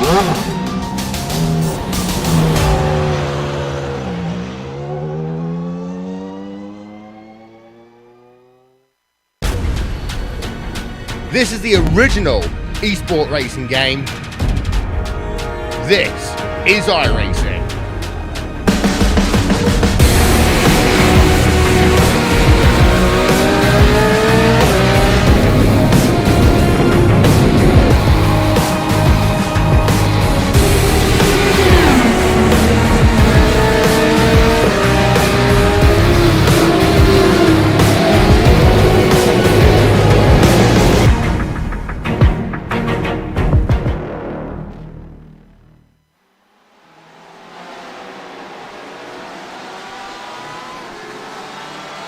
This is the original esport racing game. This is iRacing.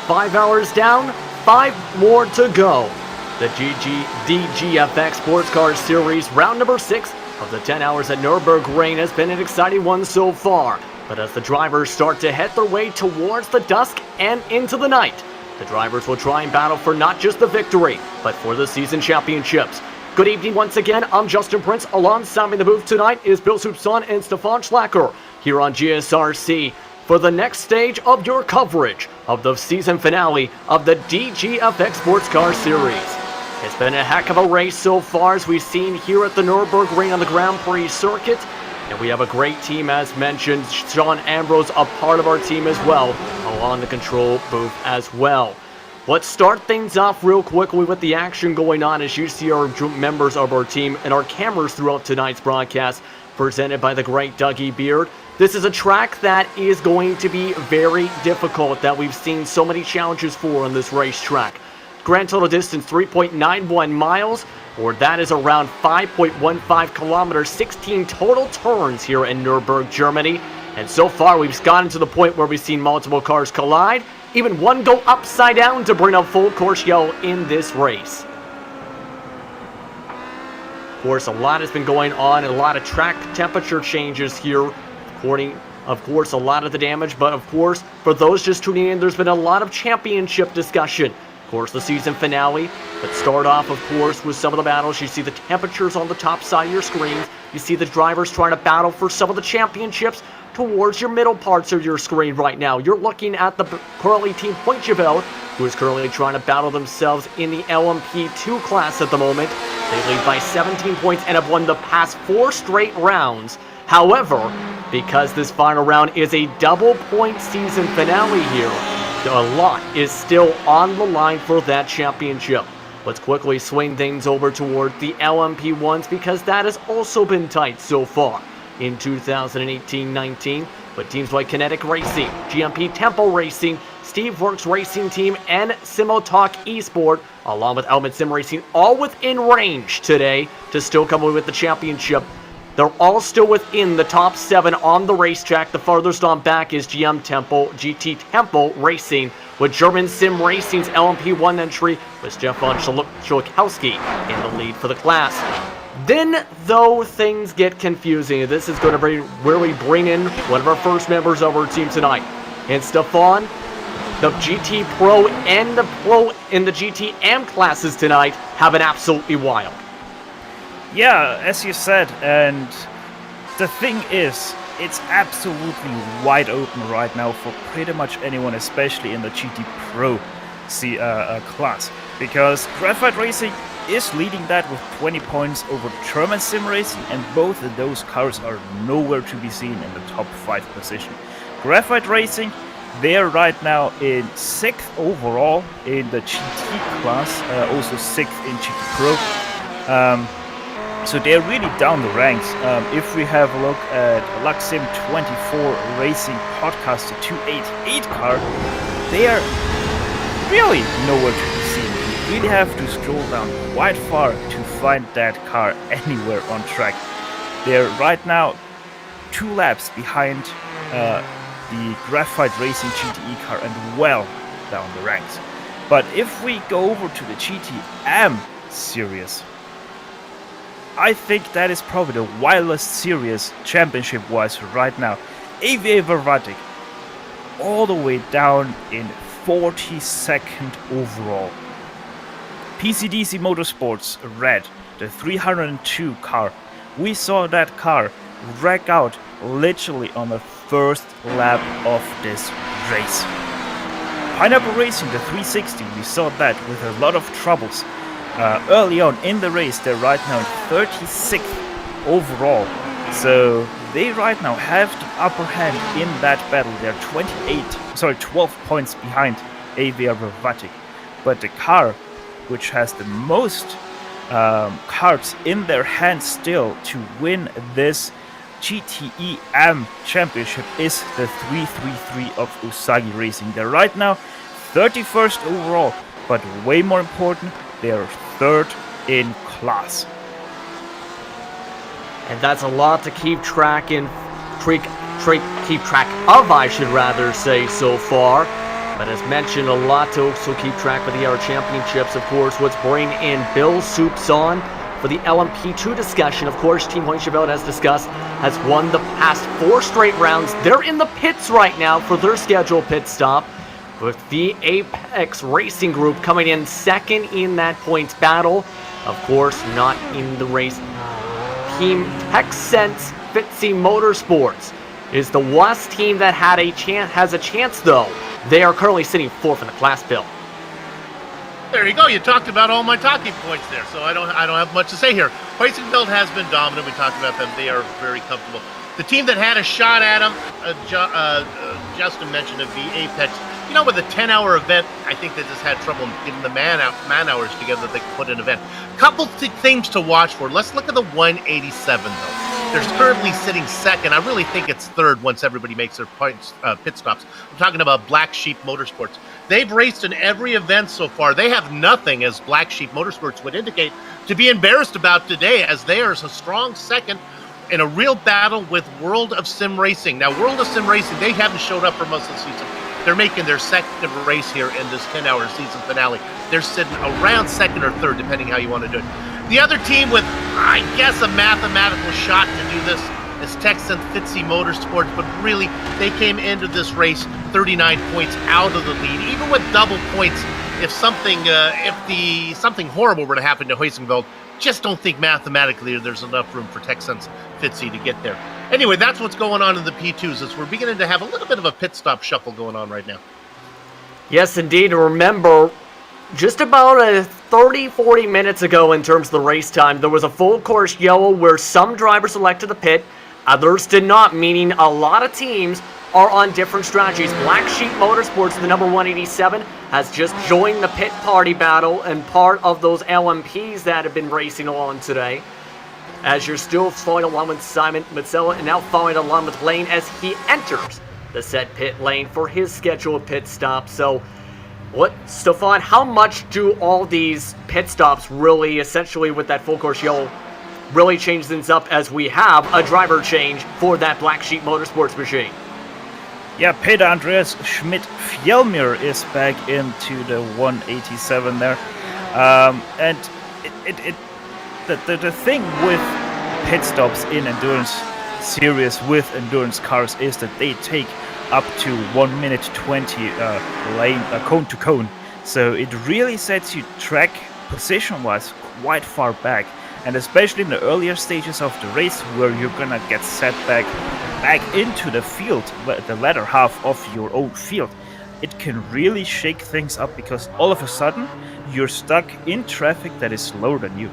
Five hours down, 5 more to go. The DGFX Sports Car Series round number 6 of the 10 hours at Nürburgring has been an exciting one so far. But as the drivers start to head their way towards the dusk and into the night, the drivers will try and battle for not just the victory, but for the season championships. Good evening once again, I'm Justin Prince. Alongside me in the booth tonight is Bill Soupçon and Stefan Schlacker here on GSRC for the next stage of your coverage of the season finale of the DGFX Sports Car Series. It's been a heck of a race so far, as we've seen here at the Nürburgring on the Grand Prix circuit. And we have a great team, as mentioned. Sean Ambrose, a part of our team as well, along the control booth as well. Let's start things off real quickly with the action going on as you see our members of our team and our cameras throughout tonight's broadcast, presented by the great Dougie Beard. This is a track that is going to be very difficult, that we've seen so many challenges for on this racetrack. Grand total distance 3.91 miles, or that is around 5.15 kilometers, 16 total turns here in Nürburgring, Germany. And so far we've gotten to the point where we've seen multiple cars collide, even one go upside down to bring up full course yellow in this race. Of course, a lot has been going on, and a lot of track temperature changes here. Of course, a lot of the damage, but of course, for those just tuning in, there's been a lot of championship discussion. Of course, the season finale. Let's start off, of course, with some of the battles. You see the temperatures on the top side of your screen. You see the drivers trying to battle for some of the championships towards your middle parts of your screen right now. You're looking at the currently Team Pointchevel, who is currently trying to battle themselves in the LMP2 class at the moment. They lead by 17 points and have won the past 4 straight rounds. However, because this final round is a double point season finale here, a lot is still on the line for that championship. Let's quickly swing things over toward the LMP1s, because that has also been tight so far in 2018-19. But teams like Kinetic Racing, GMP Tempo Racing, Steve Works Racing Team, and Simotalk Esport, along with Element Sim Racing, all within range today to still come away with the championship. They're all still within the top 7 on the racetrack. The farthest on back is GT Tempo Racing, with German Sim Racing's LMP1 entry with Stefan Szyłkowski in the lead for the class. Then, though, things get confusing. This is going to be where we bring in one of our first members of our team tonight. And Stefan, the GT Pro and the Pro in the GT Am classes tonight have been absolutely wild. Yeah, as you said, and the thing is, it's absolutely wide open right now for pretty much anyone, especially in the GT Pro class, because Graphite Racing is leading that with 20 points over German Sim Racing, and both of those cars are nowhere to be seen in the top 5 position. Graphite Racing, they're right now in 6th overall in the GT class, also 6th in GT Pro. So they're really down the ranks. If we have a look at Luxim 24 Racing Podcaster 288 car, they are really nowhere to be seen. You really have to stroll down quite far to find that car anywhere on track. They're right now 2 laps behind the Graphite Racing GTE car and well down the ranks. But if we go over to the GT Am series, I think that is probably the wildest series championship-wise right now. IVRA all the way down in 42nd overall. PCDC Motorsports Red, the 302 car, We saw that car wreck out literally on the first lap of this race. Pineapple Racing, the 360, we saw that with a lot of troubles. Early on in the race, they're right now 36th overall. So they right now have the upper hand in that battle. They're 12 points behind IVRA. But the car, which has the most cards in their hands still to win this GTEM championship, is the 333 of Usagi Racing. They're right now 31st overall, but way more important, they're 3rd in class. And that's a lot to keep track keep track of, I should rather say, so far. But as mentioned, a lot to also keep track with the IVRA Championships. Of course, let's bring in Bill Soups on for the LMP2 discussion. Of course, Team Hoynschiefeld, as discussed, has won the past 4 straight rounds. They're in the pits right now for their scheduled pit stop, with the Apex Racing Group coming in 2nd in that points battle. Of course, not in the race. Team Texsense Fitzy Motorsports is the last team that has a chance, though. They are currently sitting 4th in the class, Bill. There you go. You talked about all my talking points there, so I don't have much to say here. Hoynschiefeld has been dominant. We talked about them. They are very comfortable. The team that had a shot at them, Justin mentioned, would be Apex. You know, with a 10-hour event, I think they just had trouble getting the man hours together that they could put in an event. Couple things to watch for. Let's look at the 187, though. They're currently sitting 2nd. I really think it's 3rd once everybody makes their pit stops. I'm talking about Black Sheep Motorsports. They've raced in every event so far. They have nothing, as Black Sheep Motorsports would indicate, to be embarrassed about today, as they are a strong 2nd in a real battle with World of Sim Racing. Now, World of Sim Racing, they haven't showed up for most of the season. They're making their 2nd race here in this 10-hour season finale. They're sitting around 2nd or 3rd, depending how you want to do it. The other team with, I guess, a mathematical shot to do this is Texsense Fitzy Motorsports, but really, they came into this race 39 points out of the lead. Even with double points, if something horrible were to happen to Hoynschiefeld, just don't think mathematically there's enough room for Texsense Fitzy to get there. Anyway, that's what's going on in the P2s, as we're beginning to have a little bit of a pit stop shuffle going on right now. Yes, indeed. Remember, just about 30-40 minutes ago in terms of the race time, there was a full course yellow where some drivers elected the pit, others did not, meaning a lot of teams are on different strategies. Black Sheep Motorsports, the number 187, has just joined the pit party battle and part of those LMPs that have been racing along today. As you're still following along with Simon Mazzella, and now following along with Lane as he enters the set pit lane for his scheduled pit stop. So, Stefan, how much do all these pit stops really, essentially with that full course yellow, really change things up, as we have a driver change for that Black Sheep Motorsports machine? Yeah, Peter Andreas Schmidt-Fjellmir is back into the 187 there. And the thing with pit stops in endurance series with endurance cars is that they take up to 1 minute 20 lane cone to cone. So it really sets you track position-wise quite far back. And especially in the earlier stages of the race, where you're gonna get set back into the field, the latter half of your own field, it can really shake things up, because all of a sudden you're stuck in traffic that is slower than you.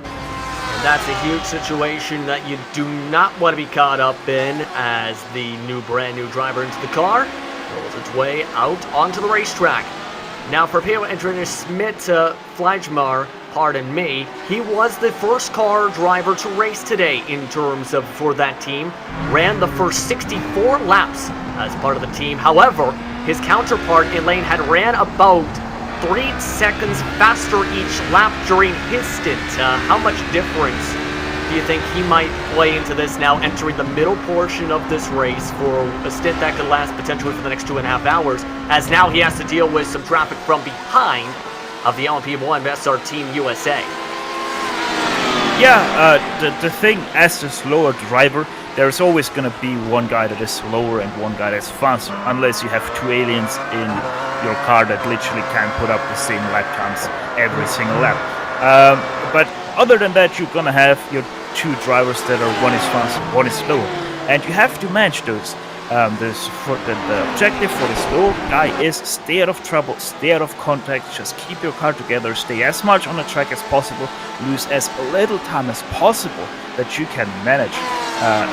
And that's a huge situation that you do not want to be caught up in, as the brand new driver into the car rolls its way out onto the racetrack. Now for Peter Andreas Schmidt-Fjellmir, pardon me, he was the first car driver to race today in terms of for that team. Ran the first 64 laps as part of the team. However, his counterpart in lane had ran about 3 seconds faster each lap during his stint. How much difference do you think he might play into this now, entering the middle portion of this race for a stint that could last potentially for the next 2.5 hours, as now he has to deal with some traffic from behind of the LMP1 SR Team USA? Yeah, the thing, as a slower driver, there's always going to be one guy that is slower and one guy that's faster, unless you have 2 aliens in your car that literally can put up the same lap times every single lap. But other than that, you're going to have your two drivers that are one is fast, one is slow, and you have to manage those. The objective for the slow guy is stay out of trouble, stay out of contact, just keep your car together, stay as much on the track as possible, lose as little time as possible that you can manage,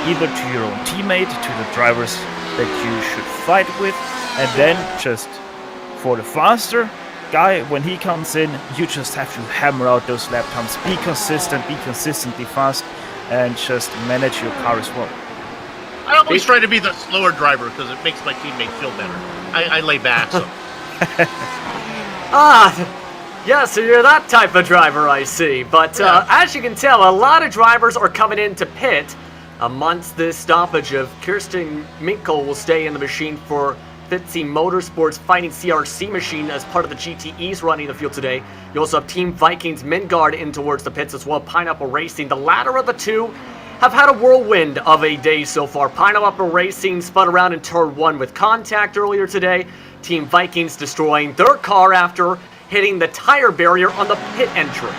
either to your own teammate, to the drivers that you should fight with, and then just for the faster guy, when he comes in, you just have to hammer out those lap times, be consistently fast, and just manage your car as well. I always try to be the slower driver because it makes my teammate feel better. I lay back. So. Yeah, so you're that type of driver, I see. But as you can tell, a lot of drivers are coming into pit amongst this stoppage of Kirsten Minkel will stay in the machine for Fitzy Motorsports Fighting CRC machine as part of the GTEs running the field today. You also have Team Vikings Mingard in towards the pits as well, Pineapple Racing. The latter of the two have had a whirlwind of a day so far. Pineapple Racing spun around in turn 1 with contact earlier today. Team Vikings destroying their car after hitting the tire barrier on the pit entry.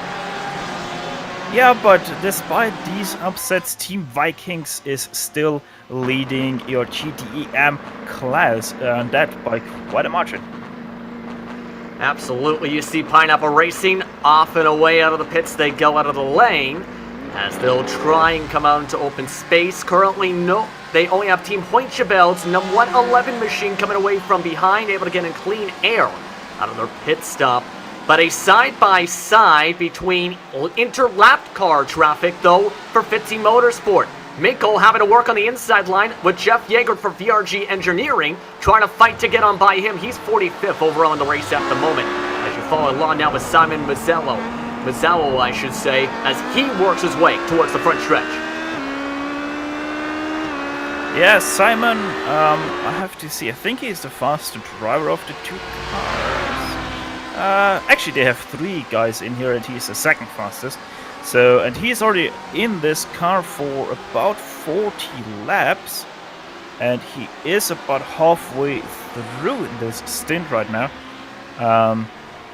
Yeah, but despite these upsets, Team Vikings is still leading your GTEM class, and that by quite a margin. Absolutely, you see Pineapple Racing off and away out of the pits. They go out of the lane as they'll try and come out into open space. Currently, no, they only have Team Hointjebel's number 111 machine coming away from behind, able to get in clean air out of their pit stop. But a side-by-side between interlapped car traffic, though, for Fitzy Motorsport. Minkel having to work on the inside line with Jeff Yeager for VRG Engineering, trying to fight to get on by him. He's 45th overall in the race at the moment. As you follow along now with Simon Mazzello, I should say, as he works his way towards the front stretch. Yeah, Simon, I have to see. I think he's the fastest driver of the two cars. Actually, they have 3 guys in here, and he's the second fastest. So, and he's already in this car for about 40 laps, and he is about halfway through this stint right now.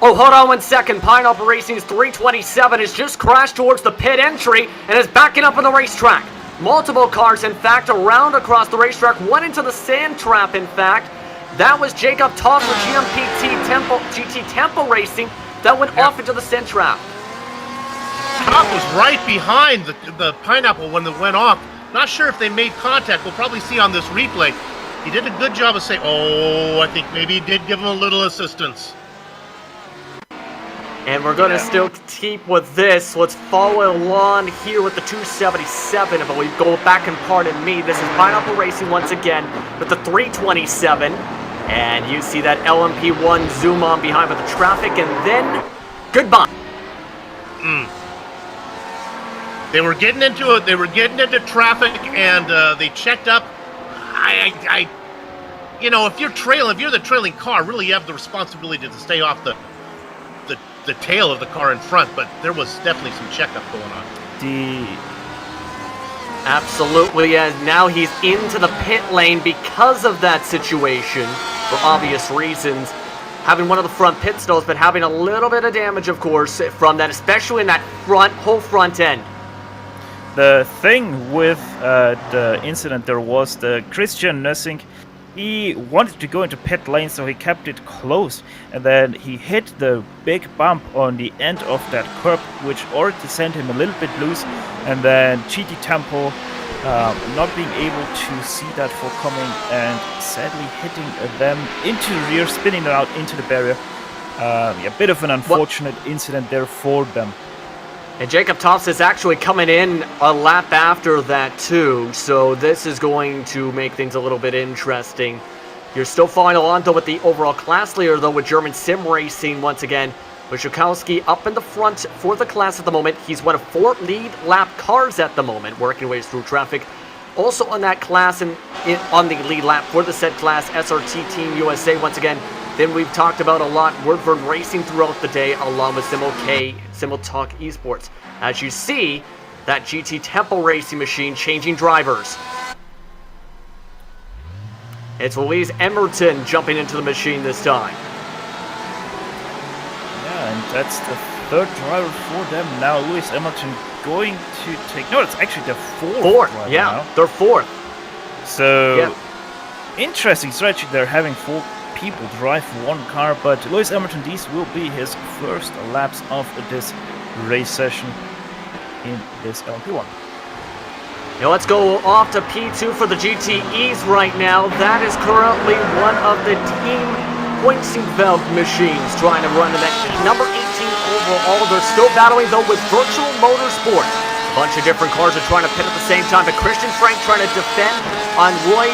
Oh, hold on 1 second. Pineapple Racing's 327 has just crashed towards the pit entry and is backing up on the racetrack. Multiple cars, in fact, around across the racetrack. One into the sand trap, in fact. That was Jacob Toff for GT Temple Racing. That went off into the sand trap. Top was right behind the Pineapple when it went off. Not sure if they made contact. We'll probably see on this replay. He did a good job of saying, oh, I think maybe he did give him a little assistance. And we're going to still keep with this. Let's follow along here with the 277. But we go back and pardon me. This is Pineapple Racing once again with the 327. And you see that LMP1 zoom on behind with the traffic. And then, goodbye. They were getting into it. They were getting into traffic, and they checked up. You know, if you're the trailing car, really you have the responsibility to stay off the tail of the car in front. But there was definitely some checkup going on. Absolutely, and now he's into the pit lane because of that situation, for obvious reasons. Having one of the front pit stalls, but having a little bit of damage, of course, from that, especially in that whole front end. The thing with the incident there was the Christian Nussing, he wanted to go into pit lane, so he kept it close, and then he hit the big bump on the end of that curb, which already sent him a little bit loose, and then GT Temple not being able to see that forthcoming and sadly hitting them into the rear, spinning them out into the barrier. A bit of an unfortunate incident there for them. And Jacob Toffs is actually coming in a lap after that too, so this is going to make things a little bit interesting. You're still following along though with the overall class leader though with German Sim Racing once again. With Schukowski up in the front for the class at the moment. He's one of 4 lead lap cars at the moment, working ways through traffic. Also on that class and on the lead lap for the said class, SRT Team USA once again. Then we've talked about a lot Woodford Racing throughout the day, along with Simultalk Esports. As you see, that GT Temple Racing machine changing drivers. It's Louise Emerton jumping into the machine this time. Yeah, and that's the third driver for them now. Lewis Hamilton going to take... No, it's actually the fourth driver yeah, now. they're fourth. So, interesting strategy. They're having 4 people drive one car, but Lewis Hamilton, these will be his first laps of this race session in this LMP1. Now let's go off to P2 for the GTEs right now. That is currently one of the Team Pointsingveld machines trying to run in that number 18 overall. They're still battling though with Virtual Motorsport. A bunch of different cars are trying to pit at the same time, but Christian Frank trying to defend on Roy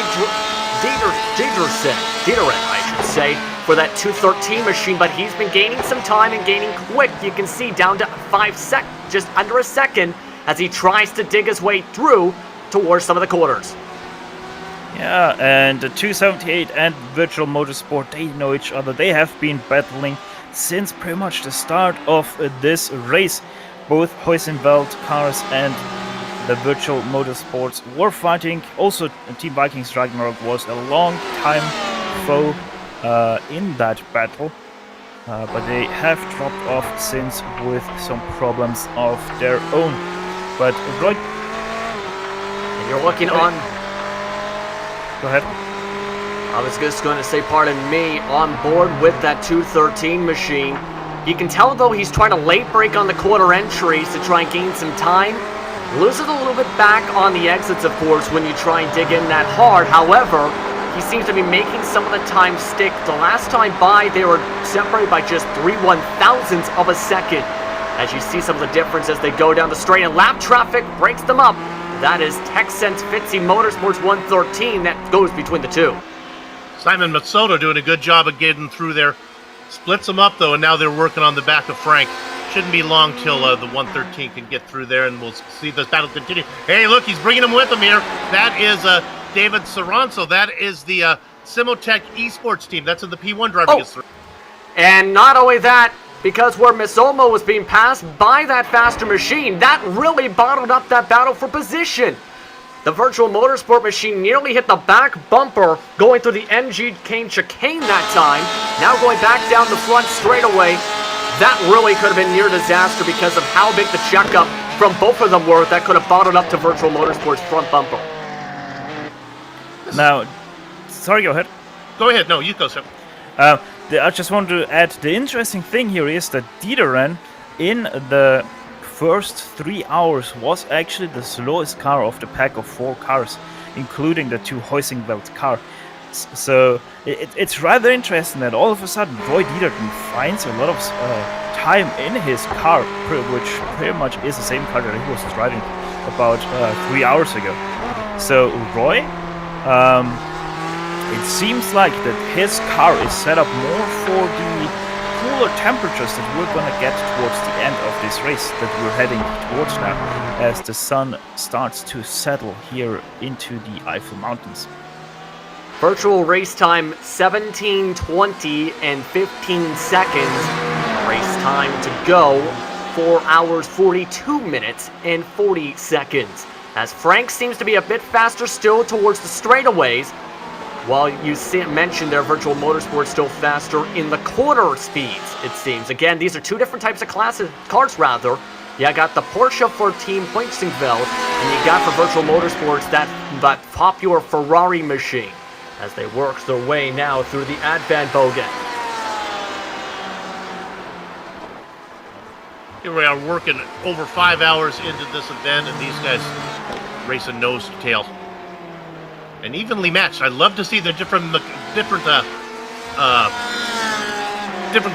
Dietersen, I should say, for that 213 machine, but he's been gaining some time and gaining quick. You can see down to 5 seconds, just under a second, as he tries to dig his way through towards some of the corners. Yeah, and the 278 and Virtual Motorsport, they know each other. They have been battling since pretty much the start of this race. Both Huizenveld cars and the Virtual Motorsports were fighting. Also, Team Vikings Ragnarok was a long time foe in that battle. But they have dropped off since with some problems of their own. But Roy, and you're looking on. Go ahead. I was just going to say, pardon me, on board with that 213 machine. You can tell though he's trying to late brake on the quarter entries to try and gain some time. Loses a little bit back on the exits, of course, when you try and dig in that hard. However, he seems to be making some of the time stick. The last time by, they were separated by just 3/1000ths of a second. As you see some of the difference as they go down the straight, and lap traffic breaks them up. That is Texsense Fitzy Motorsports 113 that goes between the two. Simon Matsuda doing a good job of getting through there. Splits them up, though, and now they're working on the back of Frank. Shouldn't be long till the 113 can get through there, and we'll see this battle continue. Hey, look, he's bringing him with him here. That is David Saranso. That is the Simotech Esports team. That's in the P1 driver gets through. And not only that, because where Misomo was being passed by that faster machine, that really bottled up that battle for position. The Virtual Motorsport machine nearly hit the back bumper going through the MG Kane chicane that time. Now going back down the front straightaway. That really could have been near disaster because of how big the checkup from both of them were. That could have bottled up to Virtual Motorsport's front bumper. Now, sorry, go ahead. Go ahead. No, you go, sir. I just want to add, the interesting thing here is that Dieteren in the first 3 hours was actually the slowest car of the pack of 4 cars, including the 2 Huizenveld car. So it's rather interesting that all of a sudden Roy Dieteren finds a lot of time in his car, which pretty much is the same car that he was driving about 3 hours ago. So Roy, it seems like that his car is set up more for the cooler temperatures that we're gonna get towards the end of this race that we're heading towards now, as the sun starts to settle here into the Eifel Mountains. Virtual race time 17:20 and 15 seconds. Race time to go 4 hours 42 minutes and 40 seconds. As Frank seems to be a bit faster still towards the straightaways, while you mentioned their Virtual Motorsport still faster in the quarter speeds, it seems. Again, these are two different types of cars rather. You got the Porsche for Team Pointsingveld, and you got for Virtual Motorsports that popular Ferrari machine, as they work their way now through the Advan Bogen. Here we are working over 5 hours into this event, and these guys racing nose to tail. And evenly matched. I love to see the different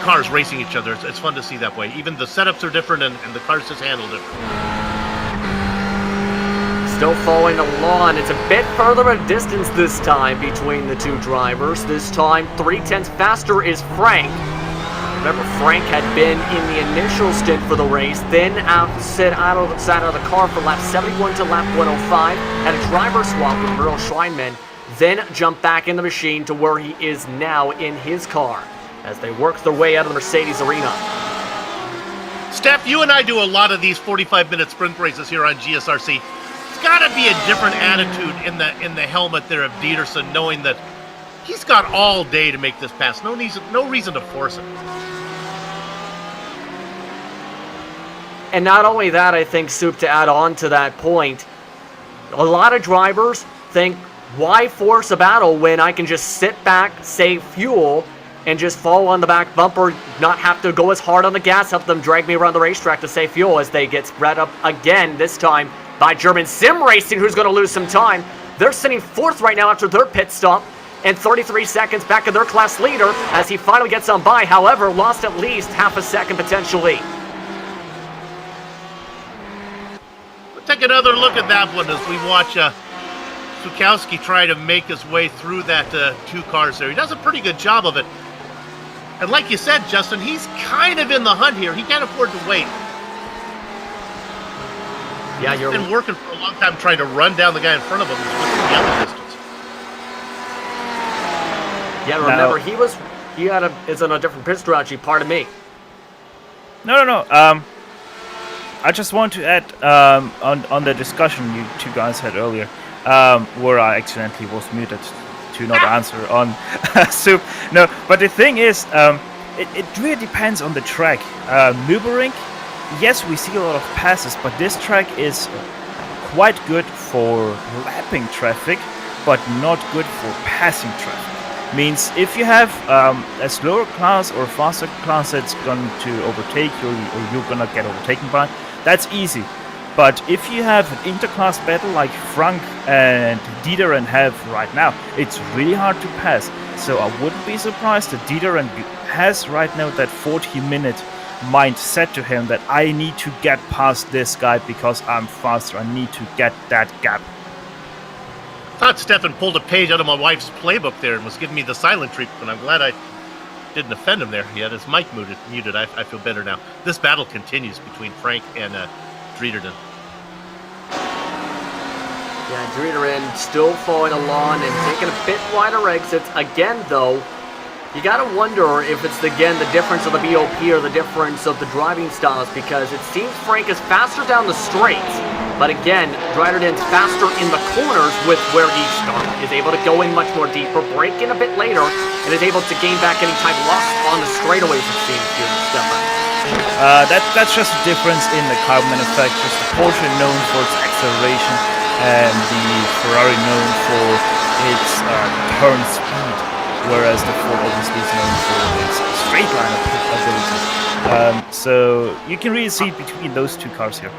cars racing each other. It's fun to see that way. Even the setups are different, and the cars just handle different. Still following along. It's a bit further a distance this time between the two drivers. This time, 3/10 faster is Frank. Remember, Frank had been in the initial stint for the race, then sat out of the car for lap 71 to lap 105, had a driver swap with Merle Schweinman, then jumped back in the machine to where he is now in his car, as they work their way out of the Mercedes arena. Steph, you and I do a lot of these 45-minute sprint races here on GSRC. It's got to be a different attitude in the helmet there of Dietersen, knowing that he's got all day to make this pass. No reason to force it. And not only that, I think, Soup, to add on to that point, a lot of drivers think, why force a battle when I can just sit back, save fuel, and just fall on the back bumper, not have to go as hard on the gas, help them drag me around the racetrack to save fuel as they get spread up again, this time by German Sim Racing, who's going to lose some time. They're sitting 4th right now after their pit stop, and 33 seconds back of their class leader as he finally gets on by. However, lost at least half a second potentially. We'll take another look at that one as we watch Sukowski try to make his way through that 2 cars there. He does a pretty good job of it. And like you said, Justin, he's kind of in the hunt here. He can't afford to wait. Yeah, He's been working for a long time trying to run down the guy in front of him who's within the other distance. Yeah, remember, is on a different pit strategy, pardon me. No. I just want to add on the discussion you two guys had earlier, where I accidentally was muted to not answer on Soup. No, but the thing is, it really depends on the track. Nürburgring, yes, we see a lot of passes, but this track is quite good for lapping traffic, but not good for passing traffic. Means if you have a slower class or a faster class that's going to overtake you or you're going to get overtaken by, that's easy. But if you have an interclass battle like Frank and Dieter have right now, it's really hard to pass. So I wouldn't be surprised that Dieter has right now that 40-minute mind set to him that I need to get past this guy because I'm faster. I need to get that gap. I thought Stefan pulled a page out of my wife's playbook there and was giving me the silent treatment, and I'm glad I didn't offend him there. He had his mic muted. I feel better now. This battle continues between Frank and Driederden. Yeah, Driederden still following along and taking a bit wider exits. Again, though, you gotta wonder if it's, again, the difference of the BOP or the difference of the driving styles, because it seems Frank is faster down the straights. But again, Driederden's faster in the corners with where he started. Is able to go in much more deeper, break in a bit later, and is able to gain back any time lost on the straightaways, it seems, here in Stefan. That's just a difference in the car manufacturers. The Porsche known for its acceleration and the Ferrari known for its turn speed, whereas the Ford obviously is known for its straight line ability. So you can really see between those two cars here.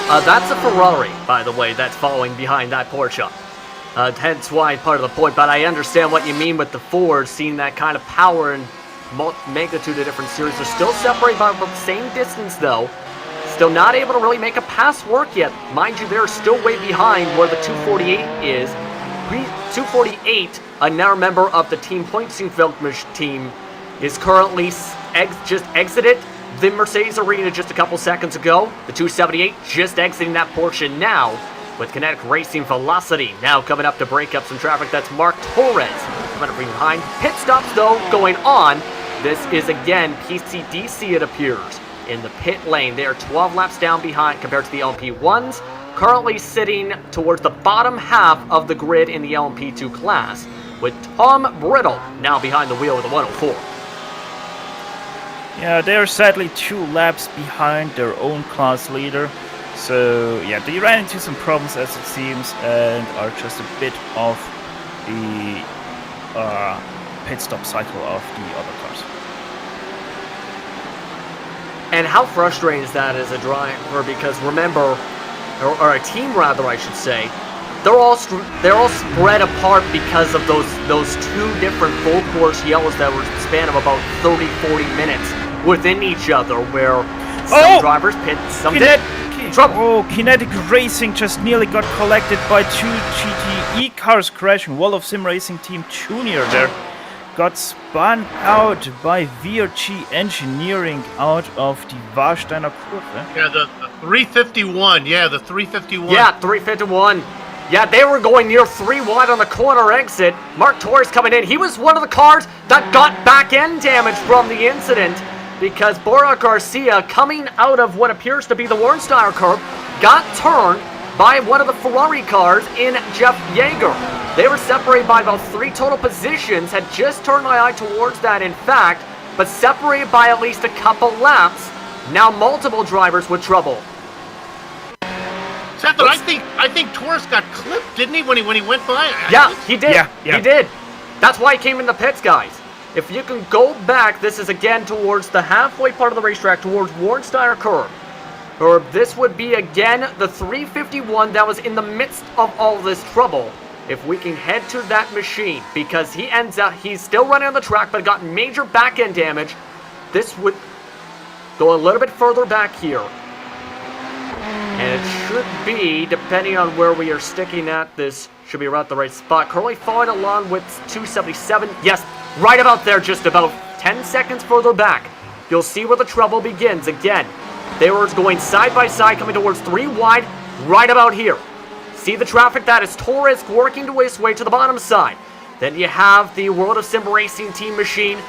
That's a Ferrari, by the way, that's following behind that Porsche. Hence why part of the point, but I understand what you mean with the Ford, seeing that kind of power and magnitude of different series. They're still separated by about the same distance, though. Still not able to really make a pass work yet. Mind you, they're still way behind where the 248 is. 248, another member of the Team Points-Feld team, is currently just exited the Mercedes Arena just a couple seconds ago. The 278 just exiting that portion now with Kinetic Racing Velocity now coming up to break up some traffic. That's Mark Torres coming up behind. Pit stops, though, going on. This is, again, PCDC, it appears, in the pit lane. They are 12 laps down behind compared to the LMP1s, currently sitting towards the bottom half of the grid in the LMP2 class, with Tom Brittle now behind the wheel with a 104. Yeah, they're sadly 2 laps behind their own class leader. So, yeah, they ran into some problems as it seems and are just a bit off the pit stop cycle of the other cars. And how frustrating is that as a driver? Because remember, or a team rather, I should say, they're all spread apart because of those 2 different full course yellows that were a span of about 30-40 minutes within each other, where some drivers pit, some did. Trouble. Oh, Kinetic Racing just nearly got collected by 2 GTE cars crashing. Wall of Sim Racing Team Junior there got spun out by VRG Engineering out of the Warsteiner Kurve. Yeah, the 351. Yeah, the 351. Yeah, 351. Yeah, they were going near 3 wide on the corner exit. Mark Torres coming in. He was one of the cars that got back-end damage from the incident, because Bora Garcia, coming out of what appears to be the Warnsteiner curve, got turned by one of the Ferrari cars in Jeff Yeager. They were separated by about 3 total positions, had just turned my eye towards that, in fact, but separated by at least a couple laps Now multiple drivers with trouble. Except that I think Torres got clipped, didn't he, when he went by? Yeah, he did. Yeah. He did. That's why he came in the pits, guys. If you can go back, this is again towards the halfway part of the racetrack, towards Warnsteiner curve. Or this would be again the 351 that was in the midst of all this trouble. If we can head to that machine, because he's still running on the track, but got major back end damage. This would go a little bit further back here. And it should be, depending on where we are sticking at, this should be around the right spot. Currently following along with 277. Yes, right about there, just about 10 seconds further back. You'll see where the trouble begins again. They were going side by side, coming towards 3 wide, right about here. See the traffic? That is Torres working his way to the bottom side. Then you have the World of Sim Racing team machine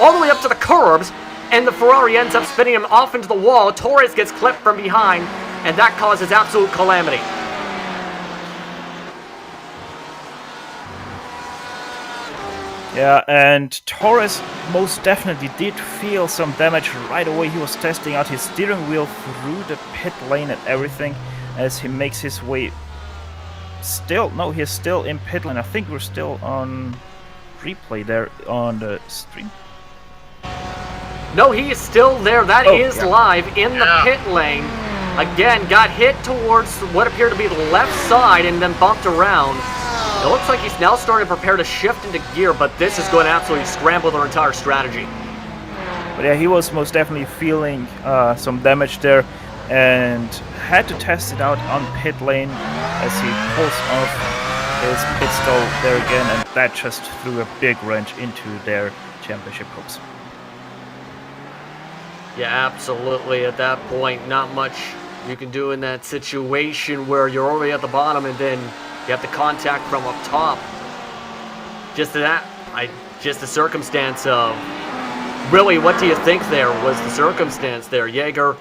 all the way up to the curbs, and the Ferrari ends up spinning him off into the wall. Torres gets clipped from behind, and that causes absolute calamity. Yeah, and Torres most definitely did feel some damage right away. He was testing out his steering wheel through the pit lane and everything as he makes his way. He's still in pit lane. I think we're still on replay there on the stream. No, he is still there. That is live in the pit lane. Again, got hit towards what appeared to be the left side and then bumped around. It looks like he's now starting to prepare to shift into gear, but this is going to absolutely scramble their entire strategy. But yeah, he was most definitely feeling some damage there and had to test it out on pit lane as he pulls off his pit stall there again, and that just threw a big wrench into their championship hopes. Yeah, absolutely. At that point, not much you can do in that situation where you're already at the bottom and then you have the contact from up top. Just the circumstance of, really, what do you think there was the circumstance there? Jaeger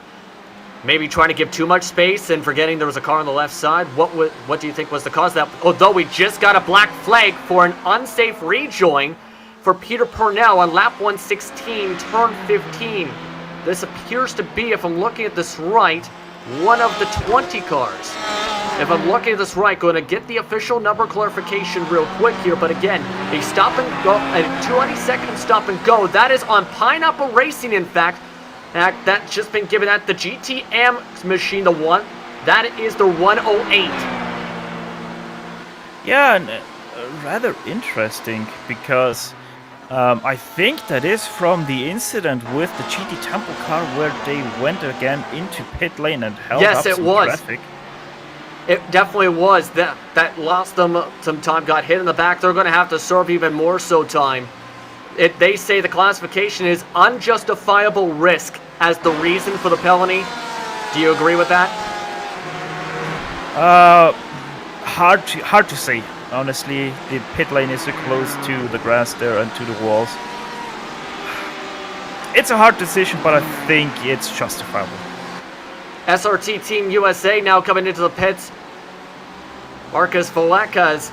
maybe trying to give too much space and forgetting there was a car on the left side. What do you think was the cause of that? Although we just got a black flag for an unsafe rejoin for Peter Purnell on lap 116, turn 15. This appears to be, if I'm looking at this right, one of the 20 cars. If I'm looking at this right, going to get the official number clarification real quick here, but again, a stop and go, a 20-second stop and go. That is on Pineapple Racing, in fact. That's just been given at the GTM machine, the one. That is the 108. Yeah, and rather interesting because I think that is from the incident with the GT Temple car where they went again into pit lane and held up some traffic. It definitely was. That lost them some time, got hit in the back. They're going to have to serve even more so time. They say the classification is unjustifiable risk as the reason for the penalty. Do you agree with that? Hard to say. Honestly, the pit lane is so close to the grass there and to the walls. It's a hard decision, but I think it's justifiable. SRT Team USA now coming into the pits. Marcus Valekas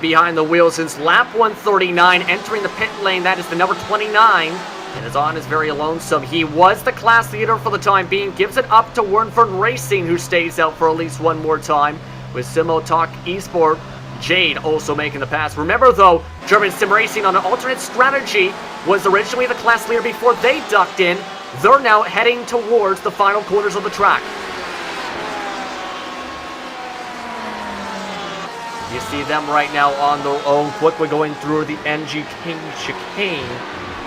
behind the wheel since lap 139, entering the pit lane. That is the number 29, and is on his very lonesome. He was the class leader for the time being. Gives it up to Wernford Racing, who stays out for at least one more time. With Simo Talk Esport, Jade also making the pass. Remember though, German Sim Racing on an alternate strategy was originally the class leader before they ducked in. They're now heading towards the final corners of the track. You see them right now on their own, quickly going through the NG King chicane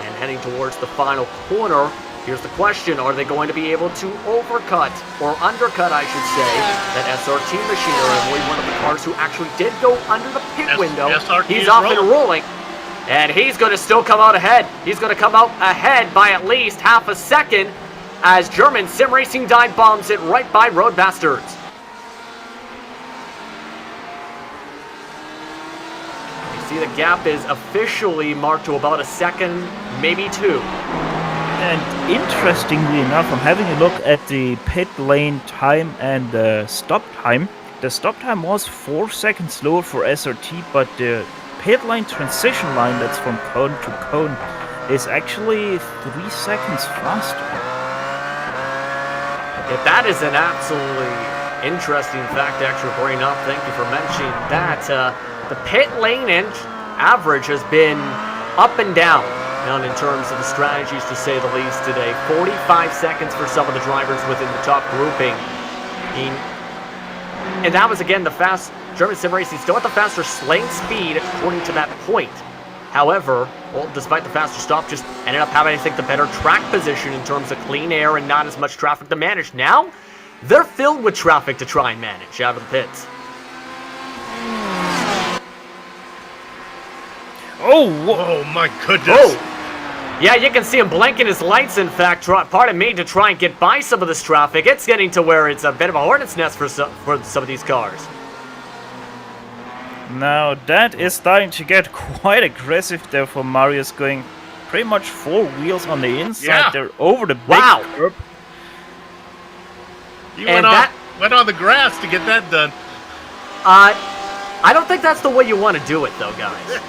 and heading towards the final corner. Here's the question, are they going to be able to overcut, or undercut I should say, that SRT machinery, one of the cars who actually did go under the pit window. SRT He's off and rolling. And he's going to still come out ahead. He's going to come out ahead by at least half a second as German Sim Racing dive bombs it right by Road Bastards. You see the gap is officially marked to about a second, maybe two. And interestingly enough, I'm having a look at the pit lane time and the stop time. The stop time was 4 seconds slower for SRT, but the pit lane transition line that's from cone to cone is actually 3 seconds faster. Yeah, that is an absolutely interesting fact to actually bring up. Thank you for mentioning that. The pit lane average has been up and down in terms of the strategies, to say the least, today. 45 seconds for some of the drivers within the top grouping. And that was, again, the fast German sim racing still at the faster lane speed according to that point. However, well, despite the faster stop, just ended up having, I think, the better track position in terms of clean air and not as much traffic to manage. Now, they're filled with traffic to try and manage out of the pits. Oh my goodness. Oh. Yeah, you can see him blinking his lights, in fact, to try and get by some of this traffic. It's getting to where it's a bit of a hornet's nest for some of these cars. Now that is starting to get quite aggressive there for Marius, going pretty much 4 wheels on the inside. Yeah. They're over the big curb. He went on the grass to get that done. I don't think that's the way you want to do it, though, guys.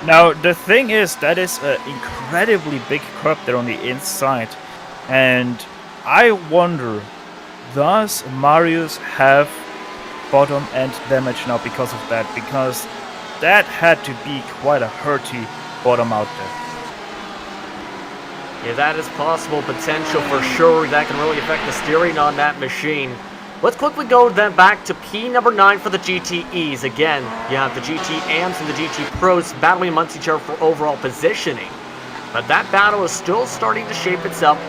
Now, the thing is, that is an incredibly big curb there on the inside. And I wonder, does Marius have bottom end damage now because of that? Because that had to be quite a hurty bottom out there. Yeah, that is possible potential for sure. That can really affect the steering on that machine. Let's quickly go then back to P number 9 for the GTEs. Again, you have the GT AMs and the GT Pros battling amongst each other for overall positioning. But that battle is still starting to shape itself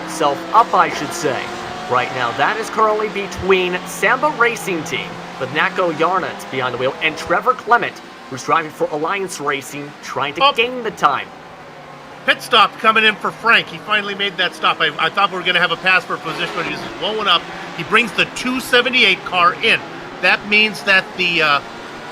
up, I should say. Right now, that is currently between Samba Racing Team, with Nako Yarnat behind the wheel, and Trevor Clement, who's driving for Alliance Racing, trying to gain the time. Pit stop coming in for Frank. He finally made that stop. I thought we were going to have a pass for position, but he's blowing up. He brings the 278 car in. That means that the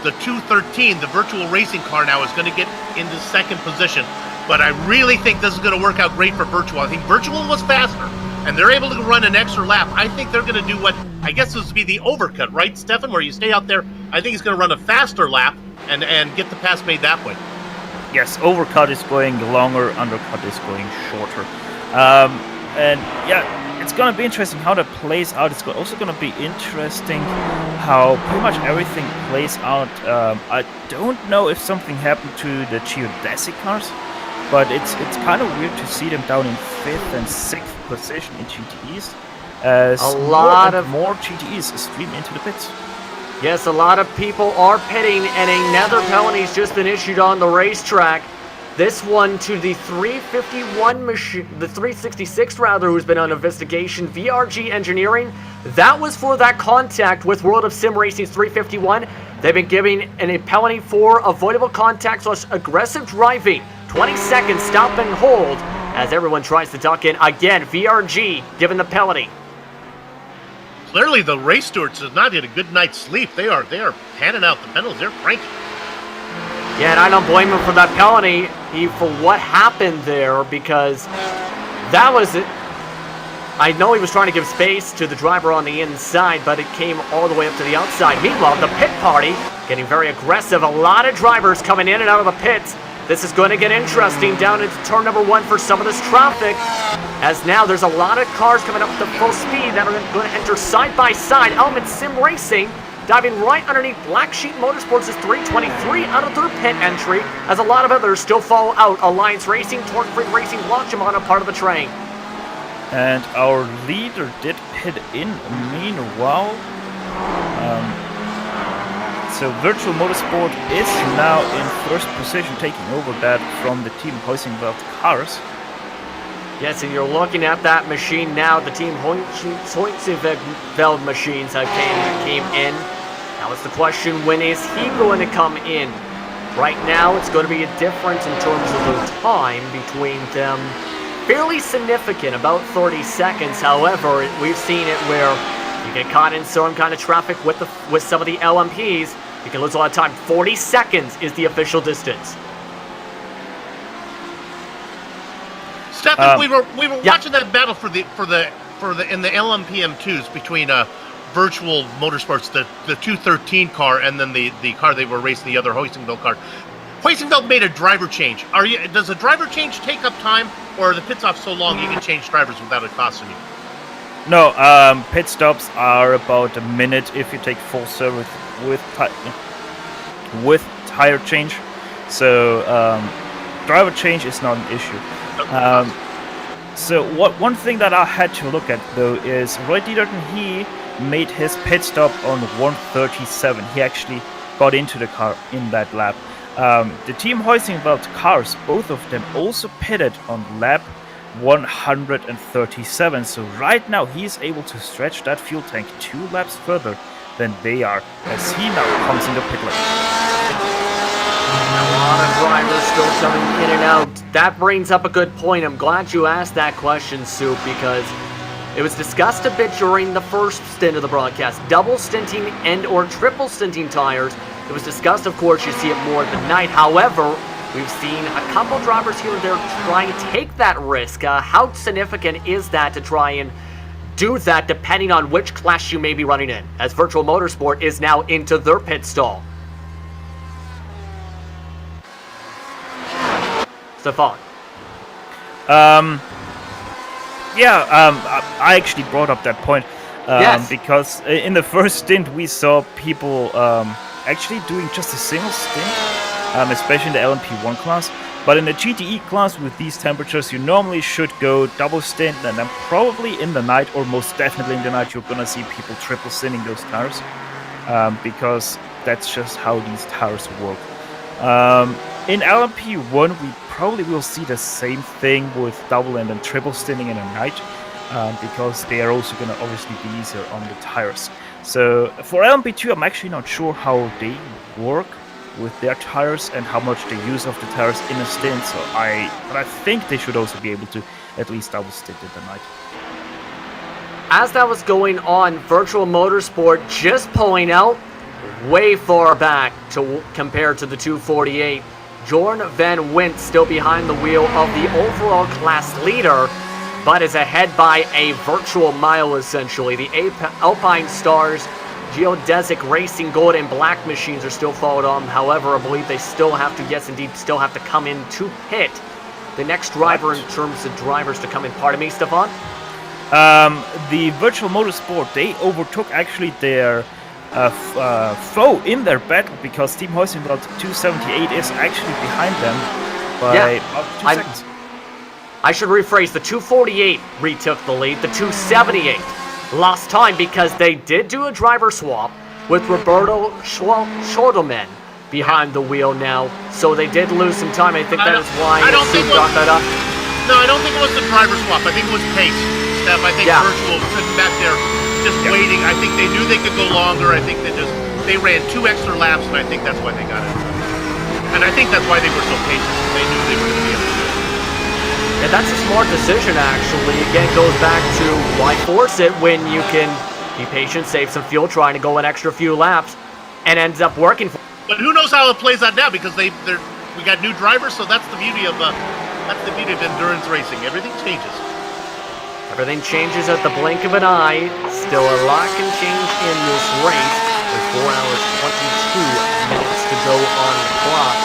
213, the virtual racing car now, is going to get into second position. But I really think this is going to work out great for virtual. I think virtual was faster, and they're able to run an extra lap. I think they're going to do what, I guess this would be the overcut, right, Stefan, where you stay out there. I think he's going to run a faster lap and get the pass made that way. Yes, overcut is going longer, undercut is going shorter. And yeah, it's going to be interesting how that plays out. It's also going to be interesting how pretty much everything plays out. I don't know if something happened to the geodesic cars, but it's kind of weird to see them down in 5th and 6th position in GTEs, as more GTEs stream into the pits. Yes, a lot of people are pitting, and another penalty's just been issued on the racetrack. This one to the 351 machine, the 366 rather, who's been on investigation. VRG Engineering, that was for that contact with World of Sim Racing's 351. They've been giving a penalty for avoidable contact / aggressive driving. 20 seconds stop and hold as everyone tries to duck in. Again, VRG given the penalty. Clearly, the race stewards have not had a good night's sleep. They are handing out the penalties. They're cranky. Yeah, and I don't blame him for that penalty for what happened there, because that was it. I know he was trying to give space to the driver on the inside, but it came all the way up to the outside. Meanwhile, the pit party getting very aggressive. A lot of drivers coming in and out of the pits. This is going to get interesting down into turn number 1 for some of this traffic, as now there's a lot of cars coming up to full speed that are going to enter side by side. Element Sim Racing diving right underneath Black Sheep Motorsports' 323 out of their pit entry, as a lot of others still follow out. Alliance Racing, Torque Free Racing, Longchamp a part of the train. And our leader did pit in meanwhile. So Virtual Motorsport is now in first position, taking over that from the Team Hoisingveld cars. Yes, and you're looking at that machine now. The Team Hoisingveld machines came in. Now it's the question, when is he going to come in? Right now, it's going to be a difference in terms of the time between them. Fairly significant, about 30 seconds. However, we've seen it where you get caught in some kind of traffic with some of the LMPs. You can lose a lot of time. 40 seconds is the official distance. Stefan, we were watching that battle in the LMP M2s between Virtual Motorsports, the 213 car, and then the car they were racing, the other Hoisingveld car. Hoisingveld made a driver change. Does a driver change take up time, or are the pits off so long you can change drivers without it costing you? No, pit stops are about a minute if you take full service with tire change. So driver change is not an issue. So one thing that I had to look at though is Roy Dieterton. He made his pit stop on 1:37. He actually got into the car in that lap. The Team Heusinkveld cars, both of them, also pitted on lap 137. So right now he is able to stretch that fuel tank 2 laps further than they are, as he now comes in the pit lane. A lot of drivers still coming in and out. That brings up a good point. I'm glad you asked that question, Soup, because it was discussed a bit during the first stint of the broadcast. Double stinting and or triple stinting tires. It was discussed, of course, you see it more at the night. However, we've seen a couple drivers here and there trying to take that risk. How significant is that to try and do that depending on which class you may be running in, as Virtual Motorsport is now into their pit stall? Stefan. I actually brought up that point Yes. because in the first stint we saw people actually doing just a single stint, especially in the LMP1 class. But in the GTE class with these temperatures, you normally should go double stint, and then probably in the night, or most definitely in the night, you're gonna see people triple stinting those tires, because that's just how these tires work. In LMP1, we probably will see the same thing with double and then triple stinting in the night, because they are also going to obviously be easier on the tires. So for LMP2, I'm actually not sure how they work with their tires and how much they use of the tires in a stint. But I think they should also be able to at least double stint in the night. As that was going on, Virtual Motorsport just pulling out way far back to compared to the 248. Jorn Van Wint still behind the wheel of the overall class leader, but is ahead by a virtual mile essentially. The Alpine Stars, Geodesic Racing Gold and Black Machines are still followed on. However, I believe they still have to, yes indeed, still have to come in to pit. The next driver in terms of drivers to come in, pardon me, Stefan? The Virtual Motorsport, they overtook actually their foe in their battle, because Team Heusinkveld 278 is actually behind them by about 2 seconds. I should rephrase, the 248 retook the lead, the 278 lost time because they did do a driver swap with Roberto Schordelman behind the wheel now, so they did lose some time. I think that is why Soup got that up. No, I don't think it was the driver swap. I think it was pace, Steph. I think Virtual was sitting back there just waiting. I think they knew they could go longer. I think they ran 2 extra laps, and I think that's why they got it. And I think that's why they were so patient. They knew they were going to be able to do it. And that's a smart decision, actually. Again, goes back to why force it when you can be patient, save some fuel, trying to go an extra few laps, and ends up working for. But who knows how it plays out now, because we got new drivers, so that's the beauty of endurance racing. Everything changes. Everything changes at the blink of an eye. Still a lot can change in this race with 4 hours 22 minutes to go on the clock.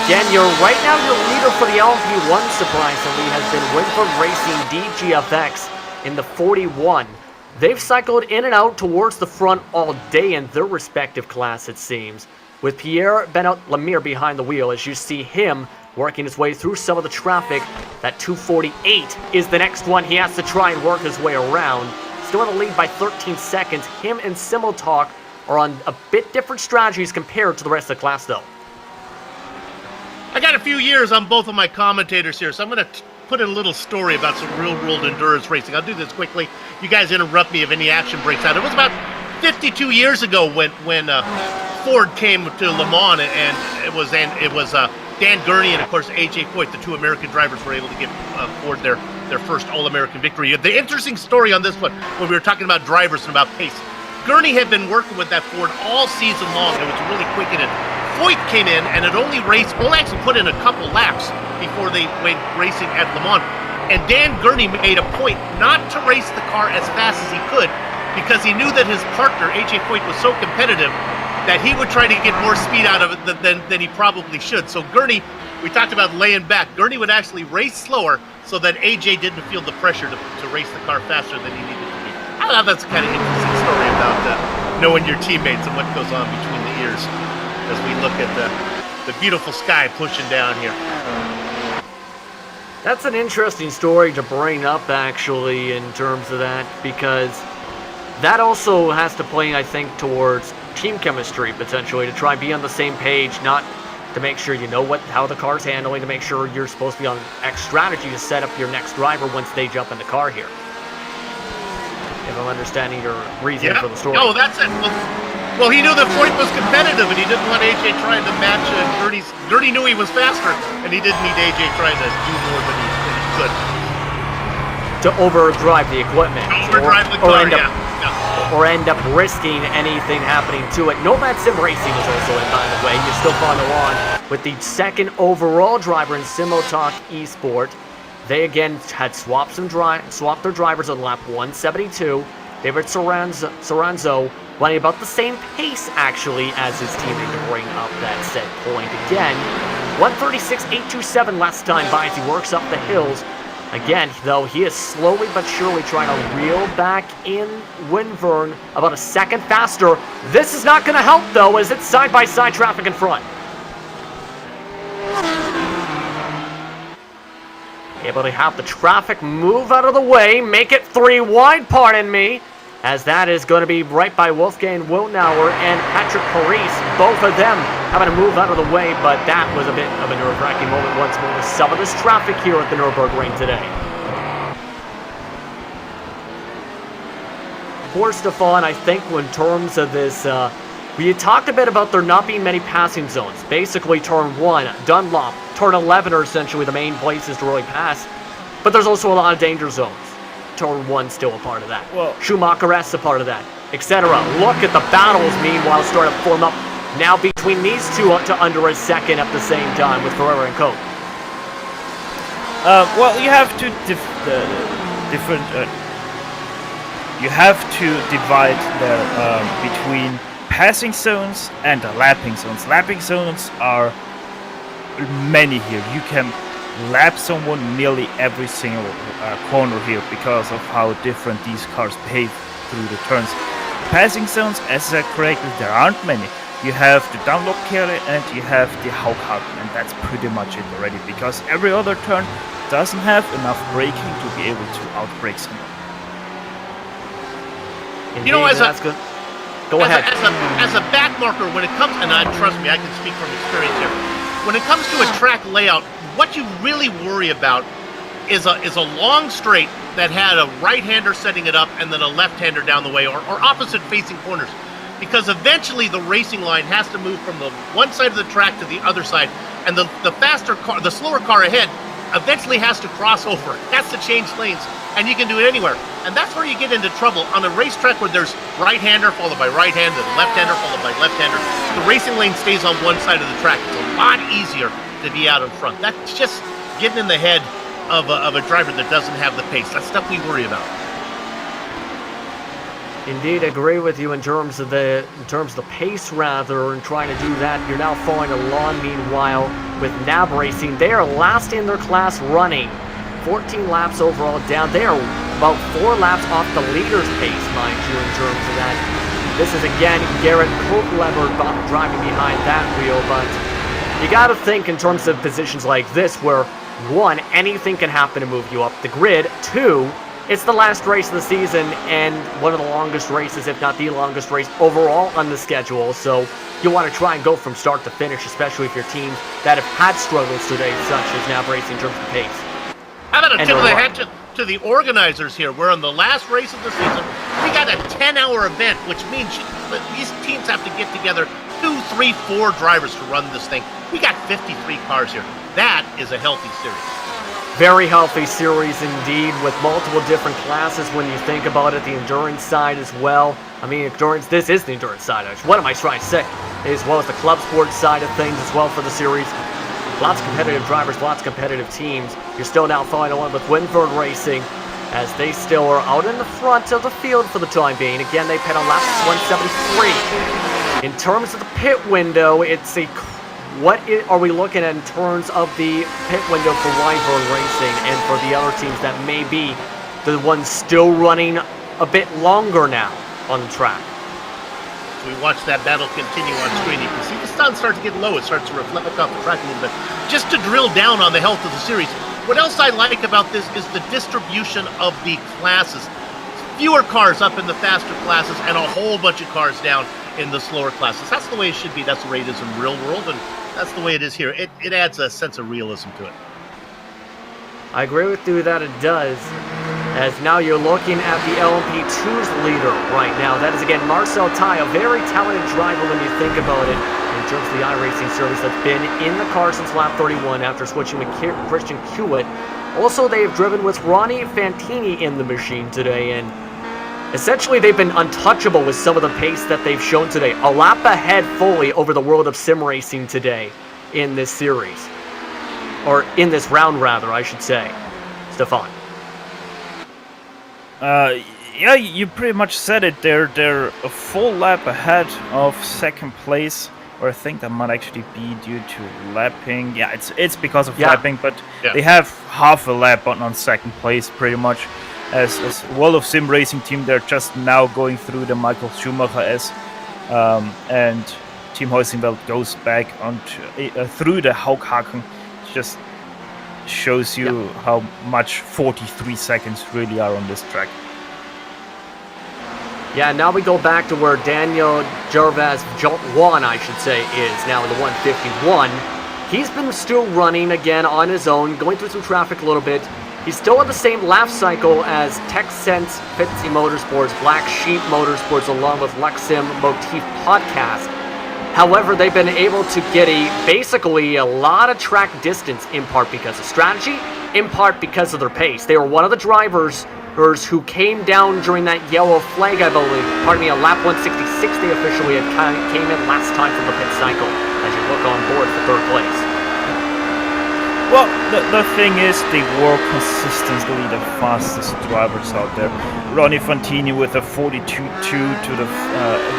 Again, right now your leader for the LMP1, surprisingly, has been Winford Racing DGFX in the 41. They've cycled in and out towards the front all day in their respective class, it seems, with Pierre Benoit Lemire behind the wheel as you see him working his way through some of the traffic. That 248 is the next one he has to try and work his way around. Still in the lead by 13 seconds. Him and Simultalk are on a bit different strategies compared to the rest of the class, though. I got a few years on both of my commentators here, so I'm going to put in a little story about some real-world endurance racing. I'll do this quickly. You guys interrupt me if any action breaks out. It was about 52 years ago when Ford came to Le Mans, and it was Dan Gurney and, of course, A.J. Foyt, the 2 American drivers, were able to give Ford their first All-American victory. The interesting story on this one, when we were talking about drivers and about pace, Gurney had been working with that Ford all season long. It was really quick in it. Foyt came in and had only actually put in a couple laps before they went racing at Le Mans. And Dan Gurney made a point not to race the car as fast as he could, because he knew that his partner, A.J. Foyt, was so competitive that he would try to get more speed out of it than he probably should. So Gurney, we talked about laying back. Gurney would actually race slower so that AJ didn't feel the pressure to race the car faster than he needed to. I thought that's a kind of interesting story about knowing your teammates and what goes on between the ears as we look at the beautiful sky pushing down here. That's an interesting story to bring up, actually, in terms of that, because that also has to play, I think, towards team chemistry, potentially, to try and be on the same page, not to make sure you know how the car's handling, to make sure you're supposed to be on X strategy to set up your next driver once they jump in the car here. If I'm understanding your reasoning for the story. Oh, that's it. Well, he knew that Floyd was competitive, and he didn't want AJ trying to match Gertie knew he was faster, and he didn't need AJ trying to do more than he could. To overdrive the equipment. Overdrive the car, or end up risking anything happening to it. Nomad Sim Racing is also in, by the way. You're still following along with the second overall driver in Simotalk Esport. They again had swapped their drivers on lap 172. David Soranzo running about the same pace, actually, as his teammate to bring up that set point again. 136.827 last time by as he works up the hills. Again, though, he is slowly but surely trying to reel back in Winvern about a second faster. This is not going to help, though, as it's side-by-side traffic in front. Able to have the traffic move out of the way, make it 3 wide, pardon me, as that is going to be right by Wolfgang Wilnauer and Patrick Paris, both of them having to move out of the way, but that was a bit of a nerve-wracking moment once more with some of this traffic here at the Nürburgring today. For Stefan, I think in terms of this, we had talked a bit about there not being many passing zones. Basically, turn 1, Dunlop, turn 11 are essentially the main places to really pass, but there's also a lot of danger zones. Turn 1 still a part of that. Well, Schumacher S a part of that, etc. Look at the battles, meanwhile, starting to form up now between these two to under a second at the same time with Ferrera and Coke. well, you have to you have to divide between passing zones and lapping zones. Lapping zones are many here. You can lap someone nearly every single corner here because of how different these cars behave through the turns. Passing zones, as I said correctly, there aren't many. You have the Dunlop carry and you have the Haukhagen, and that's pretty much it already, because every other turn doesn't have enough braking to be able to outbrake someone. Indeed, You know, as a back marker, when it comes, and trust me, I can speak from experience here. When it comes to a track layout, what you really worry about is a long straight that had a right-hander setting it up and then a left-hander down the way, or opposite-facing corners. Because eventually the racing line has to move from the one side of the track to the other side, and the faster car, the slower car ahead, eventually has to cross over, has to change lanes, and you can do it anywhere. And that's where you get into trouble. On a racetrack where there's right-hander followed by right-hander, left-hander followed by left-hander, the racing lane stays on one side of the track. It's a lot easier to be out in front. That's just getting in the head of a driver that doesn't have the pace. That's stuff we worry about. Indeed, I agree with you in terms of the pace, rather, and trying to do that. You're now following along, meanwhile, with NAB Racing. They are last in their class running. 14 laps overall down. They are about 4 laps off the leader's pace, mind you, in terms of that. This is, again, Garrett Kochlever driving behind that wheel, but you got to think in terms of positions like this where, 1, anything can happen to move you up the grid. 2, it's the last race of the season and one of the longest races, if not the longest race overall on the schedule. So you want to try and go from start to finish, especially if your teams that have had struggles today, such as NAB Racing, in terms of pace. How about a tip of the hat to the organizers here? We're on the last race of the season. We got a 10-hour event, which means these teams have to get together 2, 3, 4 drivers to run this thing. We got 53 cars here. That is a healthy series. Very healthy series indeed, with multiple different classes when you think about it. The endurance side as well. I mean, endurance, this is the endurance side. What am I trying to say? As well as the club sports side of things as well for the series. Lots of competitive drivers, lots of competitive teams. You're still now following on with Winford Racing, as they still are out in the front of the field for the time being. Again, they pit on lap 173. In terms of the pit window, it's a... are we looking at in terms of the pit window for Wyvern Racing and for the other teams that may be the ones still running a bit longer now on the track. So we watch that battle continue on screen. You can see the sun start to get low. It starts to reflect off the track a little bit. Just to drill down on the health of the series, what else I like about this is the distribution of the classes. Fewer cars up in the faster classes and a whole bunch of cars down in the slower classes. That's the way it should be. That's the way it is in real world, and that's the way it is here. It adds a sense of realism to it. I agree with you that it does, as now you're looking at the LMP2's leader right now. That is, again, Marcel Tai, a very talented driver when you think about it, in terms of the iRacing service that's been in the car since lap 31 after switching with Christian Hewitt. Also, they have driven with Ronnie Fantini in the machine today, and essentially they've been untouchable with some of the pace that they've shown today. A lap ahead fully over the world of sim racing today in this series. Or in this round, rather, I should say. Stefan. Yeah, you pretty much said it. They're a full lap ahead of second place, or I think that might actually be due to lapping. Yeah, it's because of lapping, but they have half a lap on second place, pretty much. As World of Sim Racing team, they're just now going through the Michael Schumacher S, and Team Heusinkveld goes back on through the Haukhaken. Just shows you how much 43 seconds really are on this track. Yeah, now we go back to where Daniel Jarvaz Juan, I should say, is now in the 151. He's been still running again on his own, going through some traffic a little bit. He's still at the same lap cycle as TechSense, Fitzy Motorsports, Black Sheep Motorsports, along with Lexim Motif Podcast. However, they've been able to get basically a lot of track distance, in part because of strategy, in part because of their pace. They were one of the drivers who came down during that yellow flag, I believe. Pardon me, a lap 166 they officially came in last time from the pit cycle, as you look on board for third place. Well, the thing is, they were consistently the fastest drivers out there. Ronnie Fantini with a 42.2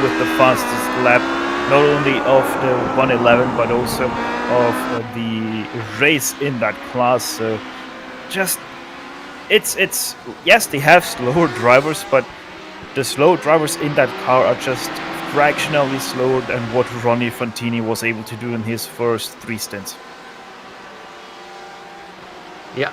with the fastest lap, not only of the 111 but also of the race in that class. So just it's yes, they have slower drivers, but the slow drivers in that car are just fractionally slower than what Ronnie Fantini was able to do in his first 3 stints. Yeah,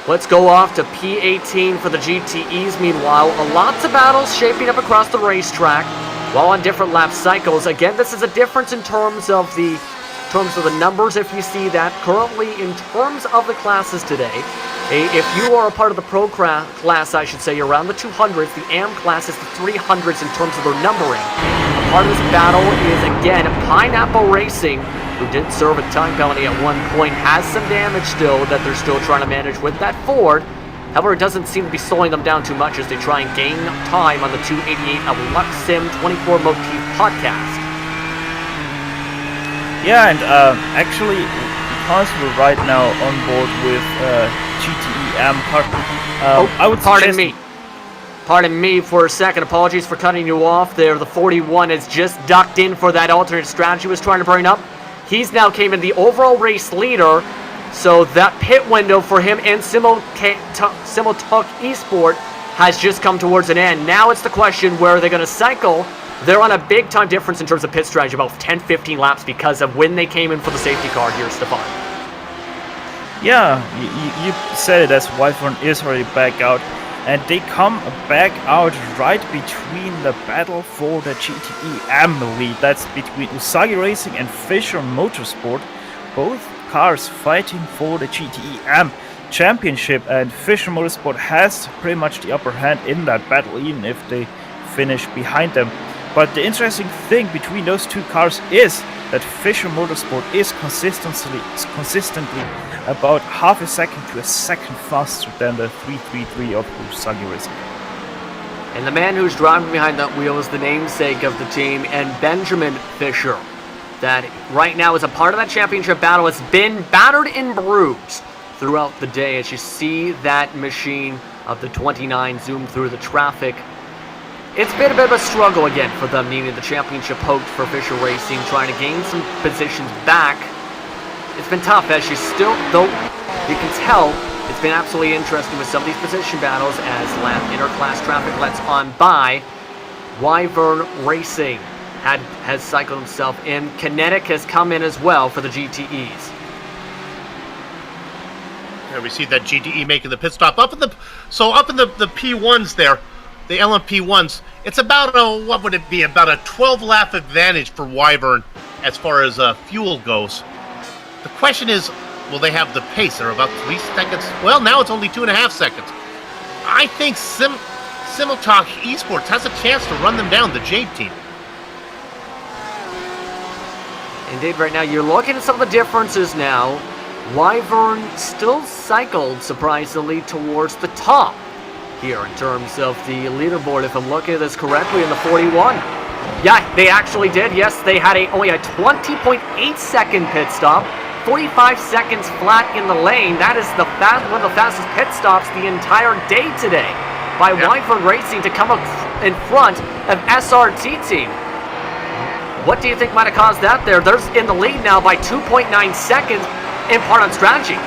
let's go off to P18 for the GTEs. Meanwhile, lots of battles shaping up across the racetrack, while on different lap cycles. Again, this is a difference in terms of the numbers. If you see that currently in terms of the classes today, if you are a part of the pro class, I should say, you're around the 200s. The AM class is the 300s in terms of their numbering. A part of this battle is, again, Pineapple Racing, who did serve a time penalty at one point, has some damage still that they're still trying to manage with that Ford. However, it doesn't seem to be slowing them down too much as they try and gain time on the 288 of Luxim 24 Motif Podcast. Yeah, and actually, because we're right now on board with GTE AM car, I would Pardon me for a second. Apologies for cutting you off there. The 41 has just ducked in for that alternate strategy was trying to bring up. He's now came in the overall race leader, so that pit window for him and Simultuck Esport has just come towards an end. Now it's the question, where are they going to cycle? They're on a big time difference in terms of pit strategy, about 10-15 laps because of when they came in for the safety car here, Stefan. Yeah, you said it, as Wyvern is already back out, and they come back out right between the battle for the GTE AM lead. That's between Usagi Racing and Fisher Motorsport. Both cars fighting for the GTE AM championship, and Fisher Motorsport has pretty much the upper hand in that battle, even if they finish behind them. But the interesting thing between those two cars is that Fisher Motorsport is consistently about half a second to a second faster than the 333 of Usagi Racing. And the man who's driving behind that wheel is the namesake of the team, and Benjamin Fisher, that right now is a part of that championship battle. It's been battered and bruised throughout the day as you see that machine of the 29 zoom through the traffic. It's been a bit of a struggle again for them, needing the championship hoped for Fisher Racing, trying to gain some positions back. It's been tough as you still, though you can tell It's been absolutely interesting with some of these position battles as interclass traffic lets on by. Wyvern Racing has cycled himself in. Kinetic has come in as well for the GTEs. Yeah, we see that GTE making the pit stop up in the P1s there, the LMP1s. It's about what would it be? About a 12-lap advantage for Wyvern as far as fuel goes. The question is, will they have the pace? They're about 3 seconds. Well, now it's only 2.5 seconds. I think Simultalk Esports has a chance to run them down, the Jade team. Indeed, right now you're looking at some of the differences now. Wyvern still cycled, surprisingly, towards the top here in terms of the leaderboard, if I'm looking at this correctly, in the 41. Yeah, they actually did. Yes, they had only a 20.8 second pit stop, 45 seconds flat in the lane. That is one of the fastest pit stops the entire day today by Wyvern Racing to come up in front of SRT team. What do you think might have caused that there? They're in the lead now by 2.9 seconds. In part on strategy.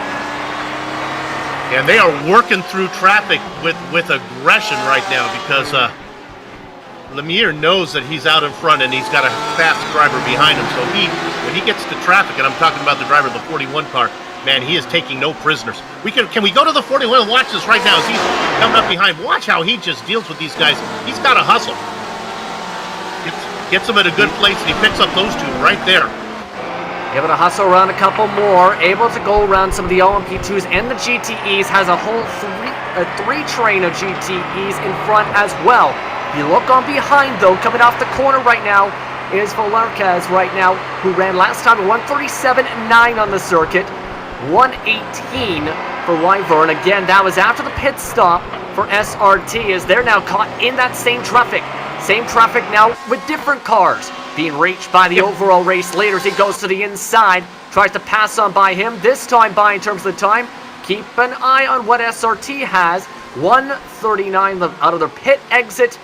And they are working through traffic with aggression right now because Lemire knows that he's out in front and he's got a fast driver behind him. So when he gets to traffic, and I'm talking about the driver of the 41 car, man, he is taking no prisoners. Can we go to the 41 and watch this right now as he's coming up behind? Watch how he just deals with these guys. He's got to hustle. Gets them at a good place, and he picks up those two right there. Able to hustle around a couple more, able to go around some of the LMP2s and the GTEs, has a whole three train of GTEs in front as well. You look on behind though, coming off the corner right now is Velarquez right now, who ran last time at 137.9 on the circuit, 118 for Wyvern. Again, that was after the pit stop for SRT as they're now caught in that same traffic. Same traffic now with different cars. Being reached by the overall race leader as he goes to the inside, tries to pass on by him, this time by in terms of the time. Keep an eye on what SRT has. 1:39 out of their pit exit.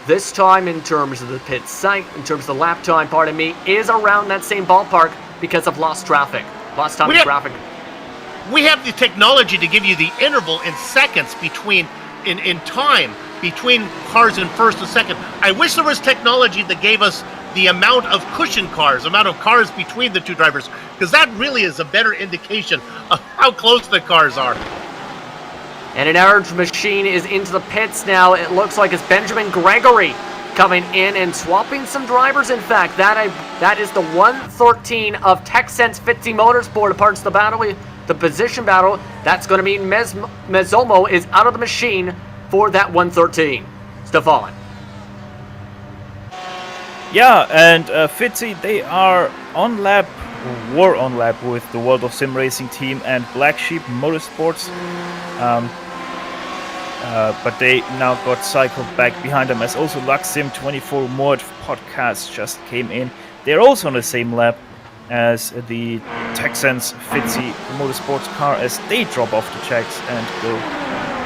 This time in terms of the pit site, in terms of the lap time, pardon me, is around that same ballpark because of lost traffic. Lost time in traffic. We have the technology to give you the interval in seconds between, in time, between cars in first and second. I wish there was technology that gave us the amount of cushion cars, amount of cars between the two drivers, because that really is a better indication of how close the cars are. And an average machine is into the pits now. It looks like it's Benjamin Gregory coming in and swapping some drivers. In fact, that is the 113 of TechSense Fitzy Motorsport, parts of the battle, the position battle. That's going to mean Mezzomo is out of the machine for that 113. Stefan. Yeah, and Fitzy, they are on lap, were on lap with the World of Sim Racing team and Black Sheep Motorsports, but they now got cycled back behind them as also Luxsim 24 Mod podcast just came in. They're also on the same lap as the TechSense Fitzy Motorsports car as they drop off the checks and go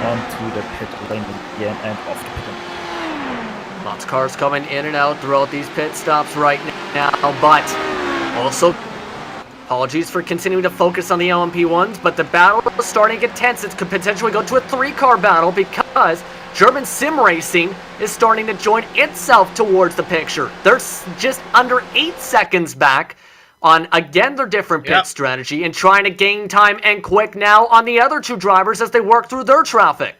onto the pit lane again and off the pit lane. Lots of cars coming in and out throughout these pit stops right now, but also apologies for continuing to focus on the LMP1s, but the battle is starting to get tense. It could potentially go to a 3-car battle because German Sim Racing is starting to join itself towards the picture. They're just under 8 seconds back on, again, their different pit strategy and trying to gain time and quick now on the other two drivers as they work through their traffic.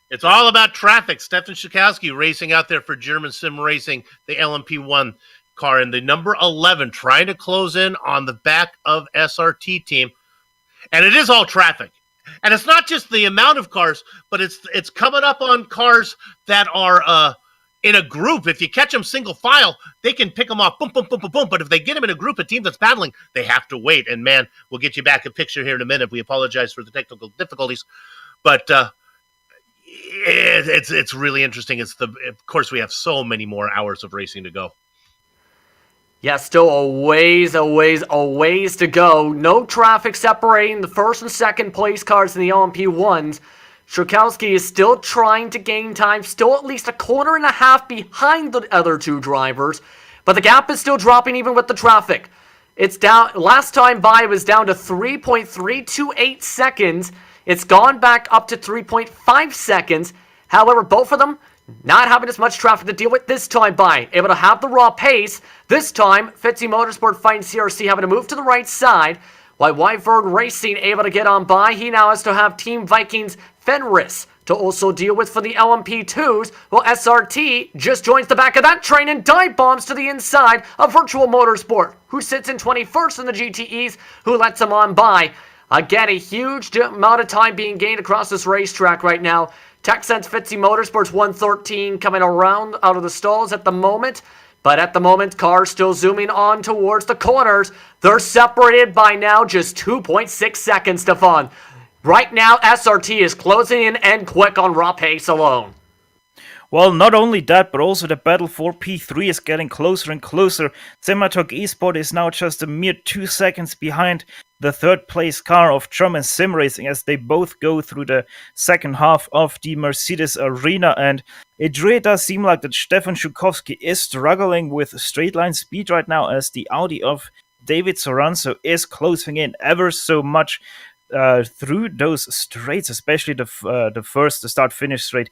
It's all about traffic. Stefan Schakowsky racing out there for German Sim Racing, the LMP1 car, and the number 11 trying to close in on the back of SRT team. And it is all traffic. And it's not just the amount of cars, but it's coming up on cars that are in a group. If you catch them single file, they can pick them off, boom, boom, boom, boom, boom. But if they get them in a group, a team that's battling, they have to wait. And man, we'll get you back a picture here in a minute. We apologize for the technical difficulties. But it's really interesting. Of course, we have so many more hours of racing to go. Yeah, still a ways to go. No traffic separating the first and second place cars in the LMP1s. Schakowsky is still trying to gain time, still at least a quarter and a half behind the other two drivers, but the gap is still dropping even with the traffic. It's down. Last time by, it was down to 3.328 seconds It's gone back up to 3.5 seconds. However, both of them not having as much traffic to deal with this time by. Able to have the raw pace. This time, Fitzy Motorsport fighting CRC having to move to the right side. While Wyvern Racing able to get on by. He now has to have Team Vikings Fenris to also deal with for the LMP2s. Well, SRT just joins the back of that train and dive bombs to the inside of Virtual Motorsport, who sits in 21st in the GTEs, who lets him on by. Again, a huge amount of time being gained across this racetrack right now. TechSense Fitzy Motorsports 113 coming around out of the stalls at the moment. But at the moment, cars still zooming on towards the corners. They're separated by now just 2.6 seconds, Stefan. Right now, SRT is closing in and quick on raw pace alone. Well, not only that, but also the battle for P3 is getting closer and closer. Sematok Esport is now just a mere 2 seconds behind the third place car of German Sim Racing as they both go through the second half of the Mercedes Arena. And it really does seem like that Stefan Schukowski is struggling with straight line speed right now as the Audi of David Soranzo is closing in ever so much through those straights, especially the first start-finish straight,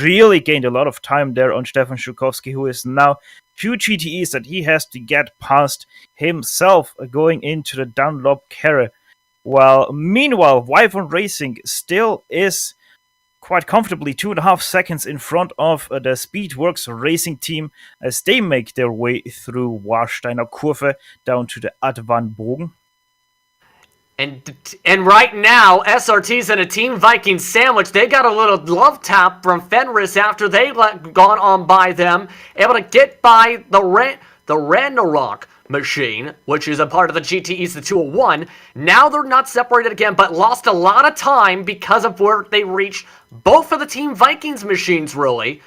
really gained a lot of time there on Stefan Schukowski, who is now 2 GTEs that he has to get past himself going into the Dunlop Carrera. Meanwhile, Wyvern Racing still is quite comfortably 2.5 seconds in front of the Speedworks Racing team as they make their way through Warsteiner Kurve down to the Advanbogen. And right now, SRT's in a Team Viking sandwich. They got a little love tap from Fenris after they gone on by them. Able to get by the Ragnarok machine, which is a part of the GTEs, the 201. Now they're not separated again, but lost a lot of time because of where they reached both of the Team Vikings machines, really.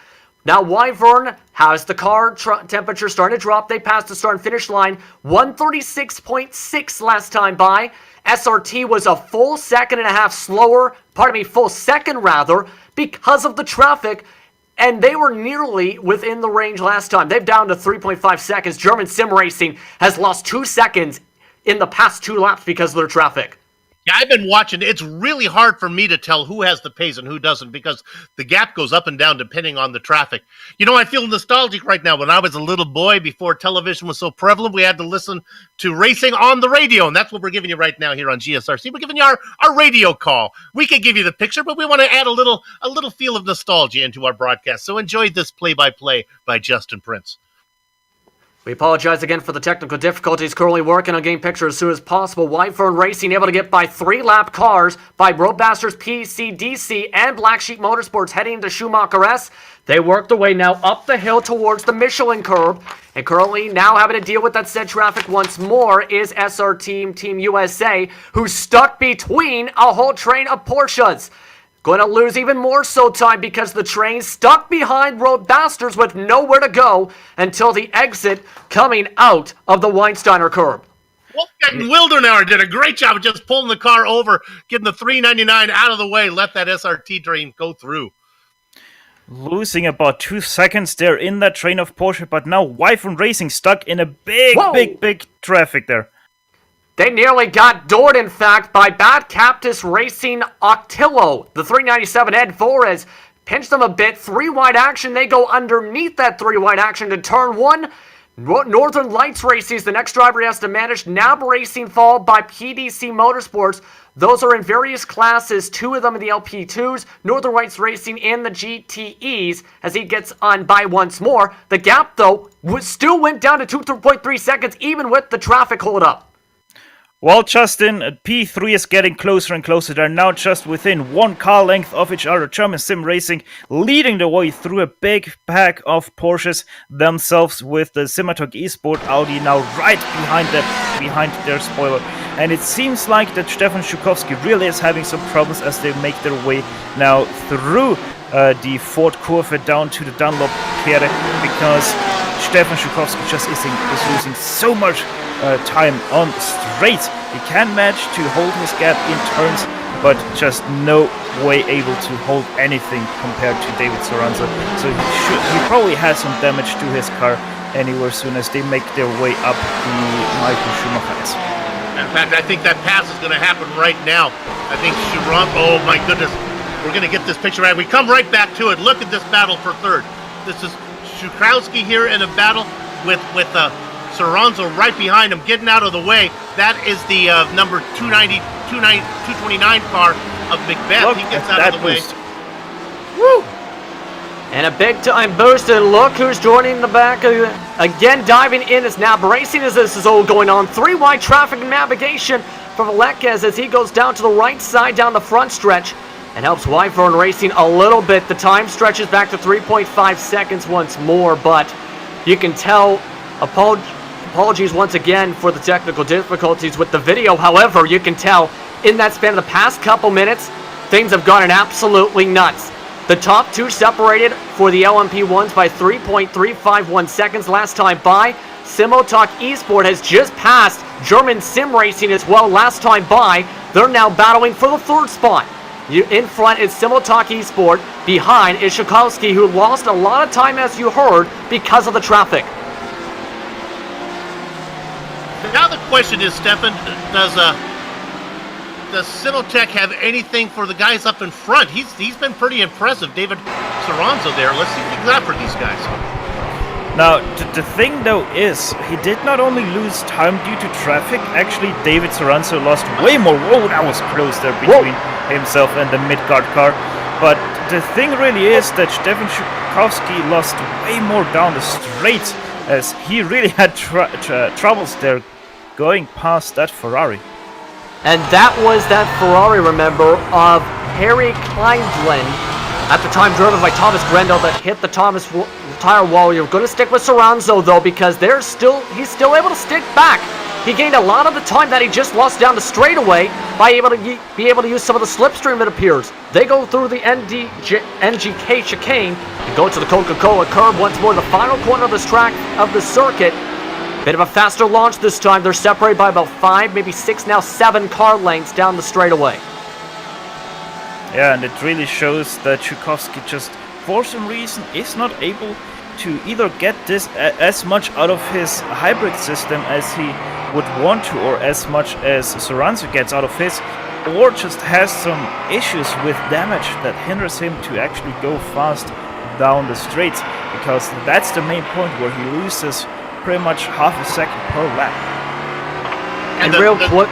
Now, Wyvern has the car temperature starting to drop. They passed the start and finish line. 136.6 last time by. SRT was a full second and a half slower, full second rather, because of the traffic, and they were nearly within the range last time. They've down to 3.5 seconds. German Sim Racing has lost 2 seconds in the past 2 laps because of their traffic. Yeah, I've been watching. It's really hard for me to tell who has the pace and who doesn't because the gap goes up and down depending on the traffic. You know, I feel nostalgic right now. When I was a little boy, before television was so prevalent, we had to listen to racing on the radio, and that's what we're giving you right now here on GSRC. We're giving you our radio call. We could give you the picture, but we want to add a little feel of nostalgia into our broadcast. So enjoy this play-by-play by Justin Prince. We apologize again for the technical difficulties. Currently working on getting pictures as soon as possible. Wyvern Racing able to get by 3-lap cars by Roadmasters PCDC and Black Sheep Motorsports heading into Schumacher S. They work their way now up the hill towards the Michelin curve. And currently now having to deal with that said traffic once more is SR Team USA, who's stuck between a whole train of Porsches. Going to lose even more so time because the train's stuck behind Roadmasters with nowhere to go until the exit coming out of the Weinsteiner curb. Wolfgang Wildenauer did a great job of just pulling the car over, getting the 399 out of the way, let that SRT train go through. Losing about 2 seconds there in that train of Porsche, but now Wyvern Racing stuck in a big traffic there. They nearly got doored, in fact, by Bad Cactus Racing Octillo. The 397 Ed Flores pinched them a bit. 3-wide action. They go underneath that 3-wide action to turn 1. Northern Lights Racing is the next driver he has to manage. NAB Racing followed by PDC Motorsports. Those are in various classes, 2 of them in the LP2s. Northern Lights Racing in the GTEs as he gets on by once more. The gap, though, still went down to 2.3 seconds, even with the traffic hold up. Well, Justin, P3 is getting closer and closer. They're now just within 1 car length of each other. German Sim Racing leading the way through a big pack of Porsches themselves with the Sematok Esport Audi now right behind their spoiler. And it seems like that Stefan Schukowski really is having some problems as they make their way now through the Ford Kurve down to the Dunlop Kere because Stefan Schukowski just is losing so much time on straight. He can manage to hold his gap in turns, but just no way able to hold anything compared to David Soranzo. So he probably has some damage to his car anywhere soon as they make their way up the Michael Schumacher S. In fact, I think that pass is going to happen right now. I think Chiron. Oh my goodness, we're gonna get this picture right. We come right back to it. Look at this battle for third. This is Shukrowski here in a battle with Soranzo right behind him, getting out of the way. That is the number 229 car of Macbeth. Look, he gets out of the way. Woo! And a big time boost, and look who's joining the back. Again, diving in. It's now bracing as this is all going on. 3 wide traffic navigation for Velasquez as he goes down to the right side, down the front stretch, and helps Wyvern Racing a little bit. The time stretches back to 3.5 seconds once more, but you can tell, apologies once again for the technical difficulties with the video. However, you can tell in that span of the past couple minutes, things have gotten absolutely nuts. The top 2 separated for the LMP1s by 3.351 seconds last time by. Simotalk Esport has just passed German Sim Racing as well last time by. They're now battling for the 3rd spot. In front is Simotalk Esport. Behind is Shukowski, who lost a lot of time, as you heard, because of the traffic. Now the question is, Stefan, does Simotech have anything for the guys up in front? He's been pretty impressive. David Soranzo there. Let's see what he got for these guys. Now, the thing though is, he did not only lose time due to traffic, actually David Soranzo lost way more. Whoa, that was close there between himself and the Midgard car. But the thing really is that Stefan Shukowski lost way more down the straight, as he really had troubles there going past that Ferrari. And that was that Ferrari, remember, of Harry Kleindlen, at the time driven by Thomas Grendel, that hit the Thomas tire wall. You're going to stick with Soranzo, though, because he's still able to stick back. He gained a lot of the time that he just lost down the straightaway by be able to use some of the slipstream, it appears. They go through the NGK chicane and go to the Coca-Cola curb once more, the final corner of this track of the circuit. Bit of a faster launch this time. They're separated by about 5, maybe 6, now 7 car lengths down the straightaway. Yeah, and it really shows that Shukowski just, for some reason, is not able to either get this as much out of his hybrid system as he would want to, or as much as Soranzo gets out of his, or just has some issues with damage that hinders him to actually go fast down the straights, because that's the main point where he loses pretty much half a second per lap. And real quick,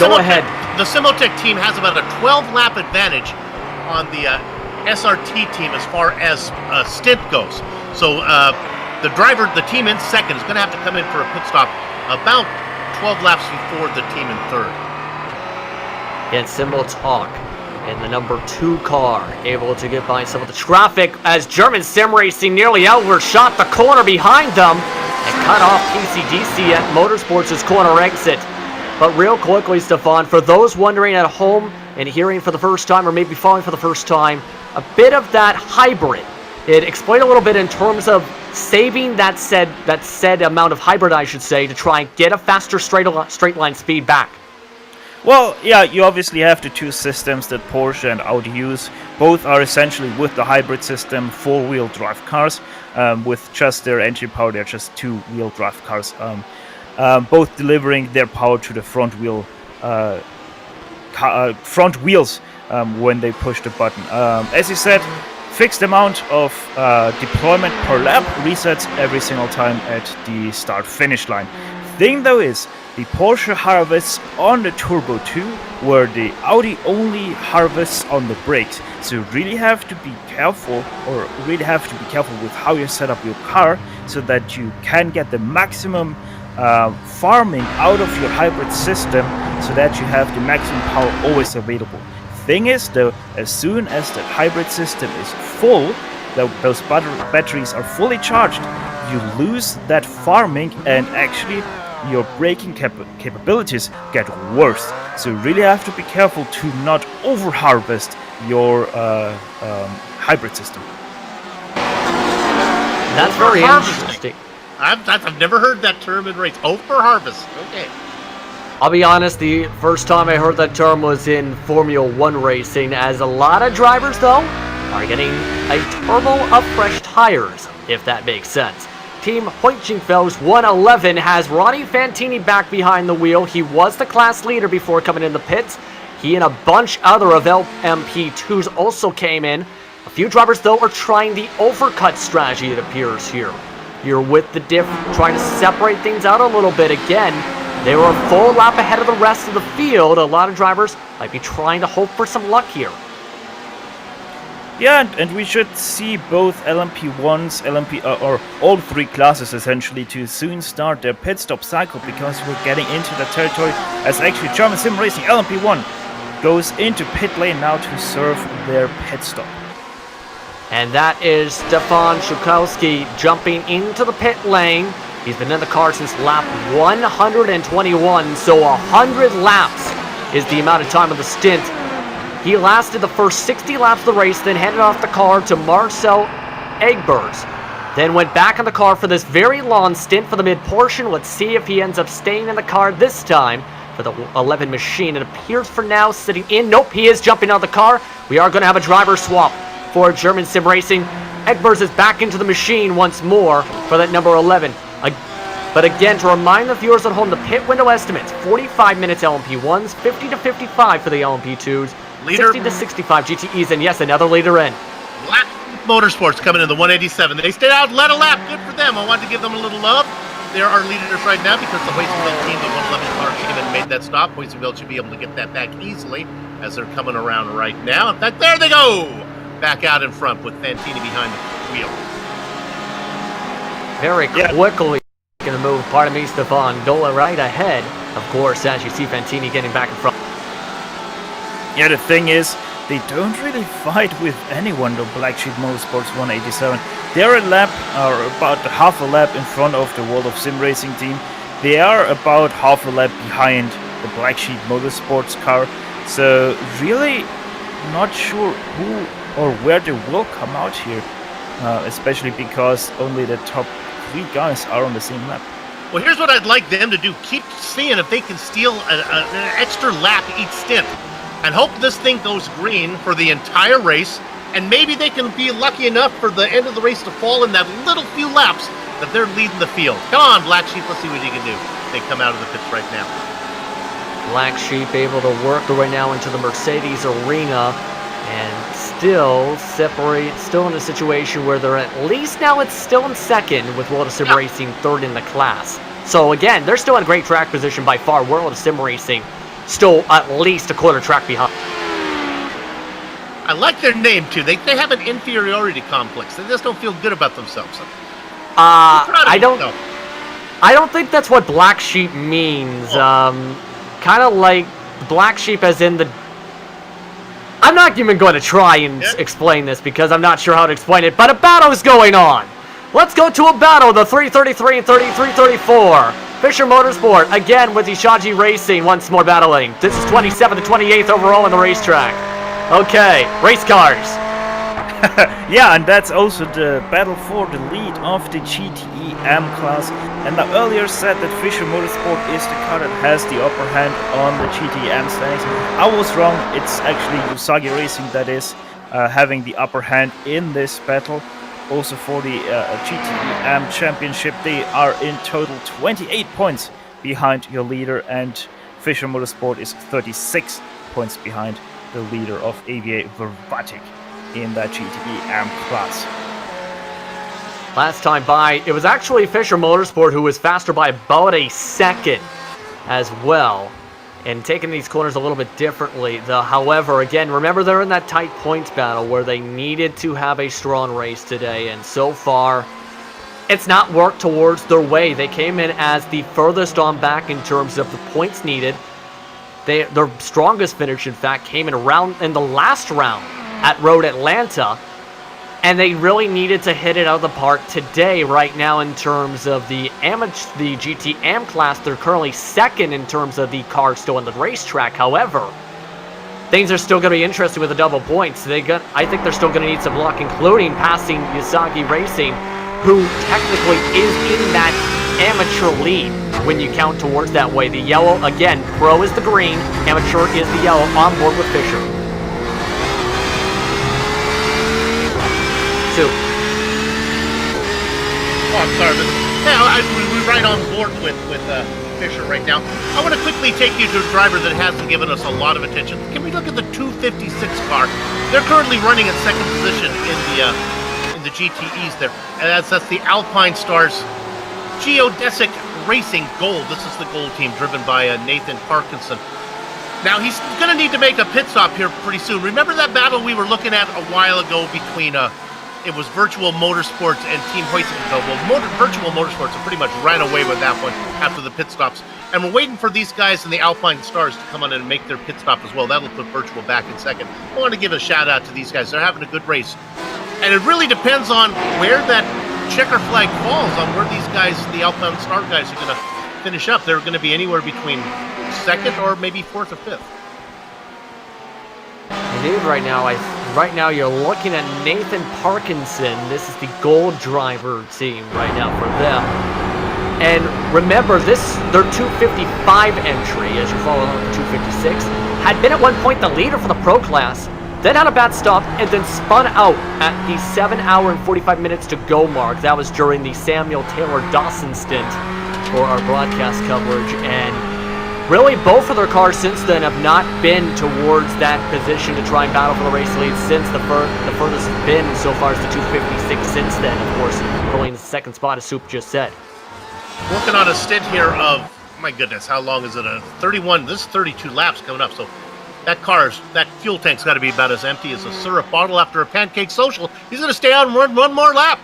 go ahead. The Simotech team has about a 12-lap advantage on the SRT team as far as stint goes. So the team in second is going to have to come in for a pit stop about 12 laps before the team in third. And Simotalk in the number 2 car, able to get by some of the traffic as German Sim Racing nearly overshot the corner behind them and cut off PCDC at Motorsports' corner exit. But real quickly, Stefan, for those wondering at home and hearing for the first time, or maybe following for the first time, a bit of that hybrid. Explain a little bit in terms of saving that said amount of hybrid, I should say, to try and get a faster straight line speed back. Well, yeah, you obviously have the 2 systems that Porsche and Audi use. Both are essentially, with the hybrid system, 4-wheel drive cars. With just their engine power, they're just 2-wheel drive cars. Both delivering their power to the front wheels when they push the button. As you said, fixed amount of deployment per lap resets every single time at the start-finish line. Thing though is, the Porsche harvests on the Turbo 2, where the Audi only harvests on the brakes. So you really have to be careful, with how you set up your car, so that you can get the maximum farming out of your hybrid system, so that you have the maximum power always available. Thing is though, as soon as the hybrid system is full, those batteries are fully charged, you lose that farming, and actually your braking capabilities get worse. So you really have to be careful to not over-harvest your hybrid system. That's very interesting. I've never heard that term in race. Over-harvest. Okay. I'll be honest, the first time I heard that term was in Formula 1 racing, as a lot of drivers, though, are getting a turbo of fresh tires, if that makes sense. Team Hoichingfeld's 111 has Ronnie Fantini back behind the wheel. He was the class leader before coming in the pits. He and a bunch other of LMP2s also came in. A few drivers, though, are trying the overcut strategy, it appears here. You're with the diff, trying to separate things out a little bit again. They were a full lap ahead of the rest of the field. A lot of drivers might be trying to hope for some luck here. Yeah, and we should see both LMP1s, or all three classes essentially, to soon start their pit stop cycle, because we're getting into the territory as actually German Sim Racing LMP1 goes into pit lane now to serve their pit stop. And that is Stefan Schukowski jumping into the pit lane. He's been in the car since lap 121, so 100 laps is the amount of time of the stint. He lasted the first 60 laps of the race, then handed off the car to Marcel Egbers. Then went back in the car for this very long stint for the mid-portion. Let's see if he ends up staying in the car this time for the 11 machine. It appears for now sitting in. Nope, he is jumping out of the car. We are going to have a driver swap for German Sim Racing. Egbers is back into the machine once more for that number 11. But again, to remind the viewers at home, the pit window estimates, 45 minutes LMP1s, 50 to 55 for the LMP2s, Leader. 60 to 65 GTEs, and yes, another leader in. Black Motorsports coming in the 187. They stayed out, led a lap. Good for them. I wanted to give them a little love. They're our leaders right now because the Hoytsville team, the 111 car, came and made that stop. Hoytsville should be able to get that back easily as they're coming around right now. In fact, there they go! Back out in front with Fantini behind the wheel. Very quickly going to move, pardon me, Stefan Dola right ahead. Of course, as you see Fantini getting back in front. Yeah, the thing is, they don't really fight with anyone, the Black Sheep Motorsports 187. They're a lap, or about half a lap in front of the World of Sim Racing team. They are about half a lap behind the Black Sheep Motorsports car. So really not sure who or where they will come out here, especially because only the top 3 guys are on the same lap. Well, here's what I'd like them to do. Keep seeing if they can steal an extra lap each stint. And hope this thing goes green for the entire race, and maybe they can be lucky enough for the end of the race to fall in that little few laps that they're leading the field. Come on, Black Sheep, let's see what you can do. They come out of the pits right now. Black Sheep able to work their way now into the Mercedes arena and still separate, still in a situation where they're at least now it's still in second with World of Sim Racing third in the class. So again, they're still in great track position by far. World of Sim Racing still at least a quarter track behind. I like their name too. They have an inferiority complex. They just don't feel good about themselves. I don't think that's what Black Sheep means. Kind of like Black Sheep as in the... I'm not even going to try and explain this because I'm not sure how to explain it, but a battle is going on. Let's go to a battle, the 333 and 334. Fisher Motorsport, again with Ishaji Racing, once more battling. This is 27th and 28th overall on the racetrack. Okay, race cars. Yeah, and that's also the battle for the lead of the GTE M class. And I earlier said that Fisher Motorsport is the car that has the upper hand on the GTE M standings. I was wrong, it's actually Usagi Racing that is having the upper hand in this battle. Also for the GTE AM Championship, they are in total 28 points behind your leader, and Fisher Motorsport is 36 points behind the leader of AVA Vervatic in that GTE AM class. Last time by, it was actually Fisher Motorsport who was faster by about a second as well, and taking these corners a little bit differently. However, again, remember they're in that tight points battle where they needed to have a strong race today, and so far, it's not worked towards their way. They came in as the furthest on back in terms of the points needed. Their strongest finish, in fact, came in the last round at Road Atlanta, and they really needed to hit it out of the park today. Right now, in terms of the GT AM class, they're currently second in terms of the cars still on the racetrack. However, things are still going to be interesting with the double points. I think they're still going to need some luck, including passing Usagi Racing, who technically is in that amateur lead when you count towards that way. The yellow, again, pro is the green, amateur is the yellow, on board with Fisher. Two. Oh, I'm sorry, but yeah, we're right on board with Fisher right now. I want to quickly take you to a driver that hasn't given us a lot of attention. Can we look at the 256 car? They're currently running in second position in the GTEs there. And that's the Alpine Stars Geodesic Racing Gold. This is the Gold team driven by Nathan Parkinson. Now, he's going to need to make a pit stop here pretty soon. Remember that battle we were looking at a while ago between, it was Virtual Motorsports and Team Hoisingveld. Well, Virtual Motorsports pretty much ran away with that one after the pit stops. And we're waiting for these guys in the Alpine Stars to come on and make their pit stop as well. That'll put Virtual back in second. I want to give a shout out to these guys. They're having a good race. And it really depends on where that checker flag falls on where these guys, the Alpine Star guys, are going to finish up. They're going to be anywhere between second or maybe fourth or fifth. Indeed, right now you're looking at Nathan Parkinson. This is the Gold driver team right now for them. And remember, their 255 entry, as you follow along the 256, had been at one point the leader for the Pro Class, then had a bad stop, and then spun out at the 7 hour and 45 minutes to go mark. That was during the Samuel Taylor Dawson stint for our broadcast coverage, and really, both of their cars since then have not been towards that position to try and battle for the race lead since the furthest has been so far as the 256 since then, of course, going in the second spot, as Soup just said. Working on a stint here of, my goodness, how long is it? 31, this is 32 laps coming up, so that fuel tank's got to be about as empty as a syrup bottle after a pancake social. He's going to stay out and run one more lap.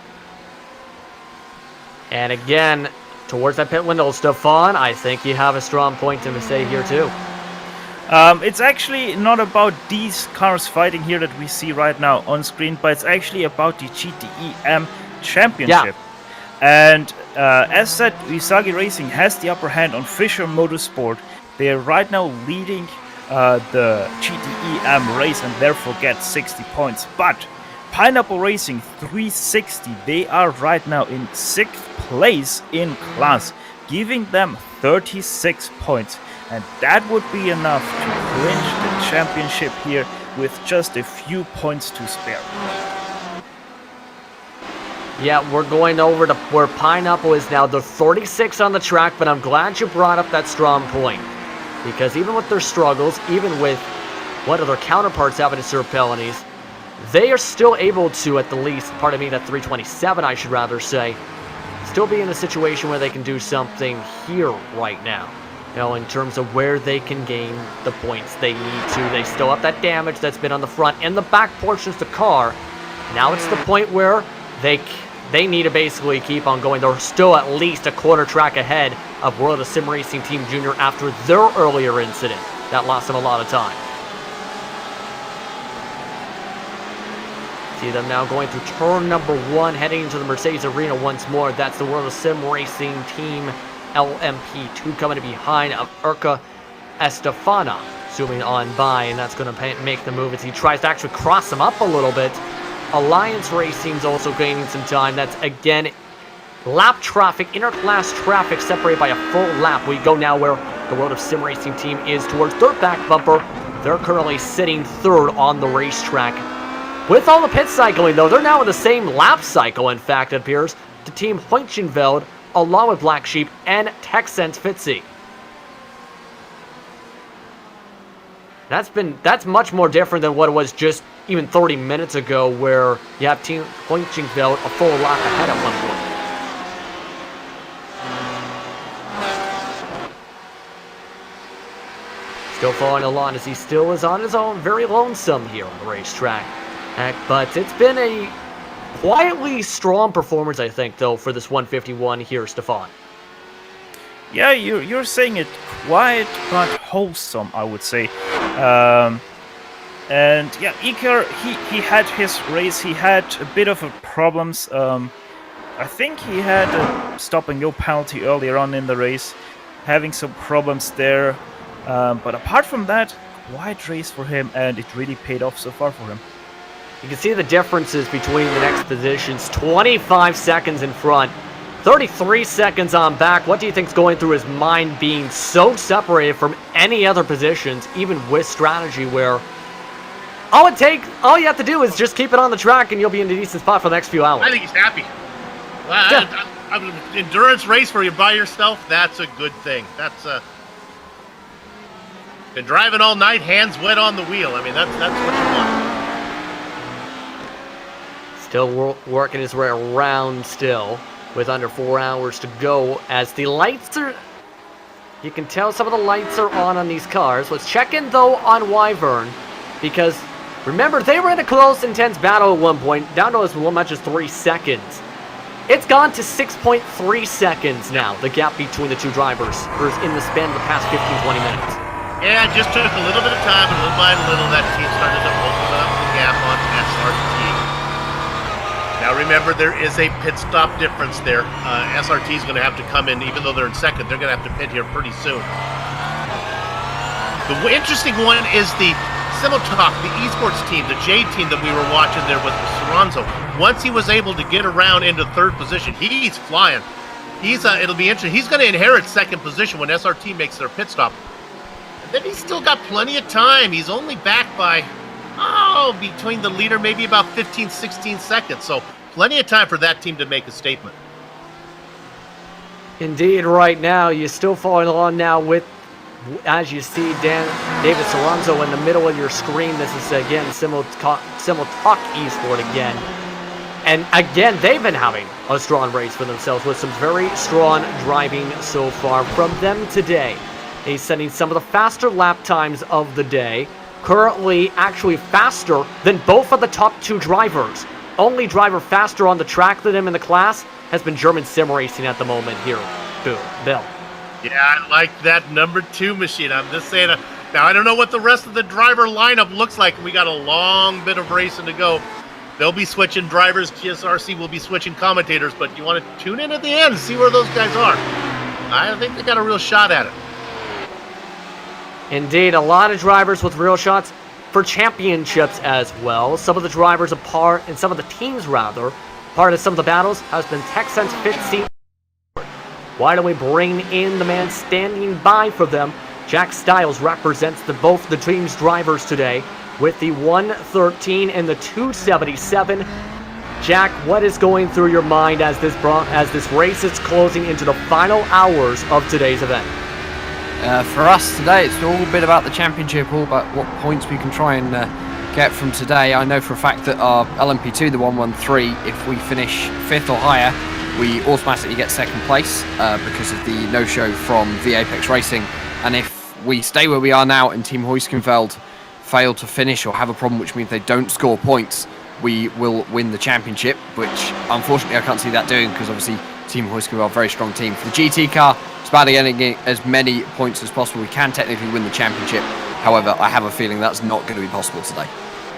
And again, towards that pit window, Stefan, I think you have a strong point to say here too. It's actually not about these cars fighting here that we see right now on screen, but it's actually about the GTEM Championship. Yeah. And as said, Usagi Racing has the upper hand on Fisher Motorsport. They are right now leading the GTEM race and therefore get 60 points. But Pineapple Racing 360, they are right now in 6th place in class, giving them 36 points. And that would be enough to clinch the championship here with just a few points to spare. Yeah, we're going over to where Pineapple is now. They're 36 on the track, but I'm glad you brought up that strong point. Because even with their struggles, even with what other counterparts have at Sir Pelonies, they are still able to, at the least, pardon me, that 327 I should rather say, still be in a situation where they can do something here right now. You know, in terms of where they can gain the points they need to. They still have that damage that's been on the front and the back portions of the car. Now it's the point where they need to basically keep on going. They're still at least a quarter track ahead of World of Sim Racing Team Junior after their earlier incident. That lost them a lot of time. See them now going through turn number 1, heading into the Mercedes Arena once more. That's the World of Sim Racing Team LMP2 coming to behind of Urca Estefana, zooming on by, and that's going to make the move as he tries to actually cross them up a little bit. Alliance Racing's also gaining some time. That's again lap traffic, interclass traffic separated by a full lap. We go now where the World of Sim Racing Team is towards their back bumper. They're currently sitting 3rd on the racetrack. With all the pit cycling, though, they're now in the same lap cycle, in fact, it appears, to Team Hoinchenveld, along with Black Sheep and Texense Fitzy. That's much more different than what it was just even 30 minutes ago, where you have Team Hoinchenveld a full lap ahead at one point. Still following along as he still is on his own, very lonesome here on the racetrack. But it's been a quietly strong performance, I think, though, for this 151 here, Stefan. Yeah, you're saying it quiet but wholesome, I would say. And yeah, Iker, he had his race. He had a bit of problems. I think he had a stop and go penalty earlier on in the race, having some problems there. But apart from that, quiet race for him, and it really paid off so far for him. You can see the differences between the next positions. 25 seconds in front, 33 seconds on back. What do you think is going through his mind being so separated from any other positions, even with strategy, where all you have to do is just keep it on the track and you'll be in a decent spot for the next few hours? I think he's happy. Well, yeah. endurance race where you're by yourself, that's a good thing. That's been driving all night, hands wet on the wheel. I mean, that's what you want. Still working his way around still with under 4 hours to go as the lights are... You can tell some of the lights are on these cars. Let's check in, though, on Wyvern because, remember, they were in a close, intense battle at one point, down to as much as 3 seconds. It's gone to 6.3 seconds now, the gap between the two drivers, in the span of the past 15-20 minutes. Yeah, it just took a little bit of time, and little by little, that team started to open up the gap on SRT. Now remember, there is a pit stop difference there. SRT is going to have to come in, even though they're in second, they're going to have to pit here pretty soon. The interesting one is the Simotalk, the esports team, the J team that we were watching there with Soranzo. Once he was able to get around into third position, he's flying. It'll be interesting. He's going to inherit second position when SRT makes their pit stop. Then he's still got plenty of time. He's only back by, between the leader, maybe about 15, 16 seconds. So plenty of time for that team to make a statement. Indeed, right now, you're still following along now with, as you see, David Soranzo in the middle of your screen. This is, again, Simotalk Esport again. And again, they've been having a strong race for themselves with some very strong driving so far from them today. He's setting some of the faster lap times of the day. Currently, actually faster than both of the top two drivers. Only driver faster on the track than him in the class has been German Sim Racing at the moment here. Boom, Bill. Yeah, I like that number 2 machine. I'm just saying. Now, I don't know what the rest of the driver lineup looks like. We got a long bit of racing to go. They'll be switching drivers. GSRC will be switching commentators. But you want to tune in at the end and see where those guys are. I think they got a real shot at it. Indeed, a lot of drivers with real shots for championships as well. Some of the drivers and some of the teams rather, part of some of the battles has been Texans 15. Why don't we bring in the man standing by for them? Jack Stiles represents both the team's drivers today with the 113 and the 277. Jack, what is going through your mind as this race is closing into the final hours of today's event? For us today, it's all a bit about the championship, all about what points we can try and get from today. I know for a fact that our LMP2, the 113, if we finish 5th or higher, we automatically get 2nd place because of the no-show from V-Apex Racing. And if we stay where we are now and Team Huiskenveld fail to finish or have a problem, which means they don't score points, we will win the championship, which unfortunately I can't see that doing because obviously Team Huiskenveld, very strong team. For the GT car, it's about getting as many points as possible. We can technically win the championship. However, I have a feeling that's not going to be possible today.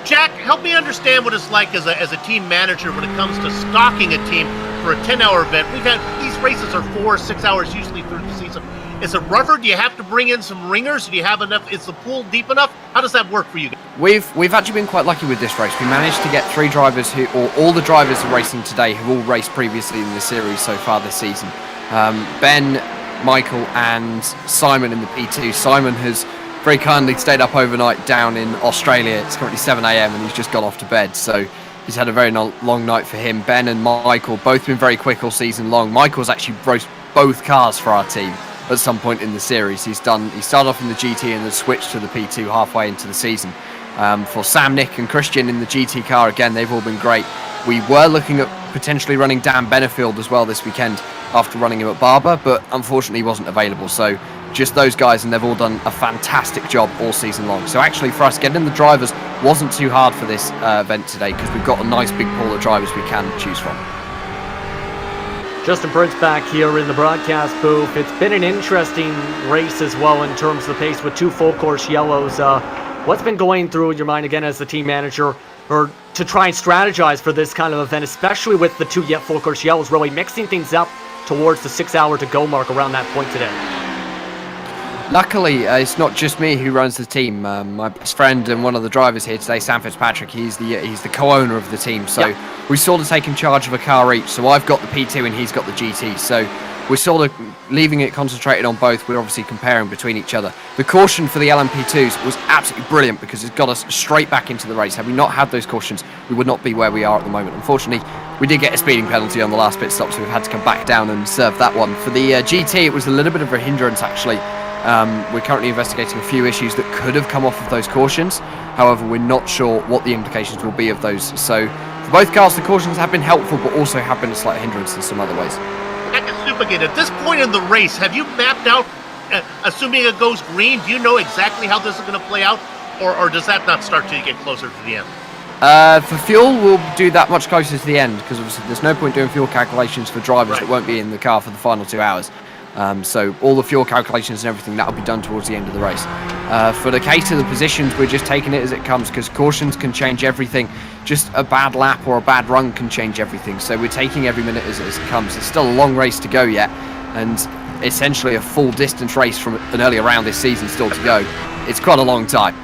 Jack, help me understand what it's like as a team manager when it comes to stocking a team for a 10-hour event. These races are 4 or 6 hours usually through the season. Is it rougher? Do you have to bring in some ringers? Do you have enough? Is the pool deep enough? How does that work for you guys? We've actually been quite lucky with this race. We managed to get 3 drivers all the drivers are racing today have all raced previously in the series so far this season. Ben, Michael and Simon in the P2. Simon has very kindly stayed up overnight down in Australia. It's currently 7 a.m. and he's just gone off to bed. So he's had a very long night for him. Ben and Michael both been very quick all season long. Michael's actually raced both cars for our team at some point in the series. He started off in the GT and then switched to the P2 halfway into the season. For Sam, Nick and Christian in the GT car, again, they've all been great. We were looking at potentially running Dan Benefield as well this weekend after running him at Barber, but unfortunately he wasn't available. So just those guys, and they've all done a fantastic job all season long. So actually for us, getting the drivers wasn't too hard for this event today because we've got a nice big pool of drivers we can choose from. Justin Prince back here in the broadcast booth. It's been an interesting race as well in terms of the pace with 2 full course yellows. What's been going through your mind again as the team manager, or to try and strategize for this kind of event, especially with the 2 full course yellows, really mixing things up towards the 6 hour to go mark around that point today? Luckily, it's not just me who runs the team. My best friend and one of the drivers here today, Sam Fitzpatrick, he's the co-owner of the team. So we've sort of taken charge of a car each. So I've got the P2 and he's got the GT. So we're sort of leaving it concentrated on both. We're obviously comparing between each other. The caution for the LMP2s was absolutely brilliant because it got us straight back into the race. Had we not had those cautions, we would not be where we are at the moment. Unfortunately, we did get a speeding penalty on the last pit stop, so we've had to come back down and serve that one. For the GT, it was a little bit of a hindrance, actually. We're currently investigating a few issues that could have come off of those cautions. However, we're not sure what the implications will be of those. So for both cars, the cautions have been helpful, but also have been a slight hindrance in some other ways. At this point in the race, have you mapped out, assuming it goes green, do you know exactly how this is going to play out? Or does that not start till you get closer to the end? For fuel, we'll do that much closer to the end, because obviously there's no point doing fuel calculations for drivers that won't be in the car for the final 2 hours. So all the fuel calculations and everything, that'll be done towards the end of the race. For the case of the positions, we're just taking it as it comes, because cautions can change everything. Just a bad lap or a bad run can change everything. So we're taking every minute as it comes. It's still a long race to go yet, and essentially a full distance race from an earlier round this season still to go. It's quite a long time.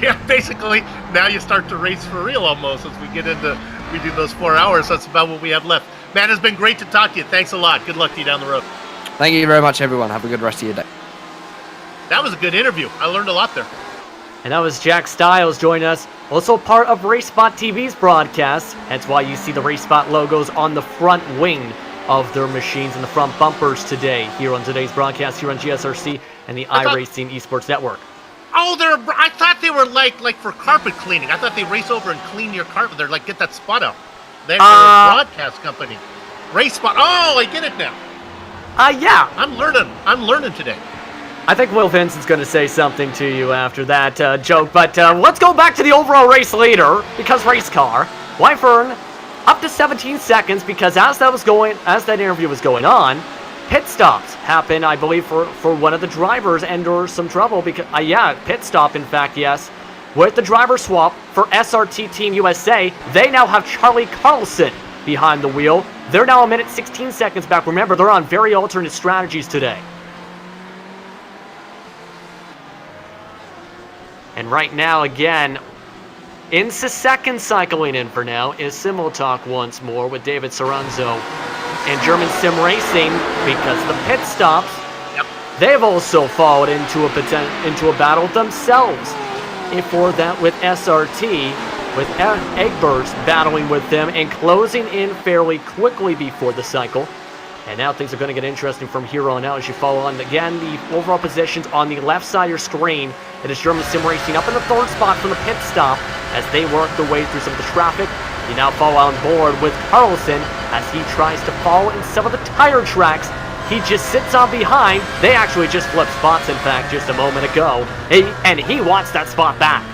Yeah, basically, now you start to race for real almost as we do those 4 hours. That's about what we have left. Man, it's been great to talk to you. Thanks a lot. Good luck to you down the road. Thank you very much, everyone. Have a good rest of your day. That was a good interview. I learned a lot there. And that was Jack Stiles joining us, also part of RaceSpot TV's broadcast. Hence why you see the RaceSpot logos on the front wing of their machines and the front bumpers today here on today's broadcast here on GSRC and the iRacing Esports Network. Oh, I thought they were like for carpet cleaning. I thought they race over and clean your carpet. They're like, get that spot out. They're a broadcast company. RaceSpot. Oh, I get it now. Yeah. I'm learning today. I think Will Vincent's going to say something to you after that joke, but let's go back to the overall race leader, because race car, Wyvern, up to 17 seconds, because as that interview was going on, pit stops happen, I believe, for one of the drivers and or some trouble, because, pit stop, in fact, yes. With the driver swap for SRT Team USA, they now have Charlie Carlson behind the wheel. They're now a minute 16 seconds back. Remember, they're on very alternate strategies today. And right now, again, into second cycling in for now is Simultalk once more with David Soranzo and German Sim Racing, because the pit stops, they've also fallen into a battle themselves. And for that with SRT, with Egbers battling with them and closing in fairly quickly before the cycle. And now things are going to get interesting from here on out as you follow on. Again, the overall positions on the left side of your screen. It is German Sim Racing up in the third spot from the pit stop as they work their way through some of the traffic. You now follow on board with Carlson as he tries to follow in some of the tire tracks. He just sits on behind. They actually just flipped spots, in fact, just a moment ago. And he wants that spot back.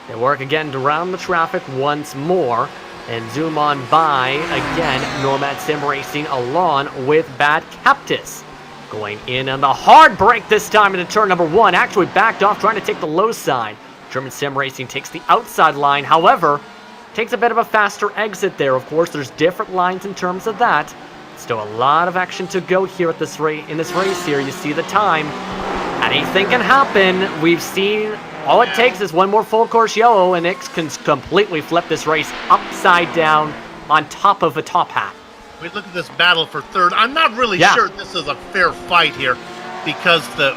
They work again around the traffic once more and zoom on by, again, Nomad Sim Racing along with Bad Captus. Going in on the hard brake this time into turn number 1. Actually backed off, trying to take the low side. German Sim Racing takes the outside line, however, takes a bit of a faster exit there. Of course, there's different lines in terms of that. Still a lot of action to go here at this in this race here. You see the time. Anything can happen. We've seen all it takes is one more full course yellow, and it can completely flip this race upside down on top of a top hat. We look at this battle for third. I'm not really sure this is a fair fight here, because the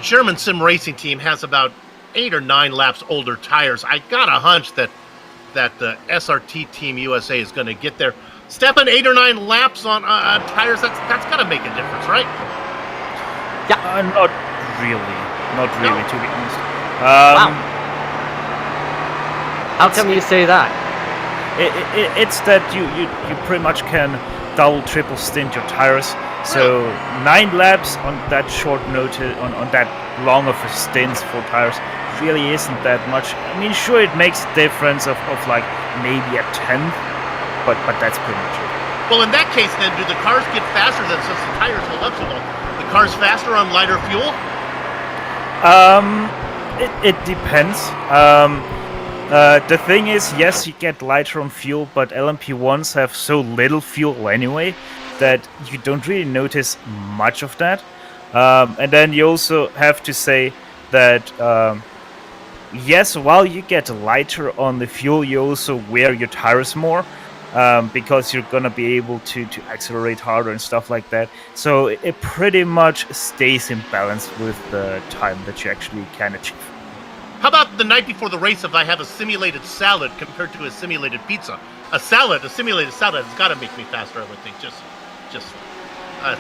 German Sim Racing team has about 8 or 9 laps older tires. I got a hunch that the SRT Team USA is going to get there. Stefan, 8 or 9 laps on tires, that's got to make a difference, right? Yeah. Not really, to be honest. Wow. How come you say that? It's that you pretty much can double, triple stint your tires. So 9 laps on that short notice, on that long of a stint for tires, really isn't that much. I mean, sure, it makes a difference of like maybe a tenth, but that's pretty much it. Well, in that case, then, do the cars get faster then, since the tires hold up so long? The cars faster on lighter fuel? It depends. The thing is, yes, you get lighter on fuel, but LMP1s have so little fuel anyway that you don't really notice much of that. And then you also have to say that Yes, while you get lighter on the fuel, you also wear your tires more because you're gonna be able to accelerate harder and stuff like that. So it pretty much stays in balance with the time that you actually can achieve. How about the night before the race if I have a simulated salad compared to a simulated pizza? A simulated salad has got to make me faster, I would think. It's just I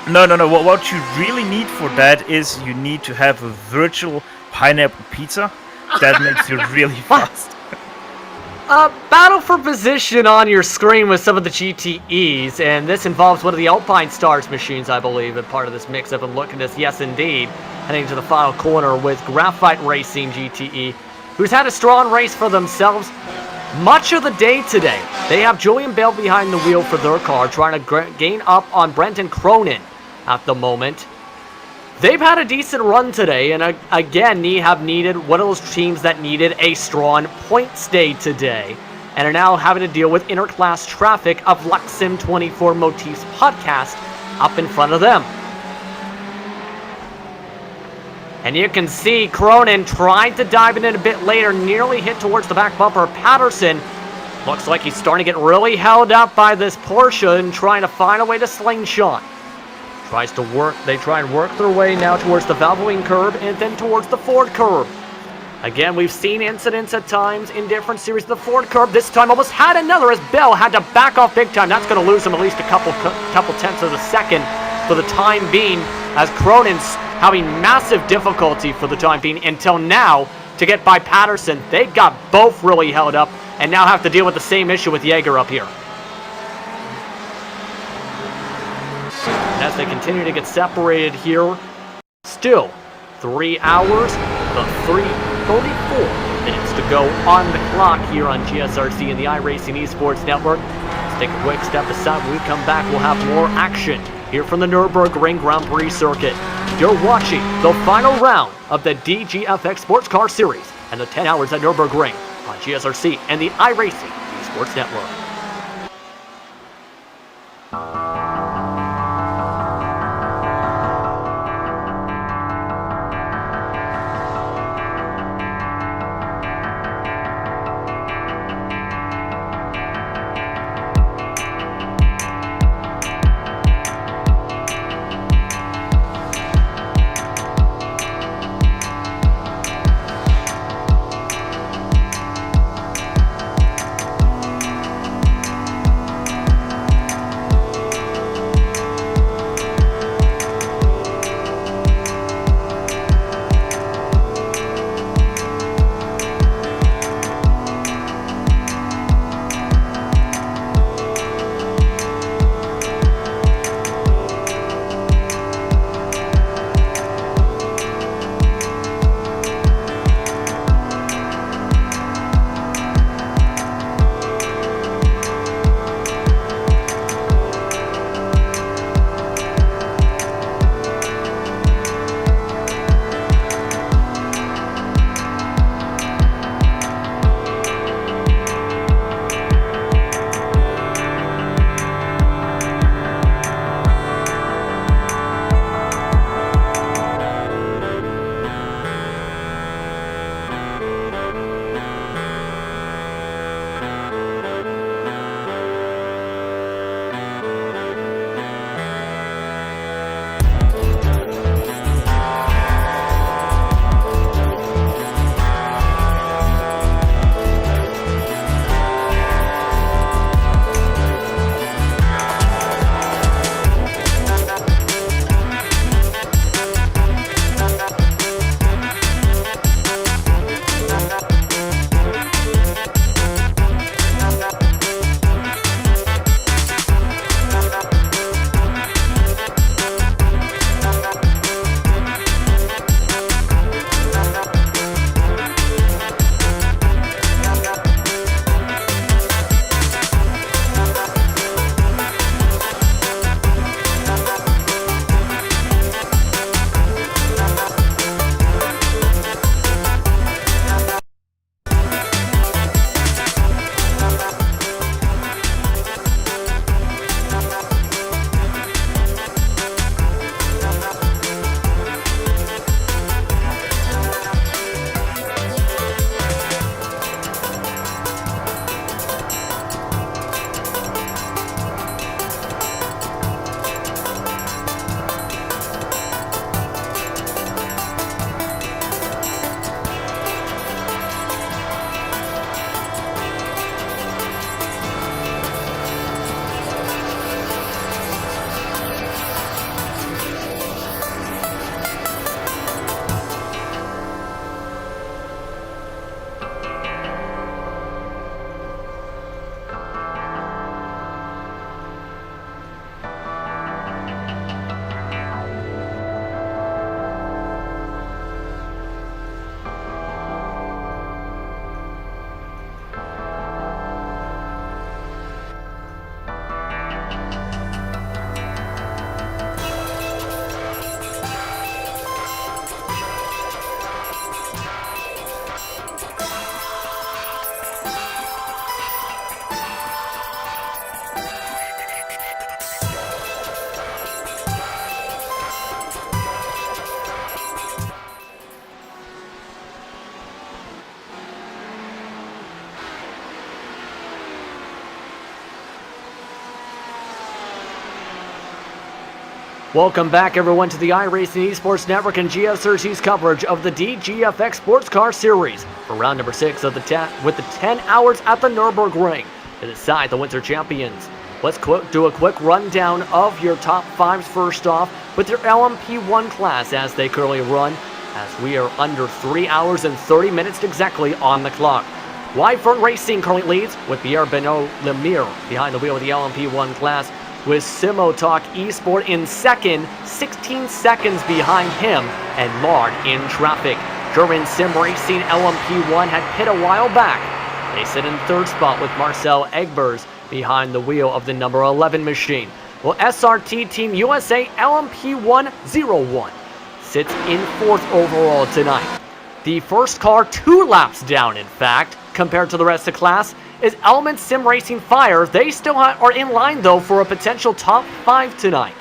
don't know. No. What you really need for that is you need to have a virtual pineapple pizza. That makes you really fast. Battle for position on your screen with some of the GTEs, and this involves one of the Alpine Stars machines, I believe, and part of this mix-up. And look at this, yes indeed, heading to the final corner with Graphite Racing GTE, who's had a strong race for themselves much of the day today. They have Julian Bell behind the wheel for their car, trying to gain up on Brenton Cronin at the moment. They've had a decent run today, and again, have needed one of those teams that needed a strong points day today, and are now having to deal with interclass traffic of Lexim 24 Motif's podcast up in front of them. And you can see Cronin tried to dive in a bit later, nearly hit towards the back bumper. Patterson looks like he's starting to get really held up by this Porsche and trying to find a way to slingshot. They try and work their way now towards the Valvoline curb and then towards the Ford curb. Again, we've seen incidents at times in different series. The Ford curb this time almost had another as Bell had to back off big time. That's going to lose him at least a couple tenths of a second for the time being, as Cronin's having massive difficulty for the time being until now to get by Patterson. They got both really held up and now have to deal with the same issue with Jaeger up here. As they continue to get separated here, still 3 hours, but 3:34 minutes to go on the clock here on GSRC and the iRacing Esports Network. Let's take a quick step aside. When we come back, we'll have more action here from the Nürburgring Grand Prix circuit. You're watching the final round of the DGFX Sports Car Series and the 10 hours at Nürburgring on GSRC and the iRacing Esports Network. Welcome back, everyone, to the iRacing Esports Network and GSRC's coverage of the DGFX Sports Car Series for round number 6 of with the 10 hours at the Nürburgring to decide the winter champions. Let's do a quick rundown of your top 5s first off with your LMP1 class as they currently run, as we are under 3 hours and 30 minutes exactly on the clock. Wyvern Racing currently leads with Pierre Benoit Lemire behind the wheel of the LMP1 class, with Simotalk Esport in second, 16 seconds behind him, and Lard in traffic. German Sim Racing LMP1 had pit a while back. They sit in third spot with Marcel Egbers behind the wheel of the number 11 machine. Well, SRT Team USA LMP101 sits in fourth overall tonight. The first car 2 laps down, in fact, compared to the rest of the class, is Element Sim Racing Fire. They still are in line, though, for a potential top 5 tonight.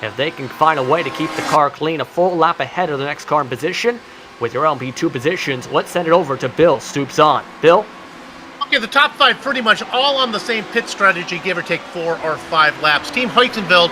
If they can find a way to keep the car clean, a full lap ahead of the next car in position, with your LMP2 positions, let's send it over to Bill Stoops on. Bill? Okay, the top 5 pretty much all on the same pit strategy, give or take 4 or 5 laps. Team Heutenveld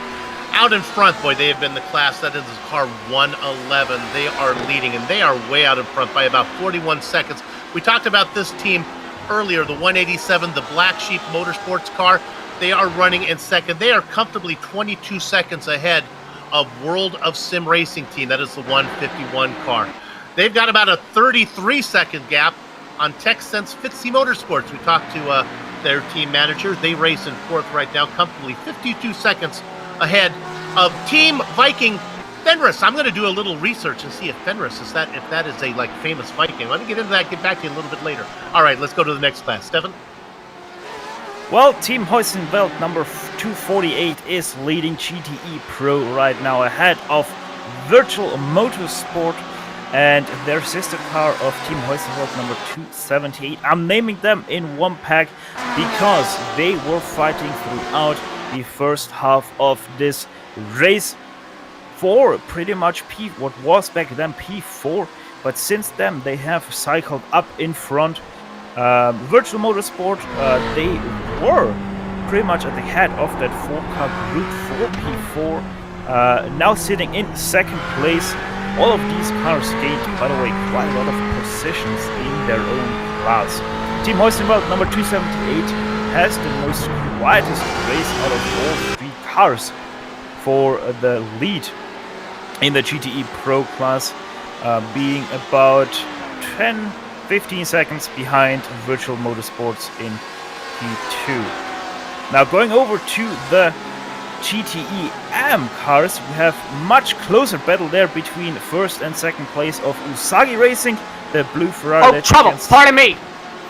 out in front. Boy, they have been the class. That is car 111. They are leading, and they are way out in front by about 41 seconds. We talked about this team earlier, the 187, the Black Sheep Motorsports car. They are running in second. They are comfortably 22 seconds ahead of World of Sim Racing Team. That is the 151 car. They've got about a 33-second gap on TechSense Fitzy Motorsports. We talked to their team manager. They race in fourth right now, comfortably 52 seconds ahead of Team Viking Fenris. I'm going to do a little research and see if Fenris is that, if that is a famous Viking. Let me get into that, get back to you a little bit later. All right, let's go to the next class. Stefan? Well, Team Heutenveld number 248 is leading GTE Pro right now ahead of Virtual Motorsport and their sister car of Team Heutenveld number 278. I'm naming them in one pack because they were fighting throughout the first half of this race for pretty much what was back then P4, but since then they have cycled up in front. Virtual Motorsport, they were pretty much at the head of that 4-car group for P4, now sitting in second place. All of these cars gained, by the way, quite a lot of positions in their own class. Team Heutenveld number 278 has the most quietest race out of all 3 cars for the lead in the GTE Pro class, being about 10-15 seconds behind Virtual Motorsports in P2. Now going over to the GTE AM cars, we have much closer battle there between first and second place of Usagi Racing, the blue Ferrari. Oh, trouble! Pardon me!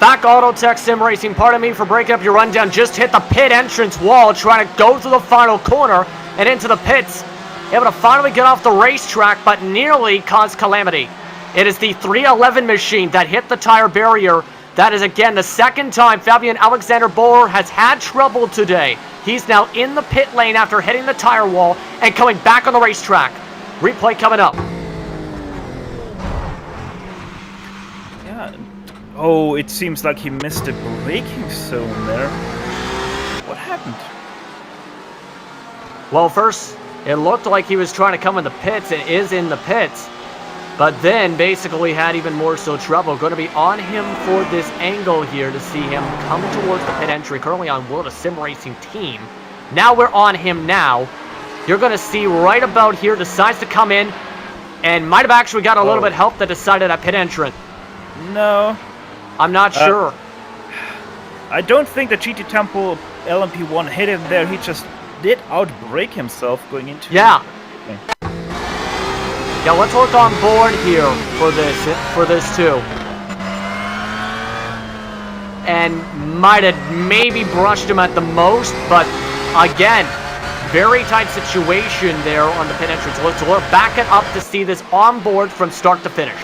Back Autotech Sim Racing, pardon me for breaking up your rundown. Just hit the pit entrance wall, trying to go through the final corner and into the pits. Able to finally get off the racetrack, but nearly caused calamity. It is the 311 machine that hit the tire barrier. That is, again, the second time Fabian Alexander Bohr has had trouble today. He's now in the pit lane after hitting the tire wall and coming back on the racetrack. Replay coming up. Yeah. Oh, it seems like he missed a braking zone there. What happened? Well, first, it looked like he was trying to come in the pits and is in the pits, but then basically had even more so trouble. Going to be on him for this angle here to see him come towards the pit entry, currently on World of Sim Racing Team. Now we're on him now. You're going to see right about here, decides to come in, and might have actually got a little bit help that decided at pit entrance. No. I'm not sure. I don't think that GT Temple LMP1 hit him there. He just did outbrake himself going into Yeah, let's look on board here for this too. And might have maybe brushed him at the most, but again, very tight situation there on the pit entrance. Let's back it up to see this on board from start to finish.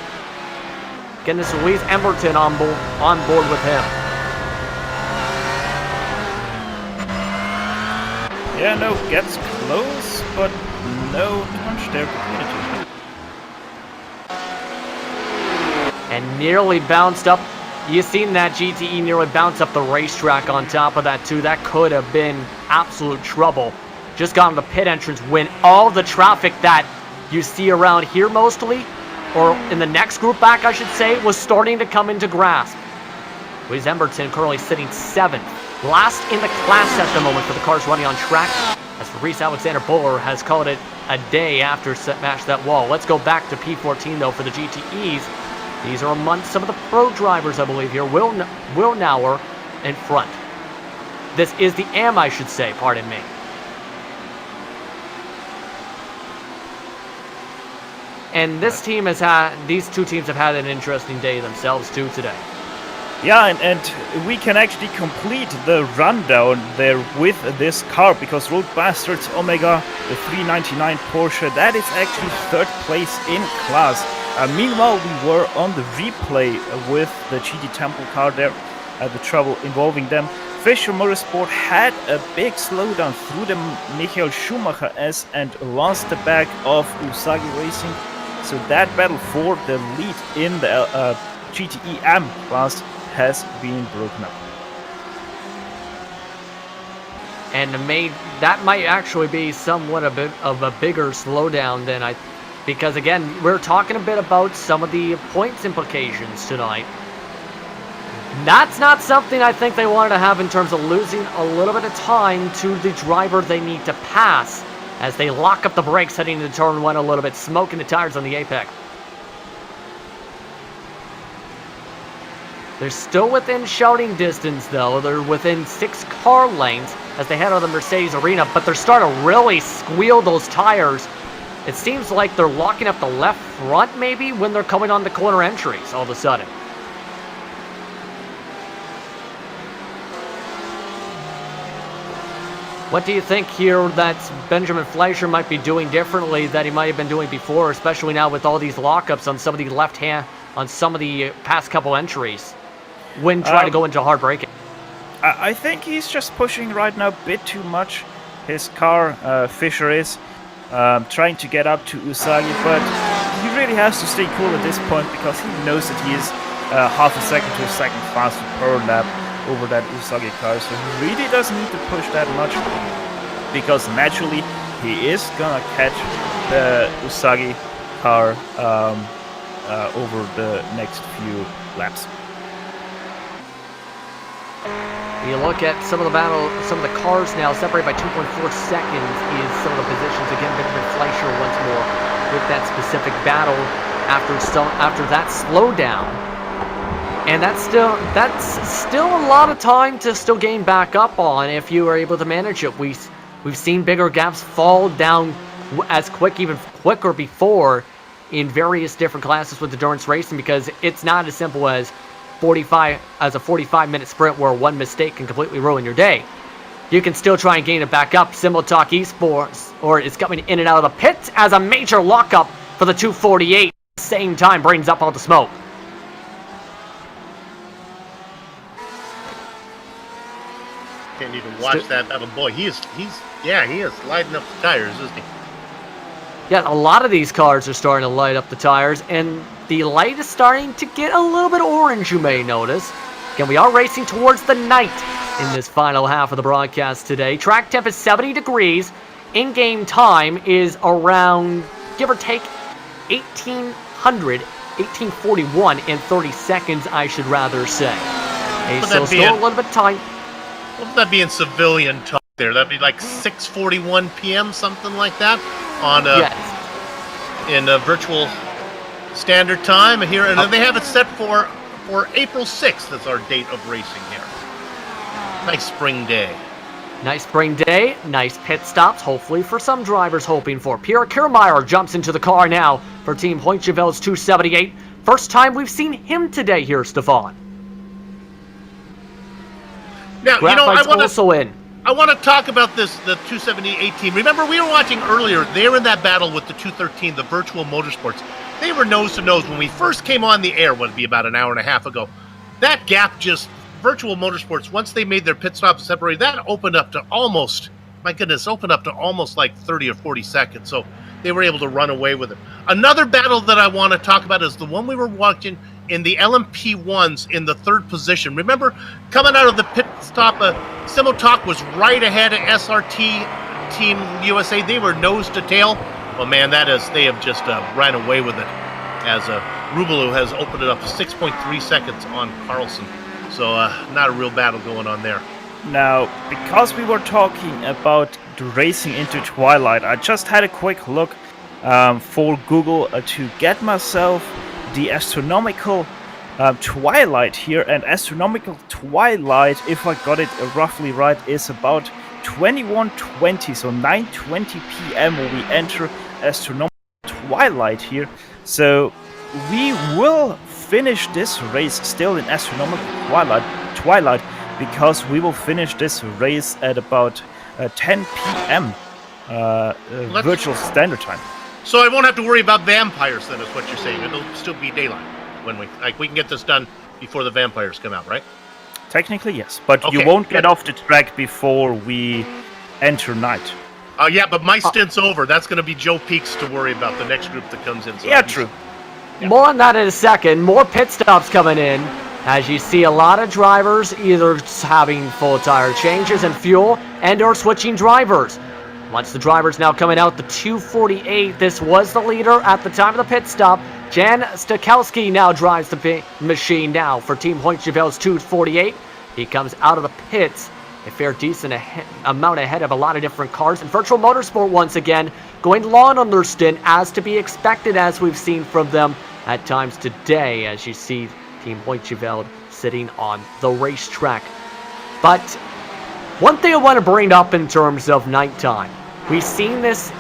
Again, this is Louise Emberton on board with him. Yeah, no, gets close, but no touch there between the two. And nearly bounced up. You've seen that GTE nearly bounce up the racetrack on top of that too. That could have been absolute trouble. just got on the pit entrance when all the traffic that you see around here mostly, or in the next group back I should say, was starting to come into grasp. Louise Emberton currently sitting 7th, last in the class at the moment for the cars running on track, as Reese Alexander Buller has called it a day after smash that wall. Let's go back to P14 though for the GTEs. These are amongst some of the pro drivers, I believe here. Will Nauer in front. This is the AM, I should say, pardon me. And this team has had, these two teams have had an interesting day themselves too today. Yeah, and we can actually complete the rundown there with this car, because Road Bastards Omega, the 399 Porsche, that is actually 3rd place in class. Meanwhile, we were on the replay with the GT Temple car there, the trouble involving them. Fischer Motorsport had a big slowdown through the Michael Schumacher S and lost the back of Usagi Racing. So that battle for the lead in the GTE-M class has been broken up. And that might actually be somewhat a bit of a bigger slowdown than because again, we're talking a bit about some of the points implications tonight. That's not something I think they wanted to have in terms of losing a little bit of time to the driver they need to pass as they lock up the brakes heading into turn 1 a little bit, smoking the tires on the apex. They're still within shouting distance though. They're within 6 car lengths as they head out of the Mercedes arena, but they're starting to really squeal those tires. It seems like they're locking up the left front maybe when they're coming on the corner entries all of a sudden. What do you think here that Benjamin Fleischer might be doing differently that he might have been doing before, especially now with all these lockups on some of the left hand, on some of the past couple entries, when trying to go into hard braking? I think he's just pushing right now a bit too much. His car, Fischer is, trying to get up to Usagi, but he really has to stay cool at this point because he knows that he is half a second to a second faster per lap over that Usagi car, so he really doesn't need to push that much, because naturally he is gonna catch the Usagi car over the next few laps. You look at some of the cars now separated by 2.4 seconds is some of the positions. Again, Benjamin Fleischer once more with that specific battle after that slowdown. And that's still a lot of time to still gain back up on if you are able to manage it. We've seen bigger gaps fall down as even quicker before in various different classes with endurance racing, because it's not as simple as a 45-minute sprint where one mistake can completely ruin your day. You can still try and gain it back up. Simultalk Esports, or it's coming in and out of the pits as a major lockup for the 248. Same time brings up all the smoke. Can't even watch that battle. Boy, he is lighting up the tires, isn't he? Yeah, a lot of these cars are starting to light up the tires, and the light is starting to get a little bit orange, you may notice. Again, we are racing towards the night in this final half of the broadcast today. Track temp is 70 degrees. In-game time is around, give or take, 1841 and 30 seconds, I should rather say. So still a little bit time. What would that be in civilian talk there? That'd be like 6:41 p.m., something like that, on in a virtual standard time here, and they have it set for April 6th. That's our date of racing here. Nice spring day. Nice spring day, nice pit stops, hopefully for some drivers hoping for. Pierre Kiermaier jumps into the car now for Team Pointchevel's 278. First time we've seen him today here, Stefan. Now, Graphite's also in. I want to talk about the 278 team. Remember, we were watching earlier, they were in that battle with the 213, the Virtual Motorsports. They were nose to nose when we first came on the air, would it be about an hour and a half ago. That gap Virtual Motorsports, once they made their pit stop separate, that opened up to almost, my goodness, like 30 or 40 seconds. So they were able to run away with it. Another battle that I want to talk about is the one we were watching in the LMP1s in the 3rd position. Remember, coming out of the pit stop, Simultalk was right ahead of SRT Team USA, they were nose to tail. Well, man, they have just ran away with it. As Rubilu has opened it up to 6.3 seconds on Carlson. So not a real battle going on there. Now, because we were talking about the racing into Twilight, I just had a quick look for Google to get myself the astronomical Twilight here. And astronomical Twilight, if I got it roughly right, is about 21:20, so 9:20 p.m. when we enter astronomical Twilight here. So we will finish this race still in astronomical Twilight, because we will finish this race at about 10 p.m. Virtual Standard Time. So I won't have to worry about vampires then, is what you're saying. It'll still be daylight when we can get this done before the vampires come out, right? Technically, yes, but Okay, you won't get good. off the track before we enter night. Yeah, but my stint's over. That's going to be Joe Peaks to worry about, the next group that comes in. So Yeah, true. More on that in a second. More pit stops coming in. As you see a lot of drivers either having full tire changes and fuel and or switching drivers. Once the drivers now coming out, the 248, this was the leader at the time of the pit stop. Jan Stakowski now drives the machine now for Team Hoyt-Chevel's 248. He comes out of the pits a fair decent amount ahead of a lot of different cars. And Virtual Motorsport once again going long on their stint, as to be expected, as we've seen from them at times today, as you see Team Hoyt-Chevel sitting on the racetrack. But one thing I want to bring up in terms of nighttime, we've seen this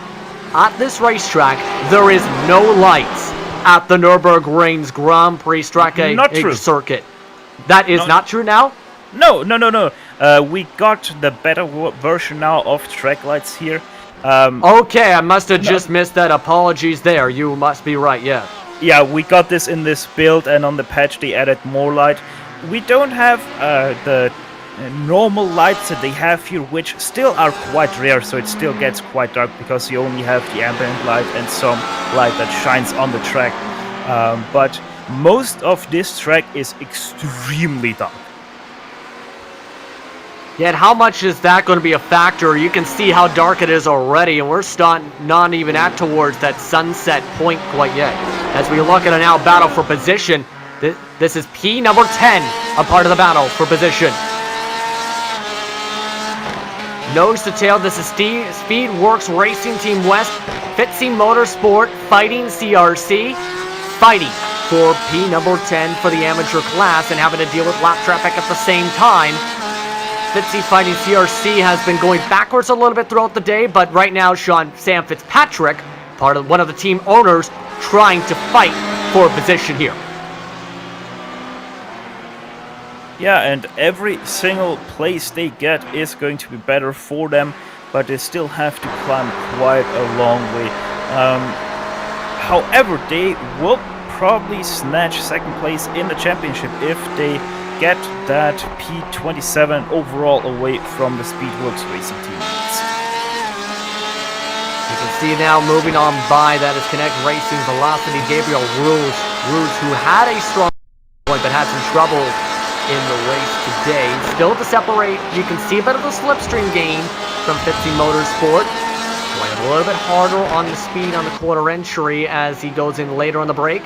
at this racetrack. There is no lights at the Nürburgring's Grand Prix Strecke circuit. That is not true now? No. We got the better version now of track lights here. Okay, I must have just missed that. Apologies there. You must be right, yeah. Yeah, we got this in this build, and on the patch they added more light. We don't have the normal lights that they have here, which still are quite rare, so it still gets quite dark because you only have the ambient light and some light that shines on the track. But most of this track is extremely dark. Yet how much is that going to be a factor? You can see how dark it is already, and we're not even at towards that sunset point quite yet. As we look at a now battle for position, this is P number 10, a part of the battle for position. Nose to tail, this is Speedworks Racing Team West, Fitzy Motorsport fighting CRC, fighting for P number 10 for the amateur class and having to deal with lap traffic at the same time. Fitzy fighting CRC has been going backwards a little bit throughout the day, but right now Sam Fitzpatrick, one of the team owners, trying to fight for a position here. Yeah, and every single place they get is going to be better for them, but they still have to climb quite a long way. However, they will probably snatch second place in the championship if they get that P27 overall away from the Speedworks Racing Team. You can see now moving on by, that is Connect Racing Velocity, Gabriel Rules, who had a strong point but had some trouble in the race today. Still to separate, you can see a bit of the slipstream gain from Fitzy Motorsport. Going a little bit harder on the speed on the quarter entry as he goes in later on the break.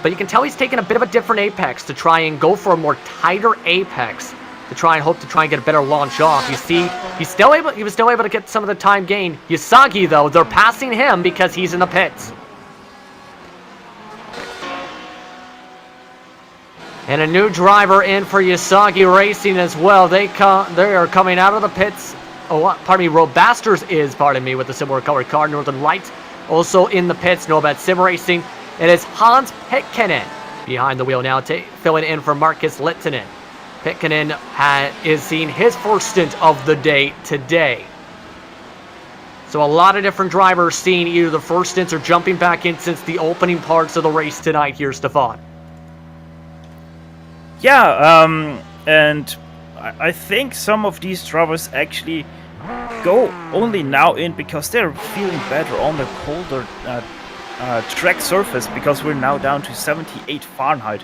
But you can tell he's taking a bit of a different apex to try and go for a more tighter apex to try and get a better launch off. You see, he was still able to get some of the time gain. Yasagi, though, they're passing him because he's in the pits. And a new driver in for Yasagi Racing as well. They are coming out of the pits. Robasters is, with the similar colored car, Northern Lights. Also in the pits, Norbad Sim Racing. It is Hans Pitkinen behind the wheel now, filling in for Marcus Littinen. Pitkinen is seeing his first stint of the day today. So a lot of different drivers seeing either the first stints or jumping back in since the opening parts of the race tonight here, Stefan. Yeah, and I think some of these drivers actually go only now in because they're feeling better on the colder track surface, because we're now down to 78 Fahrenheit,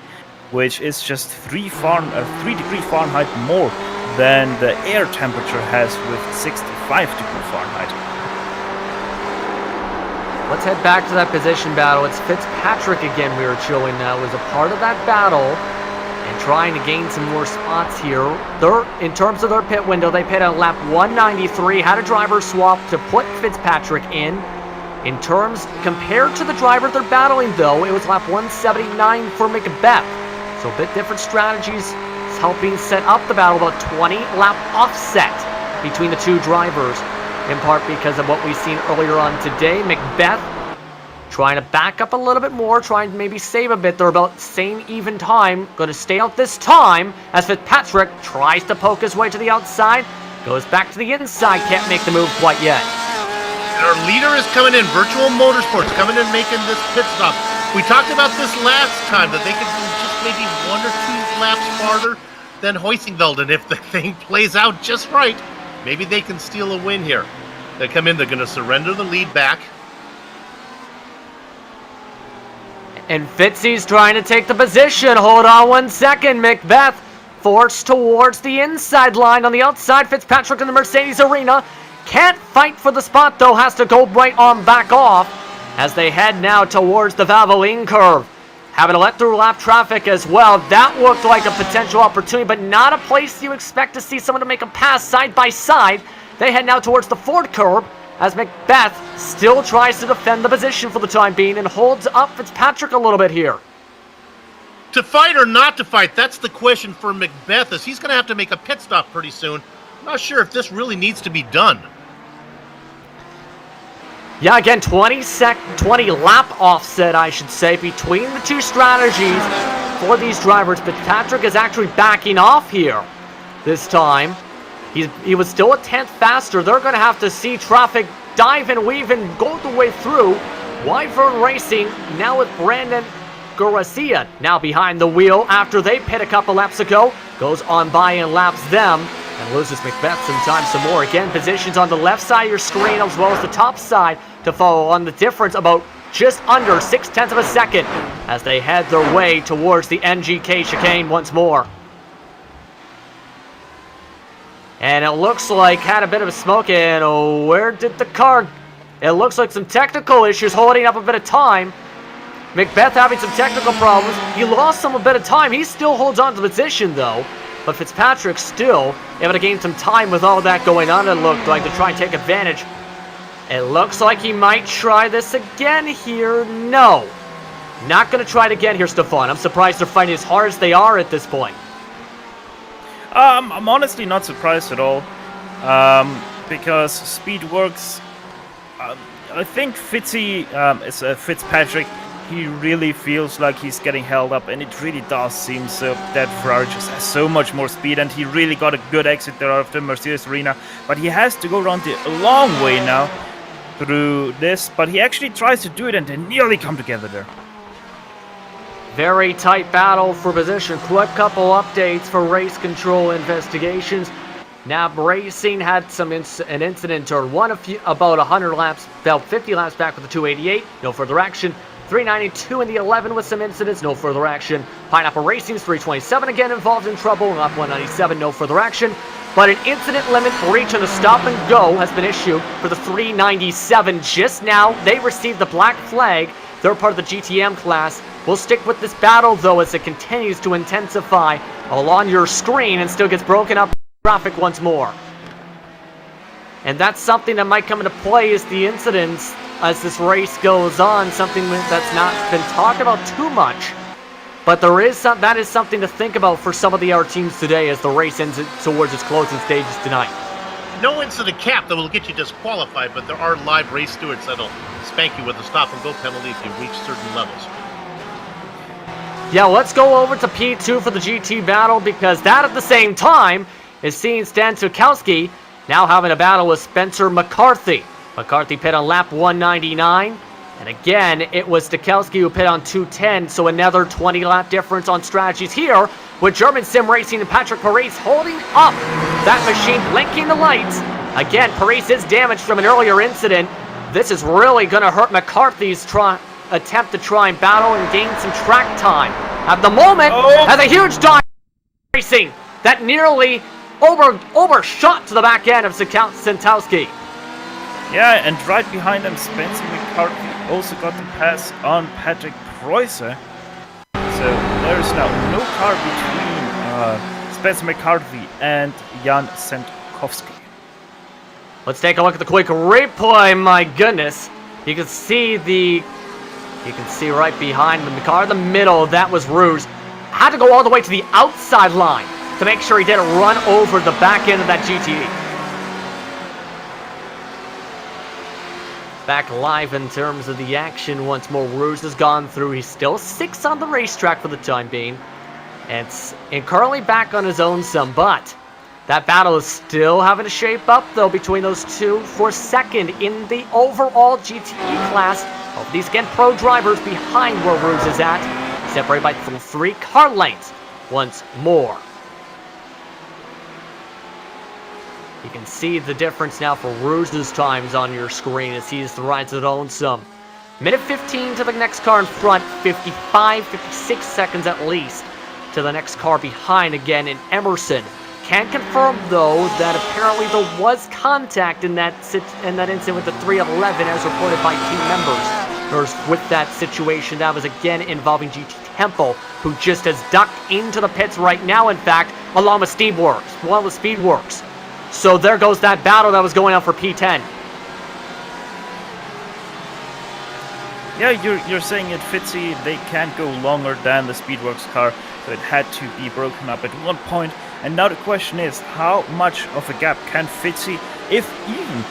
which is just 3 degree Fahrenheit more than the air temperature has with 65 degree Fahrenheit. let's head back to that position battle. It's Fitzpatrick again we were showing now was a part of that battle and trying to gain some more spots here. In terms of their pit window, they pit on lap 193, had a driver swap to put Fitzpatrick in. In terms, compared to the driver they're battling though, it was lap 179 for Macbeth. So a bit different strategies. It's helping set up the battle, about 20 lap offset between the two drivers. In part because of what we've seen earlier on today. Macbeth trying to back up a little bit more, trying to maybe save a bit. They're about same even time. Going to stay out this time as Fitzpatrick tries to poke his way to the outside. Goes back to the inside. Can't make the move quite yet. And our leader is coming in. Virtual Motorsports coming in making this pit stop. We talked about this last time, that they could do just maybe 1 or 2 laps farther than Hoisingveld. And if the thing plays out just right, maybe they can steal a win here. They come in, they're going to surrender the lead back. And Fitzy's trying to take the position. Hold on 1 second. Macbeth forced towards the inside line on the outside. Fitzpatrick in the Mercedes arena. Can't fight for the spot though. Has to go right on back off as they head now towards the Valvoline curve. Having to let through lap traffic as well. That looked like a potential opportunity, but not a place you expect to see someone to make a pass side by side. They head now towards the Ford curb as Macbeth still tries to defend the position for the time being and holds up Fitzpatrick a little bit here. To fight or not to fight, that's the question for Macbeth, as he's going to have to make a pit stop pretty soon. I'm not sure if this really needs to be done. Yeah, again, 20 lap offset, I should say, between the two strategies for these drivers. Fitzpatrick is actually backing off here this time. He was still a tenth faster. They're going to have to see traffic dive and weave and go the way through. Wyvern Racing now with Brandon Garcia now behind the wheel after they pit a couple laps ago. Goes on by and laps them and loses Macbeth some time some more. Again, positions on the left side of your screen as well as the top side to follow on the difference about just under 0.6 of a second as they head their way towards the NGK chicane once more. And it looks like had a bit of a smoke and where did the car? It looks like some technical issues holding up a bit of time. Macbeth having some technical problems. He lost some a bit of time. He still holds on to the position though. But Fitzpatrick still able to gain some time with all that going on, it looked like, to try and take advantage. It looks like he might try this again here. No. Not going to try it again here, Stefan. I'm surprised they're fighting as hard as they are at this point. I'm honestly not surprised at all, because speed works. I think Fitzpatrick, he really feels like he's getting held up, and it really does seem so that Ferrari just has so much more speed, and he really got a good exit there out of the Mercedes arena, but he has to go around the long way now through this, but he actually tries to do it, and they nearly come together there. Very tight battle for position. Quick couple updates for race control investigations. NAB Racing had an incident turn one about 100 laps, about 50 laps back with the 288. No further action. 392 in the 11 with some incidents. No further action. Pineapple Racing's 327 again involved in trouble. Lap 197. No further action. But an incident limit breach and a stop and go has been issued for the 397 just now. They received the black flag. They're part of the GTM class. We'll stick with this battle, though, as it continues to intensify along your screen and still gets broken up in traffic once more. And that's something that might come into play as the incidents, as this race goes on, something that's not been talked about too much. But that is something to think about for some of the other teams today as the race ends towards its closing stages tonight. No incident cap that will get you disqualified, but there are live race stewards that'll spank you with a stop-and-go penalty if you reach certain levels. Yeah, let's go over to P2 for the GT battle, because that at the same time is seeing Stan Tukowski now having a battle with Spencer McCarthy. McCarthy pit on lap 199, and again, it was Tukowski who pit on 210, so another 20-lap difference on strategies here, with German Sim Racing and Patrick Parise holding up that machine, blinking the lights. Again, Parise is damaged from an earlier incident. This is really going to hurt McCarthy's attempt to try and battle and gain some track time. At the moment, has a huge dive racing that nearly overshot to the back end of Santowski. Yeah, and right behind them, Spencer McCarthy. McCarthy also got the pass on Patrick Preußer. So there is now no car between Spencer McCarthy and Jan Sentkovsky. Let's take a look at the quick replay. My goodness, you can see right behind the car in the middle. That was Rouge. Had to go all the way to the outside line to make sure he didn't run over the back end of that GTE. Back live in terms of the action once more. Rouge has gone through. He's still 6th on the racetrack for the time being, and currently back on his own some, but that battle is still having to shape up, though, between those two for second in the overall GTE class. Both these, again, pro drivers behind where Rouge is at, separated by 3 car lengths once more. You can see the difference now for Rouge's times on your screen as he rides his own some. Minute 15 to the next car in front, 55, 56 seconds at least to the next car behind again in Emerson. Can confirm, though, that apparently there was contact in that incident with the 311 as reported by team members. With that situation, that was again involving GT Temple, who just has ducked into the pits right now, in fact, along with Speedworks. So there goes that battle that was going on for P10. Yeah, you're saying it, Fitzy, they can't go longer than the Speedworks car, so it had to be broken up at one point. And now the question is, how much of a gap can Fitzy, if even,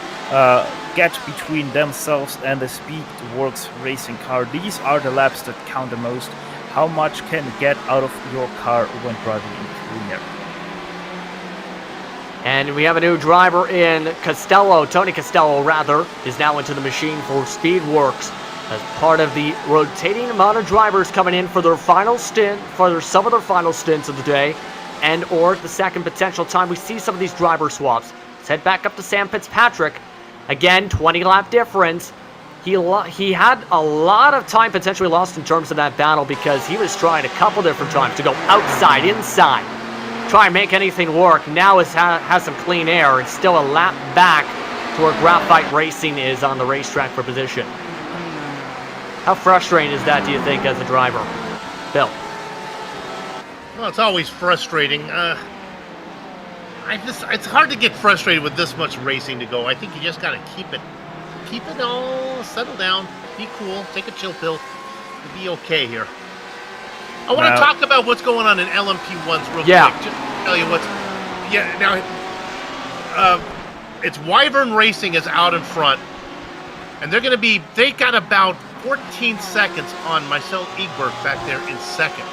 get between themselves and the Speedworks racing car? These are the laps that count the most. How much can you get out of your car when driving in Premier? And we have a new driver in Costello. Tony Costello, rather, is now into the machine for Speedworks as part of the rotating amount of drivers coming in for their final stint, some of their final stints of the day, and or the second potential time we see some of these driver swaps. Let's head back up to Sam Fitzpatrick. Again, 20-lap difference. He had a lot of time potentially lost in terms of that battle because he was trying a couple different times to go outside, inside, try and make anything work. Now has some clean air and still a lap back to where Graphite Racing is on the racetrack for position. How frustrating is that, do you think, as a driver? Bill? Well, it's always frustrating. It's hard to get frustrated with this much racing to go. I think you just got to keep it all, settle down, be cool, take a chill pill, and be okay here. I want to talk about what's going on in LMP1s real quick. Just to tell you what's... Yeah, now... it's Wyvern Racing is out in front, and they're going to be... They got about 14 seconds on Marcel Egbert back there in second.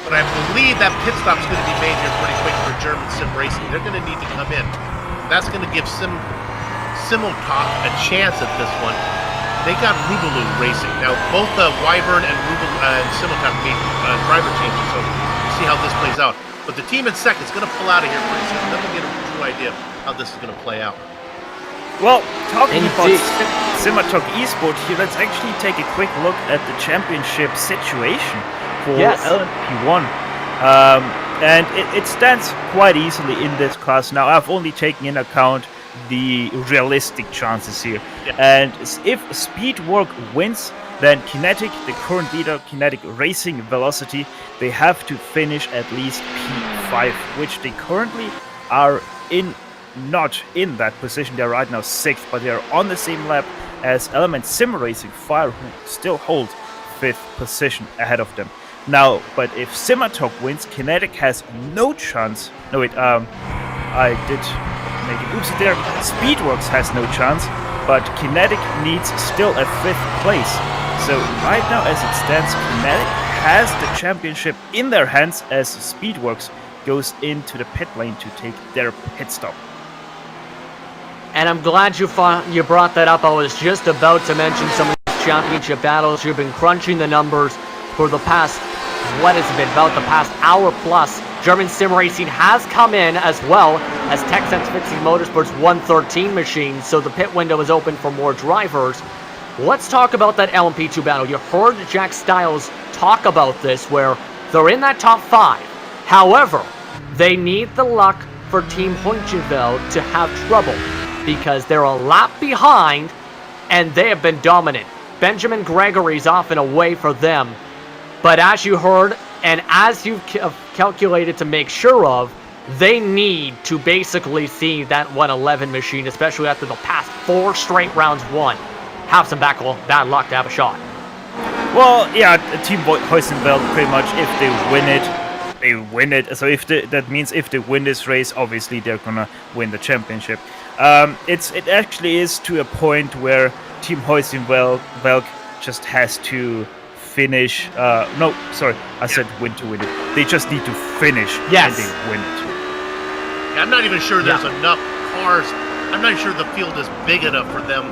But I believe that pit stop's going to be made here pretty quick for German Sim Racing. They're going to need to come in. That's going to give Simultalk a chance at this one. They got Rubaloo Racing. Now, both Wyvern and Simultalk made driver changes, so we'll see how this plays out. But the team in second is going to pull out of here pretty soon. Then we'll get a true idea of how this is going to play out. Well, talking about Simultalk Esport here, let's actually take a quick look at the championship situation for LMP1. And it stands quite easily in this class. Now, I've only taken into account the realistic chances here. Yeah. And if Speedwork wins, then Kinetic, the current leader, Kinetic Racing Velocity, they have to finish at least P5, which they currently are not in that position. They're right now 6th, but they're on the same lap as Element Sim Racing Fire, who still hold 5th position ahead of them. Now, but if Simultalk wins, Kinetic has no chance. No, wait, I did make an oopsie there. Speedworks has no chance, but Kinetic needs still a 5th place. So right now, as it stands, Kinetic has the championship in their hands as Speedworks goes into the pit lane to take their pit stop. And I'm glad you brought that up. I was just about to mention some of these championship battles. You've been crunching the numbers for the past, what has it been, about the past hour plus. German Sim Racing has come in as well as Texas Fixing Motorsports 113 machine, so the pit window is open for more drivers. Let's talk about that LMP2 battle. You heard Jack Stiles talk about this, where they're in that top 5. However, they need the luck for Team Hunchenveld to have trouble, because they're a lap behind and they have been dominant. Benjamin Gregory's off and away for them. But as you heard, and as you've calculated to make sure of, they need to basically see that 111 machine, especially after the past 4 straight rounds won, have some bad luck to have a shot. Well, yeah, Team Heusenfeld pretty much, if they win it, they win it. So that means if they win this race, obviously they're gonna win the championship. It actually is to a point where Team Heusenfeld just has to finish. No, sorry, I said win to win it. They just need to finish, yes, and they win it. I'm not even sure there's enough cars. I'm not sure the field is big enough for them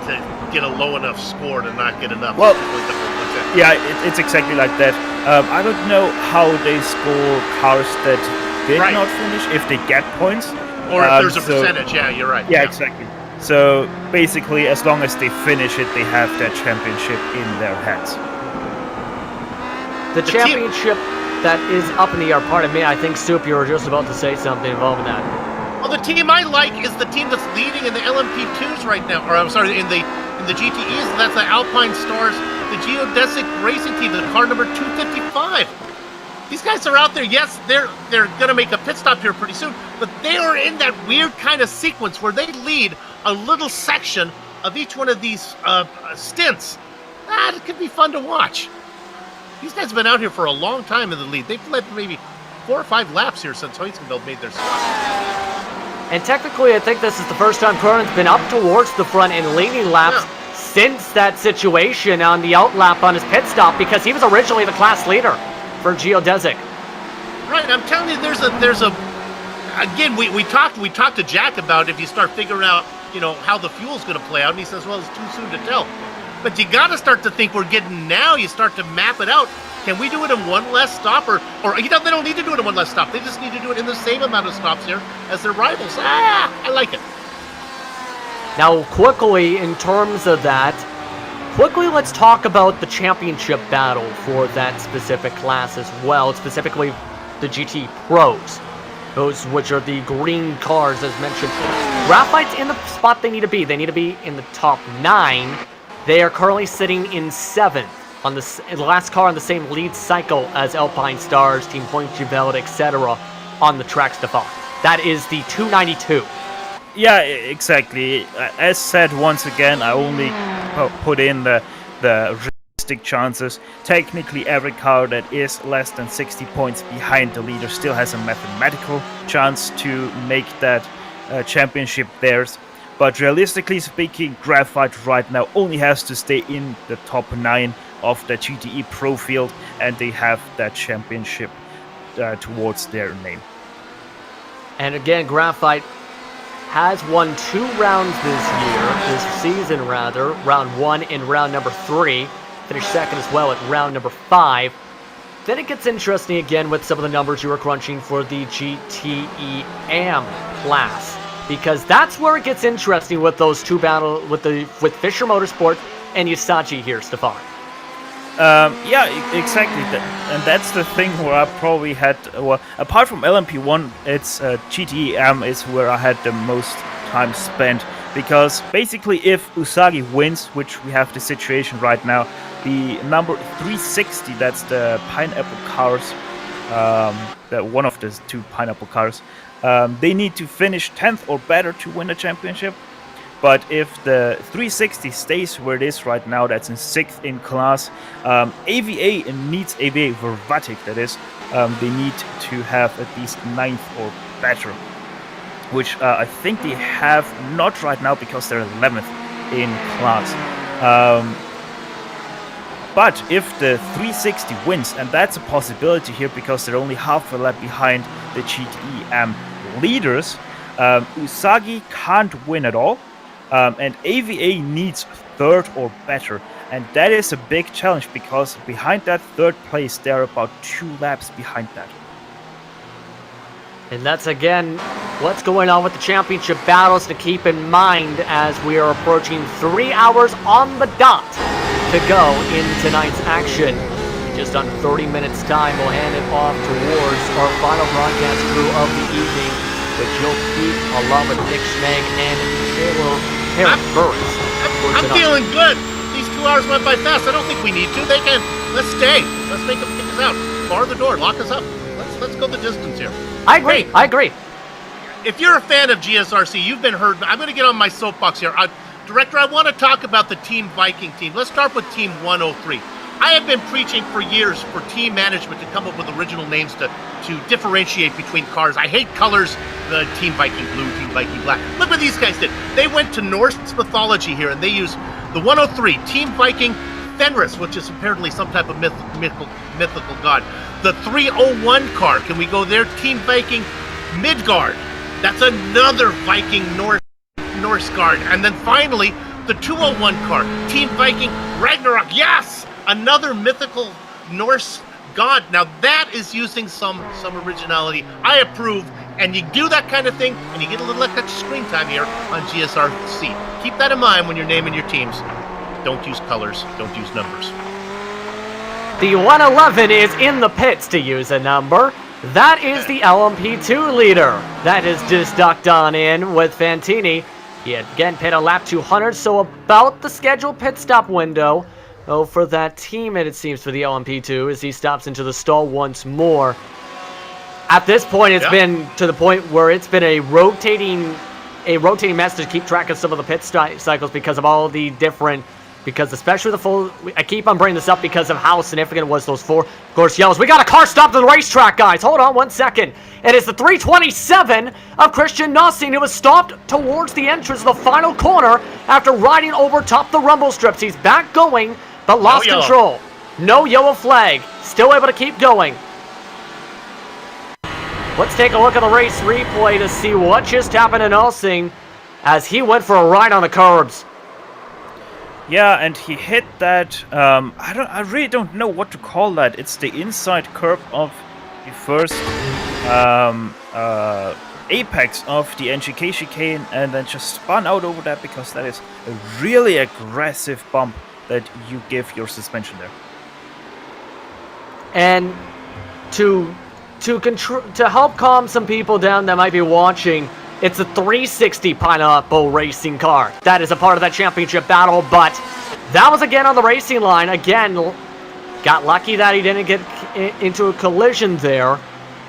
to get a low enough score to not get enough. Well, yeah, it's exactly like that. I don't know how they score cars that did not finish, if they get points. Or if there's a percentage, yeah, you're right. Yeah, exactly. So basically, as long as they finish it, they have that championship in their hands. The championship that is up in the air, pardon me, I think, Soup, you were just about to say something involving that. Well, the team I like is the team that's leading in the LMP2s right now, or I'm sorry, in the GTEs, and that's the Alpine Stars, the Geodesic Racing Team, the car number 255. These guys are out there. Yes, they're going to make a pit stop here pretty soon, but they are in that weird kind of sequence where they lead a little section of each one of these stints. It could be fun to watch. These guys have been out here for a long time in the lead. They've led maybe 4 or 5 laps here since Heusenfeld made their stop. And technically, I think this is the first time Cronin's been up towards the front and leading laps since that situation on the outlap on his pit stop, because he was originally the class leader for Geodesic. Right, I'm telling you, there's a again, we talked to Jack about if you start figuring out, how the fuel's going to play out, and he says, well, it's too soon to tell. But you got to start to think we're getting now. You start to map it out. Can we do it in one less stop, or they don't need to do it in one less stop. They just need to do it in the same amount of stops here as their rivals. I like it. Now, quickly, in terms of that, let's talk about the championship battle for that specific class as well, specifically the GT Pros, those which are the green cars, as mentioned. Graphite's in the spot they need to be. They need to be in the top 9. They are currently sitting in 7th on the last car on the same lead cycle as Alpine Stars, Team Heusenfeld, etc. on the track, Stefan. That is the 292. Yeah, exactly. As said, once again, I only put in the realistic chances. Technically, every car that is less than 60 points behind the leader still has a mathematical chance to make that championship theirs. But realistically speaking, Graphite right now only has to stay in the top 9 of the GTE Pro field, and they have that championship towards their name. And again, Graphite has won 2 rounds this season, round 1 and round number 3. Finished second as well at round number 5. Then it gets interesting again with some of the numbers you were crunching for the GTE AM class, because that's where it gets interesting with those 2 battles with Fisher Motorsport and Yasachi here, Stefan. Yeah, exactly. And that's the thing where I probably had, apart from LMP1, it's GTE AM is where I had the most time spent. Because basically, if Usagi wins, which we have the situation right now, the number 360, that's the Pineapple cars, one of the 2 Pineapple cars, they need to finish 10th or better to win the championship. But if the 360 stays where it is right now, that's in 6th in class, AVA needs AVA Vervatic, that is, they need to have at least 9th or better, which I think they have not right now because they're 11th in class. But if the 360 wins, and that's a possibility here because they're only half a lap behind the GTE leaders, Usagi can't win at all. And AVA needs 3rd or better, and that is a big challenge because behind that 3rd place, they're about 2 laps behind that. And that's again what's going on with the championship battles to keep in mind as we are approaching 3 hours on the dot to go in tonight's action. In just under 30 minutes time, we'll hand it off towards our final broadcast crew of the evening with Joe Keith along with Nick Schmeg and Taylor Burris. course I'm tonight. feeling good. These 2 hours went by fast. I don't think we need to. They can. Let's stay. Let's make them kick us out. Bar the door. Lock us up. Let's go the distance here. I agree. Hey, I agree. if you're a fan of GSRC, you've been heard. I'm going to get on my soapbox here. Director, I want to talk about the Team Viking team. Let's start with Team 103. I have been preaching for years for team management to come up with original names to differentiate between cars. I hate colors, the Team Viking blue, Team Viking black. Look what these guys did. They went to Norse mythology here, and they used the 103, Team Viking Fenris, which is apparently some type of mythical god. The 301 car, can we go there? Team Viking Midgard. That's another Viking Norse guard. And then finally, the 201 car, Team Viking Ragnarok. Yes! Another mythical Norse god. Now that is using some originality. I approve. And you do that kind of thing, and you get a little extra screen time here on GSRC. Keep that in mind when you're naming your teams. Don't use colors. Don't use numbers. The 111 is in the pits, to use a number. That is the LMP2 leader. That is just ducked on in with Fantini. He had again pit a lap 200, so about the scheduled pit stop window. Oh, for that team, it seems, for the LMP2 as he stops into the stall once more. At this point, it's been to the point where it's been a rotating mess to keep track of some of the pit cycles because of all the different, because especially the full, I keep on bringing this up because of how significant it was those 4, of course, yellows. We got a car stopped at the racetrack, guys. Hold on 1 second. It is the 327 of Christian Nossing. It was stopped towards the entrance of the final corner after riding over top the rumble strips. He's back going, but lost control. No yellow flag. Still able to keep going. Let's take a look at the race replay to see what just happened to Nossing as he went for a ride on the curbs. Yeah, and he hit that, I really don't know what to call that. It's the inside curb of the first apex of the NGK chicane, and then just spun out over that because that is a really aggressive bump that you give your suspension there. And to help calm some people down that might be watching, it's a 360 Pineapple Racing car. That is a part of that championship battle, but that was again on the racing line. Again, got lucky that he didn't get into a collision there.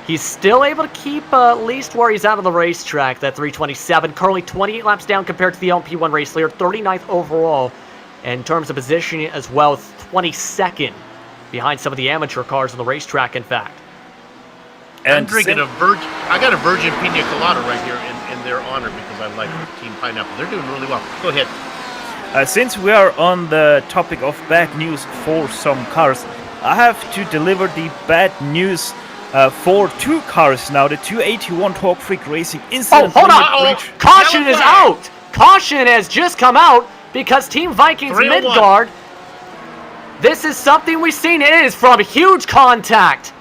He's still able to keep at least where he's out of the racetrack, that 327. Currently 28 laps down compared to the LMP1 race leader, 39th overall. And in terms of positioning as well, 22nd behind some of the amateur cars on the racetrack, in fact. And I'm drinking I got a Virgin Pina Colada right here in their honor because I like Team Pineapple. They're doing really well. Go ahead. Since we are on the topic of bad news for some cars, I have to deliver the bad news for 2 cars now. The 281 Talk Freak Racing incident. Oh, hold on! Caution is out! Caution has just come out because Team Vikings Midgard. This is something we've seen. It is from huge contact.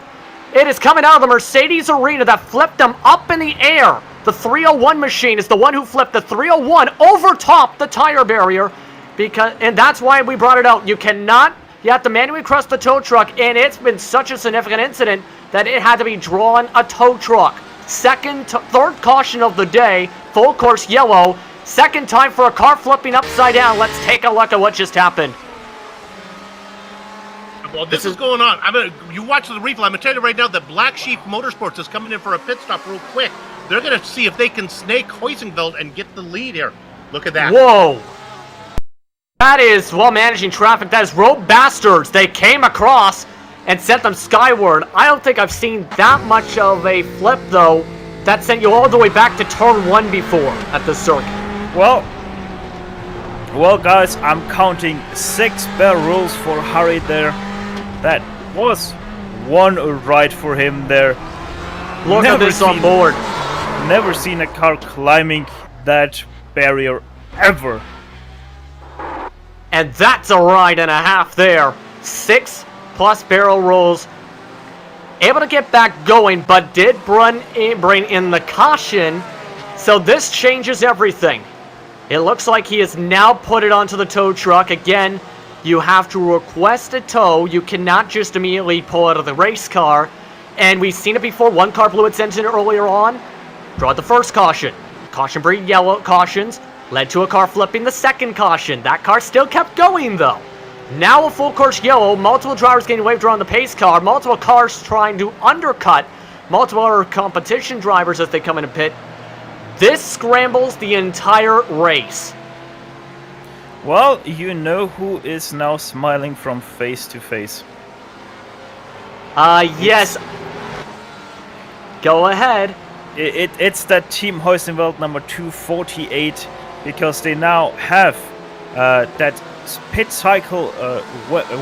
It is coming out of the Mercedes arena that flipped them up in the air. The 301 machine is the one who flipped the 301 over top the tire barrier, and that's why we brought it out. You have to manually cross the tow truck, and it's been such a significant incident that it had to be drawn a tow truck. Third caution of the day, full course yellow. Second time for a car flipping upside down. Let's take a look at what just happened. Well, this is going on. You watch the replay. I'm going to tell you right now that Black Sheep Motorsports is coming in for a pit stop real quick. They're going to see if they can snake Huizenveld and get the lead here. Look at that. Whoa. That is, while managing traffic, that is road bastards. They came across and sent them skyward. I don't think I've seen that much of a flip, though, that sent you all the way back to turn 1 before at the circuit. Well, guys, I'm counting 6 barrel rolls for Harry there. That was one ride for him there. Look at this on board. Never seen a car climbing that barrier ever. And that's a ride and a half there. 6+ barrel rolls. Able to get back going, but did bring in the caution. So this changes everything. It looks like he has now put it onto the tow truck. Again, you have to request a tow. You cannot just immediately pull out of the race car. And we've seen it before. One car blew its engine earlier on. Draw the first caution. Caution breed yellow cautions. led to a car flipping the second caution. That car still kept going though. Now a full course yellow, multiple drivers getting waved around the pace car, multiple cars trying to undercut multiple other competition drivers as they come into pit. This scrambles the entire race. Well, you know who is now smiling from face to face. Yes. Go ahead. It's that Team Heusenwald number 248, because they now have that pit cycle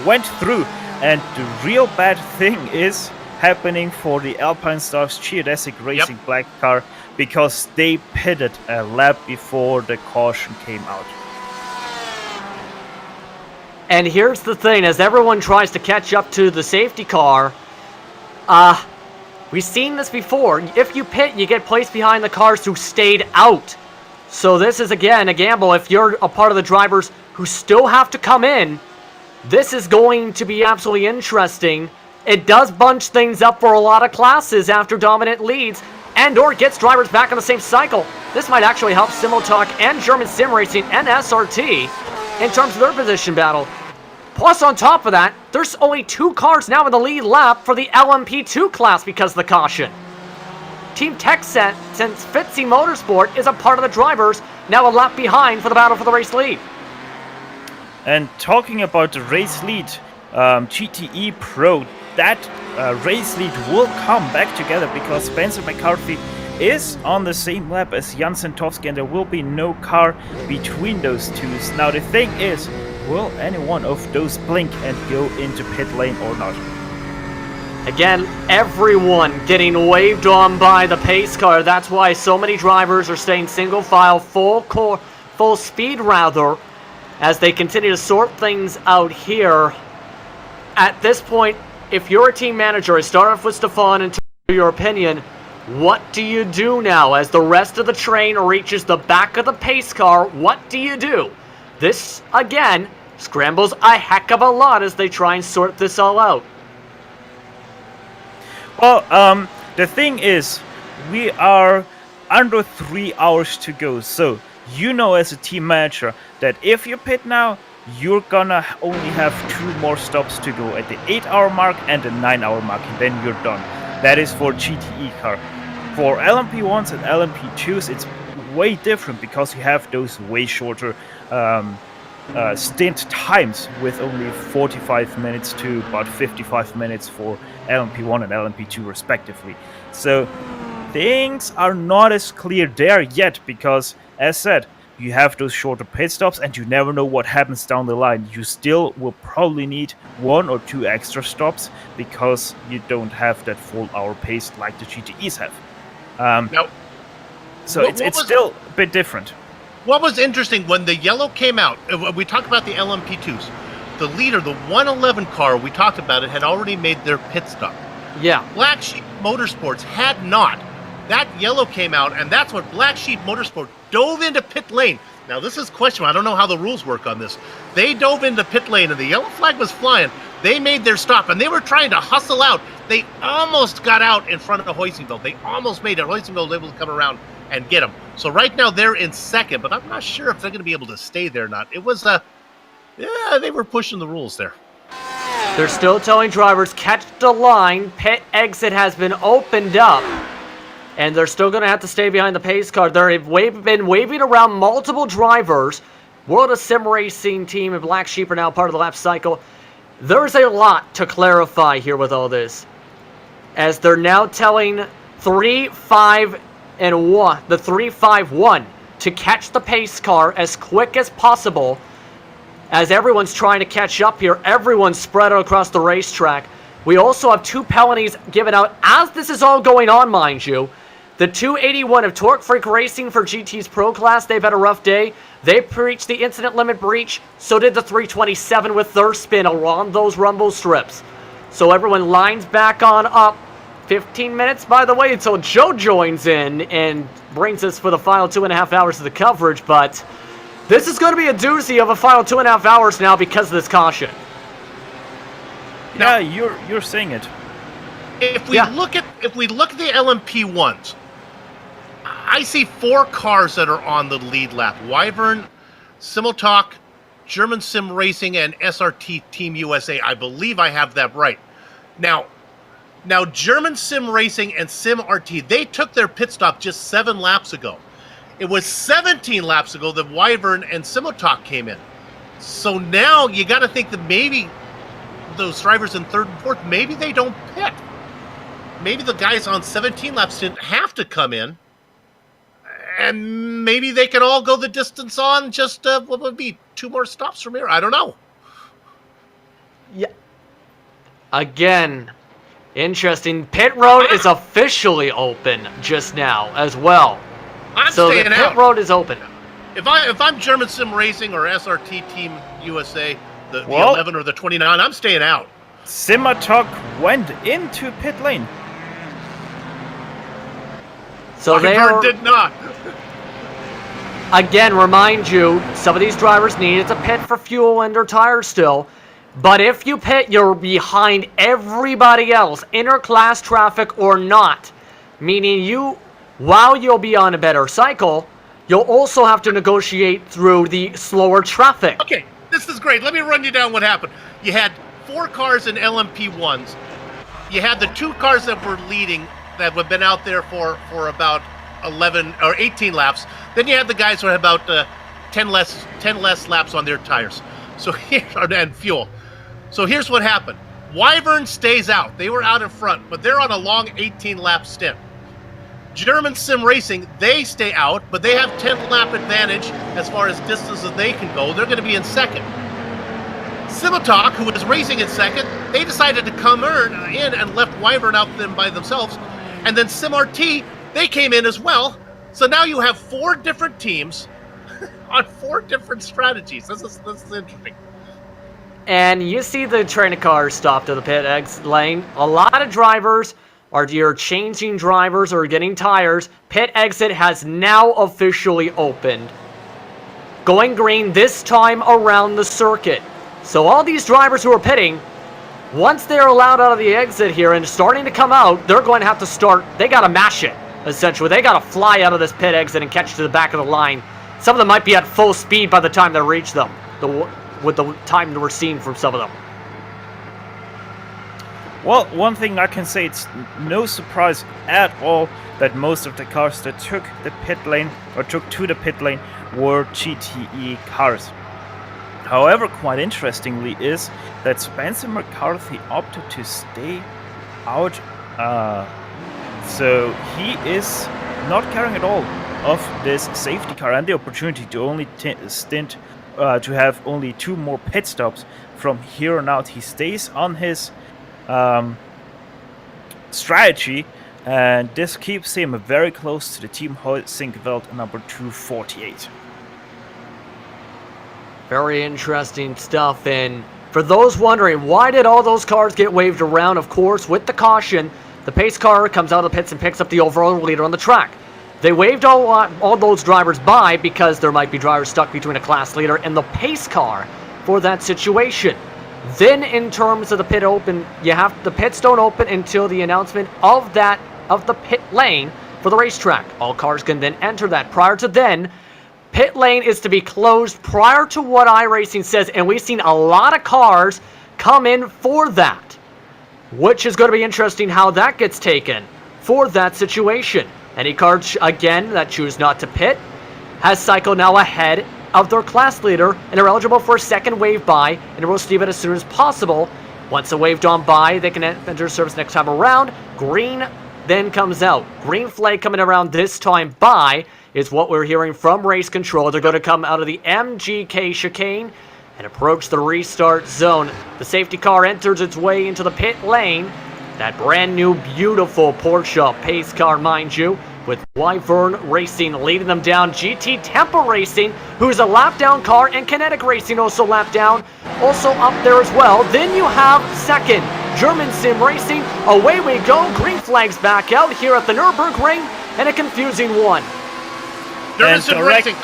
went through, and the real bad thing is happening for the Alpine Stars Geodesic Racing black car, because they pitted a lap before the caution came out. And here's the thing, as everyone tries to catch up to the safety car, we've seen this before. If you pit, you get placed behind the cars who stayed out. So this is, again, a gamble. If you're a part of the drivers who still have to come in, this is going to be absolutely interesting. It does bunch things up for a lot of classes after dominant leads, and or gets drivers back on the same cycle. This might actually help Simultalk and German Sim Racing and SRT in terms of their position battle. Plus, on top of that, there's only 2 cars now in the lead lap for the LMP2 class because of the caution. Team TechSense, since Fitzy Motorsport is a part of the drivers, now a lap behind for the battle for the race lead. And talking about the race lead, GTE Pro, that race lead will come back together because Spencer McCarthy is on the same lap as Jan Sentowski, and there will be no car between those two. Now the thing is, will any one of those blink and go into pit lane or not? Again, everyone getting waved on by the pace car. That's why so many drivers are staying single file, full speed rather, as they continue to sort things out here. At this point, if you're a team manager, I start off with Stefan, and to your opinion, what do you do now as the rest of the train reaches the back of the pace car? What do you do? This, again, scrambles a heck of a lot as they try and sort this all out. Well, the thing is, we are under 3 hours to go, so you know as a team manager that if you pit now, you're gonna only have 2 more stops to go at the 8-hour mark and the 9-hour mark, and then you're done. That is for GTE car. For LMP1s and LMP2s, it's way different because you have those way shorter stint times, with only 45 minutes to about 55 minutes for LMP1 and LMP2 respectively. So things are not as clear there yet because, as said, you have those shorter pit stops and you never know what happens down the line. You still will probably need 1 or 2 extra stops because you don't have that full hour pace like the GTEs have. So it's still a bit different. What was interesting, when the yellow came out, we talked about the LMP2s, the leader, the 111 car, we talked about it, had already made their pit stop. Yeah. Black Sheep Motorsports had not. That yellow came out, and that's when Black Sheep Motorsport dove into pit lane. Now, this is questionable. I don't know how the rules work on this. They dove into pit lane, and the yellow flag was flying. They made their stop, and they were trying to hustle out. They almost got out in front of Heusenwald. They almost made it. Heusenwald was able to come around and get them. So right now they're in second, but I'm not sure if they're going to be able to stay there or not. It was, yeah, they were pushing the rules there. They're still telling drivers, catch the line, pit exit has been opened up, and they're still going to have to stay behind the pace car. They've been waving around multiple drivers. World of Sim Racing team and Black Sheep are now part of the lap cycle. There's a lot to clarify here with all this, as they're now telling 3, 5, and 1, the 3-5-1, to catch the pace car as quick as possible, as everyone's trying to catch up here. Everyone's spread out across the racetrack. We also have 2 penalties given out as this is all going on, mind you. The 281 of Torque Freak Racing for GT's Pro Class, they've had a rough day. They breached the incident limit breach, so did the 327 with their spin along those rumble strips. So everyone lines back on up. 15 minutes, by the way, until Joe joins in and brings us for the final 2.5 hours of the coverage, but this is going to be a doozy of a final 2.5 hours now because of this caution. Yeah, you're saying it. If we look at the LMP1s, I see 4 cars that are on the lead lap. Wyvern, Simultalk, German Sim Racing, and SRT Team USA. I believe I have that right. Now German Sim Racing and Sim RT, they took their pit stop just 7 laps ago. It was 17 laps ago that Wyvern and Simultalk came in. So now you got to think that maybe those drivers in 3rd and 4th, maybe they don't pit. Maybe the guys on 17 laps didn't have to come in. And maybe they can all go the distance on just, what would be, 2 more stops from here? I don't know. Yeah. Again, interesting. Pit road is officially open just now as well. I'm so staying the pit out. road is open. If I'm German Sim Racing or SRT Team USA, the Well- 11 or the 29, I'm staying out. Simultalk went into pit lane. So they are, Wyvern did not. again, remind you, some of these drivers needed to pit for fuel and their tires still. But if you pit, you're behind everybody else, interclass traffic or not. Meaning while you'll be on a better cycle, you'll also have to negotiate through the slower traffic. Okay, this is great. Let me run you down what happened. You had 4 cars in LMP1s. You had the 2 cars that were leading that have been out there for about 11 or 18 laps. Then you had the guys who had about 10 less laps on their tires. So and fuel. So here's what happened. Wyvern stays out. They were out in front, but they're on a long 18-lap stint. German Sim Racing, they stay out, but they have 10-lap advantage as far as distance that they can go. They're going to be in second. Simultalk, who was racing in second, they decided to come in and left Wyvern out them by themselves. And then Sim RT, they came in as well. So now you have 4 different teams on 4 different strategies. This is interesting. And you see the train of cars stopped at the pit exit lane. A lot of drivers are either changing drivers or getting tires. Pit exit has now officially opened. Going green this time around the circuit. So all these drivers who are pitting, once they're allowed out of the exit here and starting to come out, they're going to have to start. They got to mash it, essentially. They got to fly out of this pit exit and catch to the back of the line. Some of them might be at full speed by the time they reach them, with the time that we're seeing from some of them. Well, one thing I can say, it's no surprise at all that most of the cars that took the pit lane or took to the pit lane were GTE cars. However, quite interestingly is that Spencer McCarthy opted to stay out, so he is not carrying at all of this safety car and the opportunity to only to have only 2 more pit stops from here on out. He stays on his strategy, and this keeps him very close to the Team Hoisingveld number 248. Very interesting stuff. And for those wondering, why did all those cars get waved around? Of course, with the caution, the pace car comes out of the pits and picks up the overall leader on the track. They waved all those drivers by because there might be drivers stuck between a class leader and the pace car for that situation. Then in terms of the pit open, the pits don't open until the announcement of the pit lane for the racetrack. All cars can then enter that. Prior to then, pit lane is to be closed prior to what iRacing says, and we've seen a lot of cars come in for that, which is going to be interesting how that gets taken for that situation. Any cars, again, that choose not to pit has cycled now ahead of their class leader and are eligible for a second wave by, and we'll receive it as soon as possible. Once a waved on by, they can enter service next time around. Green then comes out. Green flag coming around this time by is what we're hearing from race control. They're going to come out of the MGK chicane and approach the restart zone. The safety car enters its way into the pit lane. That brand new, beautiful Porsche pace car, mind you, with Wyvern Racing leading them down. GT Temple Racing, who's a lap down car, and Kinetic Racing also lap down, also up there as well. Then you have second, German Sim Racing. Away we go. Green flags back out here at the Nürburgring, and a confusing one. German Sim Racing.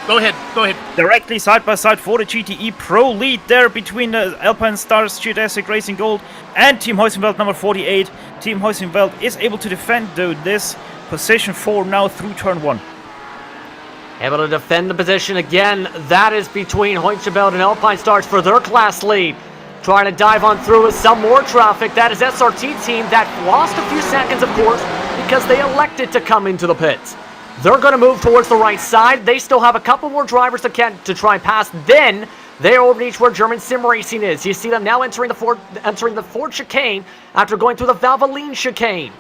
Go ahead. Directly side by side for the GTE Pro lead there between the Alpine Stars, GSRC Racing Gold, and Team Hoisingveld number 48. Team Hoisingveld is able to defend though this Position 4 now through turn 1. Able to defend the position again. That is between Hoincheveld and Alpine Stars for their class lead. Trying to dive on through with some more traffic. That is SRT team that lost a few seconds, of course, because they elected to come into the pits. They're going to move towards the right side. They still have a couple more drivers to try and pass. Then they're over to reach where German Sim Racing is. You see them now entering the Ford chicane after going through the Valvoline chicane.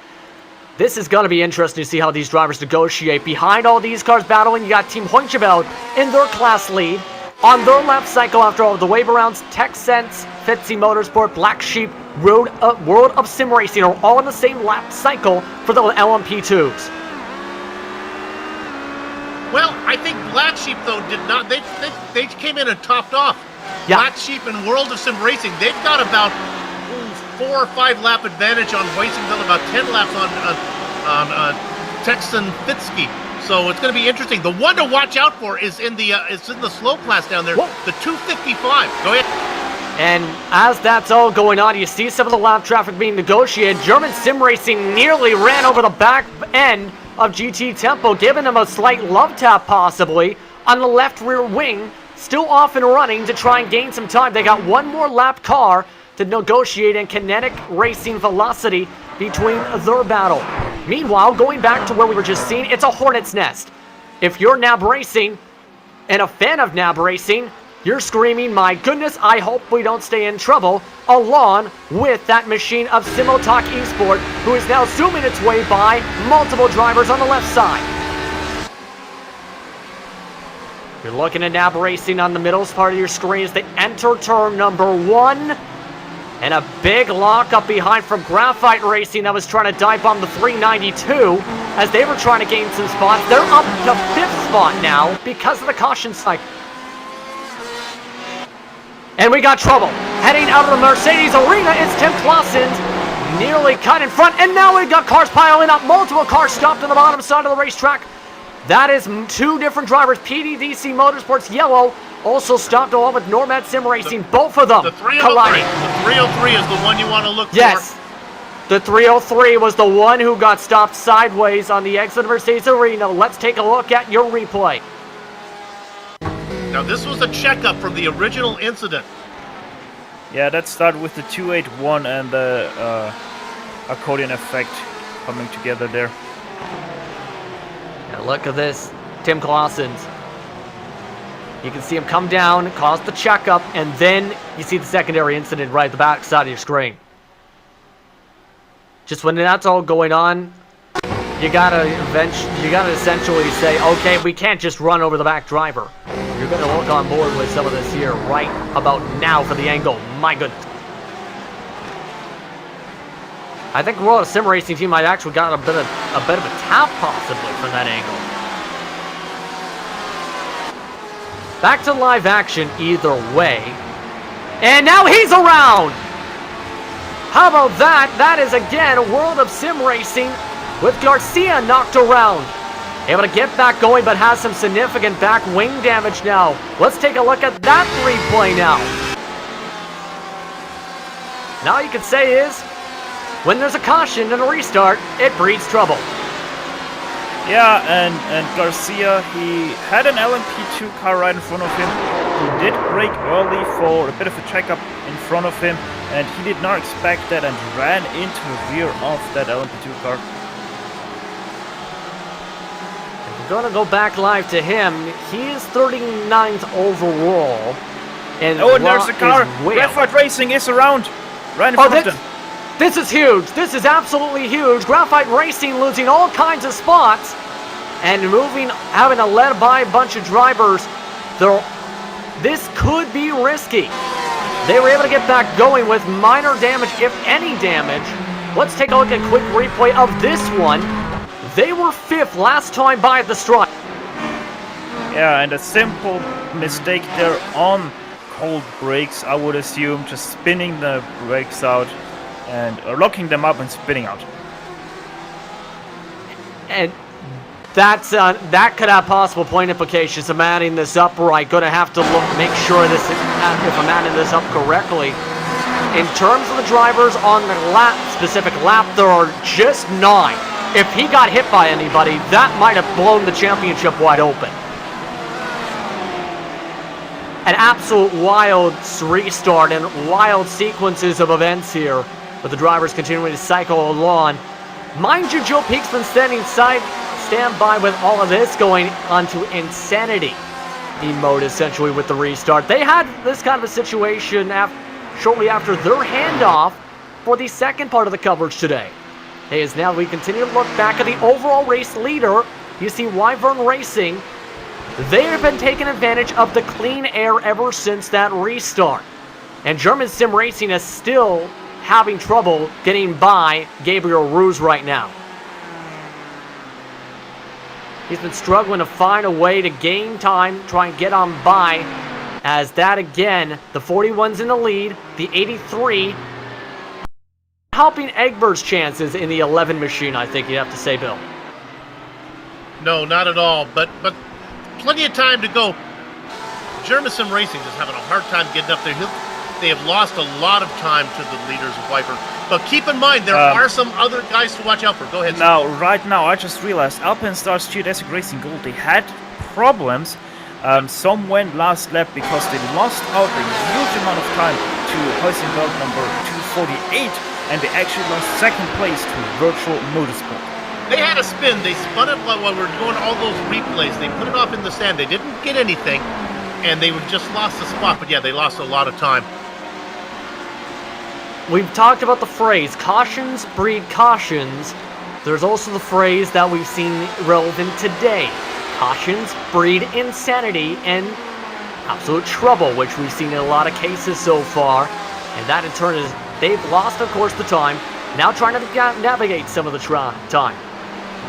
This is going to be interesting to see how these drivers negotiate. Behind all these cars battling, you got Team Hoincheveld in their class lead. On their lap cycle, after all the wave arounds, TechSense, Fitzy Motorsport, Black Sheep, World of Sim Racing are all in the same lap cycle for the LMP2s. Well, I think Black Sheep, though, did not. They came in and topped off. Yeah. Black Sheep and World of Sim Racing, they've got about 4 or 5 lap advantage on Weissingville, about 10 laps on Texan Fitsky. So it's going to be interesting. The one to watch out for is in the slow class down there, the 255. Go ahead. And as that's all going on, you see some of the lap traffic being negotiated. German Sim Racing nearly ran over the back end of GT Tempo, giving them a slight love tap possibly on the left rear wing, still off and running to try and gain some time. They got one more lap car to negotiate in kinetic racing velocity between their battle. Meanwhile, going back to where we were just seeing, it's a hornet's nest. If you're NAB Racing and a fan of NAB Racing, you're screaming, my goodness, I hope we don't stay in trouble, along with that machine of Simotalk Esport, who is now zooming its way by multiple drivers on the left side. You're looking at NAB Racing on the middle part of your screen as they enter turn number 1. And a big lockup behind from Graphite Racing that was trying to dive bomb the 392 as they were trying to gain some spots. They're up to 5th spot now because of the caution sign. And we got trouble. Heading out of the Mercedes Arena, it's Tim Claussens. Nearly cut in front, and now we've got cars piling up. Multiple cars stopped on the bottom side of the racetrack. That is 2 different drivers. PDDC Motorsports Yellow also stopped along with Nomad Sim Racing. Both of them colliding. The 303 is the one you want to look for. Yes. The 303 was the one who got stopped sideways on the exit of Mercedes Arena. Let's take a look at your replay. Now, this was a checkup from the original incident. Yeah, that started with the 281 and the accordion effect coming together there. Now look at this. Tim Claussens. You can see him come down, cause the checkup, and then you see the secondary incident right at the back side of your screen. Just when that's all going on, you gotta essentially say, okay, we can't just run over the back driver. You're gonna look on board with some of this here right about now for the angle. My goodness. I think World of Sim Racing team might actually got a bit of a tap possibly from that angle. Back to live action either way. And now he's around! How about that? That is again World of Sim Racing with Garcia knocked around. Able to get back going, but has some significant back wing damage now. Let's take a look at that replay now. Now all you can say is, when there's a caution and a restart, it breeds trouble. Yeah, and Garcia, he had an LMP2 car right in front of him. He did brake early for a bit of a checkup in front of him, and he did not expect that and ran into the rear of that LMP2 car. If we're going to go back live to him, he is 39th overall. And there's a car. Graphite Racing is around. Right in front of them. This is huge. This is absolutely huge. Graphite Racing losing all kinds of spots and having to let by a bunch of drivers. This could be risky. They were able to get back going with minor damage, if any damage. Let's take a look at a quick replay of this one. They were 5th last time by at the stripe. Yeah, and a simple mistake there on cold brakes, I would assume, just spinning the brakes out. And locking them up and spinning out. And that could have possible point implications. I'm adding this up right. Going to have to make sure if I'm adding this up correctly. In terms of the drivers on the specific lap, there are just 9. if he got hit by anybody, that might have blown the championship wide open. An absolute wild restart and wild sequences of events here, with the drivers continuing to cycle along. Mind you, Joe Peak's been stand by with all of this going onto insanity mode essentially with the restart. They had this kind of a situation shortly after their handoff for the second part of the coverage today. As now we continue to look back at the overall race leader, you see Wyvern Racing. They have been taking advantage of the clean air ever since that restart. And German Sim Racing is still having trouble getting by Gabriel Ruse right now. He's been struggling to find a way to gain time, try and get on by. As that again, the 41's in the lead, the 83 helping Egbert's chances in the 11 machine, I think you'd have to say, Bill. No, not at all, but plenty of time to go. German Sim Racing is having a hard time getting up there. They have lost a lot of time to the leaders of Wyvern. But keep in mind, there are some other guys to watch out for. Go ahead. Now, right now, I just realized Alpine Stars Geodesic Racing Gold, they had problems. Some went last lap because they lost out a huge amount of time to Heusenberg number 248, and they actually lost second place to Virtual Motorsport. They had a spin. They spun it while we were doing all those replays. They put it off in the sand. They didn't get anything, and they just lost the spot. But yeah, they lost a lot of time. We've talked about the phrase, cautions breed cautions. There's also the phrase that we've seen relevant today. Cautions breed insanity and absolute trouble, which we've seen in a lot of cases so far. And that in turn is, they've lost, of course, the time. Now trying to navigate some of the time.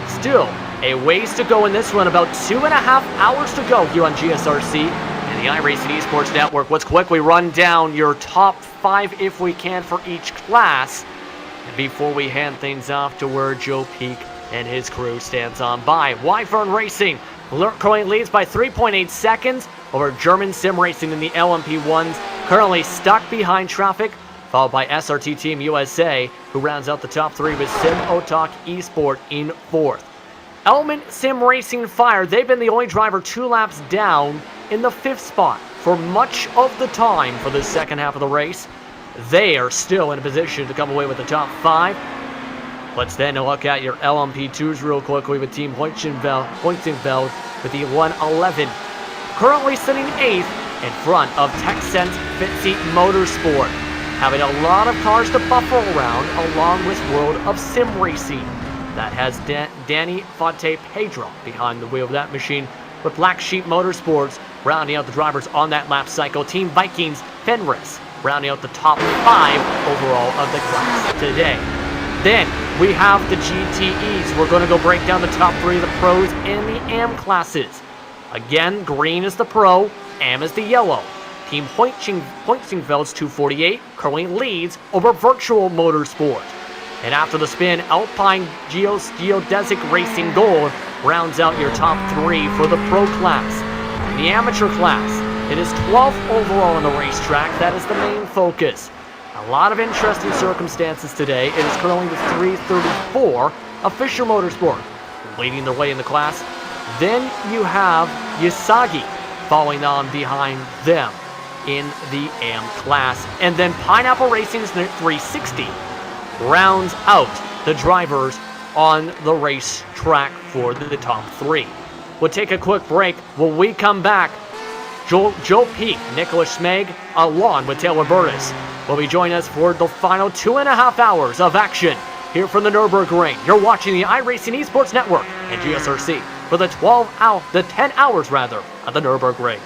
Still, a ways to go in this one. About 2.5 hours to go here on GSRC and the iRacing Esports Network. Let's quickly run down your top 5, if we can, for each class. And before we hand things off to where Joe Peak and his crew stands on by. Wyvern Racing currently leads by 3.8 seconds over German Sim Racing in the LMP1s. Currently stuck behind traffic, followed by SRT Team USA, who rounds out the top 3 with Sim Otak Esport in 4th. Element Sim Racing Fire, they've been the only driver 2 laps down in the 5th spot for much of the time for the second half of the race. They are still in a position to come away with the top 5. Let's then look at your LMP2s real quickly with Team Hoytenveld with the 111. Currently sitting 8th in front of TechSense Fitzy Motorsport. Having a lot of cars to buffer around along with World of Sim Racing. That has Danny Fonte Pedro behind the wheel of that machine, with Black Sheep Motorsports rounding out the drivers on that lap cycle. Team Vikings Fenris rounding out the top 5 overall of the class today. Then we have the GTEs. We're going to go break down the top 3 of the pros and the AM classes. Again, green is the pro, AM is the yellow. Team Hoytingveld's 248 currently leads over Virtual Motorsport. And after the spin, Alpine Geodesic Racing Gold rounds out your top 3 for the pro class. In the amateur class, it is 12th overall on the racetrack. That is the main focus. A lot of interesting circumstances today. It is currently the 334 of Fisher Motorsport leading the way in the class. Then you have Yasagi following on behind them in the AM class. And then Pineapple Racing's 360 rounds out the drivers on the racetrack for the top 3. We'll take a quick break. When we come back, Joe Peak, Nicholas Smeg, along with Taylor Burtis, will be joining us for the final 2.5 hours of action here from the Nürburgring. You're watching the iRacing Esports Network and GSRC for the 10 hours of the Nürburgring.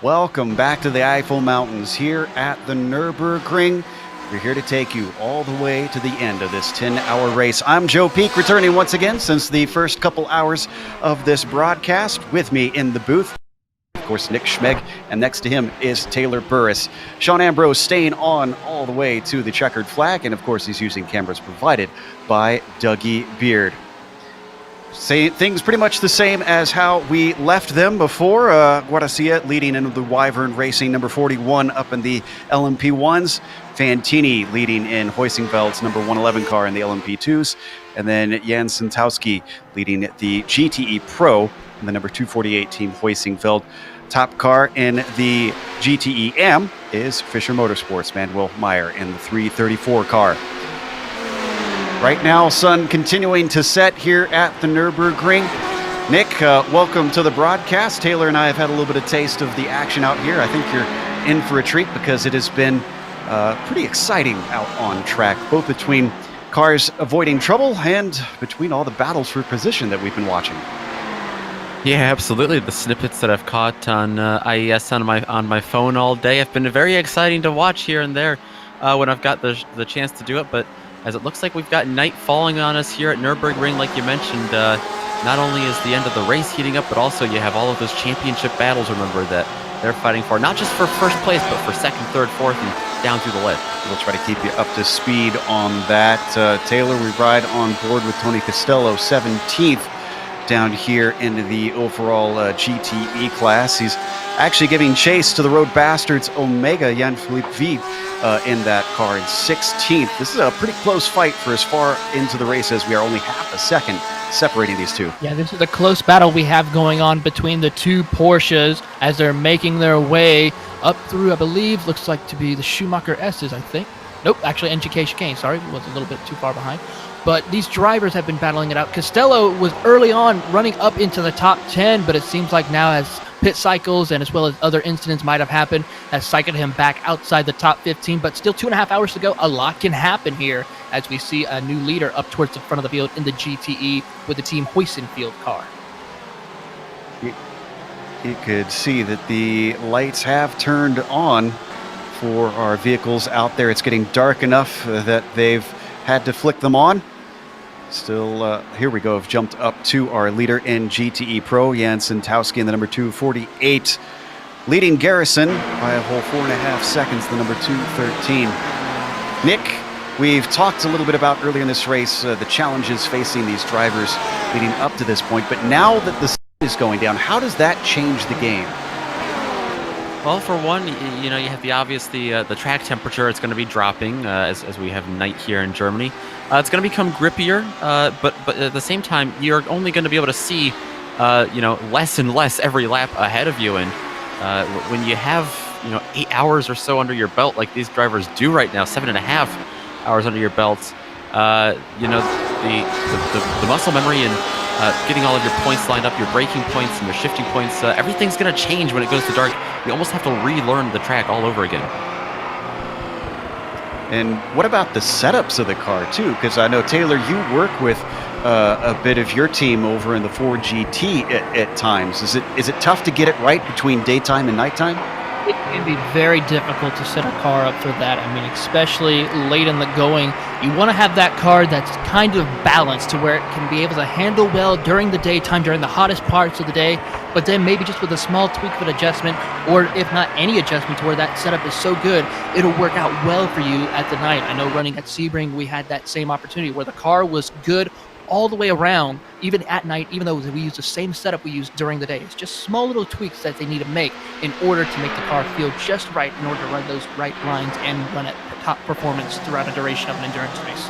Welcome back to the Eifel Mountains here at the Nürburgring. We're here to take you all the way to the end of this 10-hour race. I'm Joe Peak, returning once again since the first couple hours of this broadcast. With me in the booth, of course, Nick Schmeg, and next to him is Taylor Burris. Sean Ambrose staying on all the way to the checkered flag, and of course he's using cameras provided by Dougie Beard. Things pretty much the same as how we left them before. Guarcia leading into the Wyvern Racing number 41 up in the LMP1s. Fantini leading in Hoisingveld's number 111 car in the LMP2s. And then Jan Santowski leading the GTE Pro in the number 248 team Hoisingveld. Top car in the GTE Am is Fisher Motorsports, Manuel Meyer in the 334 car. Right now, sun continuing to set here at the Nürburgring. Nick, welcome to the broadcast. Taylor and I have had a little bit of taste of the action out here. I think you're in for a treat because it has been pretty exciting out on track, both between cars avoiding trouble and between all the battles for position that we've been watching. Yeah, absolutely. The snippets that I've caught on IES on my phone all day have been very exciting to watch here and there when I've got the chance to do it. But as it looks like we've got night falling on us here at Nürburgring, like you mentioned, not only is the end of the race heating up, but also you have all of those championship battles, remember, that they're fighting for, not just for first place, but for second, third, fourth, and down through the list. We'll try to keep you up to speed on that. Taylor, we ride on board with Tony Costello, 17th down here into the overall GTE class. He's actually giving chase to the Road Bastards Omega, Jan-Philippe Wiebe, in that car in 16th. This is a pretty close fight for as far into the race as we are, only half a second separating these two. Yeah, this is a close battle we have going on between the two Porsches as they're making their way up through, I believe, looks like to be the Schumacher S's, I think. Nope, actually NGK chicane, sorry, was a little bit too far behind. But these drivers have been battling it out. Costello was early on running up into the top 10, but it seems like now as pit cycles and as well as other incidents might have happened, has cycled him back outside the top 15. But still 2.5 hours to go. A lot can happen here as we see a new leader up towards the front of the field in the GTE with the Team Hoisenfield car. You could see that the lights have turned on for our vehicles out there. It's getting dark enough that they've had to flick them on. Still, here we go. Have jumped up to our leader in GTE Pro, Jan Santowski in the number 248, leading Garrison by a whole 4.5 seconds, the number 213. Nick, we've talked a little bit about earlier in this race the challenges facing these drivers leading up to this point, but now that the sun is going down, how does that change the game? Well, for one, you know, you have the obvious, the track temperature. It's going to be dropping as we have night here in Germany. It's going to become grippier, but at the same time, you're only going to be able to see, less and less every lap ahead of you. And when you have, 8 hours or so under your belt, like these drivers do right now, 7.5 hours under your belt, the muscle memory and getting all of your points lined up, your braking points and your shifting points, everything's going to change when it goes to dark. You almost have to relearn the track all over again. And what about the setups of the car, too? Because I know, Taylor, you work with a bit of your team over in the Ford GT at times. Is it tough to get it right between daytime and nighttime? It can be very difficult to set a car up for that. I mean, especially late in the going, you want to have that car that's kind of balanced to where it can be able to handle well during the daytime, during the hottest parts of the day, but then maybe just with a small tweak of an adjustment, or if not any adjustment to where that setup is so good, it'll work out well for you at the night. I know running at Sebring, we had that same opportunity where the car was good all the way around, even at night, even though we use the same setup we use during the day. It's just small little tweaks that they need to make in order to make the car feel just right in order to run those right lines and run at top performance throughout a duration of an endurance race.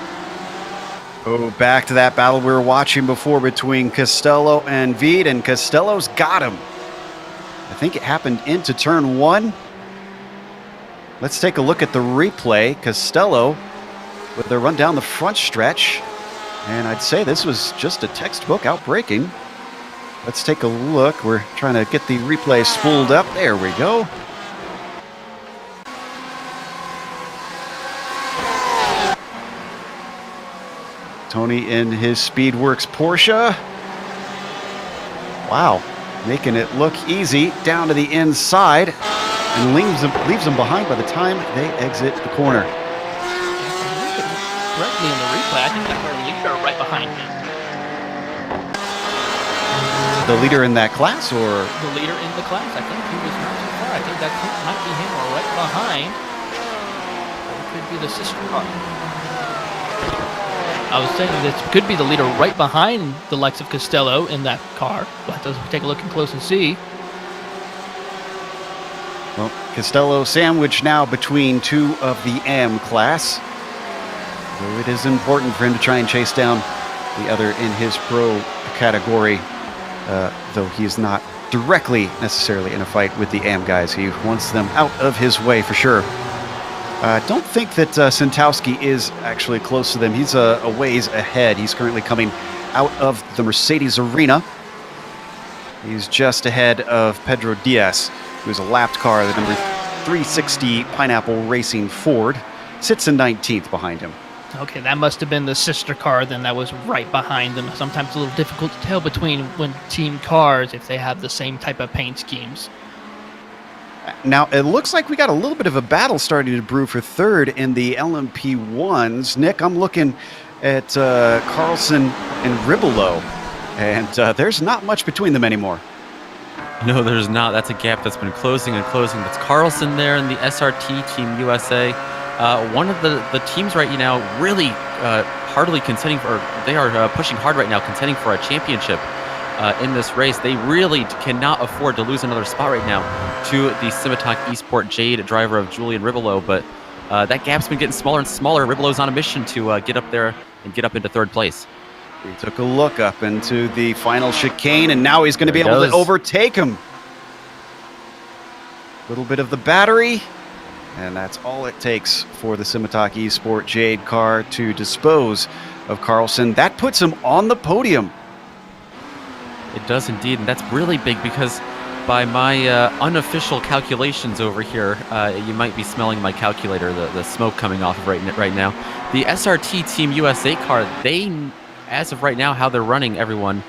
Oh, back to that battle we were watching before between Costello and Wiebe, and Costello's got him. I think it happened into turn 1. Let's take a look at the replay. Costello with the run down the front stretch. And I'd say this was just a textbook outbraking. Let's take a look. We're trying to get the replay spooled up. There we go. Tony in his Speedworks Porsche. Wow. making it look easy down to the inside and leaves them behind by the time they exit the corner. Correctly in the replay, I think that's our leader right behind him. The leader in that class, or? The leader in the class, I think he was not too far. I think that might be him or right behind. Or it could be the sister car. I was saying this could be the leader right behind the likes of Costello in that car. We'll have to take a look close and see. Well, Costello sandwiched now between two of the AM class. Though it is important for him to try and chase down the other in his pro category, though he is not directly necessarily in a fight with the AM guys. He wants them out of his way for sure. Don't think that Sentowski is actually close to them. He's a ways ahead. He's currently coming out of the Mercedes arena. He's just ahead of Pedro Diaz, who's a lapped car, the number 360 Pineapple Racing Ford. Sits in 19th behind him. Okay, that must have been the sister car then that was right behind them. Sometimes it's a little difficult to tell between when team cars if they have the same type of paint schemes. Now, it looks like we got a little bit of a battle starting to brew for third in the LMP1s. Nick, I'm looking at Carlson and Ribolo, and there's not much between them anymore. No, there's not. That's a gap that's been closing and closing. That's Carlson there in the SRT Team USA. One of the teams right now really hardly contending for, they are pushing hard right now, contending for a championship in this race. They really cannot afford to lose another spot right now to the Simitok Esport Jade driver of Julian Ribolo, but that gap's been getting smaller and smaller. Ribolo's on a mission to get up there and get up into third place. He took a look up into the final chicane, and now he's going to be able to overtake him. A little bit of the battery, and that's all it takes for the Simitok Esport Jade car to dispose of Carlson. That puts him on the podium. It does indeed, and that's really big because by my unofficial calculations over here, you might be smelling my calculator, the smoke coming off of right now. The SRT Team USA car, they, as of right now, how they're running, everyone,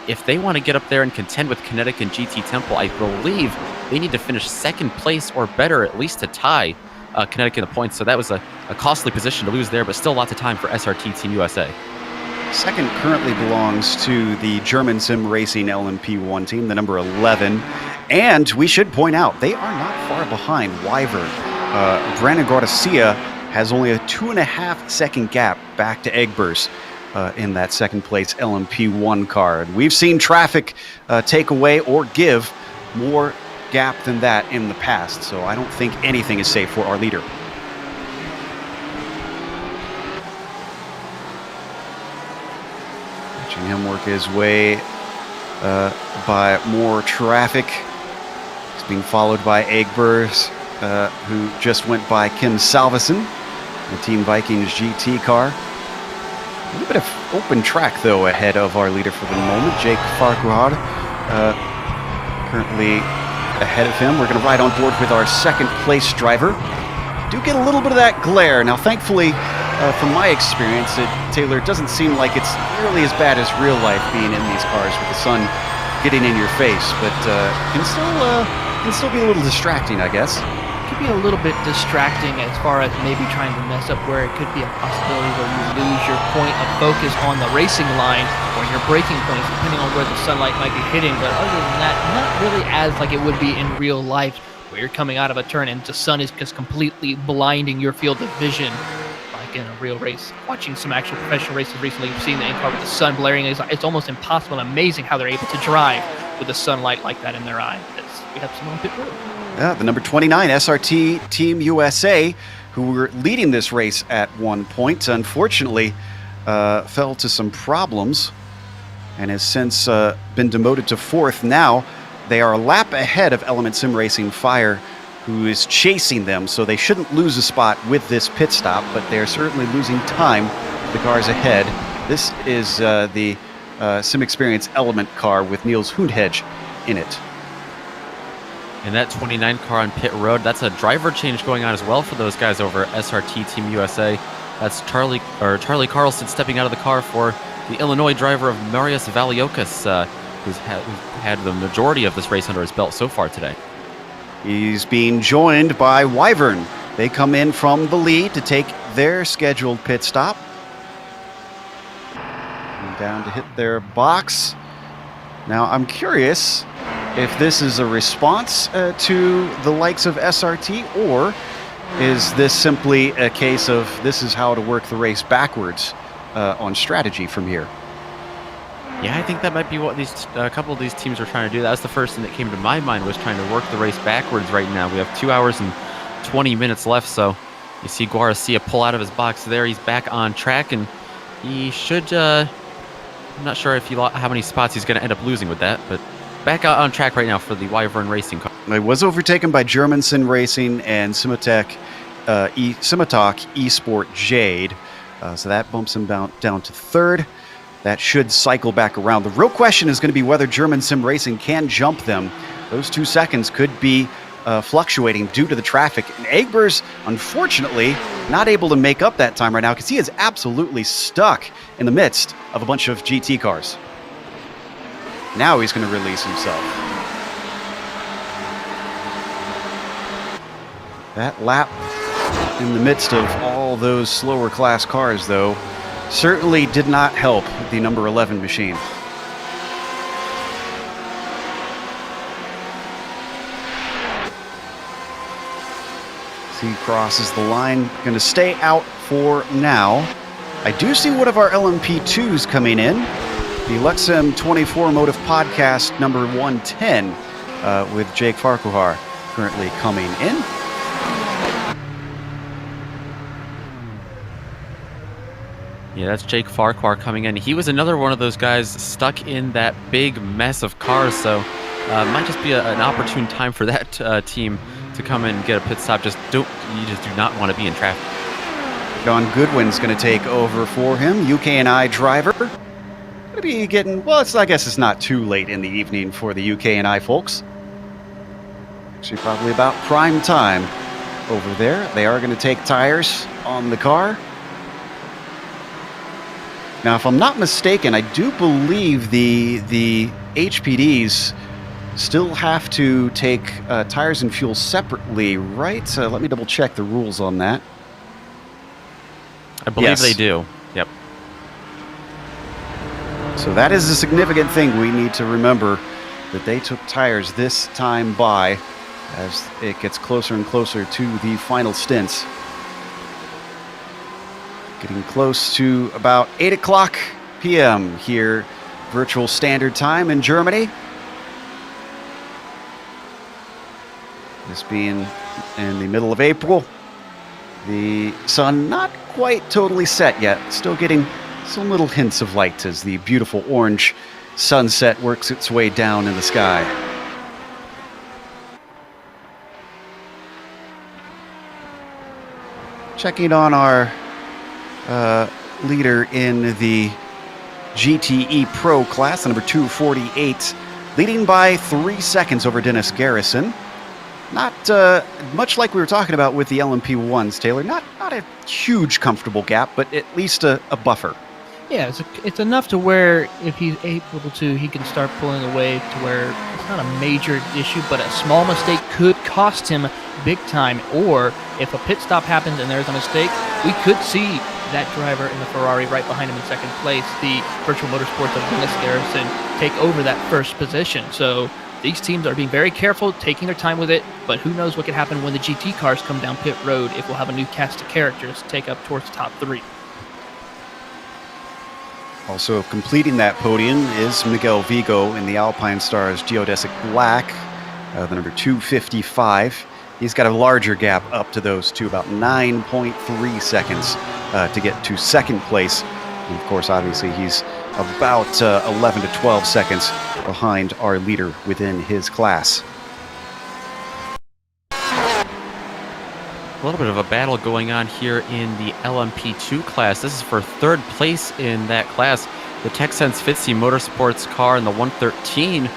if they want to get up there and contend with Kinetic and GT Temple, I believe they need to finish second place or better, at least to tie Kinetic in the points. So that was a costly position to lose there, but still lots of time for SRT Team USA. Second currently belongs to the German Sim Racing LMP1 team, the number 11. And we should point out, they are not far behind Wyvern. Brandon Garcia has only a 2.5 second gap back to Egbers in that second place LMP1 car. And we've seen traffic take away or give more gap than that in the past. So I don't think anything is safe for our leader. Watching him work his way by more traffic. He's being followed by Egbers, who just went by Kim Salveson, the Team Vikings GT car. A little bit of open track, though, ahead of our leader for the moment, Jake Farquhar, currently ahead of him. We're going to ride on board with our second place driver. Do get a little bit of that glare. Now, thankfully, from my experience, Taylor, it doesn't seem like it's nearly as bad as real life being in these cars with the sun getting in your face, but can still be a little distracting, I guess. Could be a little bit distracting as far as maybe trying to mess up where it could be a possibility where you lose your point of focus on the racing line or your braking points, depending on where the sunlight might be hitting. But other than that, not really as like it would be in real life, where you're coming out of a turn and the sun is just completely blinding your field of vision, like in a real race. Watching some actual professional races recently, you've seen the in-car with the sun blaring. It's almost impossible and amazing how they're able to drive with the sunlight like that in their eye. We have someone on pit road. Yeah, the number 29 SRT Team USA, who were leading this race at one point, unfortunately fell to some problems and has since been demoted to fourth. Now they are a lap ahead of Element Sim Racing Fire, who is chasing them, so they shouldn't lose a spot with this pit stop, but they're certainly losing time to the cars ahead. This is the Sim Experience Element car with Niels Hundhedge in it. And that 29 car on pit road, that's a driver change going on as well for those guys over at SRT Team USA. That's Charlie Carlson stepping out of the car for the Illinois driver of Marius Valiokas. who's had the majority of this race under his belt so far today. He's being joined by Wyvern. They come in from the lead to take their scheduled pit stop. And down to hit their box. Now, I'm curious if this is a response to the likes of SRT, or is this simply a case of this is how to work the race backwards on strategy from here? Yeah, I think that might be what a couple of these teams are trying to do. That was the first thing that came to my mind, was trying to work the race backwards right now. We have 2 hours and 20 minutes left, so you see Guarcia pull out of his box there. He's back on track, and he should, I'm not sure if how many spots he's going to end up losing with that, but back on track right now for the Wyvern Racing car. It was overtaken by Germanson Racing and Simitok Esport Jade, so that bumps him down to third. That should cycle back around. The real question is going to be whether German Sim Racing can jump them. Those 2 seconds could be fluctuating due to the traffic. And Egbers, unfortunately, not able to make up that time right now because he is absolutely stuck in the midst of a bunch of GT cars. Now he's going to release himself. That lap in the midst of all those slower class cars, though, certainly did not help the number 11 machine. He crosses the line, going to stay out for now. I do see one of our LMP2s coming in, the Lexim 24 Motive Podcast number 110 with Jake Farquhar currently coming in. Yeah, that's Jake Farquhar coming in. He was another one of those guys stuck in that big mess of cars, so might just be an opportune time for that team to come in and get a pit stop. You just do not want to be in traffic. John Goodwin's going to take over for him. UKNI driver. Going to be getting, well, I guess it's not too late in the evening for the UKNI folks. Actually, probably about prime time over there. They are going to take tires on the car. Now, if I'm not mistaken, I do believe the HPDs still have to take tires and fuel separately, right? So let me double check the rules on that. I believe they do. Yep. So that is a significant thing we need to remember, that they took tires this time by as it gets closer and closer to the final stints. Getting close to about 8 o'clock p.m. here, virtual standard time in Germany. This being in the middle of April. The sun not quite totally set yet. Still getting some little hints of light as the beautiful orange sunset works its way down in the sky. Checking on our leader in the GTE Pro class, number 248, leading by 3 seconds over Dennis Garrison. Not much like we were talking about with the LMP1s, Taylor. Not a huge comfortable gap, but at least a buffer. Yeah, it's enough to where if he's able to, he can start pulling away to where it's not a major issue, but a small mistake could cost him big time. Or if a pit stop happens and there's a mistake, we could see that driver in the Ferrari right behind him in second place, the Virtual Motorsports of Dennis Garrison, take over that first position. So these teams are being very careful, taking their time with it, but who knows what could happen when the GT cars come down pit road if we'll have a new cast of characters take up towards the top 3. Also completing that podium is Miguel Vigo in the Alpine Stars Geodesic Black, the number 255. He's got a larger gap up to those two, about 9.3 seconds to get to second place. And of course, obviously, he's about 11 to 12 seconds behind our leader within his class. A little bit of a battle going on here in the LMP2 class. This is for third place in that class. The Texsense Fitzy Motorsports car in the 113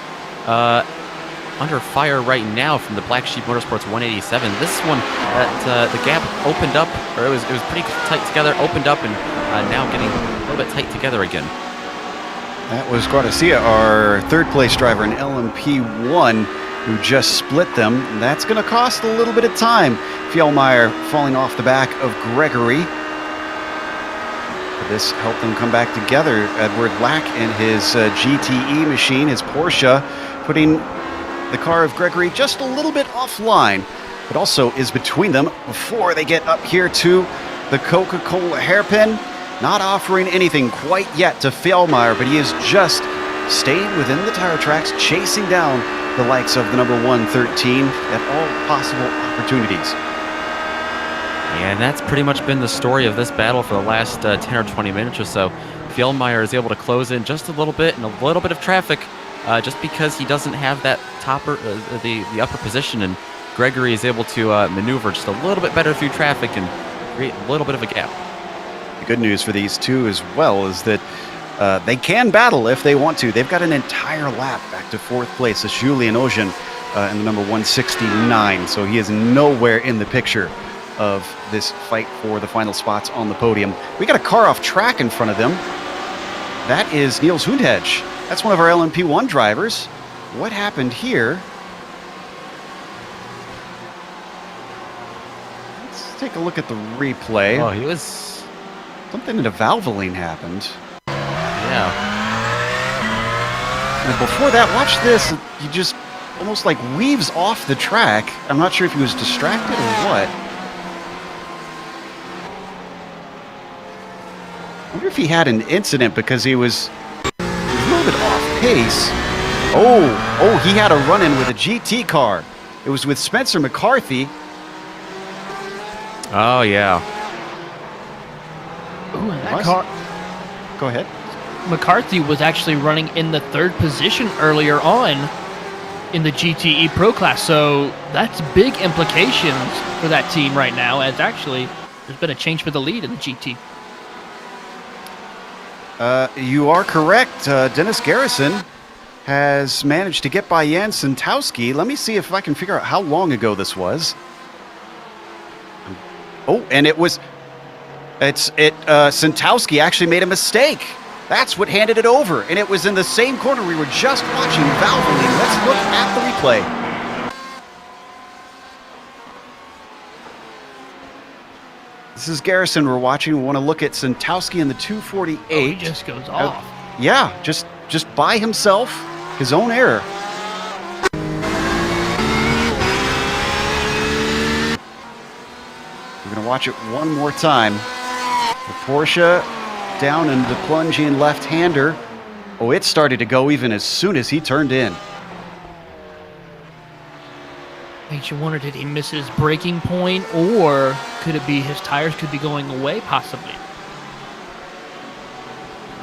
under fire right now from the Black Sheep Motorsports 187. This one, the gap opened up, or it was pretty tight together, opened up, and now getting a little bit tight together again. That was Garcia, our third place driver in LMP1, who just split them. And that's going to cost a little bit of time. Fjellmeyer falling off the back of Gregory. This helped them come back together. Edward Lack in his GTE machine, his Porsche, putting the car of Gregory just a little bit offline, but also is between them before they get up here to the Coca-Cola hairpin. Not offering anything quite yet to Fjellmeyer, but he has just stayed within the tire tracks, chasing down the likes of the number 113 at all possible opportunities. Yeah, and that's pretty much been the story of this battle for the last 10 or 20 minutes or so. Fjellmeyer is able to close in just a little bit and a little bit of traffic just because he doesn't have that the upper position, and Gregory is able to maneuver just a little bit better through traffic and create a little bit of a gap. The good news for these two as well is that they can battle if they want to. They've got an entire lap back to fourth place. It's Julien Ogen in the number 169, so he is nowhere in the picture of this fight for the final spots on the podium. We got a car off track in front of them. That is Niels Hundhedge. That's one of our LMP1 drivers. What happened here? Let's take a look at the replay. Oh, he was... Something in a Valvoline happened. Yeah. And before that, watch this. He just almost like weaves off the track. I'm not sure if he was distracted or what. I wonder if he had an incident because he was a little bit off pace. Oh, he had a run-in with a GT car. It was with Spencer McCarthy. Oh, yeah. Ooh, and that car... Go ahead. McCarthy was actually running in the third position earlier on in the GTE Pro class, so that's big implications for that team right now, as actually there's been a change for the lead in the GT. You are correct. Dennis Garrison has managed to get by Jan Santowski. Let me see if I can figure out how long ago this was. Oh, and Santowski actually made a mistake. That's what handed it over, and it was in the same corner we were just watching Valvoline. Let's look at the replay. This is Garrison we're watching. We want to look at Santowski in the 248. Oh, he just goes off. Yeah, just by himself, his own error. We're going to watch it one more time. The Porsche down into the plunging left-hander. Oh, it started to go even as soon as he turned in. Makes you wonder, did he miss his braking point, or could it be his tires could be going away, possibly?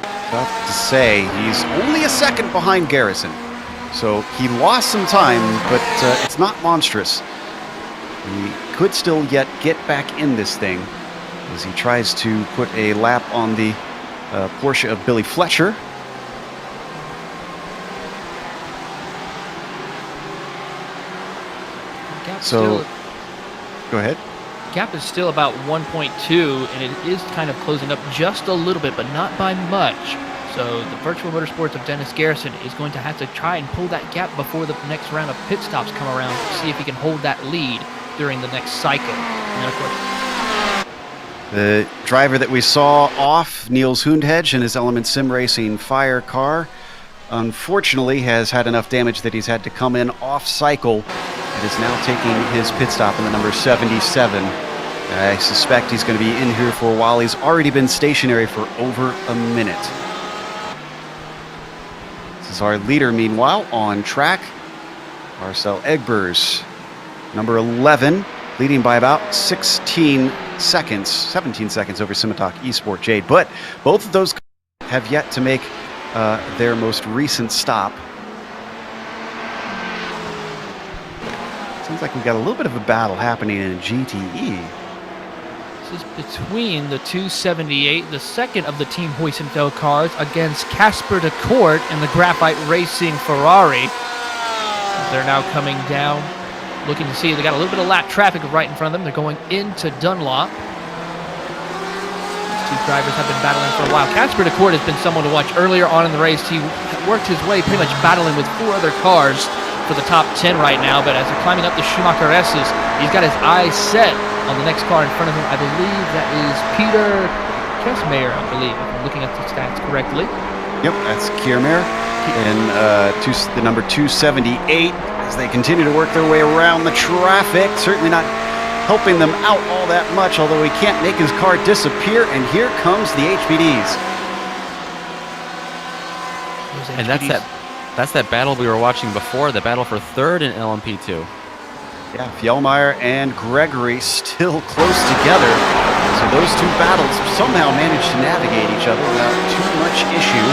Tough to say. He's only a second behind Garrison. So he lost some time, but it's not monstrous. He could still yet get back in this thing as he tries to put a lap on the Porsche of Billy Fletcher. Go ahead. Gap is still about 1.2, and it is kind of closing up just a little bit, but not by much. So the Virtual Motorsports of Dennis Garrison is going to have to try and pull that gap before the next round of pit stops come around to see if he can hold that lead during the next cycle. And then, of course, the driver that we saw off, Niels Hundhedge, in his Element Sim Racing Fire car, unfortunately has had enough damage that he's had to come in off cycle. It is now taking his pit stop in the number 77. I suspect he's going to be in here for a while. He's already been stationary for over a minute. This is our leader, meanwhile, on track. Marcel Egbers, number 11, leading by about 17 seconds over Simitok Esport Jade. But both of those have yet to make their most recent stop. Seems like we've got a little bit of a battle happening in GTE. this is between the 278, the second of the Team Huysenfeld cars, against Casper de Court and the Graphite Racing Ferrari. They're now coming down, looking to see. They got a little bit of lap traffic right in front of them. They're going into Dunlop. These two drivers have been battling for a while. Casper DeCourt has been someone to watch earlier on in the race. He worked his way pretty much battling with 4 other cars for the top 10 right now, but as they're climbing up the Schumacher S's, he's got his eyes set on the next car in front of him. I believe that is Peter Kessmayer, I believe, if I'm looking at the stats correctly. Yep, that's Kiermaier in the number 278 as they continue to work their way around the traffic. Certainly not helping them out all that much, although he can't make his car disappear, and here comes the HPDs. And that's that battle we were watching before, the battle for third in LMP2. Yeah, Fjellmeyer and Gregory still close together. So those two battles somehow managed to navigate each other without too much issue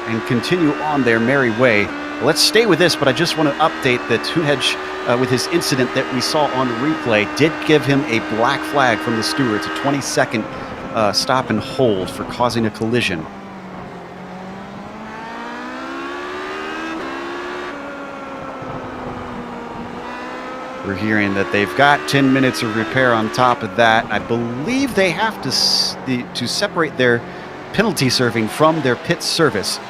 and continue on their merry way. Let's stay with this, but I just want to update that Tuhej, with his incident that we saw on replay, did give him a black flag from the stewards, a 20-second stop and hold for causing a collision. We're hearing that they've got 10 minutes of repair on top of that. I believe they have to separate their penalty serving from their pit service.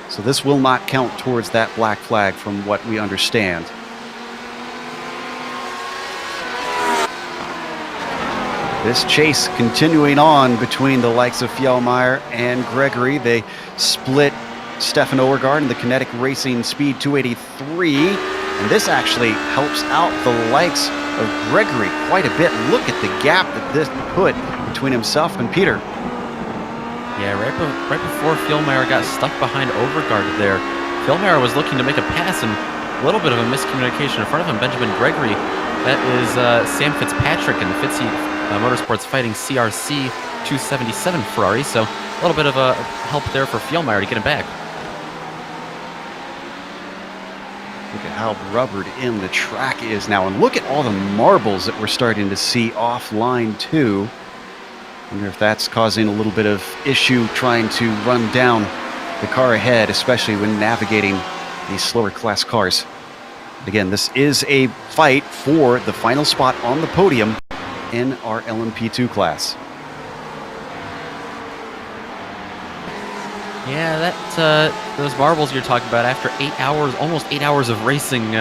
So this will not count towards that black flag from what we understand. This chase continuing on between the likes of Fjellmeyer and Gregory. They split Stefan Overgaard in the Kinetic Racing Speed 283. And this actually helps out the likes of Gregory quite a bit. Look at the gap that this put between himself and Peter. Yeah, right before Fjellmeyer got stuck behind Overgaard there, Fjellmeyer was looking to make a pass, and a little bit of a miscommunication in front of him. Benjamin Gregory, that is Sam Fitzpatrick in the Fitzy Motorsports Fighting CRC 277 Ferrari, so a little bit of a help there for Fjellmeyer to get him back. Look at how rubbered in the track is now. And look at all the marbles that we're starting to see offline too. Wonder if that's causing a little bit of issue trying to run down the car ahead, especially when navigating these slower class cars. Again, this is a fight for the final spot on the podium in our LMP2 class. Yeah, those marbles you're talking about after 8 hours, almost 8 hours of racing,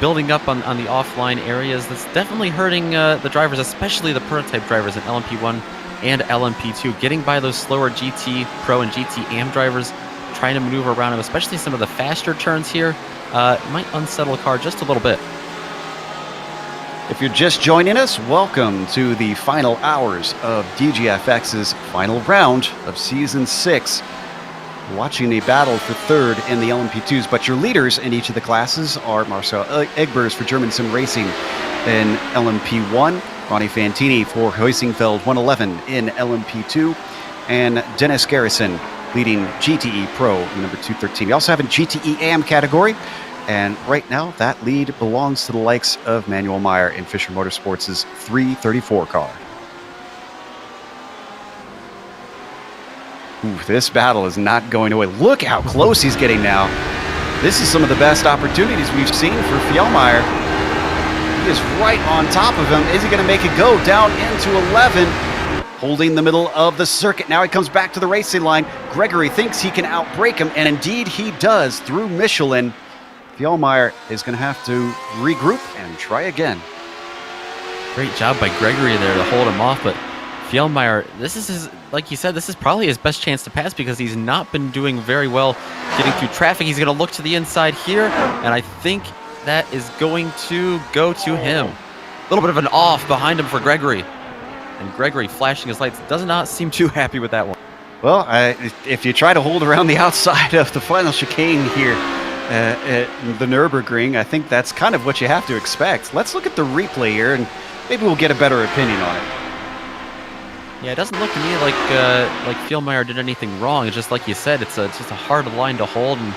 building up on the offline areas, that's definitely hurting the drivers, especially the prototype drivers in LMP1 and LMP2, getting by those slower GT Pro and GT AM drivers, trying to maneuver around them, especially some of the faster turns here, might unsettle a car just a little bit. If you're just joining us, welcome to the final hours of DGFX's final round of Season 6. Watching a battle for third in the LMP2s, but your leaders in each of the classes are Marcel Egbers for German Sim Racing in LMP1, Ronnie Fantini for Heusingfeld 111 in LMP2, and Dennis Garrison leading GTE Pro in number 213. We also have a GTE AM category, and right now that lead belongs to the likes of Manuel Meyer in Fisher Motorsports' 334 car. Ooh, this battle is not going away. Look how close he's getting now. This is some of the best opportunities we've seen for Fjellmeyer. He is right on top of him. Is he going to make it go down into 11? Holding the middle of the circuit. Now he comes back to the racing line. Gregory thinks he can outbrake him, and indeed he does through Michelin. Fjellmeyer is going to have to regroup and try again. Great job by Gregory there to hold him off, but Fjellmeyer, this is his, like you said, this is probably his best chance to pass because he's not been doing very well getting through traffic. He's going to look to the inside here, and I think that is going to go to him. A little bit of an off behind him for Gregory. And Gregory flashing his lights does not seem too happy with that one. Well, if you try to hold around the outside of the final chicane here at the Nürburgring, I think that's kind of what you have to expect. Let's look at the replay here, and maybe we'll get a better opinion on it. Yeah, it doesn't look to me like Fjellmeyer did anything wrong. It's just like you said, it's just a hard line to hold, and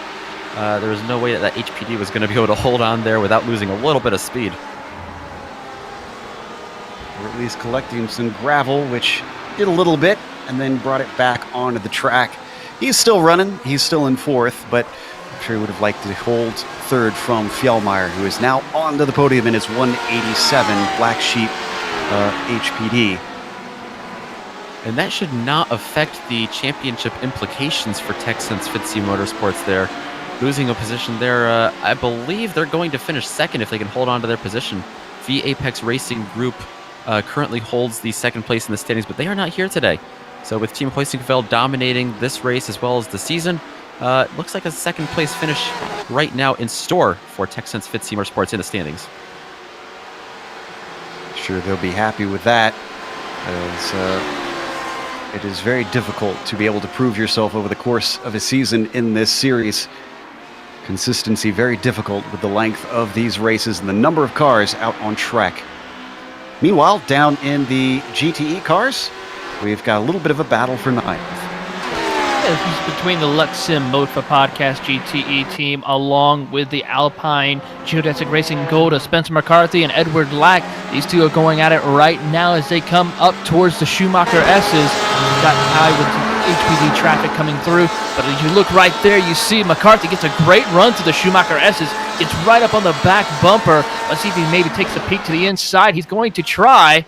there was no way that HPD was going to be able to hold on there without losing a little bit of speed. Or at least collecting some gravel, which did a little bit, and then brought it back onto the track. He's still running. He's still in fourth, but I'm sure he would have liked to hold third from Fjellmeyer, who is now onto the podium in his 187 Black Sheep HPD. and that should not affect the championship implications for Texans Fitzy Motorsports there. Losing a position there, I believe they're going to finish second if they can hold on to their position. V Apex Racing Group currently holds the second place in the standings, but they are not here today. So with Team Hoisingfeld dominating this race as well as the season, looks like a second place finish right now in store for Texans Fitzy Motorsports in the standings. Sure, they'll be happy with that, as it is very difficult to be able to prove yourself over the course of a season in this series. Consistency very difficult with the length of these races and the number of cars out on track. Meanwhile, down in the GTE cars, we've got a little bit of a battle for ninth. This is between the Luxim Mofa Podcast GTE team along with the Alpine Geodesic Racing Gold, Spencer McCarthy and Edward Lack. These two are going at it right now as they come up towards the Schumacher S's. We've got high with HPD traffic coming through, but as you look right there, you see McCarthy gets a great run to the Schumacher S's, gets right up on the back bumper. Let's see if he maybe takes a peek to the inside. He's going to try,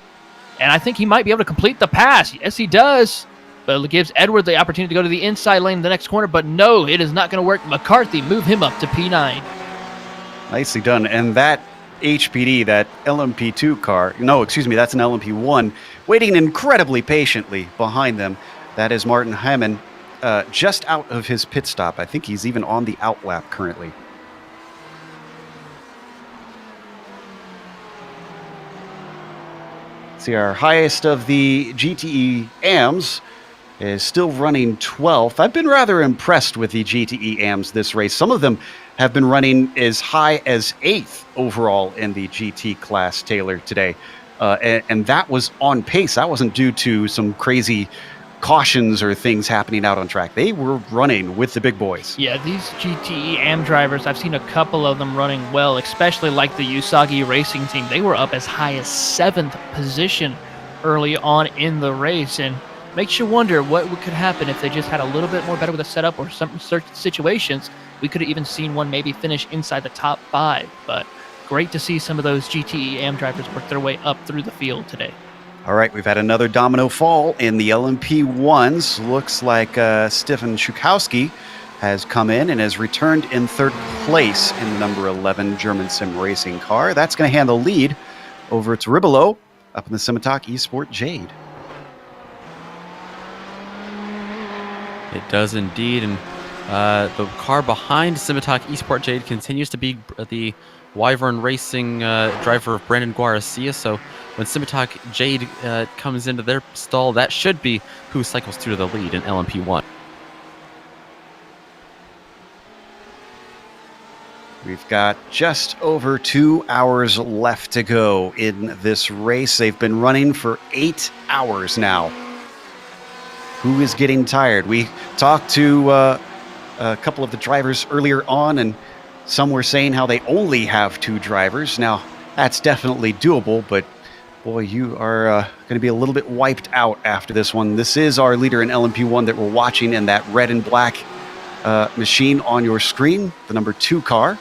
and I think he might be able to complete the pass. Yes, he does. But it gives Edward the opportunity to go to the inside lane in the next corner, but no, it is not going to work. McCarthy move him up to P9. Nicely done. And that HPD, that LMP2 car, no, excuse me, that's an LMP1, waiting incredibly patiently behind them. That is Martin Hammond, just out of his pit stop. I think he's even on the outlap currently. See, our highest of the GTE AMs is still running 12th. I've been rather impressed with the GTE AMs this race. Some of them have been running as high as 8th overall in the GT class, Taylor, today. And that was on pace. That wasn't due to some crazy cautions or things happening out on track. They were running with the big boys. Yeah, these GTE AM drivers, I've seen a couple of them running well, especially like the Usagi Racing team. They were up as high as 7th position early on in the race, and makes you wonder what could happen if they just had a little bit more better with the setup or some certain situations. We could have even seen one maybe finish inside the top 5, but great to see some of those GTE AM drivers work their way up through the field today. All right, we've had another domino fall in the LMP1s. Looks like Stefan Schukowski has come in and has returned in 3rd place in the number 11 German Sim Racing car. That's going to hand the lead over to Ribolo up in the Simitok Esport Jade. It does indeed, and the car behind Simitok Esport Jade continues to be the Wyvern Racing driver of Brandon Guaracia, so when Simitok Jade comes into their stall, that should be who cycles through the lead in LMP1. We've got just over 2 hours left to go in this race. They've been running for 8 hours now. Who is getting tired? We talked to a couple of the drivers earlier on, and some were saying how they only have 2 drivers. Now, that's definitely doable, but boy, you are going to be a little bit wiped out after this one. This is our leader in LMP1 that we're watching in that red and black machine on your screen, the number 2 car.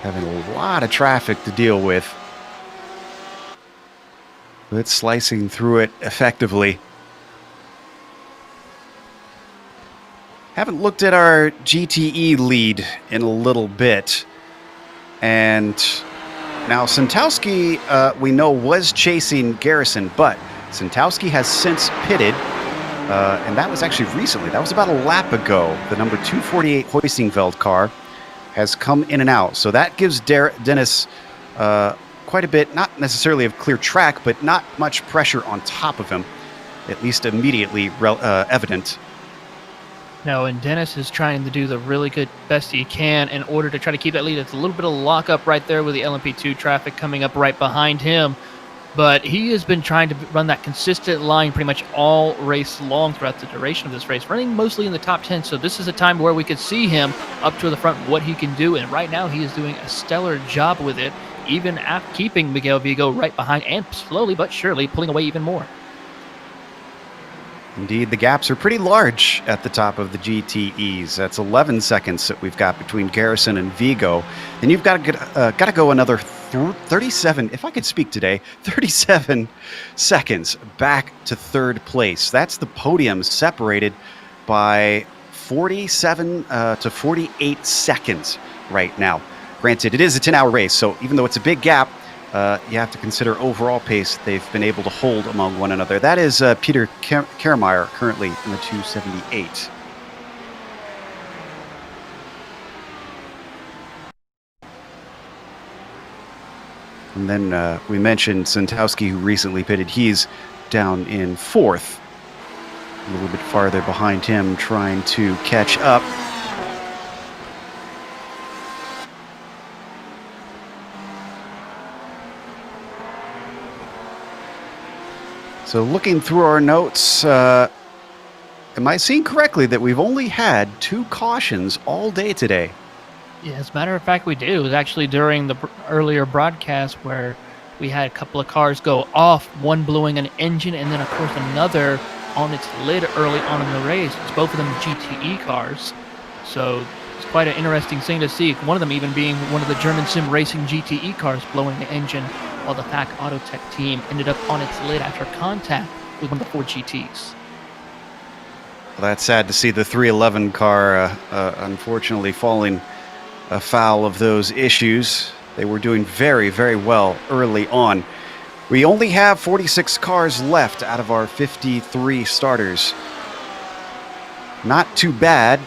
Having a lot of traffic to deal with. But slicing through it effectively. Haven't looked at our GTE lead in a little bit. And now Santowski, we know, was chasing Garrison, but Santowski has since pitted. And that was actually recently. That was about a lap ago. The number 248 Hoisingfeld car has come in and out. So that gives Dennis quite a bit, not necessarily of clear track, but not much pressure on top of him, at least immediately evident. No, and Dennis is trying to do the really good best he can in order to try to keep that lead. It's a little bit of lockup right there with the LMP2 traffic coming up right behind him. But he has been trying to run that consistent line pretty much all race long throughout the duration of this race, running mostly in the top 10. So this is a time where we could see him up to the front, what he can do. And right now he is doing a stellar job with it, even after keeping Miguel Vigo right behind and slowly but surely pulling away even more. Indeed, the gaps are pretty large at the top of the GTEs. That's 11 seconds that we've got between Garrison and Vigo. And you've got to go another 37, if I could speak today, 37 seconds back to third place. That's the podium separated by 47 to 48 seconds right now. Granted, it is a 10-hour race, so even though it's a big gap, you have to consider overall pace they've been able to hold among one another. That is Peter Karameyer currently in the 278. And then we mentioned Santowski, who recently pitted. He's down in fourth, a little bit farther behind him, trying to catch up. So looking through our notes, am I seeing correctly that we've only had 2 cautions all day today? Yeah, as a matter of fact, we did. It was actually during the earlier broadcast where we had a couple of cars go off, one blowing an engine, and then, of course, another on its lid early on in the race. It's both of them GTE cars. So it's quite an interesting thing to see. One of them even being one of the German Sim Racing GTE cars blowing the engine, while the FAC Autotech team ended up on its lid after contact with one of the 4 GTs. Well, that's sad to see the 311 car unfortunately falling afoul of those issues. They were doing very, very well early on. We only have 46 cars left out of our 53 starters. Not too bad,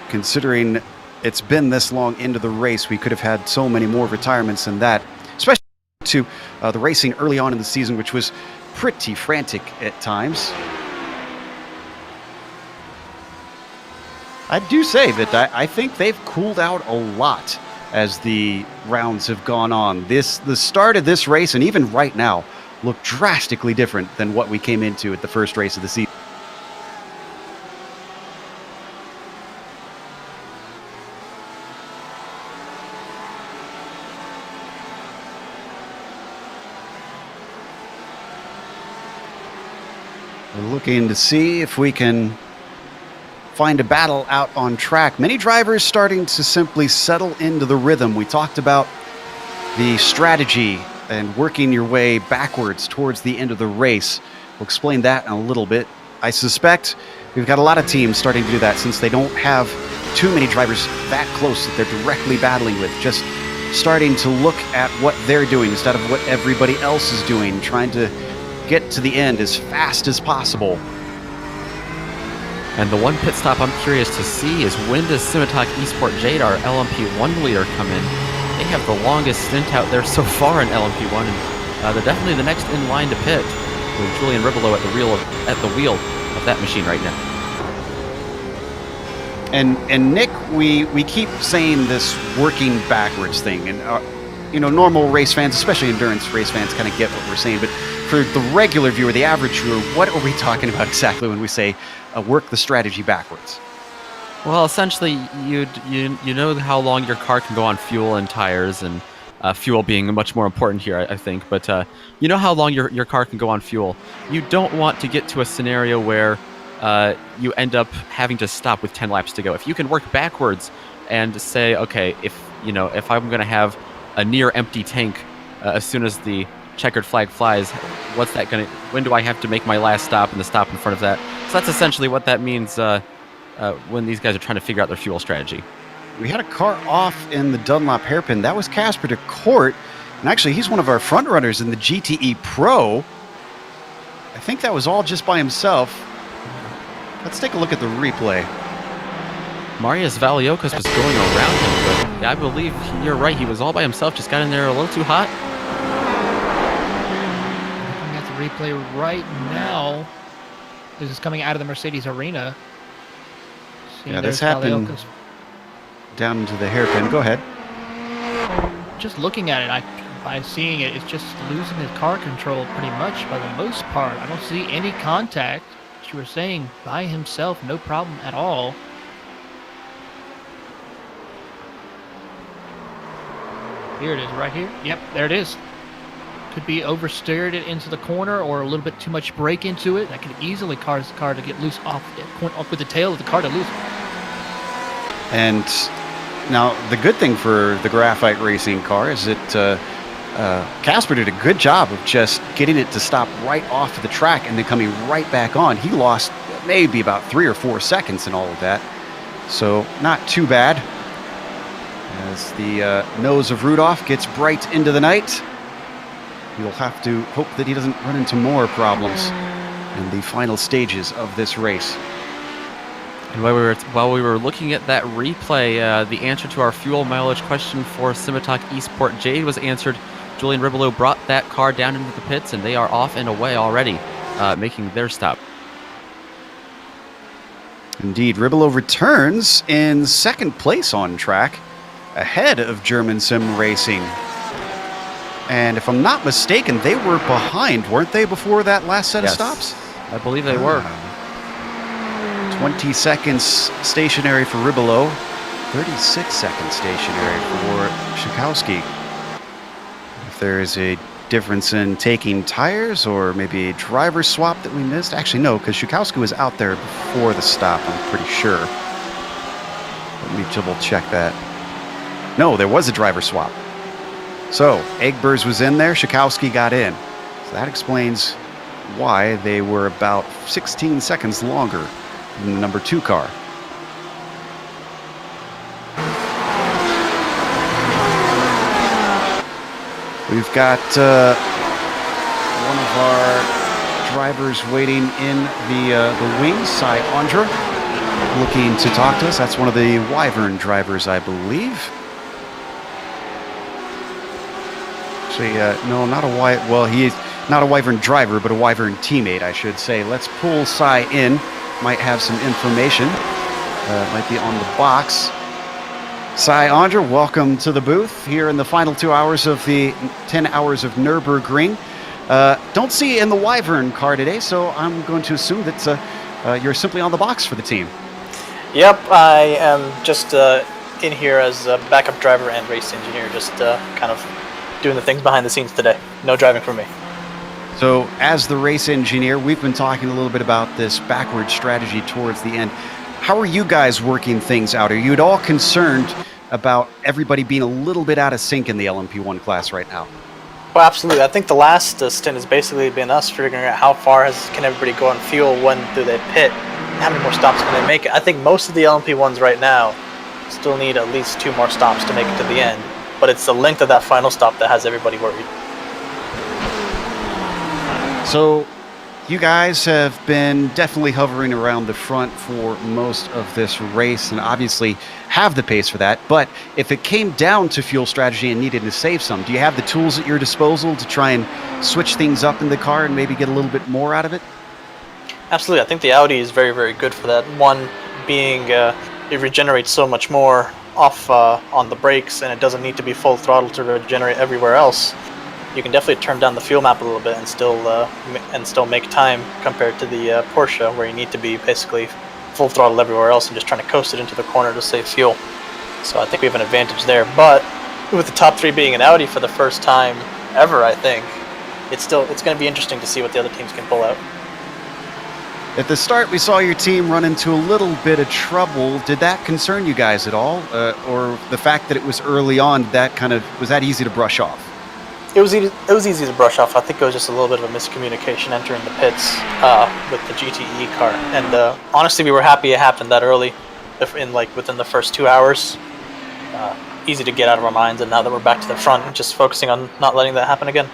considering it's been this long into the race. We could have had so many more retirements than that, especially to the racing early on in the season, which was pretty frantic at times. I do say that I think they've cooled out a lot as the rounds have gone on. The start of this race, and even right now, look drastically different than what we came into at the first race of the season. We're looking to see if we can find a battle out on track. Many drivers starting to simply settle into the rhythm. We talked about the strategy and working your way backwards towards the end of the race. We'll explain that in a little bit. I suspect we've got a lot of teams starting to do that since they don't have too many drivers that close that they're directly battling with. Just starting to look at what they're doing instead of what everybody else is doing, trying to get to the end as fast as possible. And the one pit stop I'm curious to see is, when does Simitok Esport Jade, our LMP1 leader, come in? They have the longest stint out there so far in LMP1, and they're definitely the next in line to pit, with Julian Ribolo at the wheel of that machine right now. And Nick, we keep saying this working backwards thing, and normal race fans, especially endurance race fans, kind of get what we're saying. But for the regular viewer, the average viewer, what are we talking about exactly when we say work the strategy backwards? Well, essentially, you know how long your car can go on fuel and tires, and fuel being much more important here, I think. But you know how long your car can go on fuel. You don't want to get to a scenario where you end up having to stop with 10 laps to go. If you can work backwards and say, okay, if I'm going to have a near empty tank as soon as the checkered flag flies, when do I have to make my last stop, and the stop in front of that? So that's essentially what that means when these guys are trying to figure out their fuel strategy. We had a car off in the Dunlop hairpin. That was Casper de Court, and actually he's one of our front runners in the GTE Pro. I think that was all just by himself. Let's take a look at the replay. Marius Valiokas was going around him, but I believe you're right. He was all by himself, just got in there a little too hot. Looking at the replay right now. This is coming out of the Mercedes arena. Yeah, this happened down into the hairpin. Go ahead. Just looking at it, by seeing it, it's just losing his car control pretty much by the most part. I don't see any contact. As you were saying, by himself, no problem at all. Here it is, right here. Yep, there it is. could be oversteered it into the corner or a little bit too much brake into it. That could easily cause the car to get loose off with the tail of the car to loose. And now the good thing for the Graphite Racing car is that Casper did a good job of just getting it to stop right off of the track and then coming right back on. He lost maybe about 3 or 4 seconds in all of that. So not too bad. As the nose of Rudolph gets bright into the night, we'll have to hope that he doesn't run into more problems in the final stages of this race. And while we were looking at that replay, the answer to our fuel mileage question for Simitok Esport Jade was answered. Julian Ribelow brought that car down into the pits, and they are off and away already, making their stop. Indeed, Ribelow returns in second place on track, ahead of German Sim Racing. And if I'm not mistaken, they were behind, weren't they, before that last set of stops? I believe they were. 20 seconds stationary for Ribelow, 36 seconds stationary for Schakowsky. If there is a difference in taking tires or maybe a driver swap that we missed. Actually, no, because Schakowsky was out there before the stop, I'm pretty sure. Let me double check that. No, there was a driver swap. So, Egbers was in there, Schakowsky got in. So that explains why they were about 16 seconds longer than the number 2 car. We've got one of our drivers waiting in the wings, Cy Andra, looking to talk to us. That's one of the Wyvern drivers, I believe. Actually, no, not a well, he is not a Wyvern driver, but a Wyvern teammate, I should say. Let's pull Cy in. Might have some information. Might be on the box. Cy Andra, welcome to the booth here in the final 2 hours of the 10 hours of Nürburgring. Don't see you in the Wyvern car today, so I'm going to assume that you're simply on the box for the team. Yep, I am just in here as a backup driver and race engineer, just kind of doing the things behind the scenes today. No driving for me. So as the race engineer, we've been talking a little bit about this backward strategy towards the end. How are you guys working things out? Are you at all concerned about everybody being a little bit out of sync in the LMP1 class right now? Well, absolutely. I think the last stint has basically been us figuring out how far can everybody go on fuel, when do they pit, how many more stops can they make it. I think most of the LMP1s right now still need at least 2 more stops to make it to the end, but it's the length of that final stop that has everybody worried. So you guys have been definitely hovering around the front for most of this race and obviously have the pace for that. But if it came down to fuel strategy and needed to save some, do you have the tools at your disposal to try and switch things up in the car and maybe get a little bit more out of it? Absolutely. I think the Audi is very, very good for that. One being it regenerates so much more off on the brakes, and it doesn't need to be full throttle to regenerate everywhere else. You can definitely turn down the fuel map a little bit and still make time compared to the Porsche, where you need to be basically full throttle everywhere else and just trying to coast it into the corner to save fuel. So I think we have an advantage there. But with the top 3 being an Audi for the first time ever, I think it's going to be interesting to see what the other teams can pull out. At the start, we saw your team run into a little bit of trouble. Did that concern you guys at all, or the fact that it was early on? Was that easy to brush off? It was easy to brush off. I think it was just a little bit of a miscommunication entering the pits with the GTE car. And honestly, we were happy it happened that early, within the first 2 hours. Easy to get out of our minds, and now that we're back to the front, just focusing on not letting that happen again.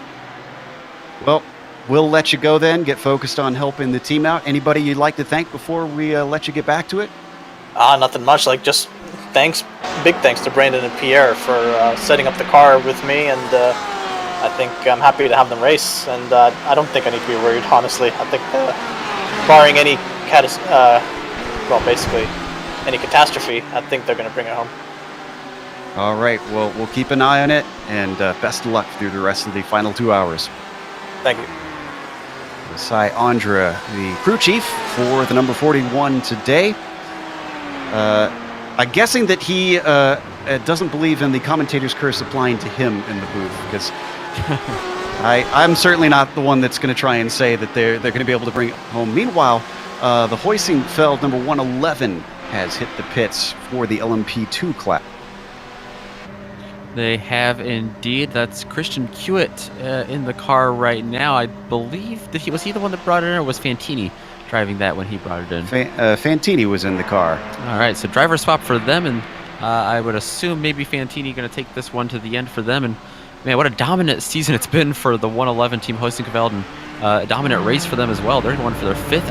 Well, we'll let you go then. Get focused on helping the team out. Anybody you'd like to thank before we let you get back to it? Nothing much. Just big thanks to Brandon and Pierre for setting up the car with me, and I think I'm happy to have them race, and I don't think I need to be worried, honestly. I think barring any any catastrophe, I think they're going to bring it home. All right, well, we'll keep an eye on it, and best of luck through the rest of the final 2 hours. Thank you. Cy Andra, the crew chief for the number 41 today. I'm guessing that he doesn't believe in the commentator's curse applying to him in the booth, because I'm certainly not the one that's going to try and say that they're going to be able to bring it home. Meanwhile, the Hoisingfeld number 111 has hit the pits for the LMP2 class. They have indeed. That's Christian Hewitt in the car right now. I believe was he the one that brought it in, or was Fantini driving that when he brought it in? Fantini was in the car. All right, so driver swap for them, and I would assume maybe Fantini going to take this one to the end for them. And man, what a dominant season it's been for the 111 team Hoisingfeld, and a dominant race for them as well. They're going for their fifth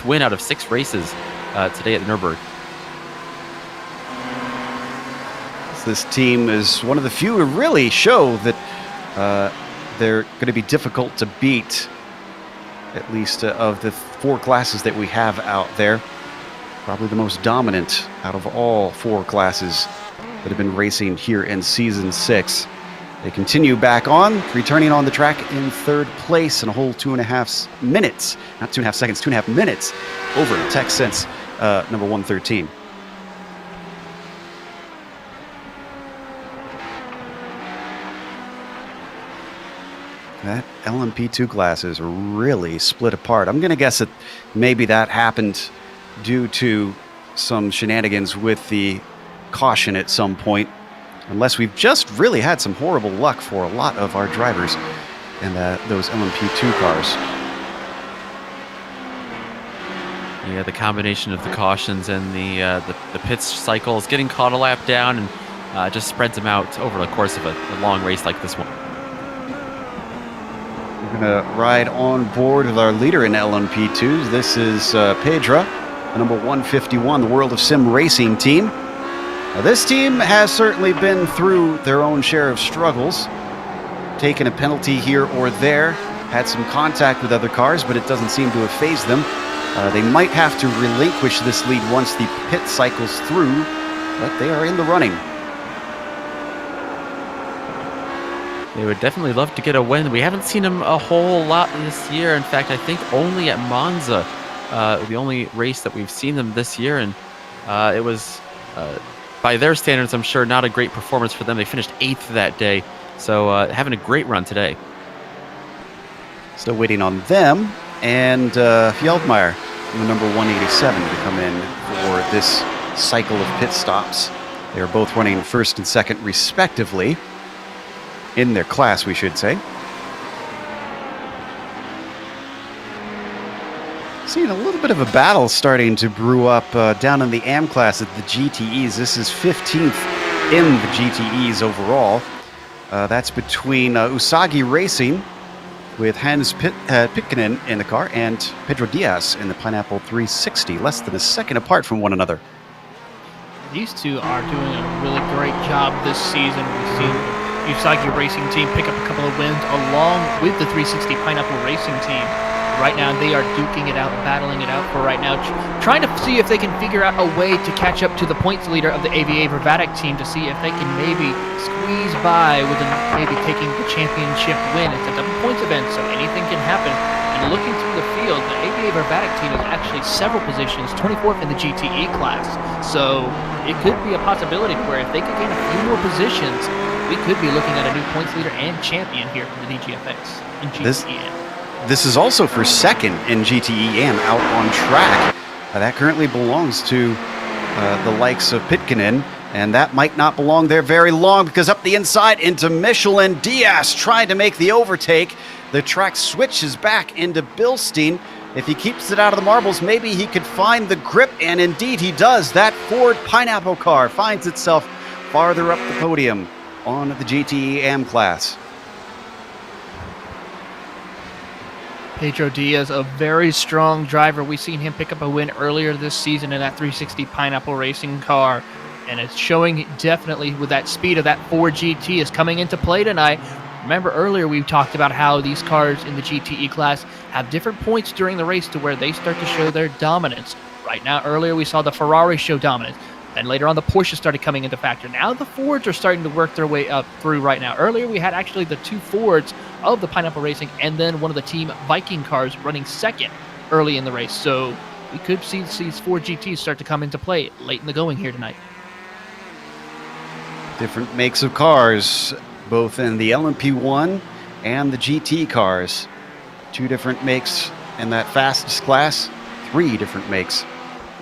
win out of 6 races today at the Nürburgring. This team is one of the few who really show that they're going to be difficult to beat, at least of the 4 classes that we have out there. Probably the most dominant out of all 4 classes that have been racing here in Season 6. They continue back on, returning on the track in 3rd place in a whole 2.5 minutes. Not 2.5 seconds, 2.5 minutes over TechSense number 113. That LMP2 class is really split apart. I'm going to guess that maybe that happened due to some shenanigans with the caution at some point, unless we've just really had some horrible luck for a lot of our drivers in those LMP2 cars. Yeah, the combination of the cautions and the pits cycles, getting caught a lap down, and just spreads them out over the course of a long race like this one. We're going to ride on board with our leader in LMP2s. This is Pedro, the number 151, the World of Sim Racing team. Now, this team has certainly been through their own share of struggles, taken a penalty here or there, had some contact with other cars, but it doesn't seem to have fazed them. They might have to relinquish this lead once the pit cycles through, but they are in the running. They would definitely love to get a win. We haven't seen them a whole lot this year. In fact, I think only at Monza, the only race that we've seen them this year, and it was, by their standards, I'm sure not a great performance for them. They finished 8th that day, so having a great run today. Still waiting on them and Fjeldmeyer, the number 187, to come in for this cycle of pit stops. They are both running 1st and 2nd respectively. In their class, we should say. Seeing a little bit of a battle starting to brew up down in the AM class at the GTEs. This is 15th in the GTEs overall. That's between Usagi Racing with Hans Pitkinen in the car and Pedro Diaz in the Pineapple 360, less than a second apart from one another. These two are doing a really great job this season. We've seen Usagi Racing Team pick up a couple of wins along with the 360 Pineapple Racing Team. Right now, they are duking it out, battling it out for right now, trying to see if they can figure out a way to catch up to the points leader of the IVRA team to see if they can maybe squeeze by with maybe taking the championship win. It's a double points event, so anything can happen. And looking through the field, the IVRA team is actually several positions, 24th in the GTE class. So it could be a possibility where if they could gain a few more positions, we could be looking at a new points leader and champion here for the DGFX in GTE. This is also for 2nd in GTE AM out on track. That currently belongs to the likes of Pitkinen, and that might not belong there very long because up the inside into Michelin, Diaz trying to make the overtake. The track switches back into Bilstein. If he keeps it out of the marbles, maybe he could find the grip, and indeed he does. That Ford Pineapple car finds itself farther up the podium on the GTE AM class. Pedro Diaz, a very strong driver. We've seen him pick up a win earlier this season in that 360 Pineapple Racing car, and it's showing definitely with that speed of that Ford GT is coming into play tonight. Remember earlier we talked about how these cars in the GTE class have different points during the race to where they start to show their dominance. Right now, earlier we saw the Ferrari show dominance. And later on, the Porsche started coming into factor. Now the Fords are starting to work their way up through right now. Earlier, we had actually the 2 Fords of the Pineapple Racing and then one of the Team Viking cars running 2nd early in the race. So we could see these Ford GTs start to come into play late in the going here tonight. Different makes of cars both in the LMP1 and the GT cars. 2 different makes in that fastest class, 3 different makes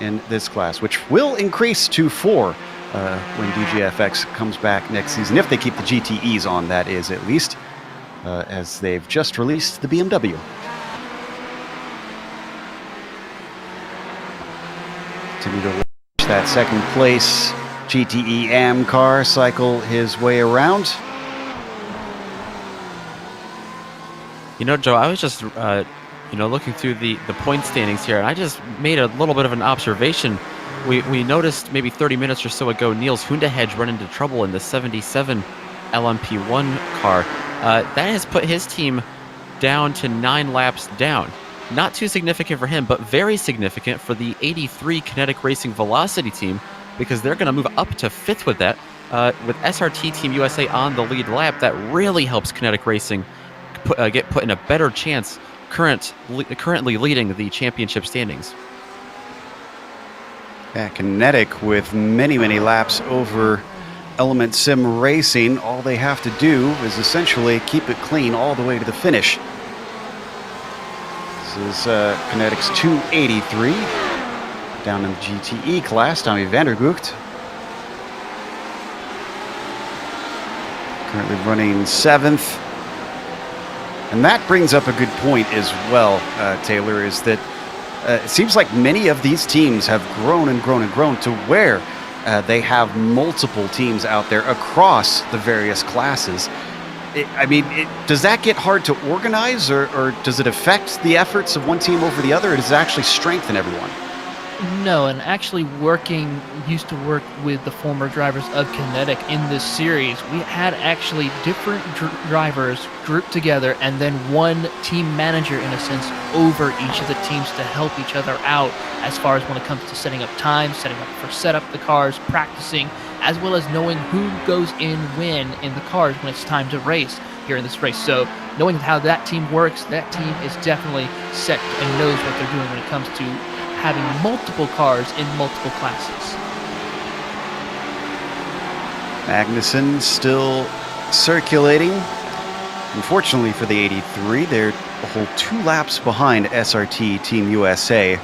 in this class, which will increase to 4 when DGFX comes back next season, if they keep the GTEs on, that is, at least, as they've just released the BMW. Continue to watch that second place GTE AM car cycle his way around. You know, Joe, I was just, looking through the point standings here, and I just made a little bit of an observation. We noticed maybe 30 minutes or so ago, Niels Hundehedge run into trouble in the 77 LMP1 car. That has put his team down to 9 laps down. Not too significant for him, but very significant for the 83 Kinetic Racing Velocity team, because they're going to move up to 5th with that. With SRT Team USA on the lead lap, that really helps Kinetic Racing get put in a better chance, currently leading the championship standings. Yeah, Kinetic with many, many laps over Element Sim Racing. All they have to do is essentially keep it clean all the way to the finish. This is Kinetic's 283 down in the GTE class. Tommy Vandergucht currently running 7th. And that brings up a good point as well, Taylor, is that it seems like many of these teams have grown and grown and grown to where they have multiple teams out there across the various classes. Does that get hard to organize, or does it affect the efforts of one team over the other, or does it actually strengthen everyone? No, and actually used to work with the former drivers of Kinetic in this series. We had actually different drivers grouped together and then one team manager, in a sense, over each of the teams to help each other out as far as when it comes to setting up time, setting up for setup the cars, practicing, as well as knowing who goes in when in the cars when it's time to race here in this race. So knowing how that team works, that team is definitely set and knows what they're doing when it comes to having multiple cars in multiple classes. Magnussen still circulating. Unfortunately for the 83, they're a whole 2 laps behind SRT Team USA.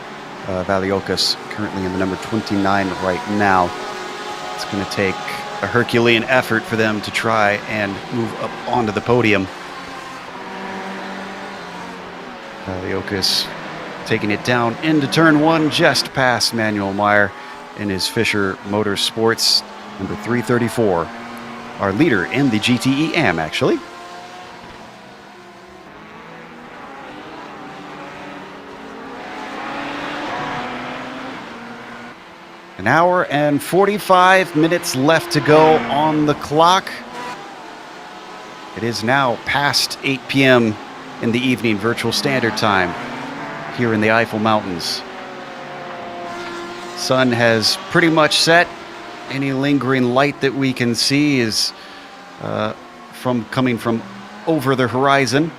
Valiokas currently in the number 29 right now. It's going to take a Herculean effort for them to try and move up onto the podium. Valiokas taking it down into turn 1, just past Manuel Meyer in his Fisher Motorsports, number 334. Our leader in the GTE AM, actually. An hour and 45 minutes left to go on the clock. It is now past 8 p.m. in the evening, Virtual Standard Time, here in the Eifel Mountains. Sun has pretty much set. Any lingering light that we can see is coming from over the horizon.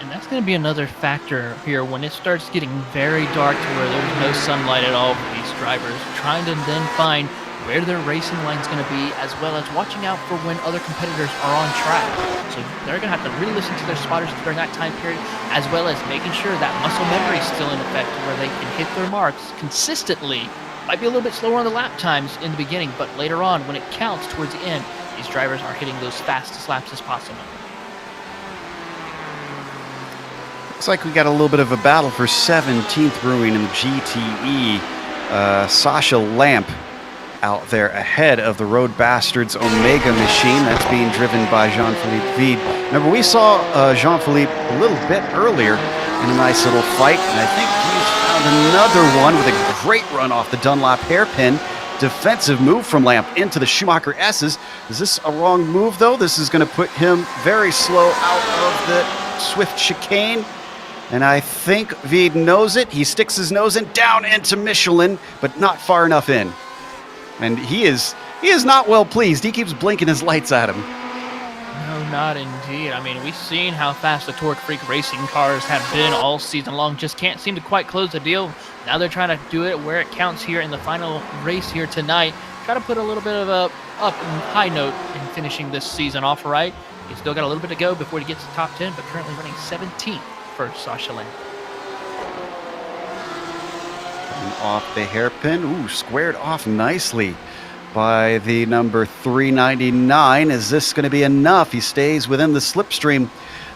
And that's going to be another factor here when it starts getting very dark to where there's no sunlight at all for these drivers, trying to then find where their racing line's going to be, as well as watching out for when other competitors are on track. So they're going to have to really listen to their spotters during that time period, as well as making sure that muscle memory is still in effect where they can hit their marks consistently. Might be a little bit slower on the lap times in the beginning, but later on, when it counts towards the end, these drivers are hitting those fastest laps as possible. Looks like we got a little bit of a battle for 17th brewing in the GTE. Sasha Lamp out there ahead of the Road Bastards Omega machine. That's being driven by Jean-Philippe Vide. Remember, we saw Jean-Philippe a little bit earlier in a nice little fight, and I think he's found another one with a great run off the Dunlop hairpin. Defensive move from Lamp into the Schumacher S's. Is this a wrong move, though? This is going to put him very slow out of the Swift chicane. And I think Vide knows it. He sticks his nose in, down into Michelin, but not far enough in. And he is not well pleased. He keeps blinking his lights at him. No, not indeed. I mean, we've seen how fast the Torque Freak racing cars have been all season long. Just can't seem to quite close the deal. Now they're trying to do it where it counts here in the final race here tonight. try to put a little bit of a high note in finishing this season off right. He's still got a little bit to go before he gets to top 10, but currently running 17th for Sasha Lamp. Off the hairpin. Ooh, squared off nicely by the number 399. Is this going to be enough? He stays within the slipstream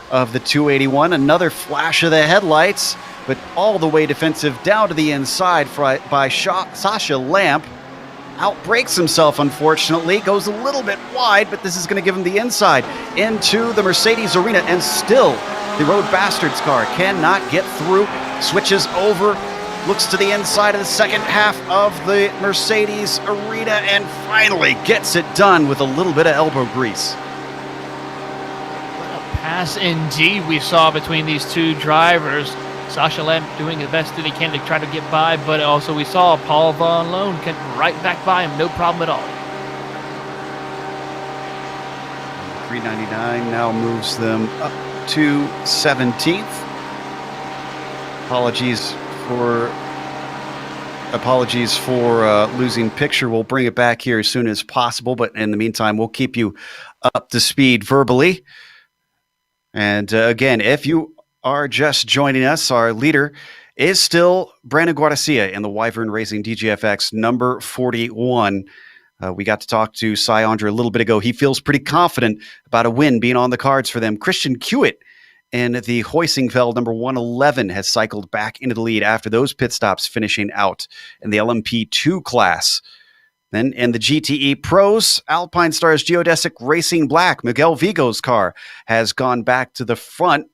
of the 281. Another flash of the headlights, but all the way defensive down to the inside by Sasha Lamp. Outbrakes himself, unfortunately. Goes a little bit wide, but this is going to give him the inside into the Mercedes arena, and still the Road Bastards car cannot get through. Switches over, looks to the inside of the second half of the Mercedes arena, and finally gets it done with a little bit of elbow grease. What a pass indeed we saw between these two drivers. Sasha Lamp doing the best that he can to try to get by, but also we saw Paul Von Loon get right back by him, no problem at all. 399 now moves them up to 17th. Apologies for losing picture. We'll bring it back here as soon as possible, but in the meantime, we'll keep you up to speed verbally. And again, if you are just joining us, our leader is still Brandon Guardacia in the Wyvern Racing DGFX number 41. We got to talk to Cy Andre a little bit ago. He feels pretty confident about a win being on the cards for them. Christian Hewitt in the Hoisingfeld number 111 has cycled back into the lead after those pit stops, finishing out in the LMP2 class. Then in the GTE Pros, Alpine Stars Geodesic Racing Black, Miguel Vigo's car has gone back to the front.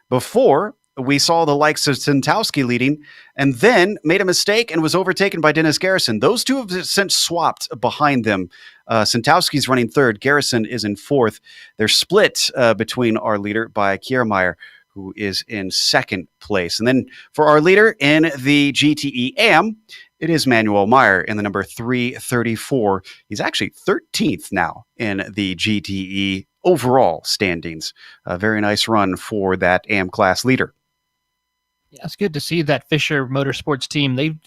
Before, we saw the likes of Santowski leading, and then made a mistake and was overtaken by Dennis Garrison. Those two have since swapped behind them. Santowski's running third. Garrison is in fourth. They're split between our leader by Kiermaier, who is in second place. And then for our leader in the GTE AM, it is Manuel Meyer in the number 334. He's actually 13th now in the GTE overall standings. A very nice run for that AM class leader. Yeah, it's good to see that Fisher Motorsports team. They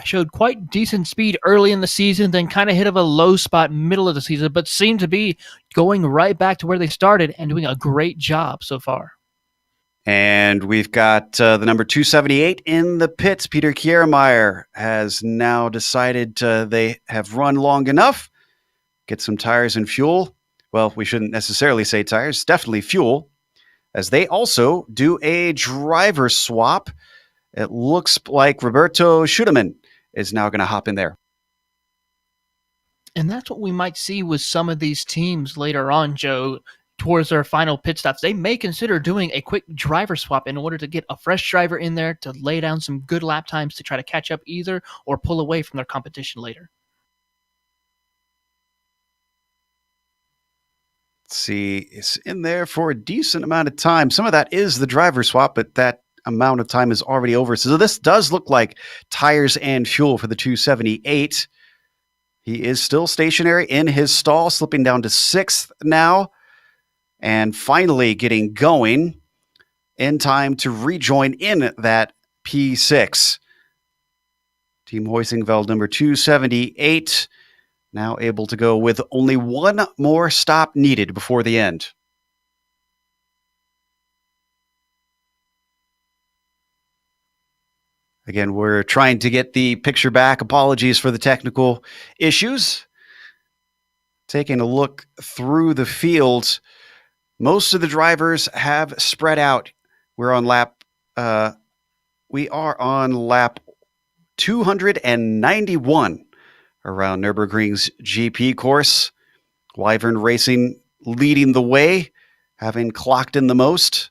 showed quite decent speed early in the season, then kind of hit a low spot middle of the season, but seem to be going right back to where they started and doing a great job so far. And we've got the number 278 in the pits. Peter Kiermaier has now decided they have run long enough. Get some tires and fuel. Well, we shouldn't necessarily say tires, definitely fuel, as they also do a driver swap. It looks like Roberto Schudemann is now going to hop in there. And that's what we might see with some of these teams later on, Joe, towards their final pit stops. They may consider doing a quick driver swap in order to get a fresh driver in there to lay down some good lap times to try to catch up either or pull away from their competition later. See, it's in there for a decent amount of time. Some of that is the driver swap, but that amount of time is already over. So this does look like tires and fuel for the 278. He is still stationary in his stall, slipping down to 6th now, and finally getting going in time to rejoin in that P6. Team Hoisingveld number 278. Now able to go with only one more stop needed before the end. Again, we're trying to get the picture back. Apologies for the technical issues. Taking a look through the field, most of the drivers have spread out. We are on lap 291 around Nürburgring's GP course. Wyvern Racing leading the way, having clocked in the most.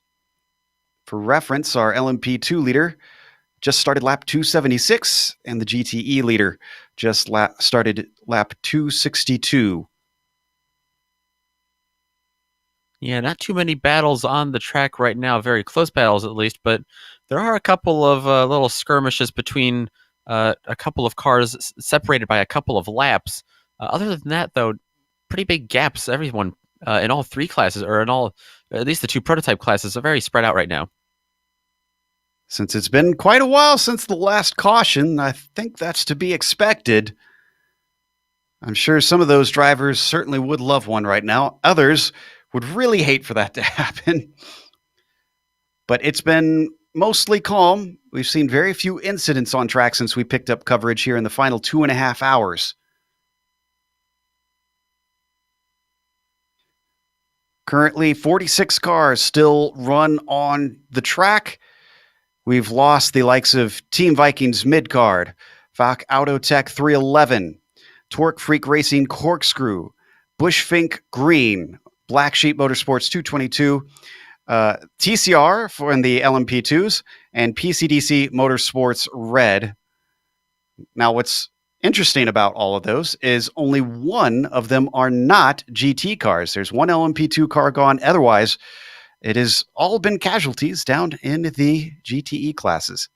For reference, our LMP2 leader just started lap 276, and the GTE leader just started lap 262. Yeah, not too many battles on the track right now, very close battles at least, but there are a couple of little skirmishes between a couple of cars separated by a couple of laps. Other than that, though, pretty big gaps. Everyone in all three classes, or in all, at least the two prototype classes, are very spread out right now. Since it's been quite a while since the last caution, I think that's to be expected. I'm sure some of those drivers certainly would love one right now. Others would really hate for that to happen. But it's been mostly calm. We've seen very few incidents on track since we picked up coverage here in the final 2.5 hours. Currently, 46 cars still run on the track. We've lost the likes of Team Vikings Midcard, Vach Autotech 311, Torque Freak Racing Corkscrew, Bushfink Green, Black Sheep Motorsports 222, TCR for in the LMP2s, and PCDC Motorsports Red. Now, what's interesting about all of those is only one of them are not GT cars. There's one LMP2 car gone. Otherwise, it has all been casualties down in the GTE classes.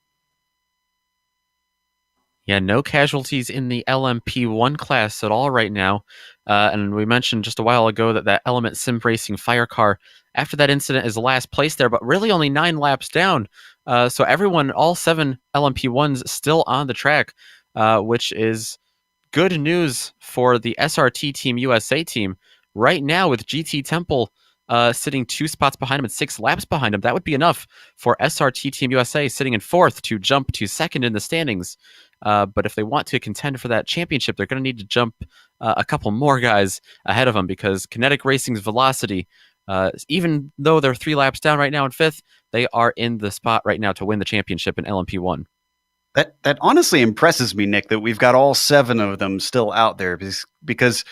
Yeah, no casualties in the LMP1 class at all right now. And we mentioned just a while ago that Element Sim Racing Fire car, after that incident, is the last place there, but really only 9 laps down. So everyone, all 7 LMP1s still on the track, which is good news for the SRT Team USA team. Right now, with GT Temple sitting 2 spots behind him and 6 laps behind him, that would be enough for SRT Team USA sitting in 4th to jump to 2nd in the standings. But if they want to contend for that championship, they're going to need to jump a couple more guys ahead of them, because Kinetic Racing's velocity, even though they're 3 laps down right now in 5th, they are in the spot right now to win the championship in LMP1. That honestly impresses me, Nick, that we've got all 7 of them still out there, because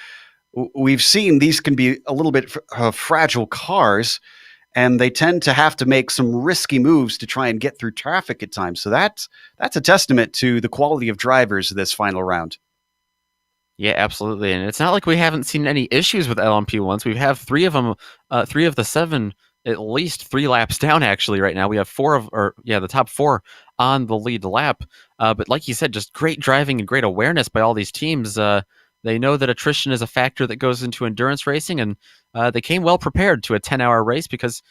we've seen these can be a little bit fragile cars, and they tend to have to make some risky moves to try and get through traffic at times. So that's a testament to the quality of drivers this final round. Yeah, absolutely. And it's not like we haven't seen any issues with LMP1s. We have 3 of them, 3 of the 7, at least 3 laps down actually right now. We have the top 4 on the lead lap. But like you said, just great driving and great awareness by all these teams. They know that attrition is a factor that goes into endurance racing, and they came well prepared to a 10-hour race, because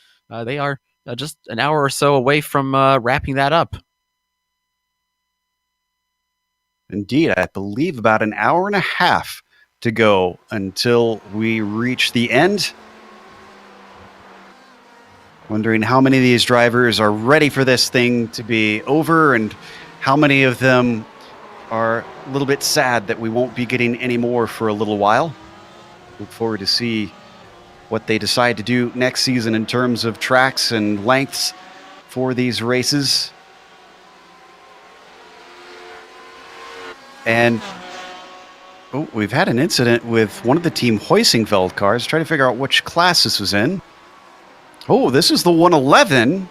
they are just an hour or so away from wrapping that up. Indeed, I believe about an hour and a half to go until we reach the end. Wondering how many of these drivers are ready for this thing to be over, and how many of them are a little bit sad that we won't be getting any more for a little while. Look forward to see what they decide to do next season in terms of tracks and lengths for these races. And we've had an incident with one of the Team Hoisingfeld cars. Try to figure out which class this was in. Oh, this is the 111.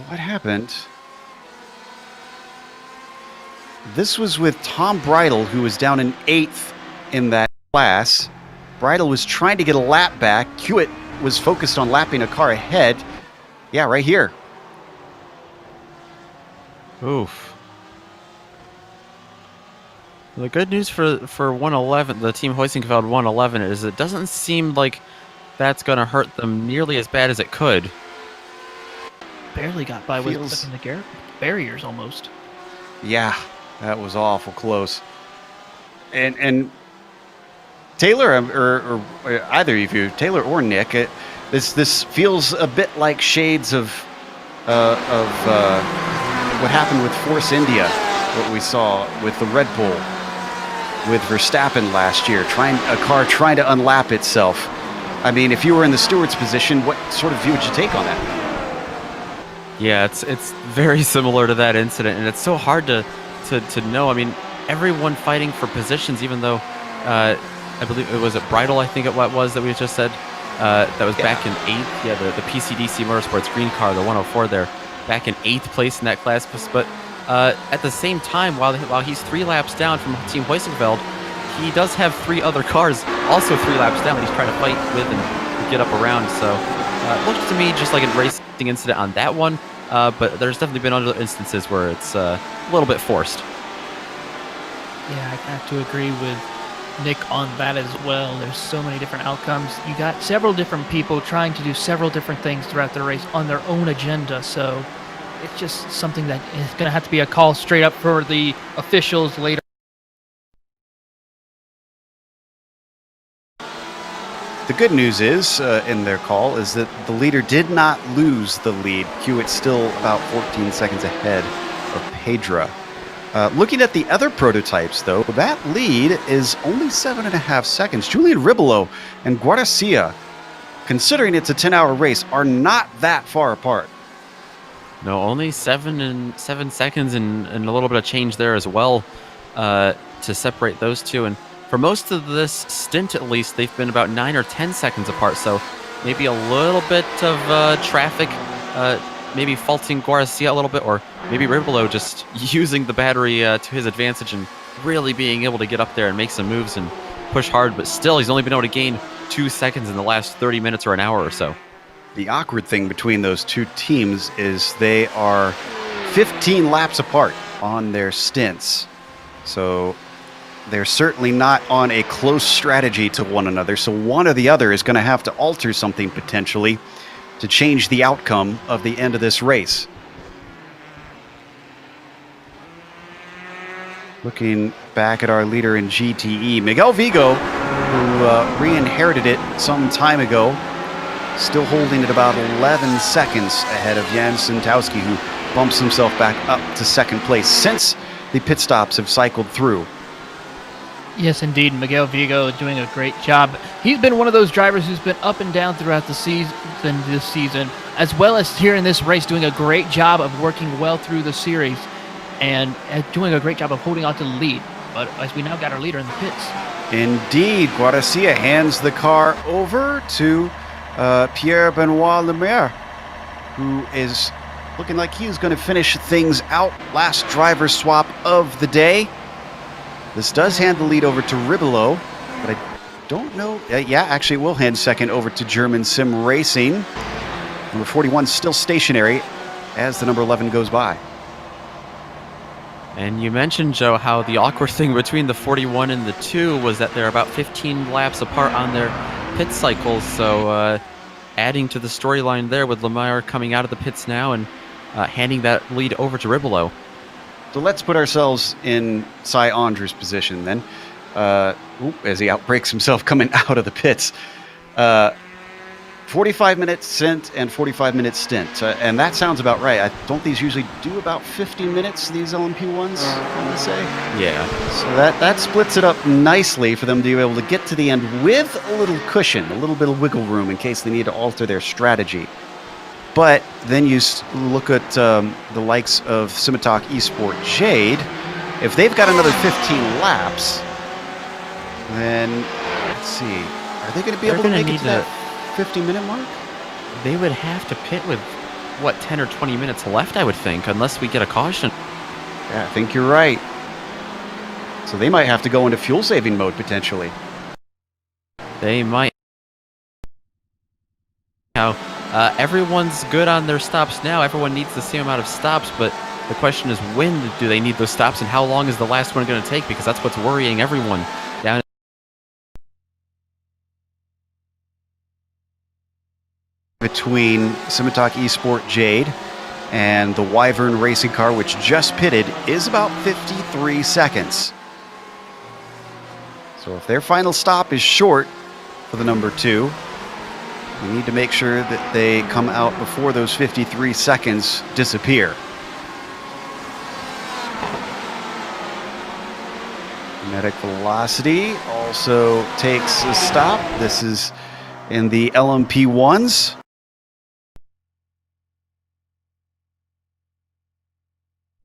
What happened? This was with Tom Bridle, who was down in 8th in that class. Bridle was trying to get a lap back. Hewitt was focused on lapping a car ahead. Yeah, right here. Oof. The good news for 111, the Team Hoisingfeld 111, is it doesn't seem like that's going to hurt them nearly as bad as it could. Barely got by with the barriers almost. Yeah, that was awful close. And Taylor, or either of you, Taylor or Nick, this feels a bit like shades of what happened with Force India, what we saw with the Red Bull, with Verstappen last year, a car trying to unlap itself. I mean, if you were in the steward's position, what sort of view would you take on that? Yeah, it's very similar to that incident, and it's so hard to know. I mean, everyone fighting for positions, even though I believe it was at Bridle, I think it was that we just said, that was back in 8th. Yeah, the PCDC Motorsports green car, the 104 there, back in 8th place in that class. But at the same time, while he's 3 laps down from Team Hoisingfeld, he does have 3 other cars also 3 laps down that he's trying to fight with and get up around. So it looks to me just like a racing incident on that one, but there's definitely been other instances where it's a little bit forced. Yeah, I have to agree with Nick on that as well. There's so many different outcomes. You got several different people trying to do several different things throughout the race on their own agenda, so it's just something that is going to have to be a call straight up for the officials later the good news is, in their call, is that the leader did not lose the lead. Hewitt's still about 14 seconds ahead of Pedra. Looking at the other prototypes, though, that lead is only 7.5 seconds. Julian Ribolo and Guarcia, considering it's a 10-hour race, are not that far apart. No, only 7 seconds and a little bit of change there as well to separate those two. And for most of this stint, at least, they've been about 9 or 10 seconds apart. So maybe a little bit of traffic, maybe faulting Guarcia a little bit, or maybe Ribolo just using the battery to his advantage and really being able to get up there and make some moves and push hard. But still, he's only been able to gain 2 seconds in the last 30 minutes or an hour or so. The awkward thing between those two teams is they are 15 laps apart on their stints. So they're certainly not on a close strategy to one another. So one or the other is going to have to alter something potentially to change the outcome of the end of this race. Looking back at our leader in GTE, Miguel Vigo, who re-inherited it some time ago, still holding at about 11 seconds ahead of Jan Sintowski, who bumps himself back up to second place since the pit stops have cycled through. Yes, indeed. Miguel Vigo doing a great job. He's been one of those drivers who's been up and down throughout the season this season, as well as here in this race, doing a great job of working well through the series and doing a great job of holding on to the lead. But as we now got our leader in the pits. Indeed, Guarcia hands the car over to Pierre-Benoit Lemaire, who is looking like he's going to finish things out. Last driver swap of the day. This does hand the lead over to Ribolo, but I don't know. Yeah, actually it will hand second over to German Sim Racing. Number 41 still stationary as the number 11 goes by. And you mentioned, Joe, how the awkward thing between the 41 and the 2 was that they're about 15 laps apart on their pit cycles. So adding to the storyline there with Lemaire coming out of the pits now and handing that lead over to Ribolo. So let's put ourselves in Cy Andrews' position then, as he outbreaks himself coming out of the pits. 45-minute stint and 45-minute stint, and that sounds about right. Don't these usually do about 50 minutes, these LMP ones, I'm going to say? Yeah. So that splits it up nicely for them to be able to get to the end with a little cushion, a little bit of wiggle room in case they need to alter their strategy. But then you look at the likes of Simitok Esport Jade. If they've got another 15 laps, then let's see. Are they going to be able to make it to that 50-minute mark? They would have to pit with, 10 or 20 minutes left, I would think, unless we get a caution. Yeah, I think you're right. So they might have to go into fuel-saving mode, potentially. They might. Now, everyone's good on their stops now. Everyone needs the same amount of stops, but the question is, when do they need those stops, and how long is the last one going to take? Because that's what's worrying everyone down. Between Simitok Esport Jade and the Wyvern racing car, which just pitted, is about 53 seconds. So if their final stop is short for the number 2, we need to make sure that they come out before those 53 seconds disappear. Kinetic Velocity also takes a stop. This is in the LMP1s.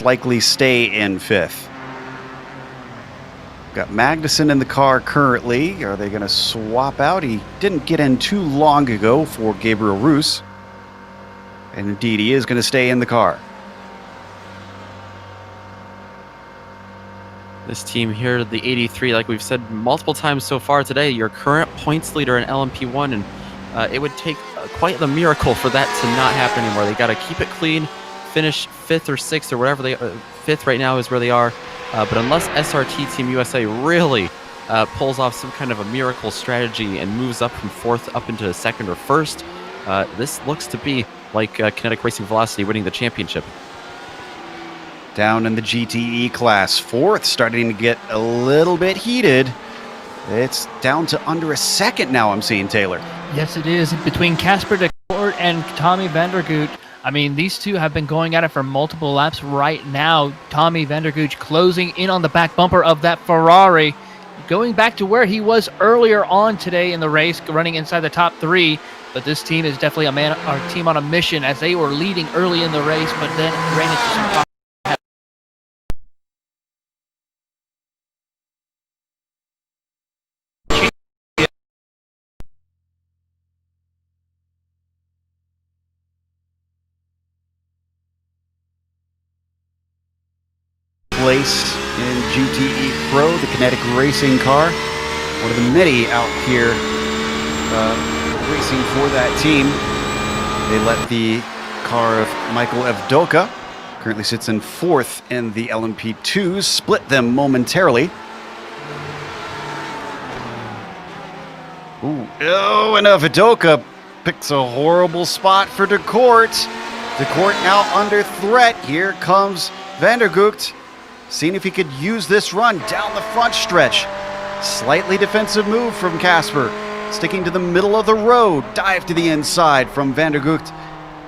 Likely stay in 5th. Got Magnussen in the car currently. Are they going to swap out? He didn't get in too long ago for Gabriel Roos. And indeed, he is going to stay in the car. This team here, the 83, like we've said multiple times so far today, your current points leader in LMP1, and it would take quite the miracle for that to not happen anymore. They got to keep it clean, finish 5th or 6th or whatever they 5th right now is where they are. But unless SRT Team USA really pulls off some kind of a miracle strategy and moves up from 4th up into 2nd or 1st, this looks to be like Kinetic Racing Velocity winning the championship. Down in the GTE class, 4th, starting to get a little bit heated. It's down to under a second now, I'm seeing, Taylor. Yes, it is. Between Casper de Kort and Tommy Vandergoot, I mean, these two have been going at it for multiple laps right now. Tommy Vandergoot closing in on the back bumper of that Ferrari, going back to where he was earlier on today in the race, running inside the top 3. But this team is definitely a team on a mission, as they were leading early in the race, but then ran into some problems. Place in GTE Pro, the Kinetic Racing car. One of the many out here racing for that team. They let the car of Michael Evdoka, currently sits in 4th in the LMP2s, split them momentarily. Ooh. Oh, and Evdoka picks a horrible spot for de Kort. De Kort now under threat. Here comes Vandergoot, seeing if he could use this run down the front stretch. Slightly defensive move from Casper, sticking to the middle of the road. Dive to the inside from Vandergoot,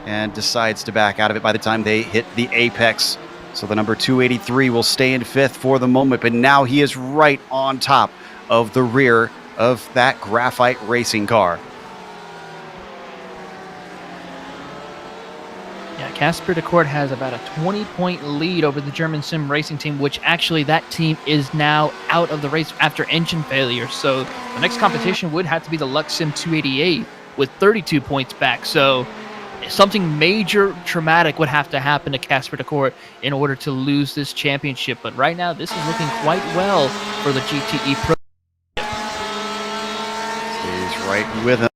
and decides to back out of it by the time they hit the apex. So the number 283 will stay in 5th for the moment, but now he is right on top of the rear of that graphite racing car. Yeah, Casper de Kort has about a 20-point lead over the German sim racing team, which actually that team is now out of the race after engine failure. So the next competition would have to be the Lux Sim 288 with 32 points back. So something major traumatic would have to happen to Casper de Kort in order to lose this championship. But right now, this is looking quite well for the GTE Pro. Stays right with him.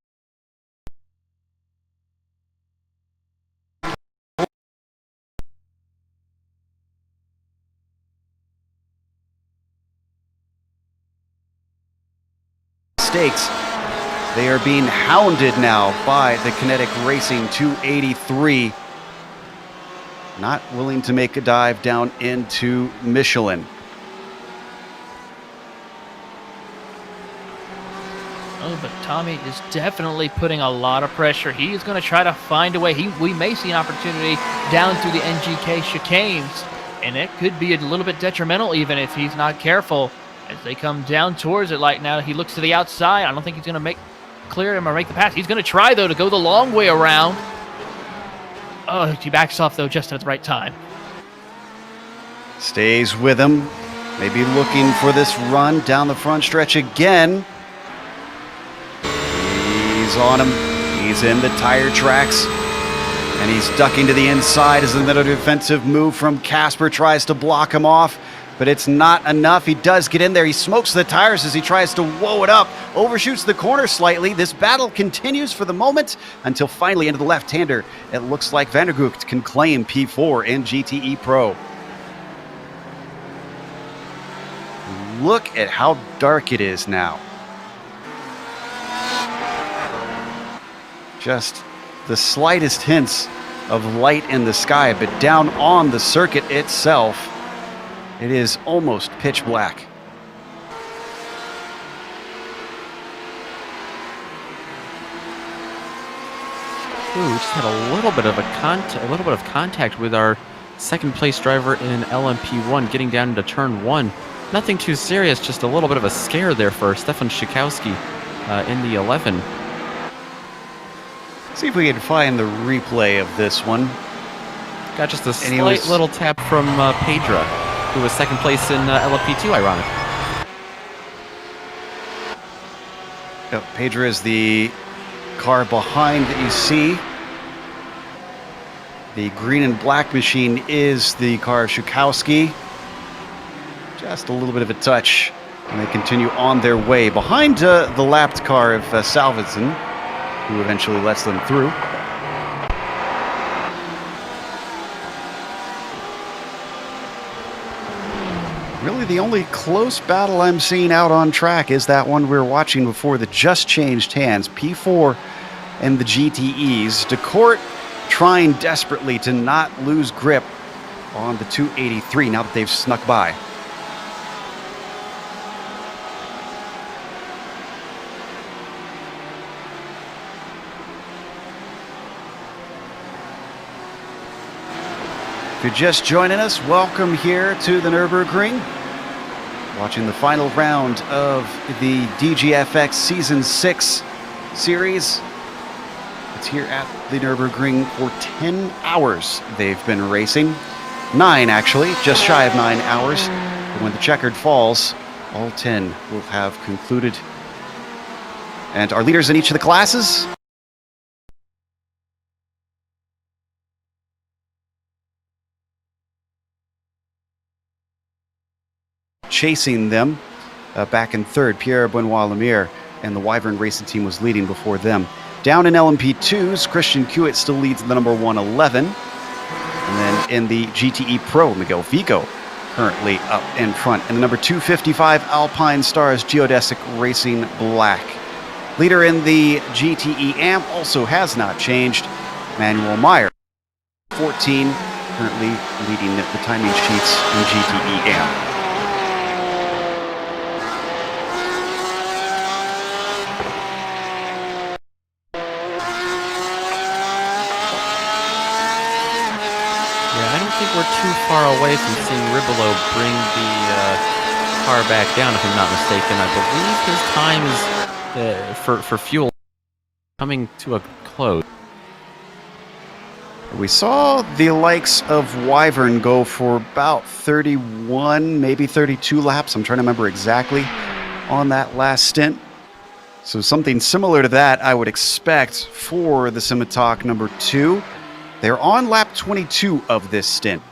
Mistakes. They are being hounded now by the Kinetic Racing 283. Not willing to make a dive down into Michelin. Oh, but Tommy is definitely putting a lot of pressure. He is going to try to find a way. We may see an opportunity down through the NGK chicanes, and it could be a little bit detrimental even if he's not careful. As they come down towards it like now, he looks to the outside. I don't think he's going to clear him or make the pass. He's going to try, though, to go the long way around. Oh, he backs off, though, just at the right time. Stays with him. Maybe looking for this run down the front stretch again. He's on him. He's in the tire tracks. And he's ducking to the inside as another defensive move from Casper tries to block him off. But it's not enough. He does get in there. He smokes the tires as he tries to whoa it up. Overshoots the corner slightly. This battle continues for the moment until finally into the left-hander. It looks like Vandergoot can claim P4 in GTE Pro. Look at how dark it is now. Just the slightest hints of light in the sky, but down on the circuit itself, it is almost pitch black. Ooh, we just had a little bit of contact with our second place driver in LMP1 getting down into turn 1. Nothing too serious, just a little bit of a scare there for Stefan Schikowski in the 11. See if we can find the replay of this one. Got just a slight little tap from Pedra, who was second place in LMP2, ironic. Yep, Pedra is the car behind that you see. The green and black machine is the car of Schukowski. Just a little bit of a touch, and they continue on their way behind the lapped car of Salvadson, who eventually lets them through. Really, the only close battle I'm seeing out on track is that one we were watching before that just changed hands. P4 and the GTEs. De Kort trying desperately to not lose grip on the 283 now that they've snuck by. If you're just joining us, welcome here to the Nürburgring. Watching the final round of the DGFX Season 6 series. It's here at the Nürburgring for 10 hours they've been racing. 9 actually, just shy of 9 hours. But when the checkered falls, all 10 will have concluded. And our leaders in each of the classes. Chasing them back in third, Pierre Benoit Lemire, and the Wyvern Racing team was leading before them. Down in LMP2s, Christian Kiewit still leads the number 111. And then in the GTE Pro, Miguel Vigo currently up in front. And the number 255 Alpine Stars Geodesic Racing Black. Leader in the GTE AMP also has not changed, Manuel Meyer. 14, currently leading the timing sheets in GTE AMP. We're too far away from seeing Ribolo bring the car back down, if I'm not mistaken. I believe his time is for fuel coming to a close. We saw the likes of Wyvern go for about 31, maybe 32 laps. I'm trying to remember exactly on that last stint. So something similar to that I would expect for the Scimitar number 2. They're on lap 22 of this stint.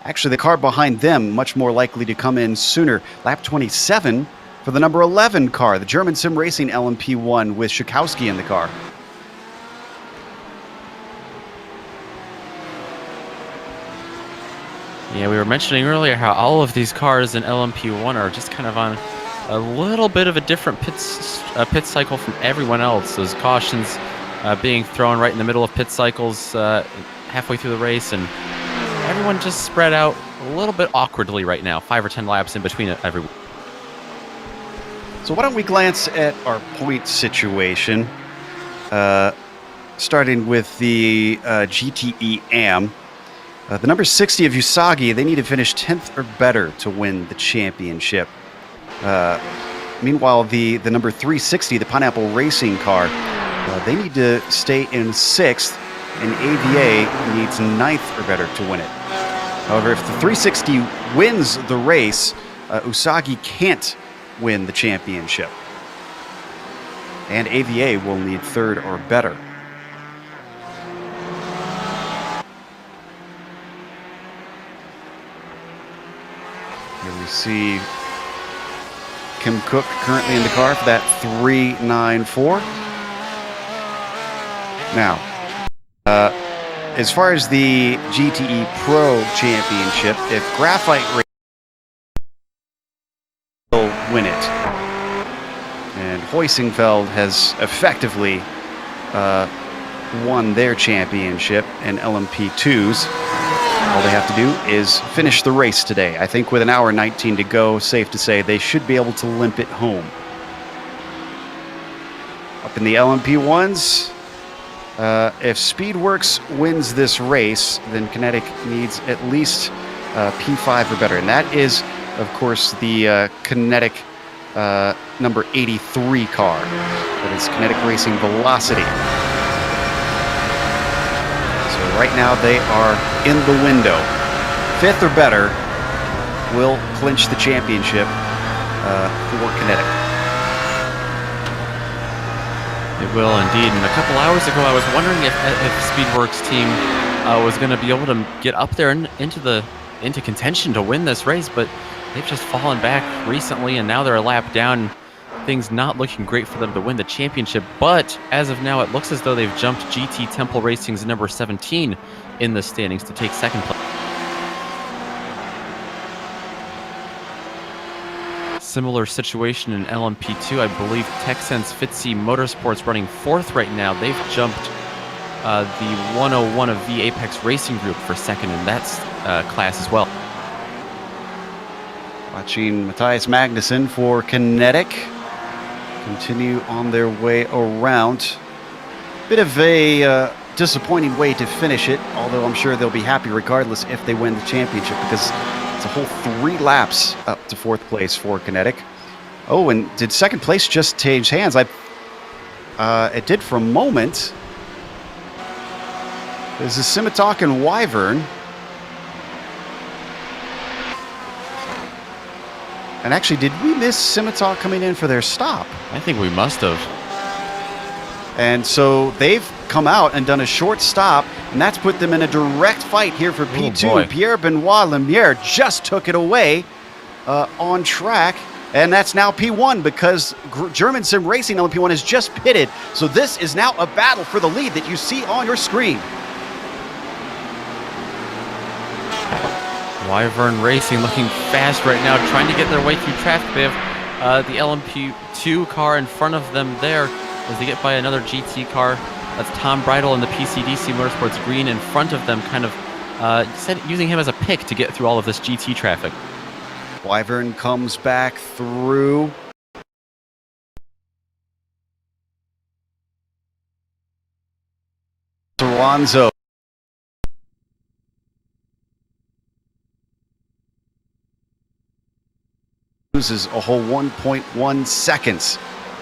Actually, the car behind them much more likely to come in sooner. Lap 27 for the number 11 car, the German Sim Racing LMP1 with Schakowsky in the car. Yeah, we were mentioning earlier how all of these cars in LMP1 are just kind of on a little bit of a different pit cycle from everyone else. Those cautions being thrown right in the middle of pit cycles halfway through the race, and everyone just spread out a little bit awkwardly right now, 5 or 10 laps in between everyone. So why don't we glance at our point situation, starting with the GTE AM. The number 60 of Usagi, they need to finish 10th or better to win the championship. Meanwhile, the number 360, the Pineapple Racing car, they need to stay in 6th, and AVA needs 9th or better to win it. However, if the 360 wins the race, Usagi can't win the championship. And AVA will need 3rd or better. Here we see Kim Cook currently in the car for that 394. Now, as far as the GTE Pro Championship, if Graphite will win it, and Heusingfeld has effectively won their championship in LMP2s, all they have to do is finish the race today. I think with an hour 19 to go, safe to say they should be able to limp it home. Up in the LMP1s, if Speedworks wins this race, then Kinetic needs at least P5 or better. And that is, of course, the Kinetic number 83 car. That is Kinetic Racing Velocity. So right now they are in the window. 5th or better will clinch the championship for Kinetic. It will indeed. And a couple hours ago, I was wondering if Speedworks team was going to be able to get up there into contention to win this race, but they've just fallen back recently, and now they're a lap down. Things not looking great for them to win the championship, but as of now, it looks as though they've jumped GT Temple Racing's number 17 in the standings to take 2nd place. Similar situation in LMP2. I believe Texense Fitzy Motorsports running 4th right now. They've jumped the 101 of V Apex Racing Group for 2nd in that class as well. Watching Matthias Magnussen for Kinetic continue on their way around. Bit of a disappointing way to finish it, although I'm sure they'll be happy regardless if they win the championship, because it's a whole 3 laps up to 4th place for Kinetic. Oh, and did 2nd place just change hands? It did for a moment. There's a Scimitar and Wyvern. And actually, did we miss Scimitar coming in for their stop? I think we must have. And so they've come out and done a short stop, and that's put them in a direct fight here for P2. Boy. Pierre Benoit Lemiere just took it away on track, and that's now P1 because German Sim Racing LMP1 has just pitted. So this is now a battle for the lead that you see on your screen. Wyvern Racing looking fast right now, trying to get their way through traffic. They have the LMP2 car in front of them there as they get by another GT car. That's Tom Bridle in the PCDC Motorsports green in front of them, kind of using him as a pick to get through all of this GT traffic. Wyvern comes back through. Toronzo. Loses a whole 1.1 seconds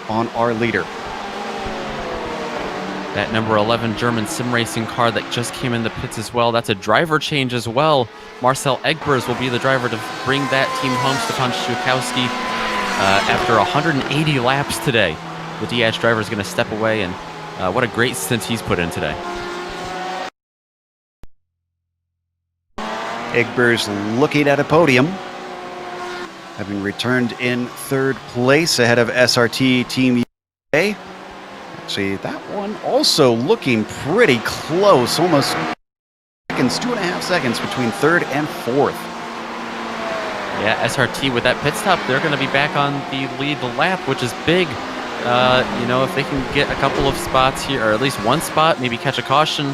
on our leader. That number 11 German sim racing car that just came in the pits as well. That's a driver change as well. Marcel Egbers will be the driver to bring that team home. Stefan Szukowski, after 180 laps today, the DH driver is going to step away, and what a great stint he's put in today. Egbers looking at a podium, having returned in 3rd place ahead of SRT Team USA. Actually, that one also looking pretty close, almost seconds, 2.5 seconds between 3rd and 4th. Yeah, SRT with that pit stop, they're going to be back on the lead lap, which is big. You know, if they can get a couple of spots here, or at least one spot, maybe catch a caution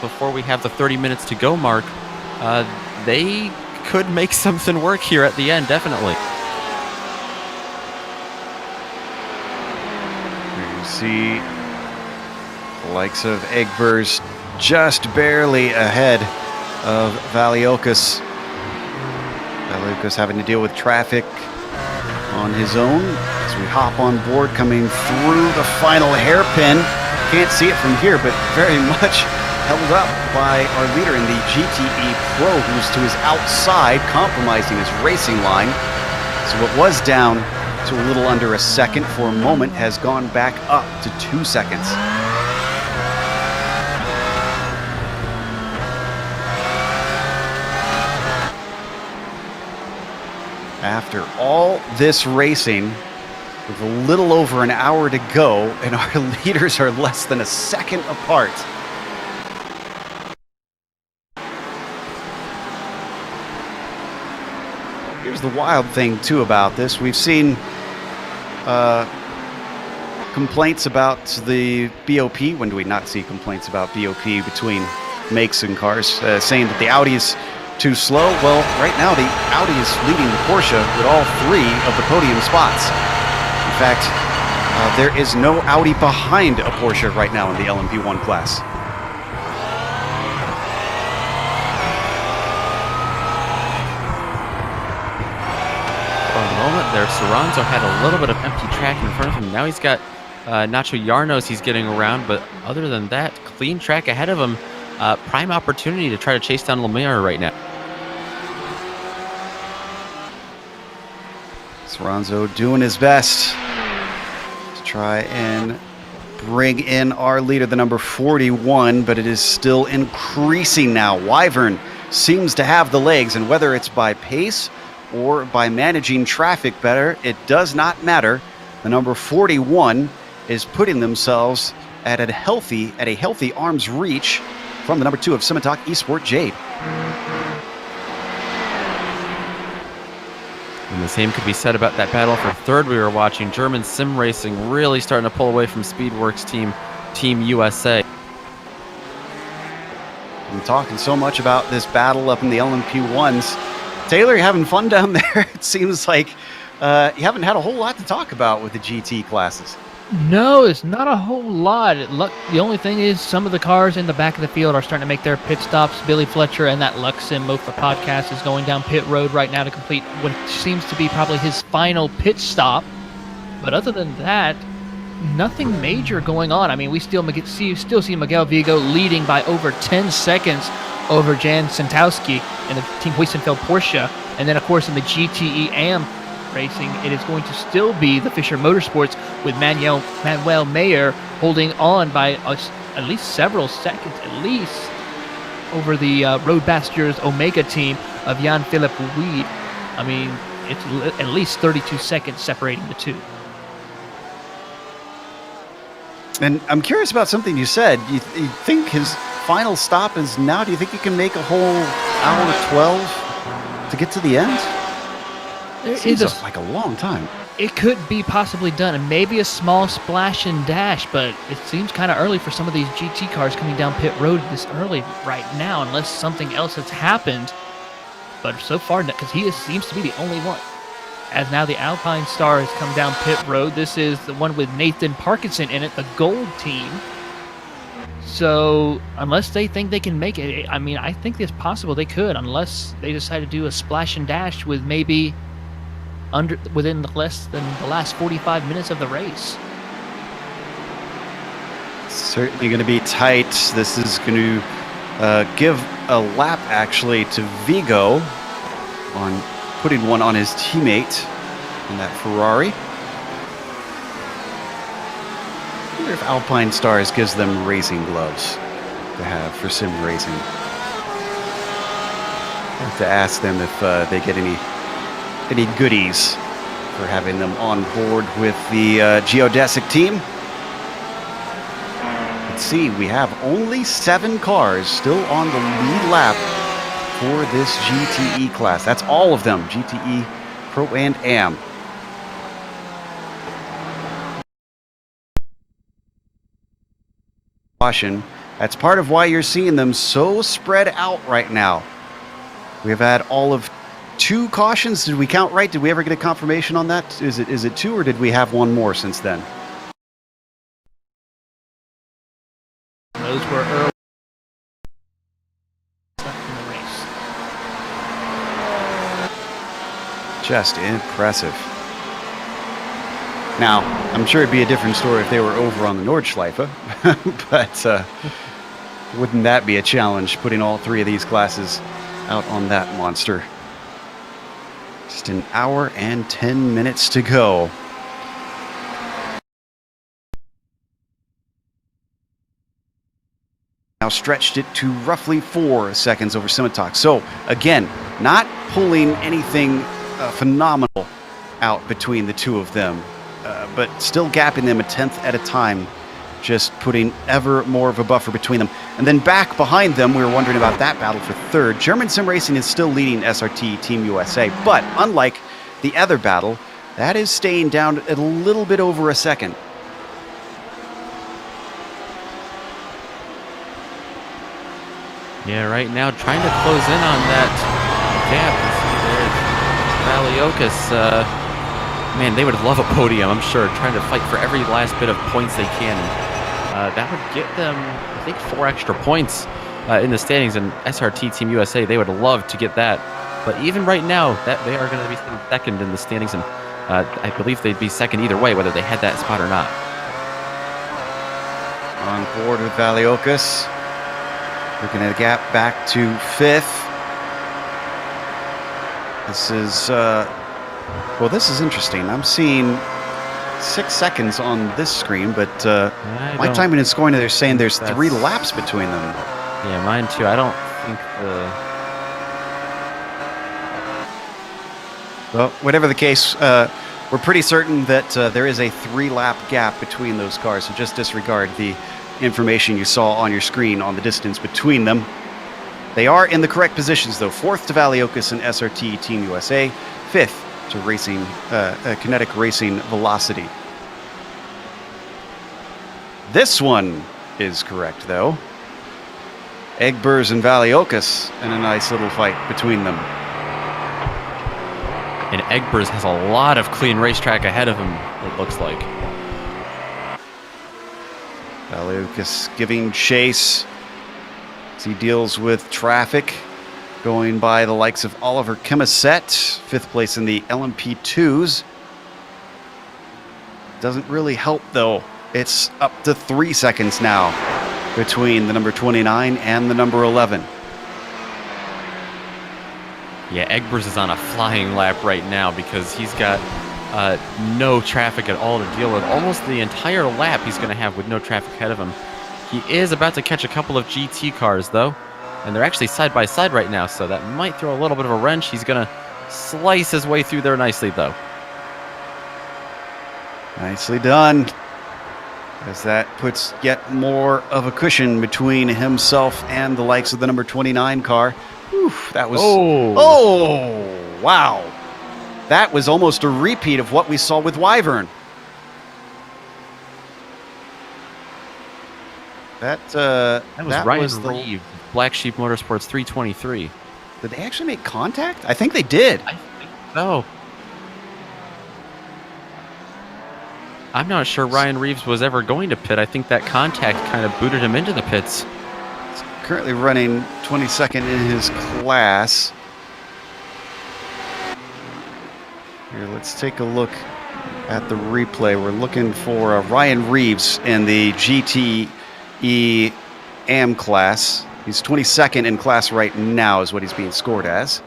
before we have the 30 minutes to go mark, they could make something work here at the end, definitely. You see the likes of Egbers just barely ahead of Valiokas. Valiokas having to deal with traffic on his own as we hop on board, coming through the final hairpin. Can't see it from here, but very much held up by our leader in the GTE Pro, who's to his outside, compromising his racing line. So what was down to a little under a second for a moment has gone back up to 2 seconds. After all this racing, with a little over an hour to go, and our leaders are less than a second apart. Here's the wild thing, too, about this. We've seen complaints about the BOP. When do we not see complaints about BOP between makes and cars, saying that the Audi is too slow? Well, right now the Audi is leading the Porsche with all 3 of the podium spots. In fact, there is no Audi behind a Porsche right now in the LMP1 class. For a moment there, Soranzo had a little bit of empty track in front of him. Now he's got Nacho Yarnos he's getting around, but other than that, clean track ahead of him. Prime opportunity to try to chase down Lemire right now. Soranzo doing his best to try and bring in our leader, the number 41, but it is still increasing now. Wyvern seems to have the legs, and whether it's by pace or by managing traffic better, it does not matter. The number 41 is putting themselves at a healthy arm's reach from the number 2 of Scimitar Esport, Jade. And the same could be said about that battle for 3rd we were watching. German Sim Racing really starting to pull away from Speedworks Team USA. I'm talking so much about this battle up in the LMP1s. Taylor, you having fun down there? It seems like you haven't had a whole lot to talk about with the GT classes. No, it's not a whole lot. The only thing is some of the cars in the back of the field are starting to make their pit stops. Billy Fletcher and that Luxem Mofa podcast is going down pit road right now to complete what seems to be probably his final pit stop. But other than that, nothing major going on. I mean, we still see Miguel Vigo leading by over 10 seconds over Jan Santowski in the Team Huisenfeld Porsche. And then, of course, in the GTE AM racing, it is going to still be the Fisher Motorsports with Manuel Mayer holding on by at least several seconds, at least, over the Roadmasters Omega team of Jan-Philipp Weed. I mean, it's at least 32 seconds separating the two. And I'm curious about something you said. You think his final stop is now? Do you think he can make a whole hour 12 to get to the end? Seems like a long time. It could be possibly done, and maybe a small splash and dash, but it seems kind of early for some of these GT cars coming down pit road this early right now, unless something else has happened. But so far, because he seems to be the only one. As now the Alpine Star has come down pit road. This is the one with Nathan Parkinson in it, the gold team. So unless they think they can make it, I mean, I think it's possible they could, unless they decide to do a splash and dash with maybe within less than the last 45 minutes of the race. Certainly going to be tight. This is going to give a lap actually to Vigo on putting one on his teammate in that Ferrari. I wonder if Alpine Stars gives them racing gloves to have for sim racing. I have to ask them if they get any goodies for having them on board with the geodesic team. Let's see, we have only 7 cars still on the lead lap for this GTE class. That's all of them, GTE, Pro and Am. Caution. That's part of why you're seeing them so spread out right now. We've had all of 2 cautions. Did we count right? Did we ever get a confirmation on that? Is it 2, or did we have one more since then? Those were early in the race. Just impressive. Now, I'm sure it'd be a different story if they were over on the Nordschleife, but wouldn't that be a challenge, putting all 3 of these classes out on that monster? Just an hour and 10 minutes to go. Now stretched it to roughly 4 seconds over Simitok. So again, not pulling anything phenomenal out between the 2 of them, but still gapping them a tenth at a time, just putting ever more of a buffer between them. And then back behind them, we were wondering about that battle for 3rd. German Sim Racing is still leading SRT Team USA, but unlike the other battle, that is staying down a little bit over a second. Yeah, right now trying to close in on that gap. There's Valiokis. Man, they would love a podium, I'm sure. Trying to fight for every last bit of points they can. That would get them, I think, 4 extra points in the standings. And SRT Team USA, they would love to get that. But even right now, that they are going to be sitting 2nd in the standings. And I believe they'd be 2nd either way, whether they had that spot or not. On board with Valiokis. Looking at a gap back to 5th. This is, well, this is interesting. I'm seeing 6 seconds on this screen, but my timing and scoring, they're saying there's 3 laps between them. Yeah, mine too. I don't think Well, whatever the case, we're pretty certain that there is a 3-lap gap between those cars, so just disregard the information you saw on your screen on the distance between them. They are in the correct positions, though. 4th to Valiokis and SRT Team USA, 5th to Racing Kinetic Racing Velocity. This one is correct, though. Egbers and Valiokis, and a nice little fight between them. And Egbers has a lot of clean racetrack ahead of him, it looks like. Valiukas giving chase as he deals with traffic, going by the likes of Oliver Kimisette, 5th place in the LMP2s. Doesn't really help, though. It's up to 3 seconds now between the number 29 and the number 11. Yeah, Egbers is on a flying lap right now because he's got no traffic at all to deal with. Almost the entire lap he's going to have with no traffic ahead of him. He is about to catch a couple of GT cars, though, and they're actually side by side right now, so that might throw a little bit of a wrench. He's going to slice his way through there nicely, though. Nicely done, as that puts yet more of a cushion between himself and the likes of the number 29 car. Whew, that was... Oh, wow. That was almost a repeat of what we saw with Wyvern. That was Ryan was Reeves, Black Sheep Motorsports 323. Did they actually make contact? I think they did. I think so. I'm not sure Ryan Reeves was ever going to pit. I think that contact kind of booted him into the pits. He's currently running 22nd in his class. Here, let's take a look at the replay. We're looking for Ryan Reeves in the GTE AM class. He's 22nd in class right now is what he's being scored as.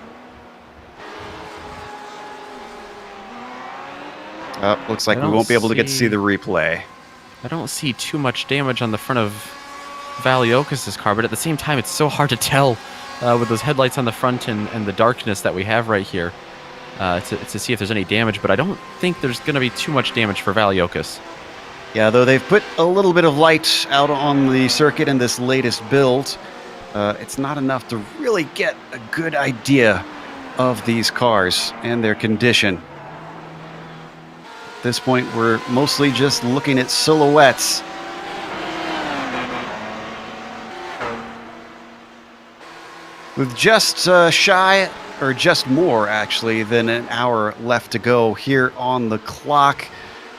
Looks like we won't be able to get to see the replay. I don't see too much damage on the front of Valiukas' car, but at the same time, it's so hard to tell with those headlights on the front and the darkness that we have right here to see if there's any damage, but I don't think there's going to be too much damage for Valiukas. Yeah, though they've put a little bit of light out on the circuit in this latest build, it's not enough to really get a good idea of these cars and their condition. At this point, we're mostly just looking at silhouettes. With just shy, or just more actually, than an hour left to go here on the clock,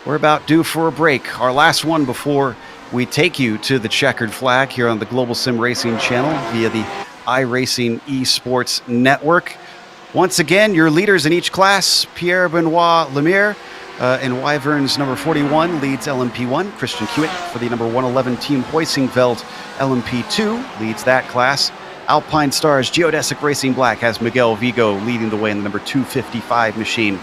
we're about due for a break. Our last one before we take you to the checkered flag here on the Global Sim Racing channel via the iRacing Esports Network. Once again, your leaders in each class, Pierre Benoit Lemire in Wyvern's number 41 leads LMP1. Christian Hewitt for the number 111 Team Hoisingveld LMP2 leads that class. Alpine Stars Geodesic Racing Black has Miguel Vigo leading the way in the number 255 machine.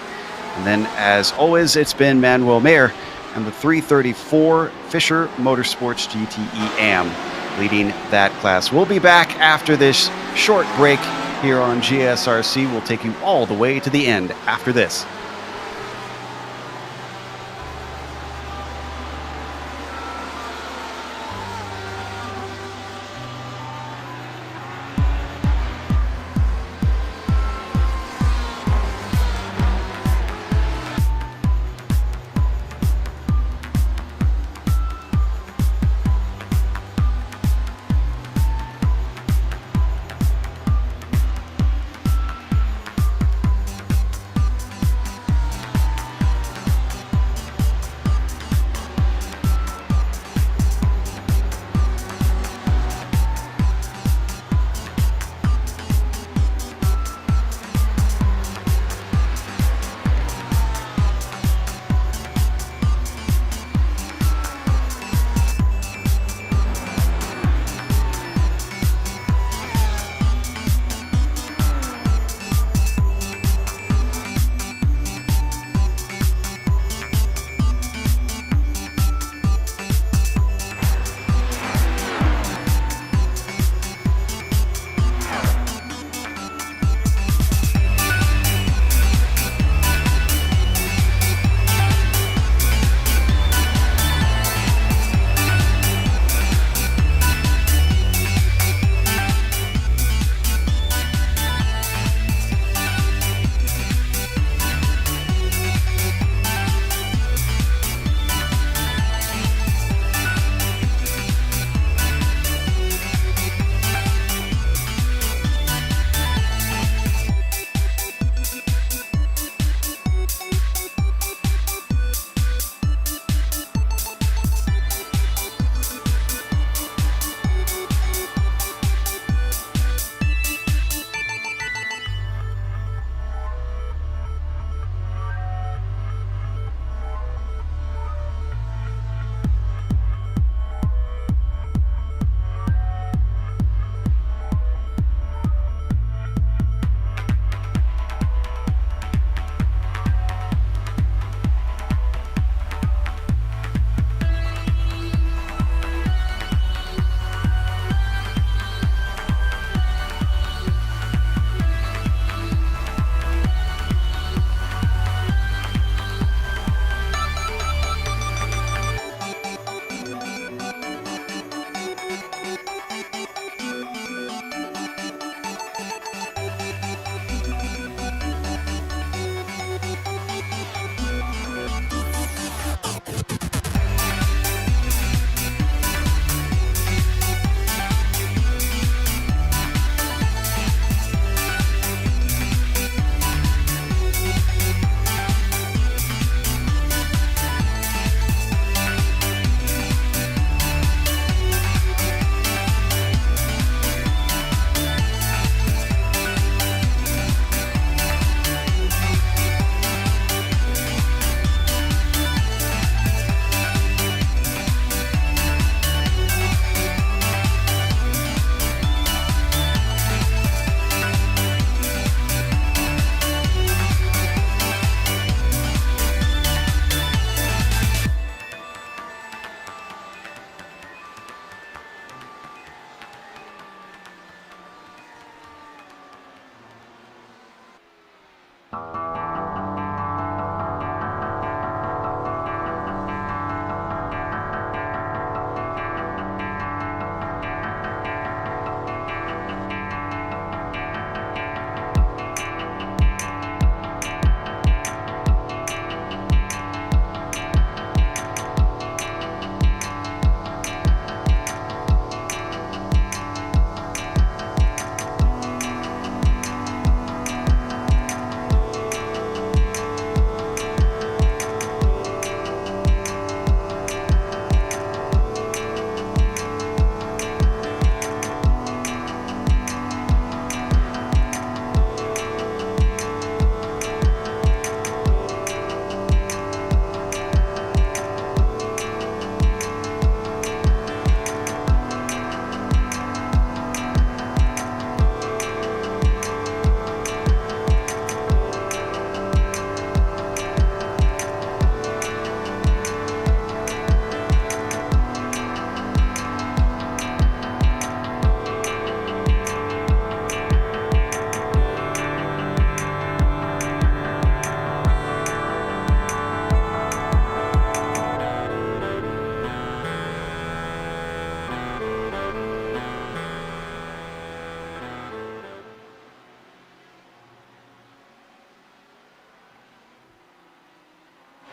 And then, as always, it's been Manuel Mayer and the 334 Fisher Motorsports GTE AM leading that class. We'll be back after this short break here on GSRC. We'll take you all the way to the end after this.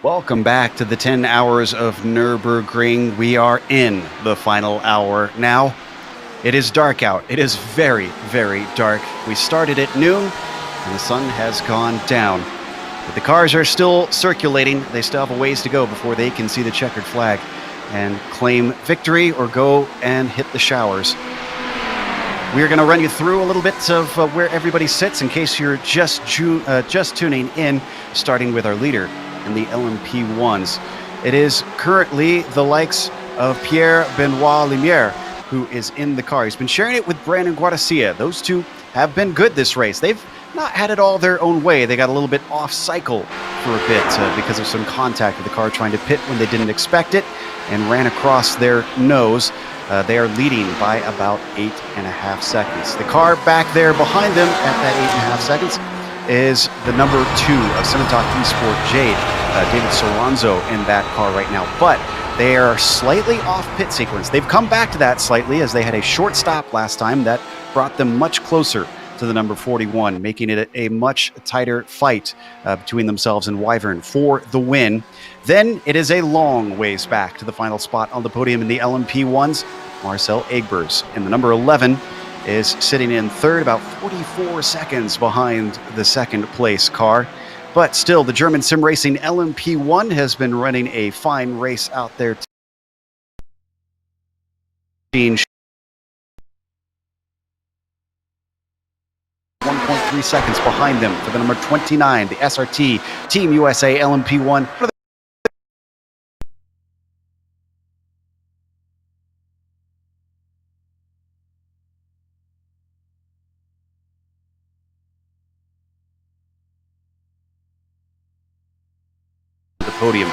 Welcome back to the 10 hours of Nürburgring. We are in the final hour now. It is dark out. It is very, very dark. We started at noon, and the sun has gone down. But the cars are still circulating. They still have a ways to go before they can see the checkered flag and claim victory or go and hit the showers. We're going to run you through a little bit of where everybody sits in case you're just tuning in, starting with our leader in the LMP1s. It is currently the likes of Pierre-Benoit Lemieux, who is in the car. He's been sharing it with Brandon Guarcia. Those two have been good this race. They've not had it all their own way. They got a little bit off cycle for a bit because of some contact with the car trying to pit when they didn't expect it and ran across their nose. They are leading by about 8.5 seconds. The car back there behind them at that 8.5 seconds is the number 2 of Cinetalk Esport Jade, David Soranzo, in that car right now. But they are slightly off pit sequence. They've come back to that slightly as they had a short stop last time that brought them much closer to the number 41, making it a much tighter fight between themselves and Wyvern for the win. Then it is a long ways back to the final spot on the podium in the LMP1s. Marcel Egbers in the number 11 is sitting in third, about 44 seconds behind the second place car. But still, the German sim racing LMP1 has been running a fine race out there. 1.3 seconds behind them for the number 29, the SRT Team USA LMP1. Podium.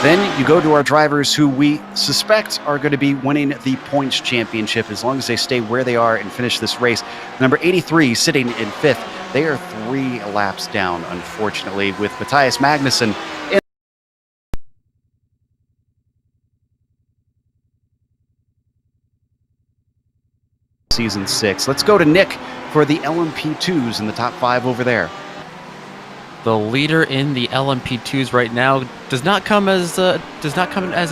Then you go to our drivers who we suspect are going to be winning the points championship as long as they stay where they are and finish this race. Number 83 sitting in 5th. They are 3 laps down, unfortunately, with Matthias Magnussen in season 6. Let's go to Nick for the LMP2s in the top 5 over there. The leader in the LMP2s right now does not come as a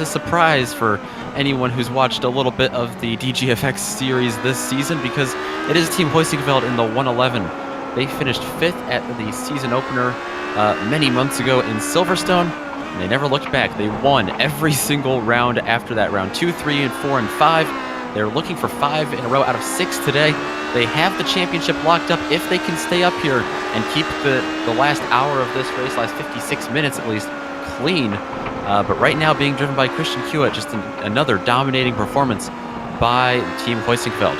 surprise for anyone who's watched a little bit of the DGFX series this season, because it is Team Hoisingveld in the 111. They finished 5th at the season opener many months ago in Silverstone, and they never looked back. They won every single round after that, round 2, 3, and 4, and 5. They're looking for 5 in a row out of 6 today. They have the championship locked up if they can stay up here and keep the last hour of this race, last 56 minutes at least, clean. But right now being driven by Christian Hewitt, just another dominating performance by Team Hoisingveld.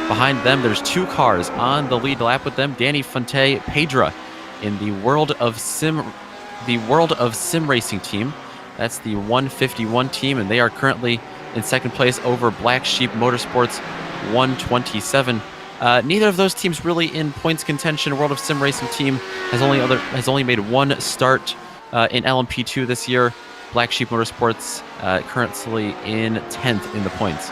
Behind them, there's 2 cars on the lead lap with them. Danny Fonte Pedra in the World of Sim Racing team. That's the 151 team, and they are currently in second place over Black Sheep Motorsports 127. Neither of those teams really in points contention. World of Sim Racing team has only made 1 start in LMP2 this year. Black Sheep Motorsports currently in 10th in the points.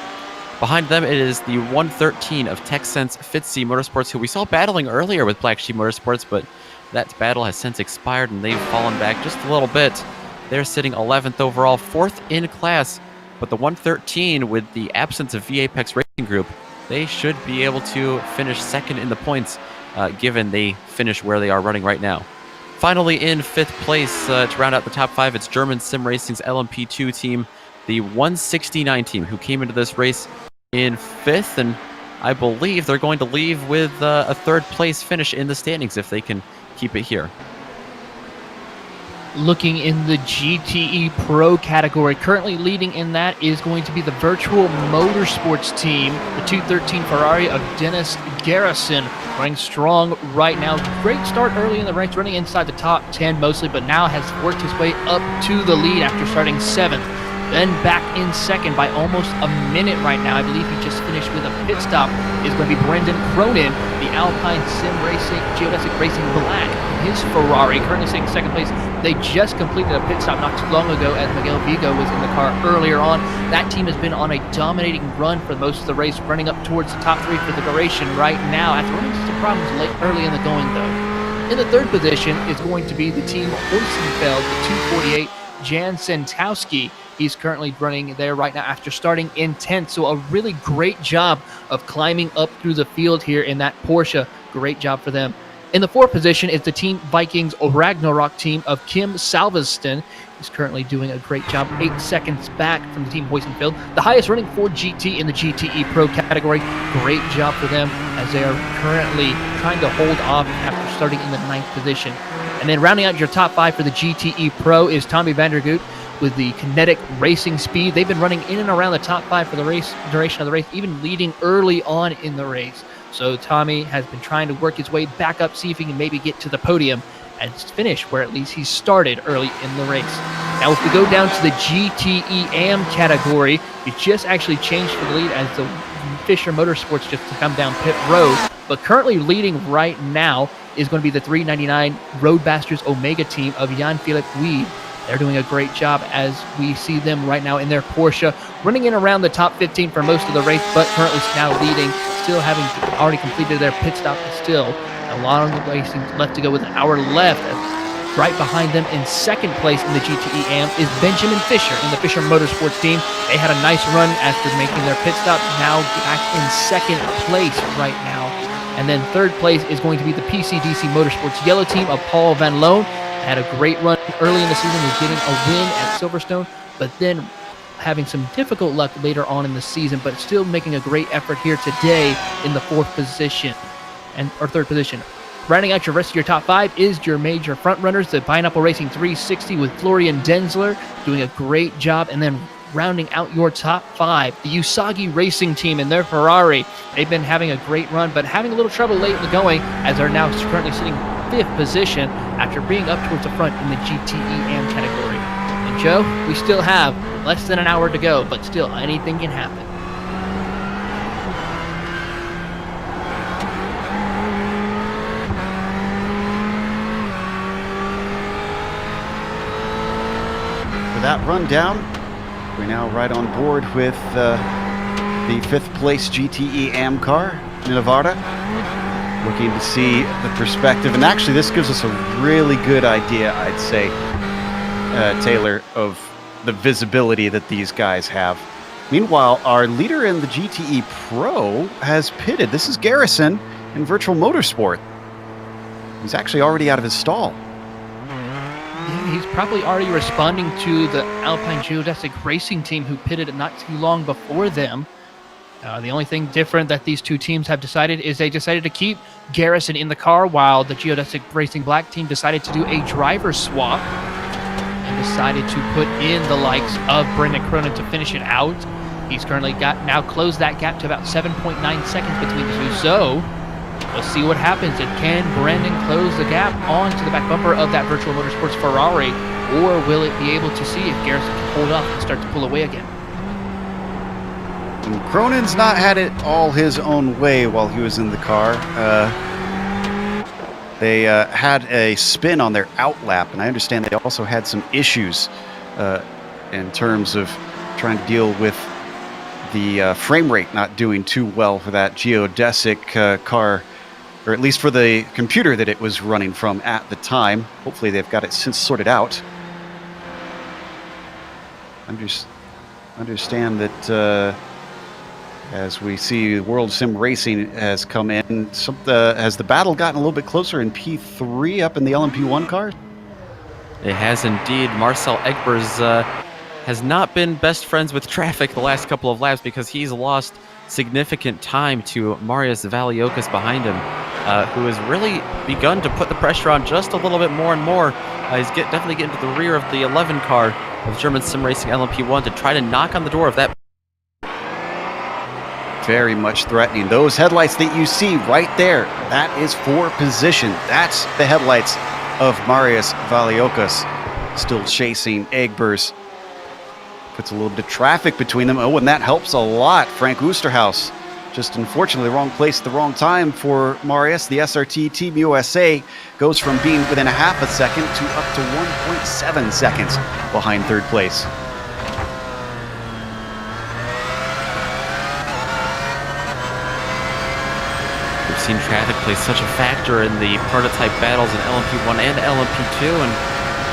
Behind them, it is the 113 of TechSense Fitzy Motorsports, who we saw battling earlier with Black Sheep Motorsports, but that battle has since expired and they've fallen back just a little bit. They're sitting 11th overall, 4th in class, but the 113, with the absence of V-Apex Racing Group, they should be able to finish 2nd in the points, given they finish where they are running right now. Finally, in 5th place, to round out the top 5, it's German Sim Racing's LMP2 team, the 169 team, who came into this race in 5th, and I believe they're going to leave with a 3rd place finish in the standings if they can keep it here. Looking in the GTE Pro category, currently leading in that is going to be the Virtual Motorsports team, the 213 Ferrari of Dennis Garrison, running strong right now. Great start early in the ranks, running inside the top 10 mostly, but now has worked his way up to the lead after starting 7th. Then back in 2nd by almost a minute right now. I believe he just finished with a pit stop. Is going to be Brendan Cronin, the Alpine Sim Racing, Geodesic Racing Black, his Ferrari, currently sitting 2nd place. They just completed a pit stop not too long ago as Miguel Vigo was in the car earlier on. That team has been on a dominating run for most of the race, running up towards the top 3 for the duration right now after running into some problems early in the going though. In the 3rd position is going to be the team Hoisingveld, the 248 Jan Sentowski. He's currently running there right now after starting in 10th. So a really great job of climbing up through the field here in that Porsche. Great job for them. In the 4th position is the Team Vikings Ragnarok team of Kim Salveston. He's currently doing a great job, 8 seconds back from the Team Hoysenfeld. The highest running Ford GT in the GTE Pro category. Great job for them as they are currently trying to hold off after starting in the 9th position. And then rounding out your top 5 for the GTE Pro is Tommy Vandergoot with the Kinetic Racing Speed. They've been running in and around the top 5 for the race duration of the race, even leading early on in the race. So Tommy has been trying to work his way back up, see if he can maybe get to the podium and finish where at least he started early in the race. Now, if we go down to the GTE AM category, it just actually changed for the lead as the Fisher Motorsports just to come down pit road. But currently leading right now is going to be the 399 Roadmasters Omega team of Jan-Philipp Weed. They're doing a great job as we see them right now in their Porsche, running in around the top 15 for most of the race, but currently now leading, still having already completed their pit stop, still a lot of the racing left to go with an hour left. Right behind them in 2nd place in the GTE AM is Benjamin Fisher in the Fisher Motorsports team. They had a nice run after making their pit stop, now back in 2nd place right now. And then 3rd place is going to be the PCDC Motorsports Yellow team of Paul Van Loon. Had a great run early in the season, was getting a win at Silverstone, but then having some difficult luck later on in the season, but still making a great effort here today in the 4th position or 3rd position. Rounding out your rest of your top 5 is your major front runners, the Pineapple Racing 360 with Florian Denzler doing a great job, and then rounding out your top 5, the Usagi Racing team and their Ferrari. They've been having a great run, but having a little trouble late in the going as they're now currently sitting 5th position after being up towards the front in the GTE AM category. And Joe, we still have less than an hour to go, but still anything can happen. For that rundown, we're now right on board with the 5th place GTE AM car, Nevada. Looking to see the perspective, and actually this gives us a really good idea, I'd say, Taylor, of the visibility that these guys have. Meanwhile, our leader in the GTE Pro has pitted. This is Garrison in Virtual Motorsport. He's actually already out of his stall. Yeah, he's probably already responding to the Alpine Geodesic Racing team who pitted not too long before them. The only thing different that these two teams have decided is they decided to keep Garrison in the car, while the Geodesic Racing Black team decided to do a driver swap and decided to put in the likes of Brendan Cronin to finish it out. He's currently now closed that gap to about 7.9 seconds between the two. So let's see what happens. And can Brendan close the gap onto the back bumper of that Virtual Motorsports Ferrari, or will it be able to see if Garrison can hold off and start to pull away again? And Cronin's not had it all his own way while he was in the car. They had a spin on their outlap, and I understand they also had some issues in terms of trying to deal with the frame rate not doing too well for that geodesic car, or at least for the computer that it was running from at the time. Hopefully they've got it since sorted out. Understand that as we see World Sim Racing has come in, has the battle gotten a little bit closer in P3 up in the LMP1 car? It has indeed. Marcel Egbers has not been best friends with traffic the last couple of laps because he's lost significant time to Marius Valiokas behind him, who has really begun to put the pressure on just a little bit more and more. He's definitely getting to the rear of the 11 car of German Sim Racing LMP1 to try to knock on the door of that. Very much threatening. Those headlights that you see right there, that is for position. That's the headlights of Marius Valiokas. Still chasing Egbers. Puts a little bit of traffic between them. Oh, and that helps a lot. Frank Oosterhuis. Just unfortunately the wrong place at the wrong time for Marius. The SRT Team USA goes from being within a half a second to up to 1.7 seconds behind 3rd place. We've seen traffic play such a factor in the prototype battles in LMP1 and LMP2, and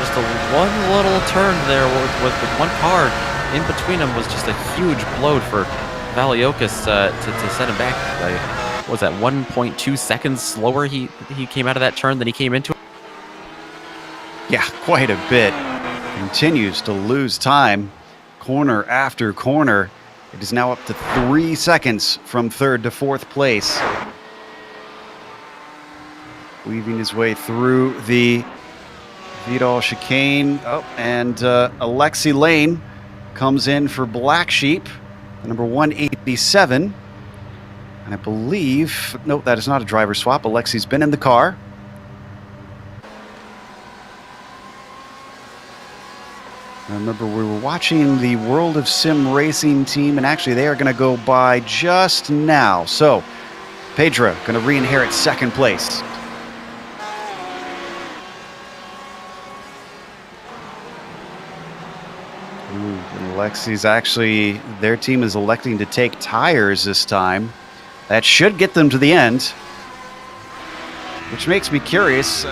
just one little turn there with the one car in between them was just a huge blow for Valiokas to set him back. What was that, 1.2 seconds slower he came out of that turn than he came into it? Yeah, quite a bit. Continues to lose time. Corner after corner. It is now up to 3 seconds from third to fourth place. Weaving his way through the Vidal chicane. Oh, and Alexi Lane comes in for Black Sheep, the number 187. And I believe, no, that is not a driver swap. Alexi's been in the car. I remember we were watching the World of Sim Racing team, and actually they are going to go by just now. So, Pedro going to re-inherit second place. And Alexi's actually, their team is electing to take tires this time. That should get them to the end. Which makes me curious,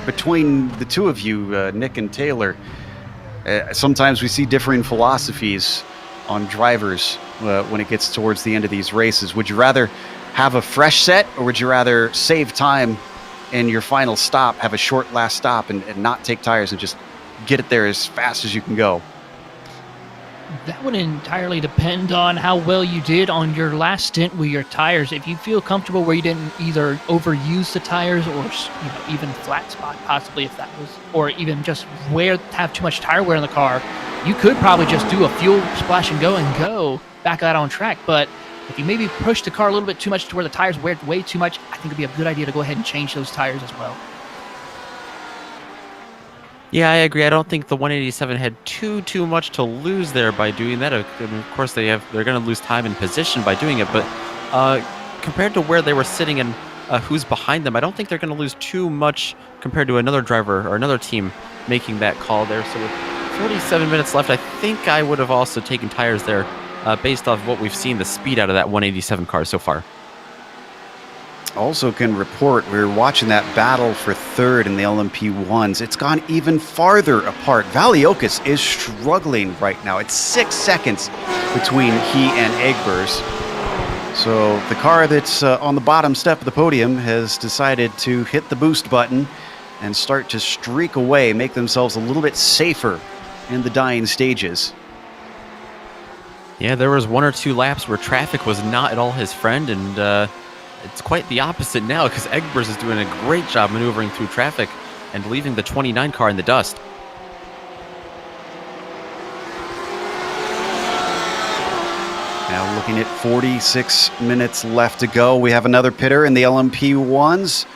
between the two of you, Nick and Taylor, sometimes we see differing philosophies on drivers when it gets towards the end of these races. Would you rather have a fresh set, or would you rather save time in your final stop, have a short last stop, and not take tires and just get it there as fast as you can go? That would entirely depend on how well you did on your last stint with your tires. If you feel comfortable where you didn't either overuse the tires or even flat spot possibly, if that was, or even just have too much tire wear in the car, you could probably just do a fuel splash and go back out on track. But if you maybe push the car a little bit too much to where the tires wear way too much, I think it'd be a good idea to go ahead and change those tires as well. Yeah, I agree. I don't think the 187 had too much to lose there by doing that. I mean, of course, they're going to lose time and position by doing it, but compared to where they were sitting and who's behind them, I don't think they're going to lose too much compared to another driver or another team making that call there. So with 47 minutes left, I think I would have also taken tires there based off what we've seen, the speed out of that 187 car so far. Also can report, we're watching that battle for third in the LMP1s. It's gone even farther apart. Valiokas is struggling right now. It's 6 seconds between he and Egbers. So the car that's on the bottom step of the podium has decided to hit the boost button and start to streak away, make themselves a little bit safer in the dying stages. Yeah, there was 1 or 2 laps where traffic was not at all his friend, and it's quite the opposite now because Egbers is doing a great job maneuvering through traffic and leaving the 29 car in the dust. Now looking at 46 minutes left to go. We have another pitter in the LMP1s.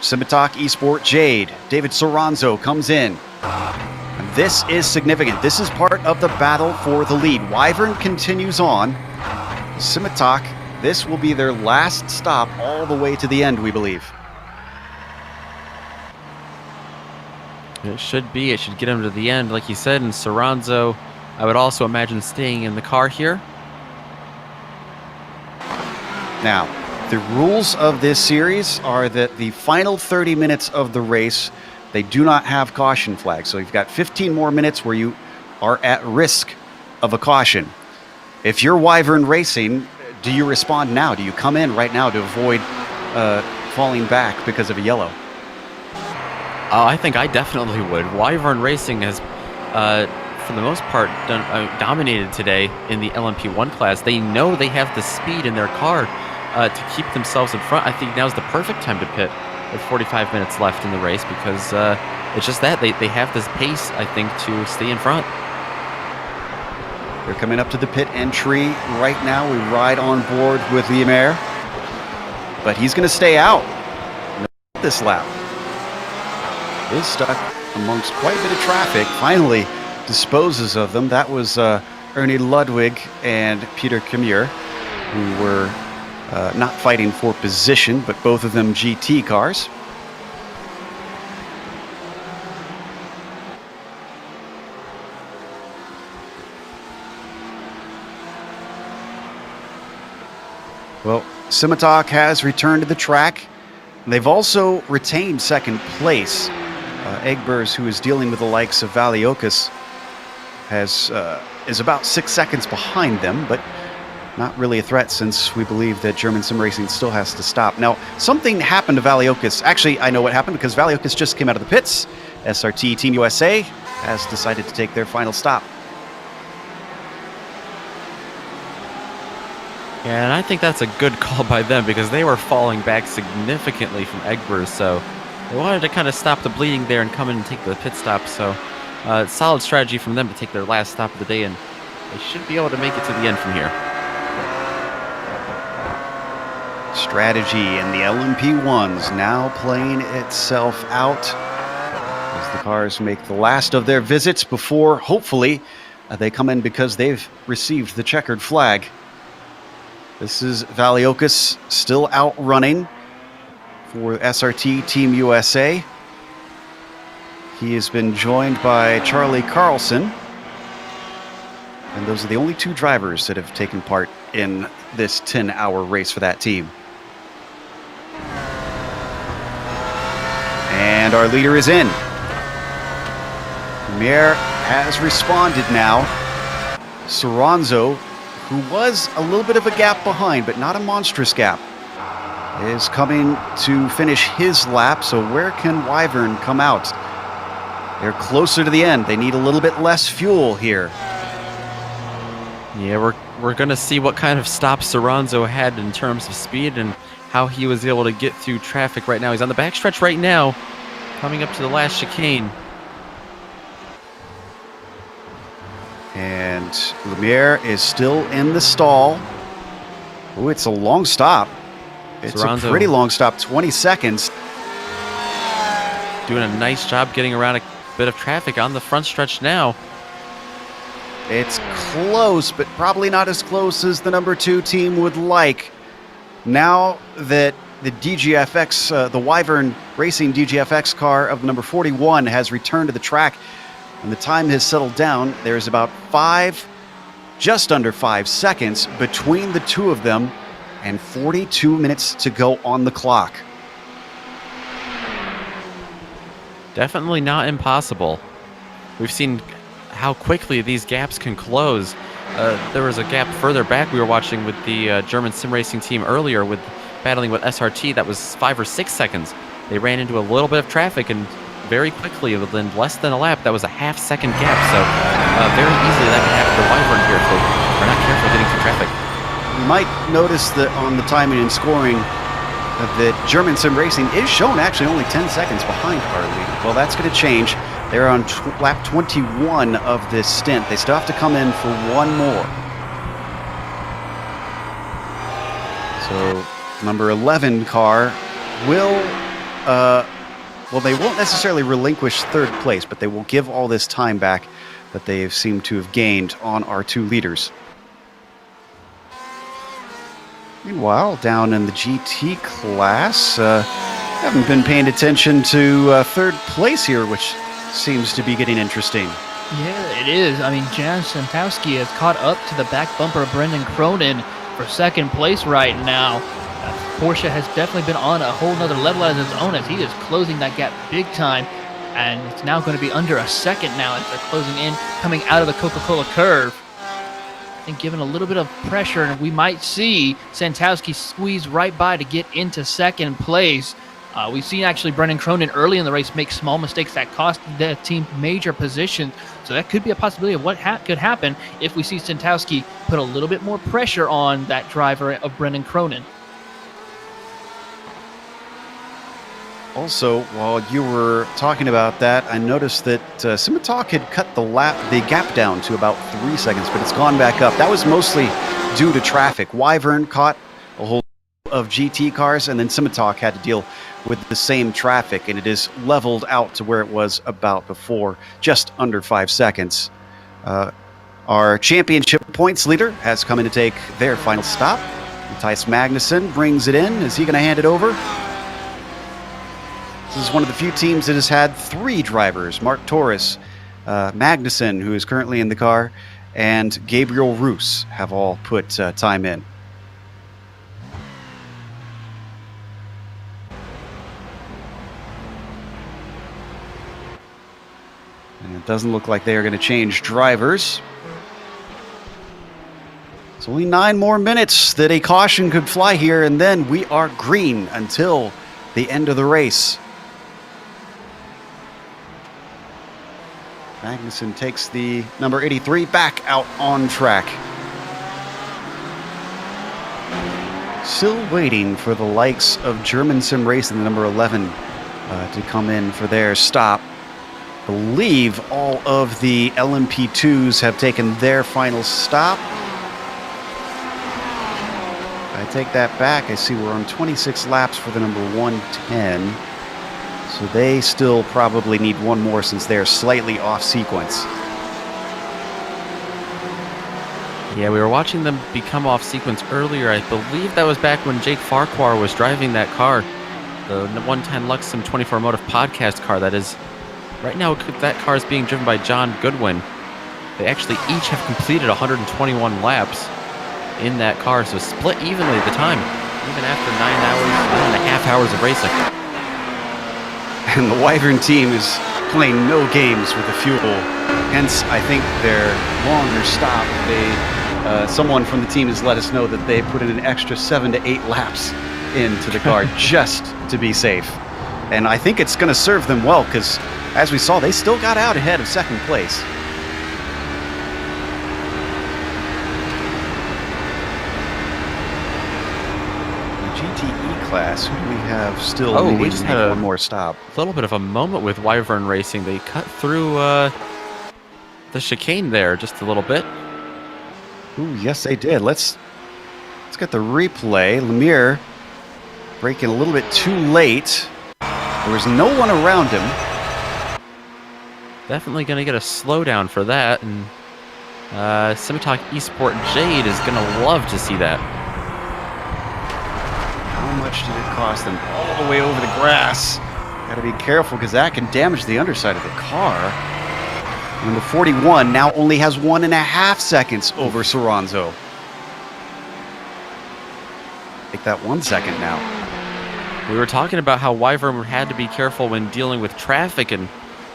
Scimitar Esport Jade. David Soranzo comes in. And this is significant. This is part of the battle for the lead. Wyvern continues on. Scimitar, this will be their last stop all the way to the end, we believe. It should be. It should get them to the end, like you said. And Soranzo, I would also imagine staying in the car here. Now, the rules of this series are that the final 30 minutes of the race, they do not have caution flags. So you've got 15 more minutes where you are at risk of a caution. If you're Wyvern Racing, do you respond now? Do you come in right now to avoid falling back because of a yellow? I think I definitely would. Wyvern Racing has, for the most part, dominated today in the LMP1 class. They know they have the speed in their car to keep themselves in front. I think now's the perfect time to pit with 45 minutes left in the race because it's just that they have this pace, I think, to stay in front. They're coming up to the pit entry right now. We ride on board with Limer, but he's going to stay out this lap. Is stuck amongst quite a bit of traffic. Finally disposes of them. That was Ernie Ludwig and Peter Kemur, who were not fighting for position, but both of them GT cars. Well, Scimitar has returned to the track. They've also retained second place. Egbers, who is dealing with the likes of Valiokas, is about 6 seconds behind them, but not really a threat since we believe that German Sim Racing still has to stop. Now, something happened to Valiokas. Actually, I know what happened because Valiokas just came out of the pits. SRT Team USA has decided to take their final stop. Yeah, and I think that's a good call by them because they were falling back significantly from Egbers, so they wanted to kind of stop the bleeding there and come in and take the pit stop. So solid strategy from them to take their last stop of the day, and they should be able to make it to the end from here. Strategy and the LMP1s now playing itself out as the cars make the last of their visits before, hopefully, they come in because they've received the checkered flag. This is Valiokas still out running for SRT Team USA. He has been joined by Charlie Carlson. And those are the only two drivers that have taken part in this 10-hour race for that team. And our leader is in. Lumiere has responded now. Soranzo, who was a little bit of a gap behind, but not a monstrous gap, is coming to finish his lap. So where can Wyvern come out? They're closer to the end. They need a little bit less fuel here. Yeah, we're going to see what kind of stop Soranzo had in terms of speed and how he was able to get through traffic right now. He's on the backstretch right now, coming up to the last chicane. And Lumiere is still in the stall. Oh, it's a long stop. It's Soranzo, a pretty long stop, 20 seconds. Doing a nice job getting around a bit of traffic on the front stretch now. It's close, but probably not as close as the number 2 team would like. Now that the DGFX, the Wyvern Racing DGFX car of number 41 has returned to the track, and the time has settled down, there's about just under 5 seconds between the two of them, and 42 minutes to go on the clock. Definitely not impossible. We've seen how quickly these gaps can close. There was a gap further back we were watching with the German sim racing team earlier with battling with SRT that was 5 or 6 seconds. They ran into a little bit of traffic and very quickly, within less than a lap, that was a half-second gap. So very easily that can happen to Wyvern here if they are not careful getting through traffic. You might notice that on the timing and scoring that German Sim Racing is shown actually only 10 seconds behind our lead. Well, that's going to change. They're on lap 21 of this stint. They still have to come in for one more. So number 11 car will, well, they won't necessarily relinquish third place, but they will give all this time back that they have seemed to have gained on our two leaders. Meanwhile, down in the GT class, haven't been paying attention to third place here, which seems to be getting interesting. Yeah, it is. I mean, Jan Santowski has caught up to the back bumper of Brendan Cronin for second place right now. Porsche has definitely been on a whole nother level as its own as he is closing that gap big time. And it's now going to be under a second now as they're closing in, coming out of the Coca-Cola curve. I think given a little bit of pressure, and we might see Santowski squeeze right by to get into second place. We've seen actually Brendan Cronin early in the race make small mistakes that cost the team major positions. So that could be a possibility of what could happen if we see Santowski put a little bit more pressure on that driver of Brendan Cronin. Also, while you were talking about that, I noticed that Simitalk had cut the gap down to about 3 seconds, but it's gone back up. That was mostly due to traffic. Wyvern caught a whole of GT cars, and then Simitalk had to deal with the same traffic, and it is leveled out to where it was about before, just under 5 seconds. Our championship points leader has come in to take their final stop. Mathias Magnussen brings it in. Is he going to hand it over? This is one of the few teams that has had 3 drivers. Mark Torres, Magnussen, who is currently in the car, and Gabriel Roos have all put time in. Doesn't look like they are going to change drivers. It's only 9 more minutes that a caution could fly here, and then we are green until the end of the race. Magnussen takes the number 83 back out on track. Still waiting for the likes of German Sim Racing, the number 11, to come in for their stop. Believe all of the LMP2s have taken their final stop. I take that back. I see we're on 26 laps for the number 110. So they still probably need one more since they're slightly off sequence. Yeah, we were watching them become off sequence earlier. I believe that was back when Jake Farquhar was driving that car, the 110 Luxem 24 Motive podcast car. That is, right now, that car is being driven by John Goodwin. They actually each have completed 121 laps in that car, so split evenly at the time, even after 9.5 hours of racing. And the Wyvern team is playing no games with the fuel. Hence, I think their longer stop, someone from the team has let us know that they put in an extra 7 to 8 laps into the car just to be safe. And I think it's going to serve them well because, as we saw, they still got out ahead of second place. The GTE class, who do we have still needing we just to had make one more stop? A little bit of a moment with Wyvern Racing. They cut through the chicane there just a little bit. Ooh, yes, they did. Let's get the replay. Lemire braking a little bit too late. There was no one around him. Definitely going to get a slowdown for that, and Simitalk Esport Jade is going to love to see that. How much did it cost them? All the way over the grass. Got to be careful because that can damage the underside of the car. Number 41 now only has 1.5 seconds over Soranzo. Take that 1 second now. We were talking about how Wyvern had to be careful when dealing with traffic, and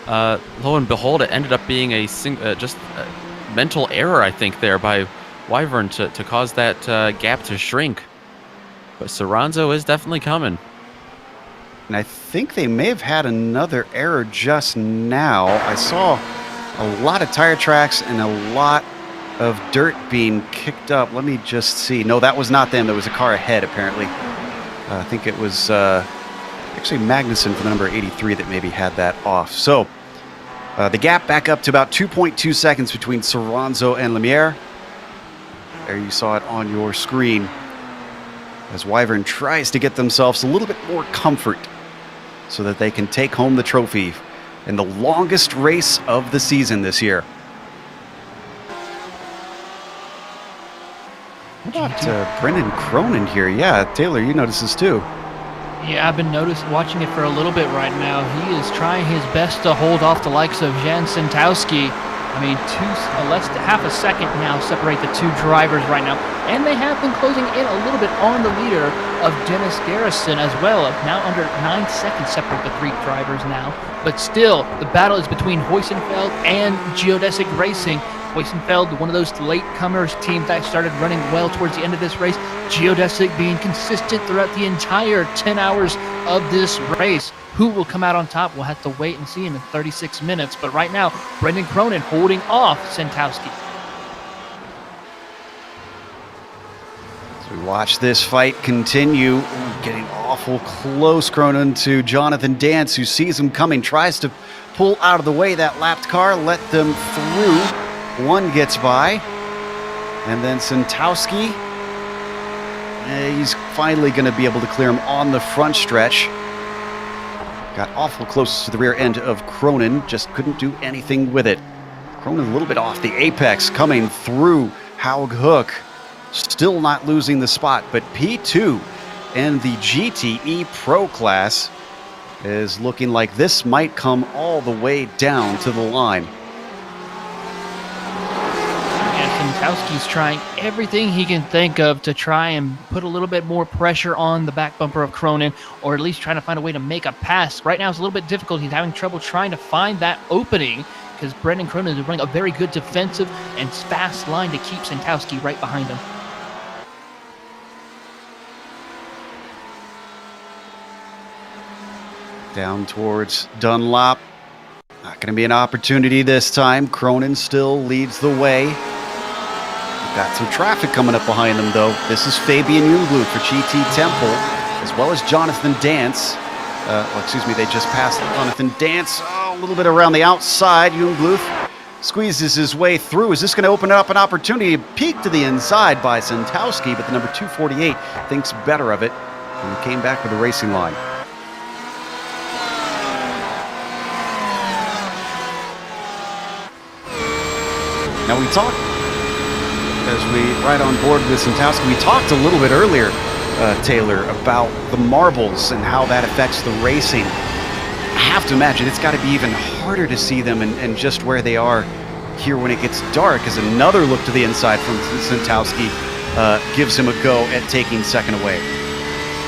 lo and behold, it ended up being just a mental error, I think, there by Wyvern to cause that gap to shrink. But Soranzo is definitely coming. And I think they may have had another error just now. I saw a lot of tire tracks and a lot of dirt being kicked up. Let me just see. No, that was not them. There was a car ahead, apparently. I think it was actually Magnussen for the number 83 that maybe had that off. So the gap back up to about 2.2 seconds between Soranzo and Lemire. There you saw it on your screen as Wyvern tries to get themselves a little bit more comfort so that they can take home the trophy in the longest race of the season this year. What about Brendan Cronin here? Yeah, Taylor, you notice this too. Yeah, I've been watching it for a little bit right now. He is trying his best to hold off the likes of Jan Sentowski. I mean, less than half a second now separate the two drivers right now. And they have been closing in a little bit on the leader of Dennis Garrison as well. Now under 9 seconds separate the three drivers now. But still, the battle is between Hoysenfeld and Geodesic Racing. Hoysenfeld, one of those late-comers teams that started running well towards the end of this race. Geodesic being consistent throughout the entire 10 hours of this race. Who will come out on top? We'll have to wait and see in 36 minutes. But right now, Brendan Cronin holding off Sentowski. As we watch this fight continue, getting awful close, Cronin to Jonathan Dance, who sees him coming, tries to pull out of the way that lapped car, let them through. One gets by, and then Sentowski, he's finally going to be able to clear him on the front stretch. Got awful close to the rear end of Cronin, just couldn't do anything with it. Cronin a little bit off the apex, coming through Haug Hook. Still not losing the spot, but P2 in the GTE Pro class is looking like this might come all the way down to the line. Sentowski's trying everything he can think of to try and put a little bit more pressure on the back bumper of Cronin, or at least trying to find a way to make a pass. Right now it's a little bit difficult. He's having trouble trying to find that opening because Brendan Cronin is running a very good defensive and fast line to keep Santowski right behind him. Down towards Dunlop. Not going to be an opportunity this time. Cronin still leads the way. We've got some traffic coming up behind them, though. This is Fabian Jungblut for GT Temple, as well as Jonathan Dance. They just passed Jonathan Dance. A little bit around the outside. Jungblut squeezes his way through. Is this going to open up an opportunity? Peek to the inside by Santowski, but the number 248 thinks better of it and came back to the racing line. Now we talked, as we ride on board with Santowski, we talked a little bit earlier, Taylor, about the marbles and how that affects the racing. I have to imagine it's got to be even harder to see them and just where they are here when it gets dark, as another look to the inside from Santowski gives him a go at taking second away.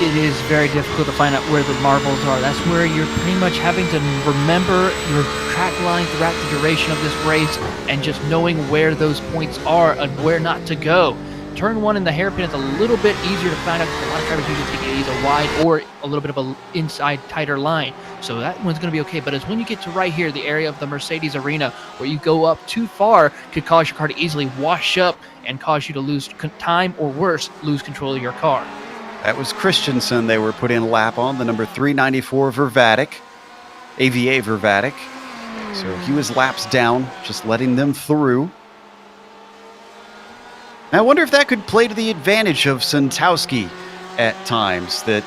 It is very difficult to find out where the marbles are. That's where you're pretty much having to remember your track line throughout the duration of this race and just knowing where those points are and where not to go. Turn one in the hairpin is a little bit easier to find out. A lot of drivers usually take it either wide or a little bit of an inside tighter line. So that one's going to be okay. But it's when you get to right here, the area of the Mercedes arena, where you go up too far, could cause your car to easily wash up and cause you to lose time, or worse, lose control of your car. That was Christensen they were putting a lap on, the number 394 Vervatic, AVA Vervatic. So he was laps down, just letting them through. I wonder if that could play to the advantage of Santowski at times, that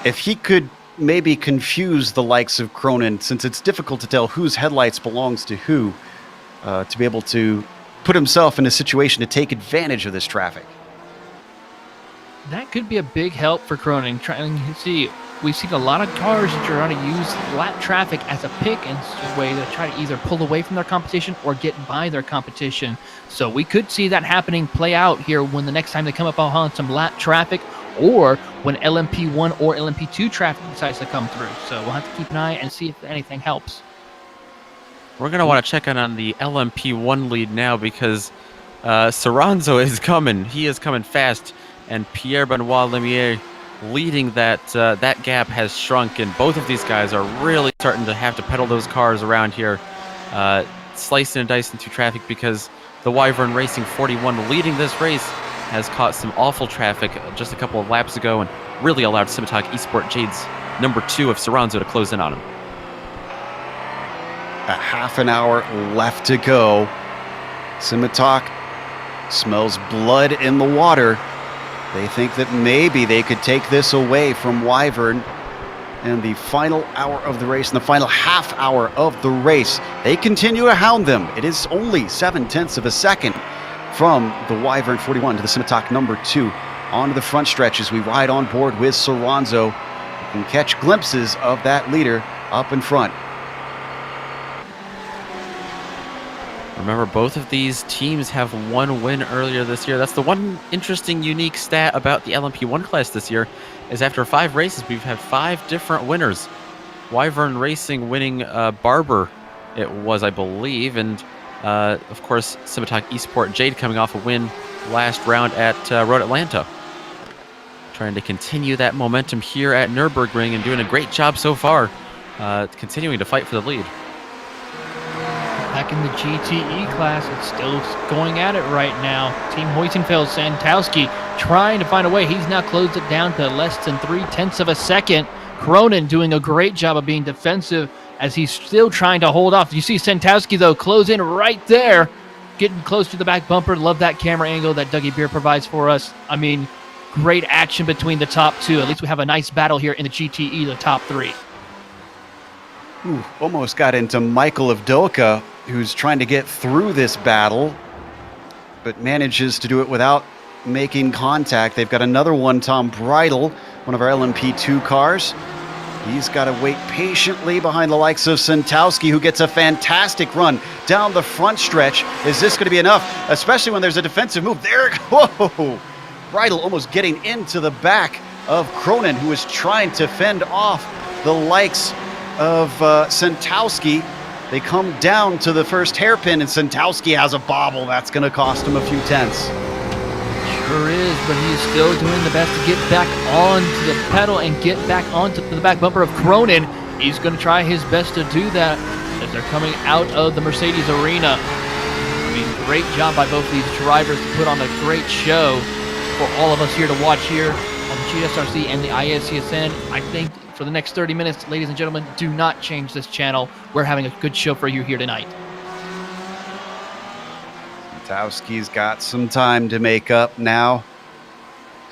if he could maybe confuse the likes of Cronin, since it's difficult to tell whose headlights belongs to who, to be able to put himself in a situation to take advantage of this traffic. That could be a big help for Cronin. Trying to see, we've seen a lot of cars that are trying to use lap traffic as a pick and way to try to either pull away from their competition or get by their competition. So we could see that happening play out here when the next time they come up on some lap traffic, or when LMP1 or LMP2 traffic decides to come through. So we'll have to keep an eye and see if anything helps. We're going to want to check in on the LMP1 lead now, because Soranzo is coming. He is coming fast. And Pierre-Benoit Lemieux leading that gap has shrunk, and both of these guys are really starting to have to pedal those cars around here, slicing and dicing through traffic, because the Wyvern Racing 41 leading this race has caught some awful traffic just a couple of laps ago and really allowed Simitok Esport Jade's number 2 of Soranzo to close in on him. A half an hour left to go. Simitok smells blood in the water. They think that maybe they could take this away from Wyvern in the final hour of the race, in the final half hour of the race. They continue to hound them. It is only 0.7 of a second from the Wyvern 41 to the Simitok number 2 onto the front stretch as we ride on board with Soranzo. You can catch glimpses of that leader up in front. Remember, both of these teams have one win earlier this year. That's the one interesting, unique stat about the LMP1 class this year, is after 5 races, we've had 5 different winners. Wyvern Racing winning Barber, it was, I believe, and of course, Simitok Esport Jade coming off a win last round at Road Atlanta. Trying to continue that momentum here at Nürburgring and doing a great job so far, continuing to fight for the lead. Back in the GTE class, it's still going at it right now. Team Hoysenfeld, Santowski trying to find a way. He's now closed it down to less than 0.3 of a second. Cronin doing a great job of being defensive as he's still trying to hold off. You see Santowski, though, close in right there, getting close to the back bumper. Love that camera angle that Dougie Beer provides for us. I mean, great action between the top 2. At least we have a nice battle here in the GTE, the top 3. Ooh, almost got into Michael Avdoka, who's trying to get through this battle, but manages to do it without making contact. They've got another one, Tom Bridle, one of our LMP2 cars. He's got to wait patiently behind the likes of Santowski, who gets a fantastic run down the front stretch. Is this going to be enough, especially when there's a defensive move? There, whoa! Bridle almost getting into the back of Cronin, who is trying to fend off the likes of Santowski. They come down to the first hairpin, and Santowski has a bobble. That's going to cost him a few tenths. Sure is, but he's still doing the best to get back onto the pedal and get back onto the back bumper of Cronin. He's going to try his best to do that as they're coming out of the Mercedes arena. I mean, great job by both these drivers to put on a great show for all of us here to watch here on the GSRC and the ISCSN. I think for the next 30 minutes, ladies and gentlemen, do not change this channel. We're having a good show for you here tonight. Santowski's got some time to make up now.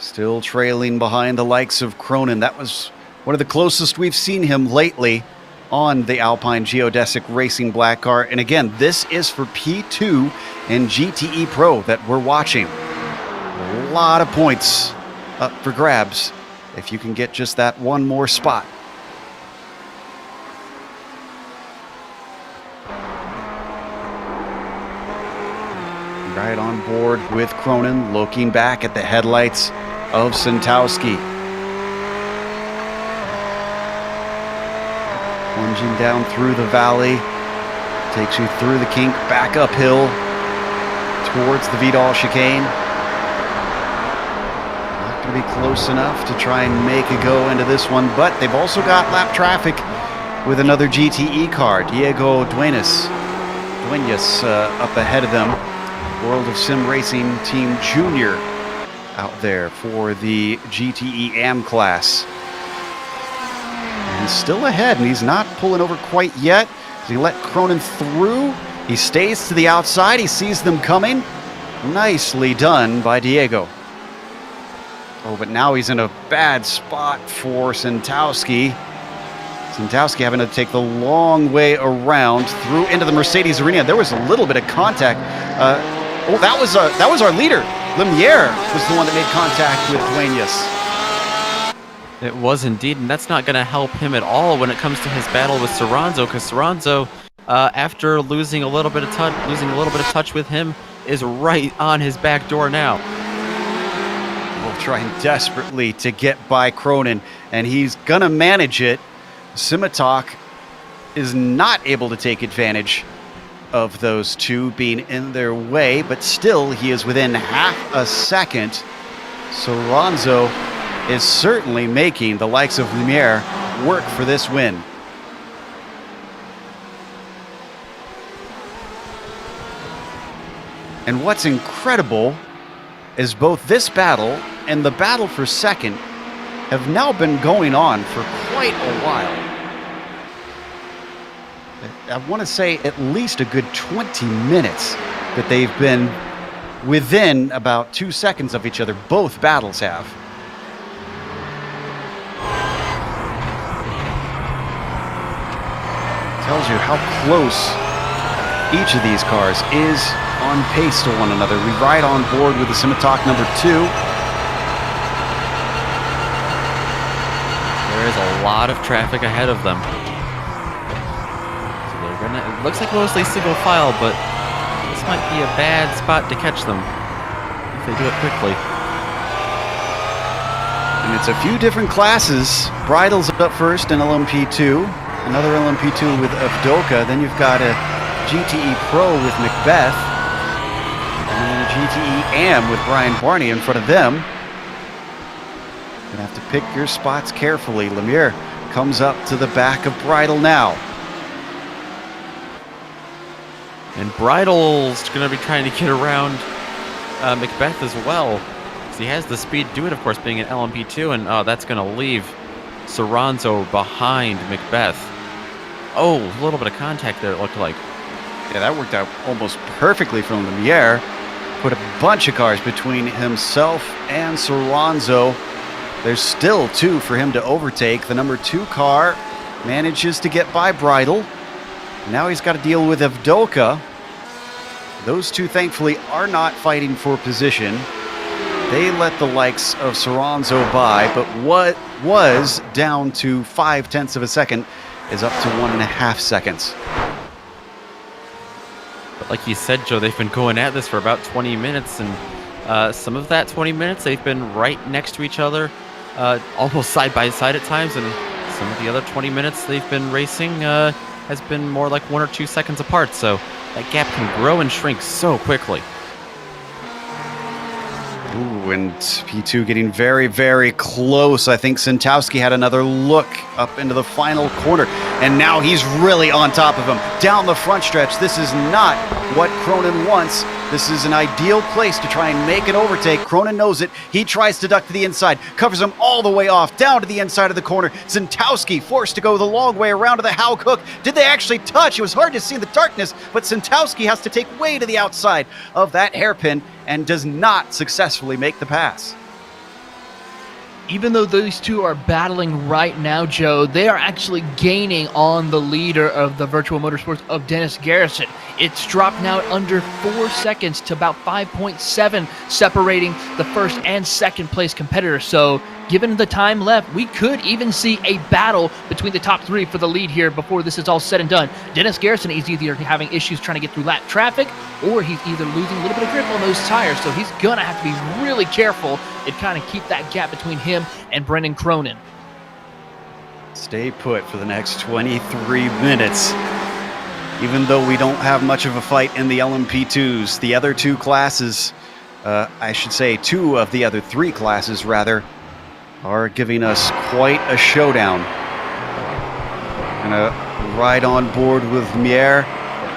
Still trailing behind the likes of Cronin. That was one of the closest we've seen him lately on the Alpine Geodesic Racing Black Car. And again, this is for P2 and GTE Pro that we're watching. A lot of points up for grabs if you can get just that one more spot. Right on board with Cronin, looking back at the headlights of Santowski. Plunging down through the valley, takes you through the kink, back uphill towards the Vidal chicane. Not going to be close enough to try and make a go into this one, but they've also got lap traffic with another GTE car, Diego Duenas up ahead of them. World of Sim Racing Team Junior out there for the GTE AM class. And he's still ahead, and he's not pulling over quite yet. He let Cronin through. He stays to the outside. He sees them coming. Nicely done by Diego. Oh, but now he's in a bad spot for Santowski. Santowski having to take the long way around through into the Mercedes arena. There was a little bit of contact. That was our leader. Lemire was the one that made contact with Duenas. It was indeed, and that's not going to help him at all when it comes to his battle with Soranzo, because Soranzo, after losing a little bit of touch with him, is right on his back door now. Well, trying desperately to get by Cronin, and he's gonna manage it. Simitok is not able to take advantage of those two being in their way, but still he is within half a second. Soranzo is certainly making the likes of Lumiere work for this win. And what's incredible is both this battle and the battle for second have now been going on for quite a while. I want to say at least a good 20 minutes that they've been within about 2 seconds of each other. Both battles have. Tells you how close each of these cars is on pace to one another. We ride on board with the Simitok number 2. There is a lot of traffic ahead of them. So they're gonna, it looks like mostly single file, but this might be a bad spot to catch them if they do it quickly. And it's a few different classes. Bridal's up first in LMP2. Another LMP2 with Avdoka. Then you've got a GTE Pro with Macbeth. And then a GTE AM with Brian Barney in front of them. You're going to have to pick your spots carefully. Lemire comes up to the back of Bridal now. And Bridal's going to be trying to get around Macbeth as well. Because he has the speed to do it, of course, being an LMP2. And that's going to leave Soranzo behind Macbeth. Oh, a little bit of contact there, it looked like. Yeah, that worked out almost perfectly from Lemire. Put a bunch of cars between himself and Soranzo. There's still 2 for him to overtake. The number 2 car manages to get by Bridal. Now he's got to deal with Avdoka. Those 2, thankfully, are not fighting for position. They let the likes of Soranzo by, but what was down to 0.5 of a second is up to 1.5 seconds. But like you said, Joe, they've been going at this for about 20 minutes, and some of that 20 minutes they've been right next to each other, almost side by side at times, and some of the other 20 minutes they've been racing has been more like 1 or 2 seconds apart, so that gap can grow and shrink so quickly. Ooh, and P2 getting very, very close. I think Santowski had another look up into the final corner, and now he's really on top of him. Down the front stretch, this is not what Cronin wants. This is an ideal place to try and make an overtake. Cronin knows it. He tries to duck to the inside, covers him all the way off, down to the inside of the corner. Santowski forced to go the long way around to the Howk hook. Did they actually touch? It was hard to see in the darkness, but Santowski has to take way to the outside of that hairpin and does not successfully make the pass. Even though these two are battling right now, Joe, they are actually gaining on the leader of the Virtual Motorsports of Dennis Garrison. It's dropped now under 4 seconds to about 5.7, separating the first and second place competitors. So given the time left, we could even see a battle between the top three for the lead here before this is all said and done. Dennis Garrison is either having issues trying to get through lap traffic, or he's either losing a little bit of grip on those tires. So he's going to have to be really careful and kind of keep that gap between him and Brendan Cronin. Stay put for the next 23 minutes. Even though we don't have much of a fight in the LMP2s, the other two classes, I should say two of the other three classes rather, are giving us quite a showdown. Gonna ride on board with Mier.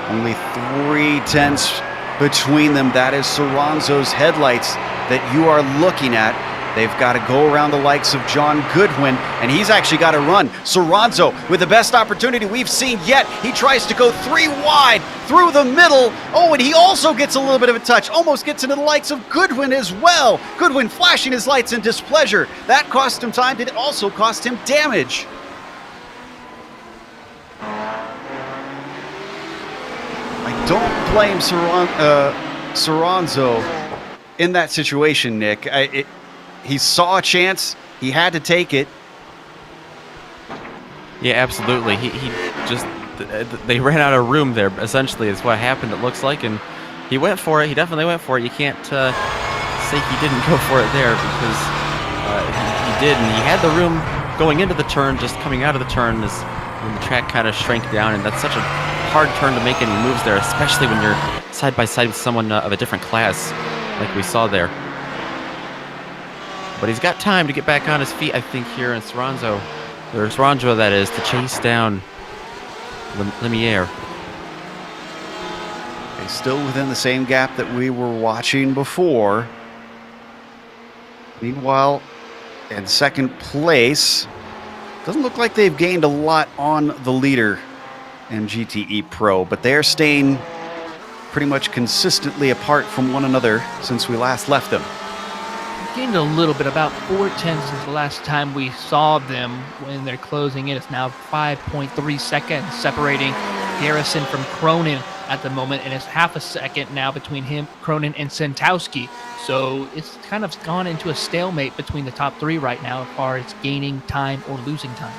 Only 3/10 between them. That is Soranzo's headlights that you are looking at. They've got to go around the likes of John Goodwin, and he's actually got to run. Soranzo with the best opportunity we've seen yet. He tries to go 3 wide through the middle. Oh, and he also gets a little bit of a touch. Almost gets into the likes of Goodwin as well. Goodwin flashing his lights in displeasure. That cost him time. Did it also cost him damage? I don't blame Soranzo in that situation, Nick. He saw a chance. He had to take it. Yeah, absolutely. He just, they ran out of room there, essentially, is what happened, it looks like, and he went for it. He definitely went for it. You can't say he didn't go for it there, because he did, and he had the room going into the turn. Just coming out of the turn is when the track kind of shrank down, and that's such a hard turn to make any moves there, especially when you're side by side with someone of a different class, like we saw there. But he's got time to get back on his feet, I think, here in Soranzo. Or Soranzo, that is, to chase down Lemiere. Okay, still within the same gap that we were watching before. Meanwhile, in second place, doesn't look like they've gained a lot on the leader in GTE Pro, but they're staying pretty much consistently apart from one another since we last left them. Gained a little bit, about 4/10 since the last time we saw them when they're closing in. It's now 5.3 seconds separating Garrison from Cronin at the moment, and it's half a second now between him, Cronin, and Santowski. So it's kind of gone into a stalemate between the top three right now as far as gaining time or losing time.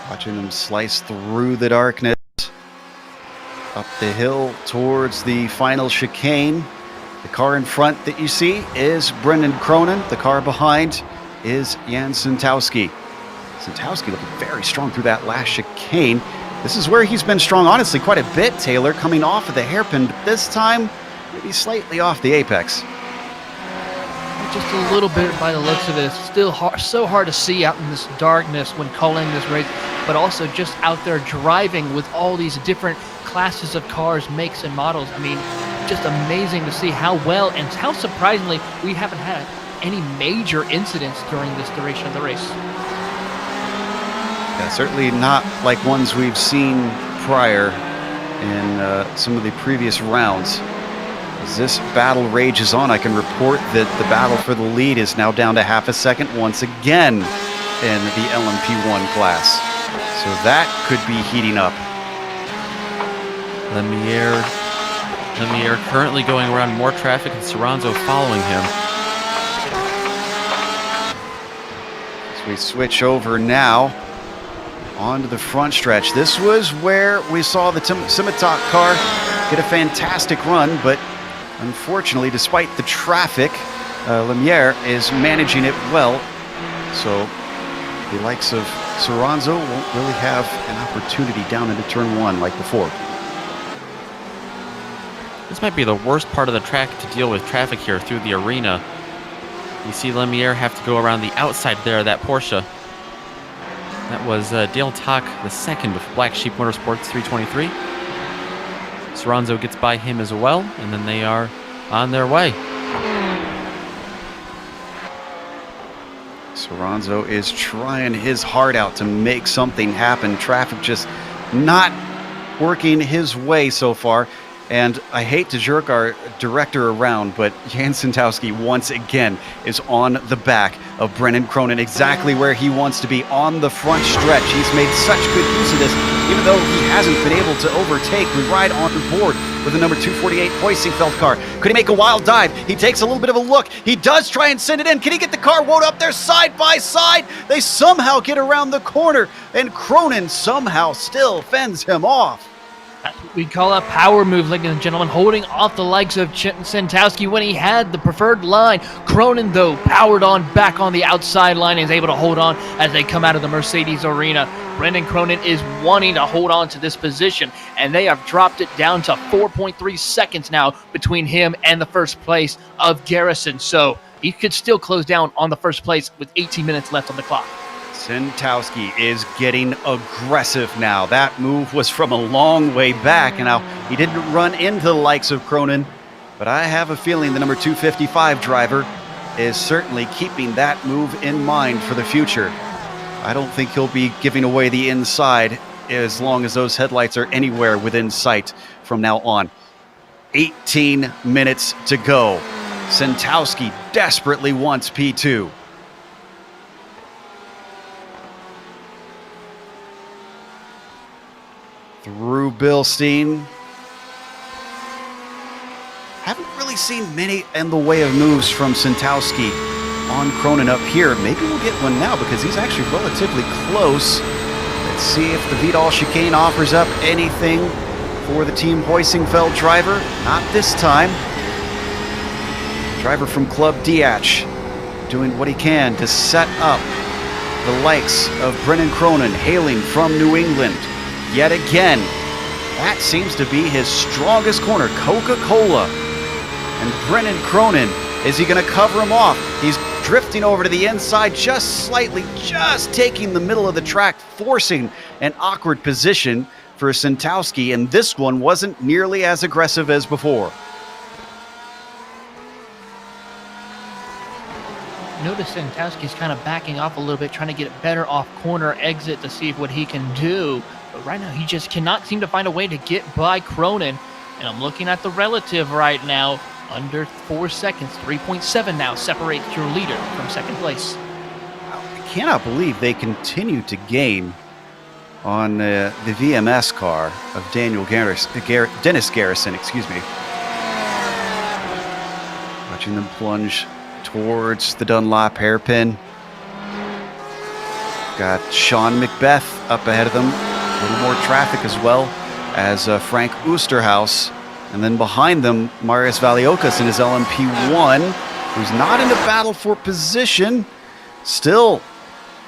Watching them slice through the darkness. Up the hill towards the final chicane. The car in front that you see is Brendan Cronin. The car behind is Jan Santowski. Santowski looking very strong through that last chicane. This is where he's been strong, honestly, quite a bit, Taylor, coming off of the hairpin, but this time maybe slightly off the apex. Just a little bit by the looks of it. It's still so hard to see out in this darkness when calling this race, but also just out there driving with all these different classes of cars, makes and models. I mean, just amazing to see how well and how surprisingly we haven't had any major incidents during this duration of the race. Yeah, certainly not like ones we've seen prior in some of the previous rounds. As this battle rages on, I can report that the battle for the lead is now down to half a second once again in the LMP1 class. So that could be heating up. Lemiere currently going around more traffic, and Soranzo following him. As we switch over now onto the front stretch. This was where we saw the Simitok car get a fantastic run, but unfortunately, despite the traffic, Lemiere is managing it well. So the likes of Soranzo won't really have an opportunity down into turn 1 like before. This might be the worst part of the track to deal with traffic here through the arena. You see Lemierre have to go around the outside there of that Porsche. That was Dale Tock II with Black Sheep Motorsports 323. Soranzo gets by him as well, and then they are on their way. Soranzo is trying his heart out to make something happen. Traffic just not working his way so far. And I hate to jerk our director around, but Jan Santowski once again is on the back of Brennan Cronin, exactly where he wants to be, on the front stretch. He's made such good use of this, even though he hasn't been able to overtake. We ride on board with the number 248 Hoisingfeld car. Could he make a wild dive? He takes a little bit of a look. He does try and send it in. Can he get the car wound up there side by side? They somehow get around the corner, and Cronin somehow still fends him off. That's what we call a power move, ladies and gentlemen, holding off the likes of Santowski when he had the preferred line. Cronin, though, powered on back on the outside line and is able to hold on as they come out of the Mercedes arena. Brendan Cronin is wanting to hold on to this position, and they have dropped it down to 4.3 seconds now between him and the first place of Garrison. So he could still close down on the first place with 18 minutes left on the clock. Santowski is getting aggressive now. That move was from a long way back, and now he didn't run into the likes of Cronin, but I have a feeling the number 255 driver is certainly keeping that move in mind for the future. I don't think he'll be giving away the inside as long as those headlights are anywhere within sight from now on. 18 minutes to go. Santowski desperately wants P2. Through Bilstein. Haven't really seen many in the way of moves from Santowski on Cronin up here. Maybe we'll get one now because he's actually relatively close. Let's see if the Vidal chicane offers up anything for the Team Hoisingfeld driver. Not this time. Driver from Club Diach doing what he can to set up the likes of Brennan Cronin, hailing from New England. Yet again, that seems to be his strongest corner, Coca-Cola. And Brennan Cronin, is he going to cover him off? He's drifting over to the inside just slightly, just taking the middle of the track, forcing an awkward position for Santowski, and this one wasn't nearly as aggressive as before. Notice Santowski's kind of backing off a little bit, trying to get a better off-corner exit to see what he can do. But right now, he just cannot seem to find a way to get by Cronin. And I'm looking at the relative right now. Under 4 seconds, 3.7 now separates your leader from second place. I cannot believe they continue to gain on the VMS car of Dennis Garrison, excuse me. Watching them plunge towards the Dunlop hairpin. Got Sean Macbeth up ahead of them. A little more traffic as well as Frank Oosterhuis. And then behind them, Marius Valiokas in his LMP1, who's not in a battle for position. Still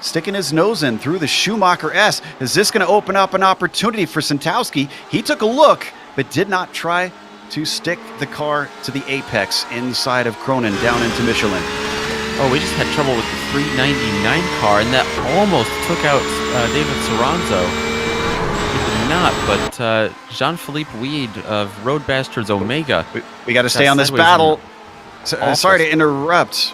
sticking his nose in through the Schumacher S. Is this going to open up an opportunity for Santowski? He took a look, but did not try to stick the car to the apex inside of Cronin down into Michelin. Oh, we just had trouble with the 399 car, and that almost took out David Soranzo. Not, but Jean-Philippe Weed of Road Bastards Omega. We got to stay on this battle. Sorry to interrupt.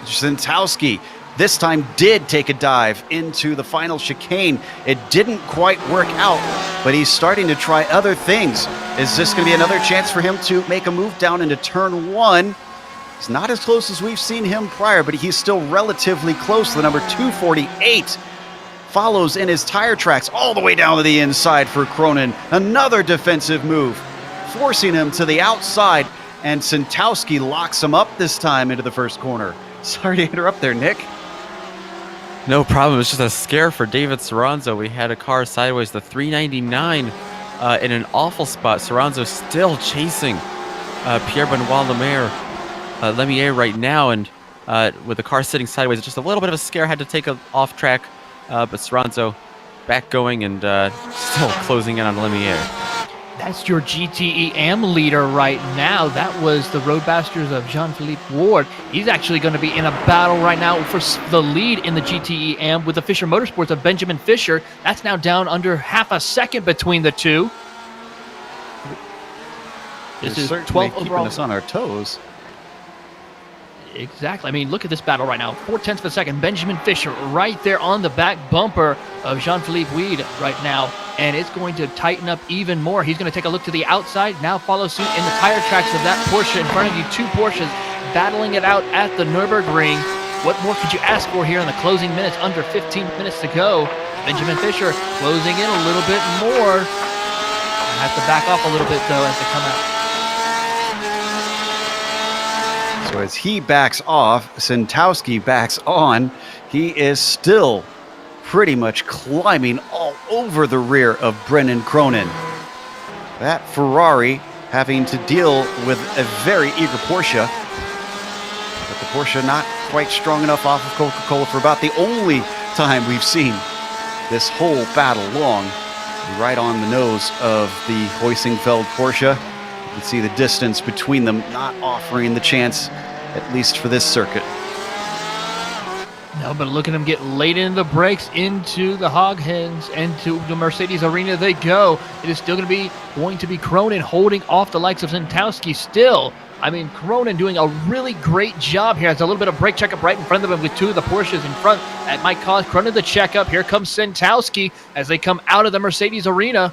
Santowski this time did take a dive into the final chicane. It didn't quite work out, but he's starting to try other things. Is this going to be another chance for him to make a move down into turn 1? He's not as close as we've seen him prior, but he's still relatively close. The number 248 follows in his tire tracks all the way down to the inside for Cronin. Another defensive move, forcing him to the outside, and Santowski locks him up this time into the first corner. Sorry to interrupt there, Nick. No problem. It's just a scare for David Soranzo. We had a car sideways, the 399, in an awful spot. Soranzo still chasing Pierre-Benoit Lemierre right now, and with the car sitting sideways, just a little bit of a scare. Had to take an off-track but Soranzo back going and still closing in on Lemieux. That's your GTE Am leader right now. That was the Roadmasters of Jean-Philippe Ward. He's actually going to be in a battle right now for the lead in the GTE Am with the Fisher Motorsports of Benjamin Fisher. That's now down under half a second between the two. This is 12 keeping overall. us on our toes. Exactly. I mean, look at this battle right now. 0.4 of a second. Benjamin Fisher right there on the back bumper of Jean-Philippe Weed right now. And it's going to tighten up even more. He's going to take a look to the outside. Now follow suit in the tire tracks of that Porsche in front of you. 2 Porsches battling it out at the Nürburgring. What more could you ask for here in the closing minutes? Under 15 minutes to go. Benjamin Fisher closing in a little bit more. Have to back off a little bit, though, as they come out. So as he backs off, Santowski backs on. He is still pretty much climbing all over the rear of Brennan Cronin. That Ferrari having to deal with a very eager Porsche. But the Porsche not quite strong enough off of Coca-Cola for about the only time we've seen this whole battle long. Right on the nose of the Heusingfeld Porsche. You can see the distance between them not offering the chance, at least for this circuit. No, but look at him get laid into the brakes into the hog hens and to the Mercedes arena they go. It is still going to be Cronin holding off the likes of Santowski still. I mean, Cronin doing a really great job here. Has a little bit of brake checkup right in front of him with 2 of the Porsches in front. That might cause Cronin the checkup. Here comes Santowski as they come out of the Mercedes arena.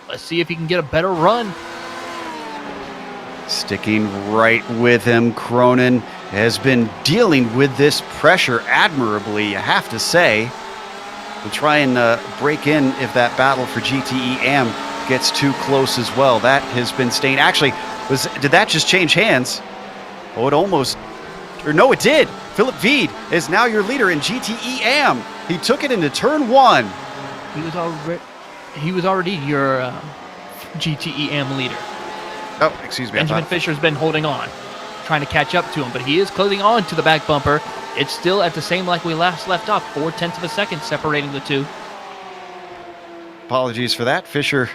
Let's see if he can get a better run. Sticking right with him, Cronin has been dealing with this pressure admirably, I have to say. We'll try and break in if that battle for GTE Am gets too close as well. That has been staying. Actually, did that just change hands? Oh, it almost... Or no, it did. Philip Veed is now your leader in GTE Am. He took it into turn 1. He was already your GTE Am leader. Oh, excuse me. Benjamin Fisher's been holding on, trying to catch up to him, but he is closing on to the back bumper. It's still at the same like we last left off, 0.4 of a second separating the two. Apologies for that. Fisher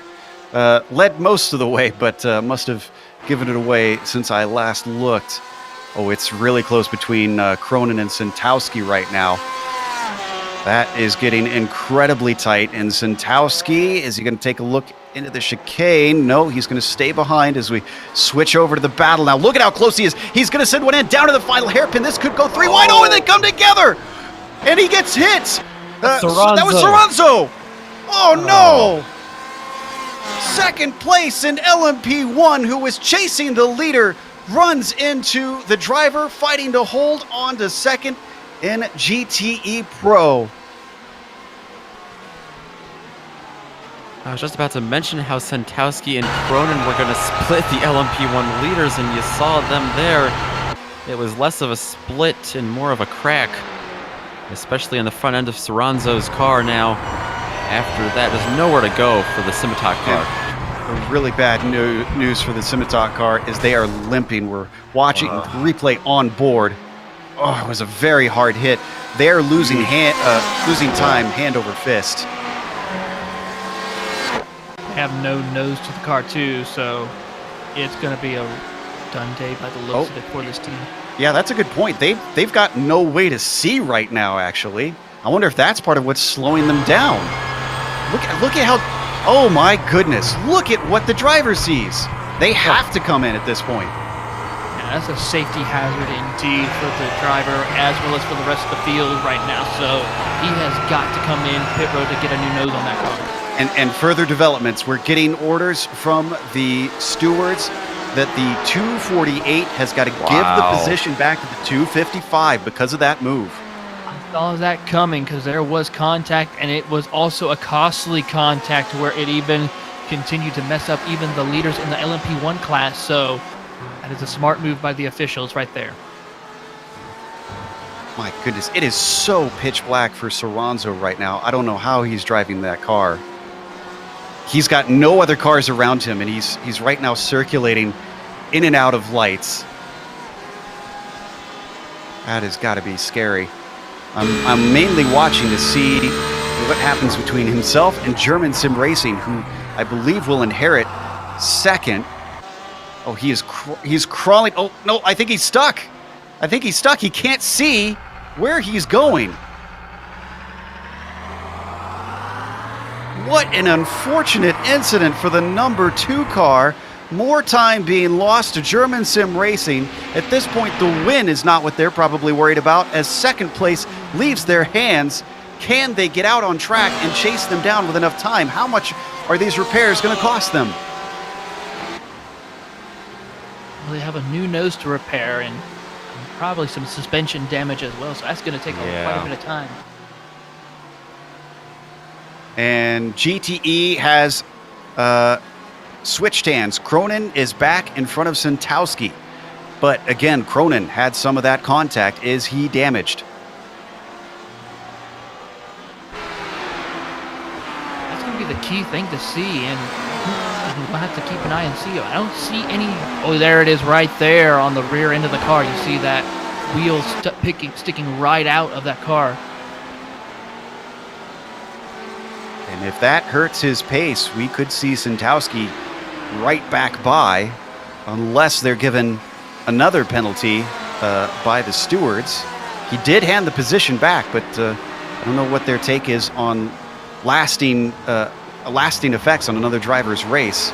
led most of the way, but must have given it away since I last looked. Oh, it's really close between Cronin and Santowski right now. That is getting incredibly tight. And Santowski, is he going to take a look into the chicane? No, he's going to stay behind as we switch over to the battle. Now, look at how close he is. He's going to send one in down to the final hairpin. This could go 3 wide. Oh, and they come together. And he gets hit. That was Soranzo. Oh, no. Second place in LMP1, who was chasing the leader, runs into the driver, fighting to hold on to second in GTE Pro. I was just about to mention how Santowski and Cronin were going to split the LMP1 leaders, and you saw them there. It was less of a split and more of a crack, especially on the front end of Soranzo's car now. After that, there's nowhere to go for the Scimitar car. Yeah. Really bad news for the Scimitar car is they are limping. We're watching the replay on board. Oh, it was a very hard hit. They're losing time hand over fist. Have no nose to the car too, so it's going to be a done day by the looks of it for this team. Yeah, that's a good point. They've got no way to see right now, actually. I wonder if that's part of what's slowing them down. Look at how... Oh my goodness. Look at what the driver sees. They have to come in at this point. Yeah, that's a safety hazard indeed for the driver as well as for the rest of the field right now. So he has got to come in pit road to get a new nose on that car. And further developments, we're getting orders from the stewards that the 248 has got to give the position back to the 255 because of that move. I saw that coming because there was contact, and it was also a costly contact where it even continued to mess up even the leaders in the LMP1 class. So that is a smart move by the officials right there. My goodness, it is so pitch black for Soranzo right now. I don't know how he's driving that car. He's got no other cars around him, and he's right now circulating in and out of lights. That has got to be scary. I'm mainly watching to see what happens between himself and German Sim Racing, who I believe will inherit second. Oh, he's crawling. Oh, no, I think he's stuck. He can't see where he's going. What an unfortunate incident for the number 2 car. More time being lost to German Sim Racing. At this point, the win is not what they're probably worried about, as second place leaves their hands. Can they get out on track and chase them down with enough time? How much are these repairs going to cost them? Well, they have a new nose to repair and probably some suspension damage as well, so that's going to take quite a bit of time. And GTE has switched hands. Cronin is back in front of Santowski. But again, Cronin had some of that contact. Is he damaged? That's going to be the key thing to see, and we'll have to keep an eye and see. I don't see any... Oh, there it is right there on the rear end of the car. You see that wheel sticking right out of that car. And if that hurts his pace, we could see Santowski right back by, unless they're given another penalty by the stewards. He did hand the position back, but I don't know what their take is on lasting effects on another driver's race.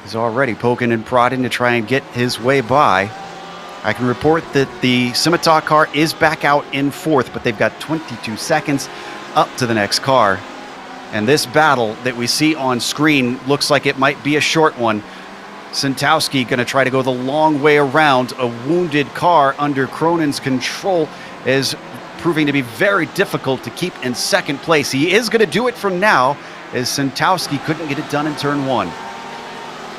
He's already poking and prodding to try and get his way by. I can report that the Scimitar car is back out in 4th, but they've got 22 seconds up to the next car. And this battle that we see on screen looks like it might be a short one. Santowski going to try to go the long way around. A wounded car under Cronin's control is proving to be very difficult to keep in second place. He is going to do it from now, as Santowski couldn't get it done in turn 1. I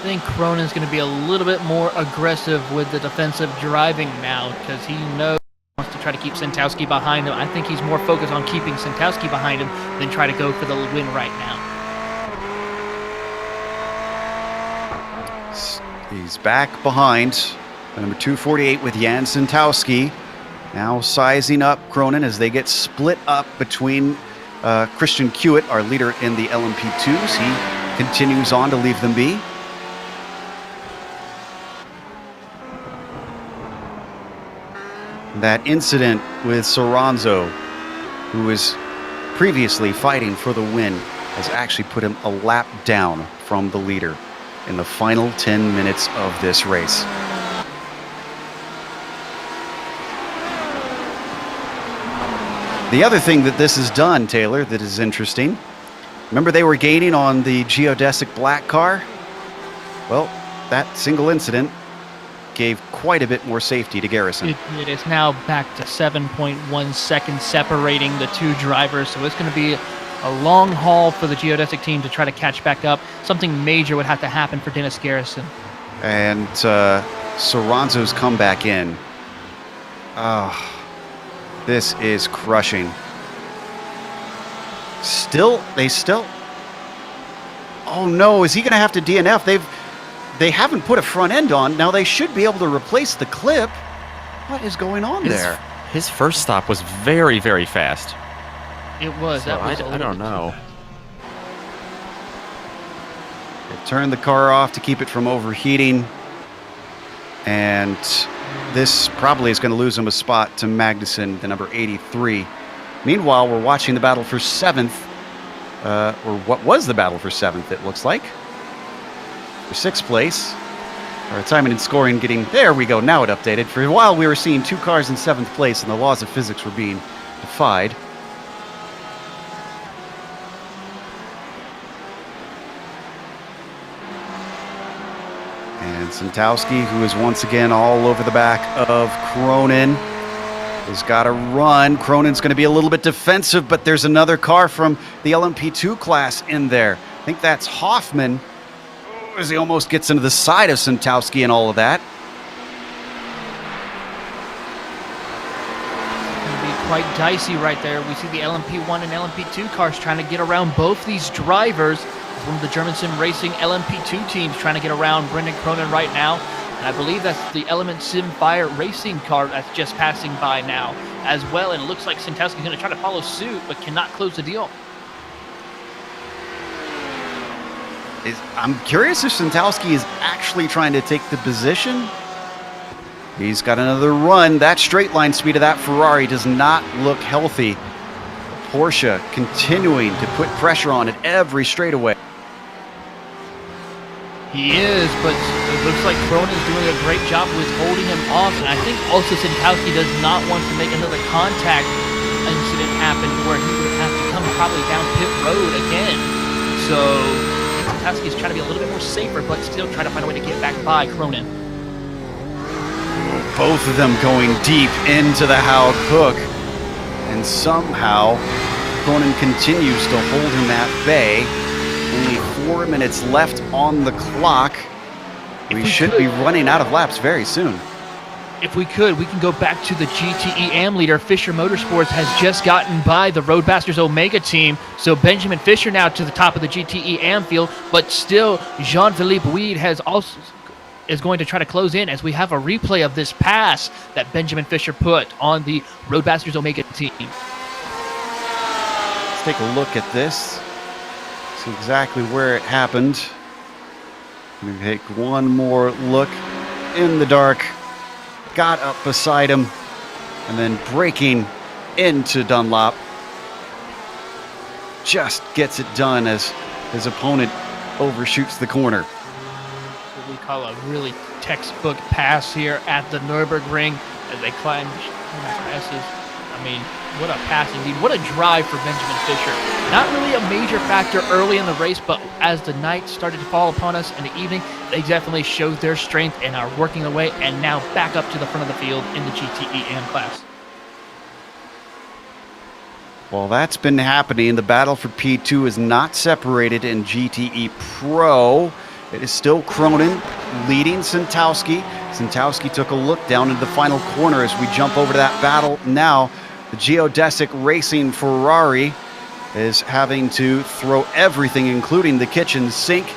think Cronin's going to be a little bit more aggressive with the defensive driving now, because he knows he wants to try to keep Santowski behind him. I think he's more focused on keeping Santowski behind him than try to go for the win right now. He's back behind number 248 with Jan Santowski. Now sizing up Cronin as they get split up between Christian Kiewit, our leader in the LMP2s. He continues on to leave them be. That incident with Soranzo, who was previously fighting for the win, has actually put him a lap down from the leader in the final 10 minutes of this race. The other thing that this has done, Taylor, that is interesting, remember they were gaining on the geodesic black car? Well, that single incident gave quite a bit more safety to Garrison. It is now back to 7.1 seconds separating the two drivers, so it's going to be a long haul for the geodesic team to try to catch back up. Something major would have to happen for Dennis Garrison. And Soranzo's come back in. Oh, this is crushing. They still... Oh no, is he going to have to DNF? They haven't put a front end on. Now they should be able to replace the clip. What is going on there? His first stop was very, very fast. It was. So I don't know. They turned the car off to keep it from overheating. And this probably is going to lose him a spot to Magnussen, the number 83. Meanwhile, we're watching the battle for 7th. Or what was the battle for 7th, it looks like. For 6th place. Our timing and scoring getting... There we go, now it updated. For a while we were seeing 2 cars in 7th place and the laws of physics were being defied. And Santowski, who is once again all over the back of Cronin, has got to run. Cronin's going to be a little bit defensive, but there's another car from the LMP2 class in there. I think that's Hoffman, as he almost gets into the side of Santowski and all of that. It's going to be quite dicey right there. We see the LMP1 and LMP2 cars trying to get around both these drivers. One of the German Sim Racing LMP2 teams trying to get around Brendan Cronin right now. And I believe that's the Element Simfire Racing car that's just passing by now as well. And it looks like Santowski's going to try to follow suit, but cannot close the deal. I'm curious if Santowski is actually trying to take the position. He's got another run. That straight line speed of that Ferrari does not look healthy. Porsche continuing to put pressure on at every straightaway. He is, but it looks like Cronin's doing a great job with holding him off. And I think also Santowski does not want to make another contact incident happen where he would have to come probably down pit road again. So Santowski's trying to be a little bit more safer, but still trying to find a way to get back by Cronin. Both of them going deep into the Haug hook. And somehow Cronin continues to hold him at bay. Only 4 minutes left on the clock. We should be running out of laps very soon. If we could, we can go back to the GTE AM leader. Fisher Motorsports has just gotten by the Roadmasters Omega team. So Benjamin Fisher now to the top of the GTE AM field, but still Jean-Philippe Weed is going to try to close in as we have a replay of this pass that Benjamin Fisher put on the Roadmasters Omega team. Let's take a look at this. See exactly where it happened. Let me take one more look in the dark. Got up beside him and then braking into Dunlop. Just gets it done as his opponent overshoots the corner. What we call a really textbook pass here at the Nürburgring as they climb passes. I mean, what a pass indeed. What a drive for Benjamin Fisher. Not really a major factor early in the race, but as the night started to fall upon us in the evening, they definitely showed their strength and are working their way and now back up to the front of the field in the GTE AM class. Well, that's been happening. The battle for P2 is not separated in GTE Pro. It is still Cronin leading Santowski. Santowski took a look down into the final corner as we jump over to that battle now. The Geodesic Racing Ferrari is having to throw everything, including the kitchen sink,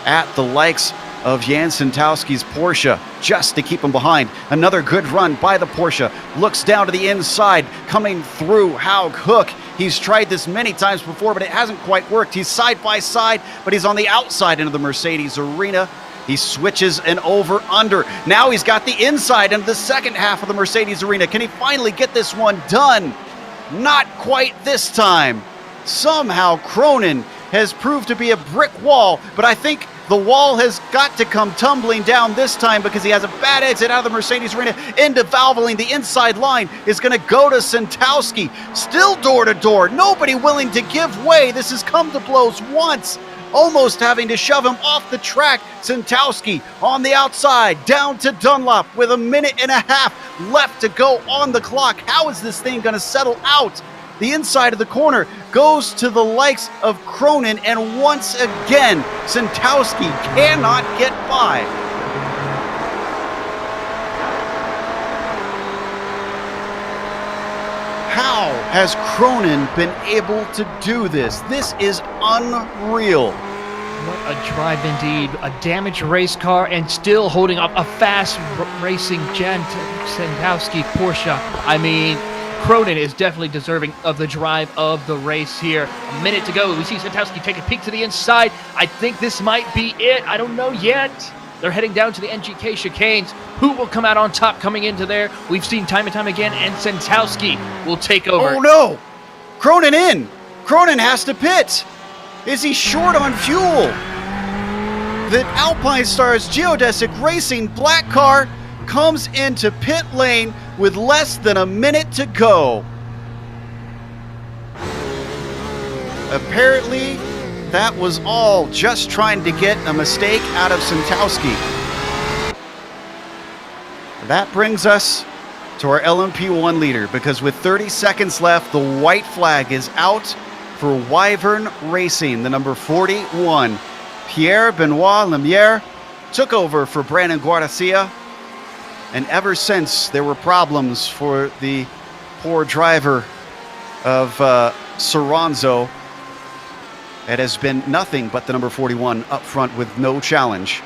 at the likes of Jan Santowski's Porsche just to keep him behind. Another good run by the Porsche. Looks down to the inside, coming through Haug hook. He's tried this many times before, but it hasn't quite worked. He's side by side, but he's on the outside into the Mercedes arena. He switches an over-under. Now he's got the inside into the second half of the Mercedes arena. Can he finally get this one done? Not quite this time. Somehow Cronin has proved to be a brick wall, but I think the wall has got to come tumbling down this time because he has a bad exit out of the Mercedes arena into Valvoline. The inside line is going to go to Santowski. Still door to door. Nobody willing to give way. This has come to blows once. Almost having to shove him off the track. Santowski on the outside, down to Dunlop with a minute and a half left to go on the clock. How is this thing going to settle out? The inside of the corner goes to the likes of Cronin, and once again, Santowski cannot get by. How has Cronin been able to do this? This is unreal. What a drive indeed. A damaged race car and still holding up a fast racing Jan Santowski Porsche. I mean, Cronin is definitely deserving of the drive of the race here. A minute to go. We see Santowski take a peek to the inside. I think this might be it. I don't know yet. They're heading down to the NGK chicanes. Who will come out on top coming into there? We've seen time and time again, and Santowski will take over. Oh no! Cronin in! Cronin has to pit! Is he short on fuel? The Alpine Stars Geodesic Racing black car comes into pit lane with less than a minute to go. Apparently, that was all just trying to get a mistake out of Santowski. That brings us to our LMP1 leader, because with 30 seconds left, the white flag is out for Wyvern Racing. The number 41, Pierre Benoit Lemiere, took over for Brandon Guarcia. And ever since, there were problems for the poor driver of Soranzo. It has been nothing but the number 41 up front with no challenge.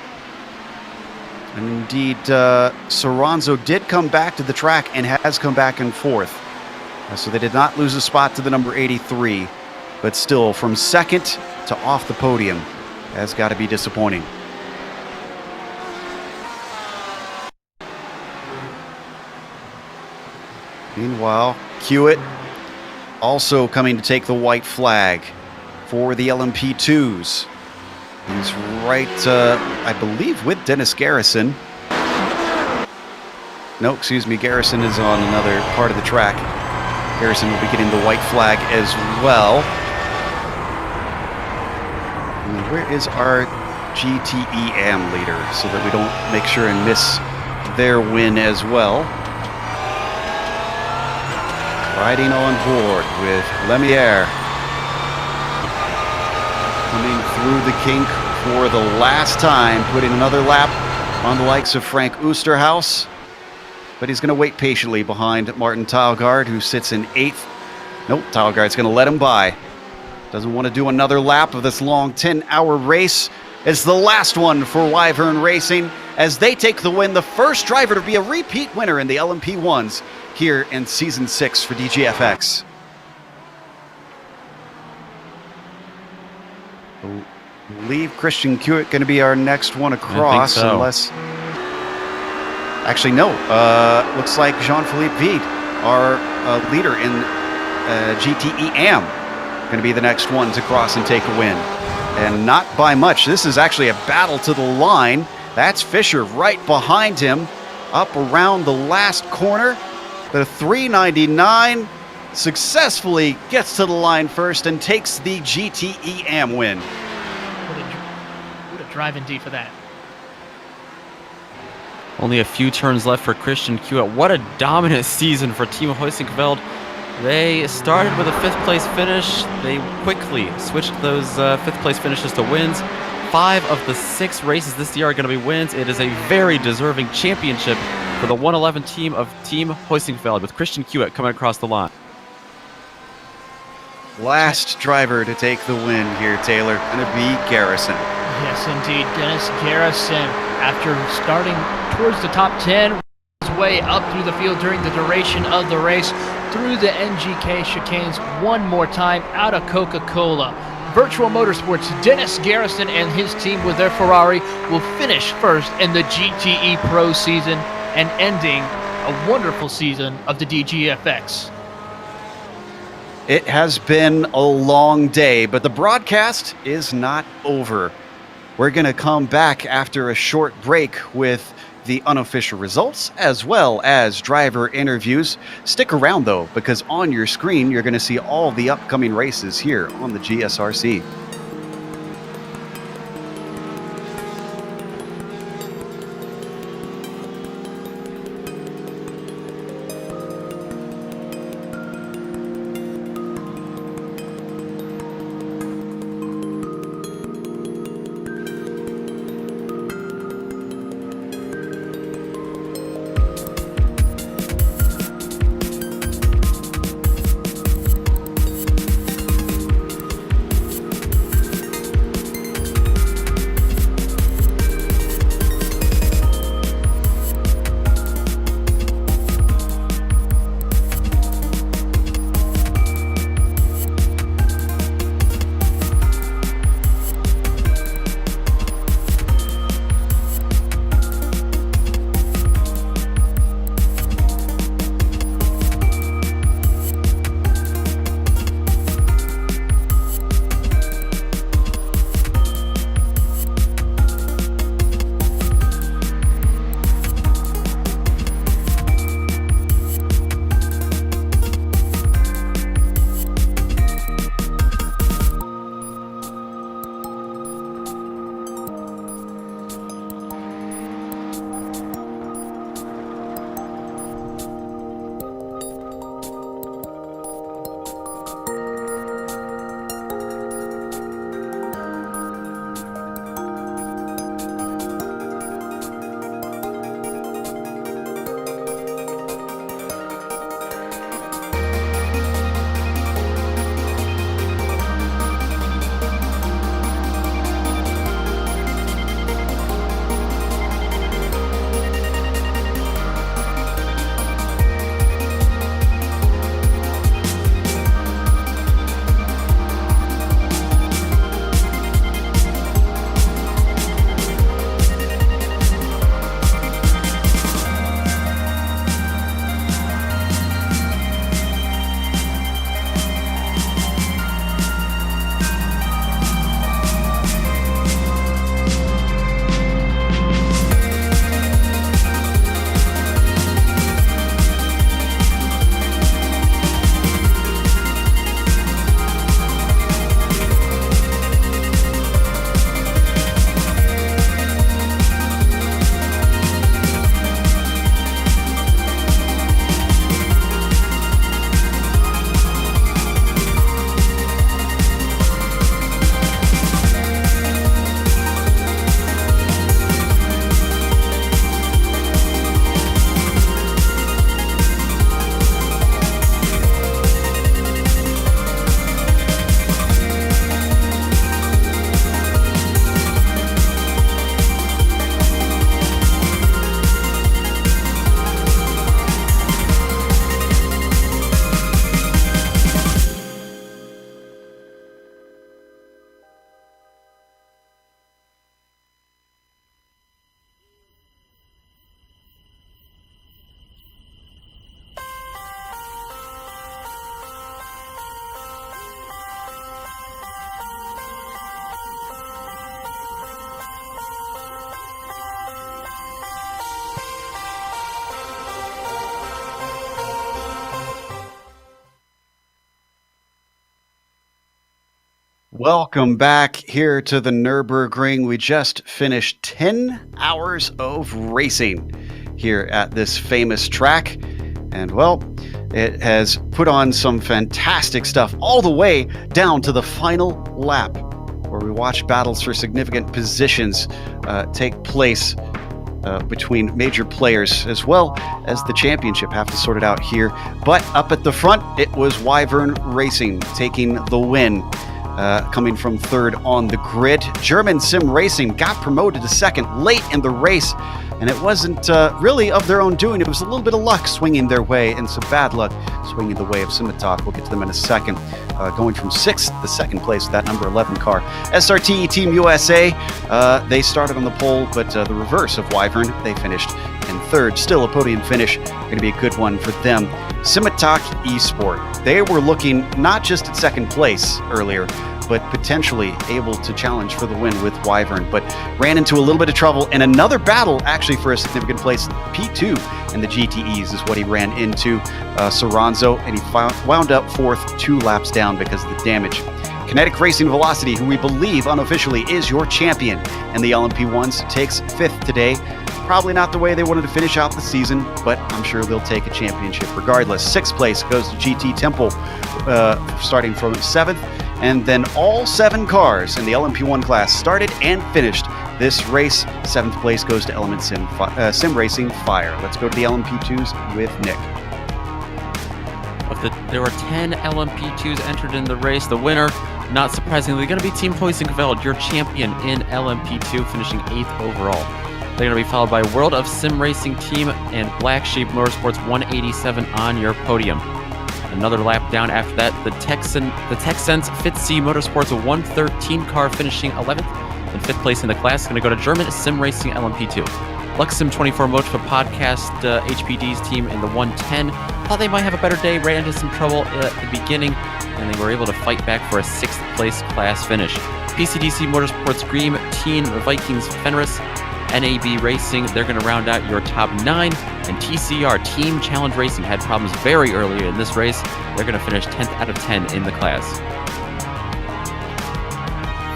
And indeed, Soranzo did come back to the track and has come back in fourth. So they did not lose a spot to the number 83. But still, from second to off the podium, has got to be disappointing. Meanwhile, Hewitt also coming to take the white flag for the LMP2s. He's right, I believe, with Dennis Garrison. No, excuse me, Garrison is on another part of the track. Garrison will be getting the white flag as well. And where is our GTEM leader so that we don't make sure and miss their win as well? Riding on board with Lemierre. Coming through the kink for the last time, putting another lap on the likes of Frank Oosterhuis. But he's going to wait patiently behind Martin Taugaard, who sits in 8th. Nope, Taugaard's going to let him by. Doesn't want to do another lap of this long 10-hour race. It's the last one for Wyvern Racing as they take the win, the first driver to be a repeat winner in the LMP1s here in Season 6 for DGFX. I believe Christian Hewitt going to be our next one across, so. Unless... Actually, no. Looks like Jean-Philippe Vide, our leader in GTEM, going to be the next one to cross and take a win. And not by much. This is actually a battle to the line. That's Fisher right behind him, up around the last corner. The 399 successfully gets to the line first and takes the GTEM win. What a drive indeed for that. Only a few turns left for Christian Hewitt. What a dominant season for Team Hoisingveld. They started with a 5th place finish. They quickly switched those 5th place finishes to wins. 5 of the 6 races this year are going to be wins. It is a very deserving championship for the 111 team of Team Hoisingveld, with Christian Hewitt coming across the line. Last driver to take the win here, Taylor, going to be Garrison. Yes, indeed. Dennis Garrison, after starting towards the top 10, his way up through the field during the duration of the race, through the NGK chicanes one more time out of Coca-Cola. Virtual Motorsports, Dennis Garrison and his team with their Ferrari will finish first in the GTE Pro season and ending a wonderful season of the DGFX. It has been a long day, but the broadcast is not over. We're going to come back after a short break with the unofficial results as well as driver interviews. Stick around though, because on your screen you're going to see all the upcoming races here on the GSRC. Welcome back here to the Nürburgring. We just finished 10 hours of racing here at this famous track. And well, it has put on some fantastic stuff all the way down to the final lap, where we watch battles for significant positions take place between major players, as well as the championship. Have to sort it out here. But up at the front, it was Wyvern Racing taking the win. Coming from third on the grid. German Sim Racing got promoted to second late in the race, and it wasn't really of their own doing. It was a little bit of luck swinging their way, and some bad luck swinging the way of Scimitar. We'll get to them in a second. Going from 6th to 2nd place with that number 11 car. SRT Team USA, they started on the pole, but the reverse of Wyvern, they finished in 3rd. Still a podium finish. Going to be a good one for them. Scimitar Esport, they were looking not just at 2nd place earlier, but potentially able to challenge for the win with Wyvern, but ran into a little bit of trouble in another battle, actually for a significant place. P2 in the GTEs is what he ran into Soranzo, and he wound up 4th, 2 laps down because of the damage. Kinetic Racing Velocity, who we believe unofficially is your champion in the LMP1s, takes 5th today. Probably not the way they wanted to finish out the season, but I'm sure they'll take a championship regardless. 6th place goes to GT Temple, starting from 7th. And then all 7 cars in the LMP1 class started and finished this race. 7th place goes to Element Sim Racing Fire. Let's go to the LMP2s with Nick. There were 10 LMP2s entered in the race. The winner, not surprisingly, going to be Team Huizenfeld, your champion in LMP2, finishing 8th overall. They're going to be followed by World of Sim Racing Team and Black Sheep Motorsports 187 on your podium. Another lap down after that, the TechSense FitC Motorsports 113 car finishing 11th. In 5th place in the class, going to go to German Sim Racing LMP2. Luxsim 24 Motorsport Podcast HPD's team in the 110. Thought they might have a better day, ran into some trouble at the beginning, and they were able to fight back for a 6th place class finish. PCDC Motorsports Green Teen Vikings Fenris NAB Racing, they're going to round out your top 9. And TCR Team Challenge Racing had problems very early in this race. They're going to finish 10th out of 10 in the class.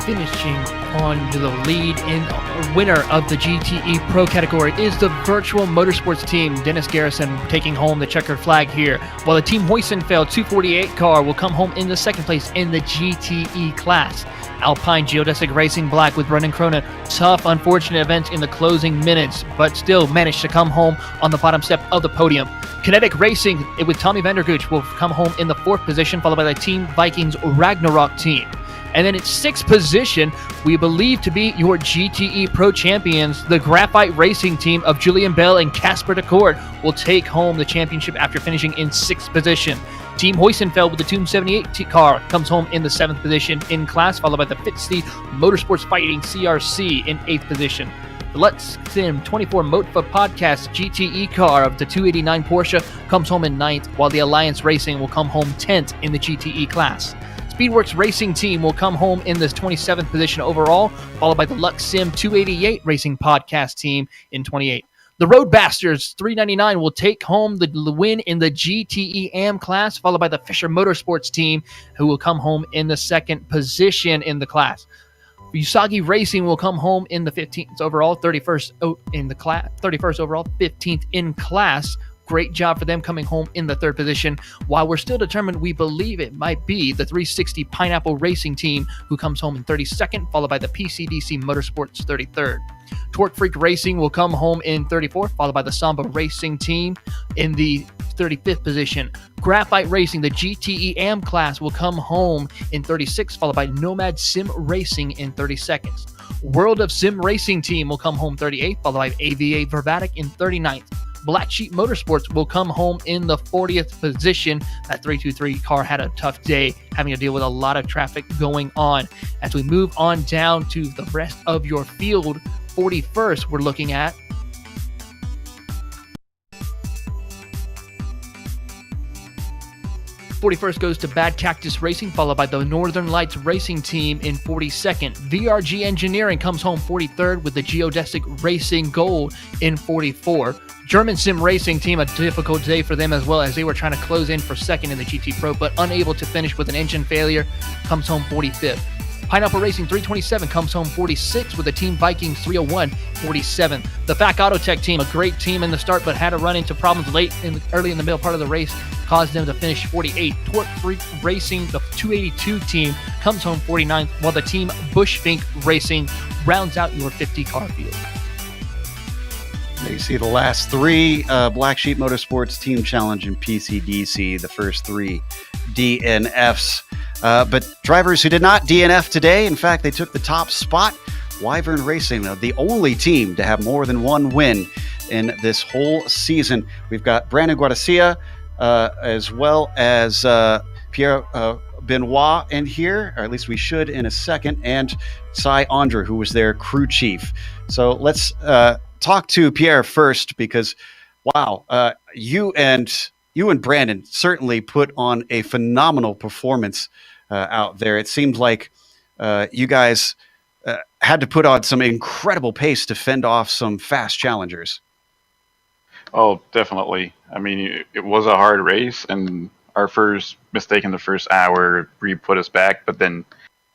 Finishing on to the lead in winner of the GTE Pro category is the Virtual Motorsports team. Dennis Garrison taking home the checkered flag here, while the Team Huizenfeld 248 car will come home in the 2nd place in the GTE class. Alpine Geodesic Racing Black with Brendan Cronin. Tough, unfortunate event in the closing minutes, but still managed to come home on the bottom step of the podium. Kinetic Racing with Tommy Vandergooch will come home in the 4th position, followed by the Team Vikings Ragnarok team. And then in 6th position, we believe to be your GTE Pro champions, the Graphite Racing team of Julian Bell and Casper DeCourt will take home the championship after finishing in 6th position. Team Huizenfeld with the Tomb 78 car comes home in the 7th position in class, followed by the FitC Motorsports Fighting CRC in 8th position. The Let's Sim 24 Motfa Podcast GTE car of the 289 Porsche comes home in 9th, while the Alliance Racing will come home 10th in the GTE class. Speedworks Racing Team will come home in the 27th position overall, followed by the Lux Sim 288 Racing Podcast team in 28th. The Road Bastards 399 will take home the win in the GTE AM class, followed by the Fisher Motorsports team, who will come home in the 2nd position in the class. Usagi Racing will come home in the 15th overall, 31st in the class, 31st overall, 15th in class. Great job for them coming home in the 3rd position. While we're still determined, we believe it might be the 360 Pineapple Racing team who comes home in 32nd, followed by the PCDC Motorsports 33rd. Torque Freak Racing will come home in 34th, followed by the Samba Racing team in the 35th position. Graphite Racing, the GTE AM class, will come home in 36th, followed by Nomad Sim Racing in 32nd. World of Sim Racing team will come home 38th, followed by AVA Verbatic in 39th. Black Sheep Motorsports will come home in the 40th position. That 323 car had a tough day, having to deal with a lot of traffic going on. As we move on down to the rest of your field, 41st, we're looking at 41st goes to Bad Cactus Racing, followed by the Northern Lights Racing team in 42nd. VRG Engineering comes home 43rd with the Geodesic Racing Gold in 44. German Sim Racing team, a difficult day for them as well, as they were trying to close in for 2nd in the GT Pro, but unable to finish with an engine failure, comes home 45th. Pineapple Racing 327 comes home 46 with the Team Vikings 301 47. The FAC Autotech team, a great team in the start, but had to run into problems early in the middle part of the race, caused them to finish 48. Torque Freak Racing, the 282 team, comes home 49th, while the Team Bushfink Racing rounds out your 50-car field. You see the last three, Black Sheep Motorsports, Team Challenge, and PCDC, the first three DNFs. But drivers who did not DNF today, in fact, they took the top spot. Wyvern Racing, the only team to have more than one win in this whole season. We've got Brandon Guarcia, as well as Pierre Benoit in here, or at least we should in a second, and Cy Andre, who was their crew chief. So let's talk to Pierre first, because wow, you and Brandon certainly put on a phenomenal performance out there. It seemed like you guys had to put on some incredible pace to fend off some fast challengers. Oh, definitely. I mean, it was a hard race, and our first mistake in the first hour really put us back, but then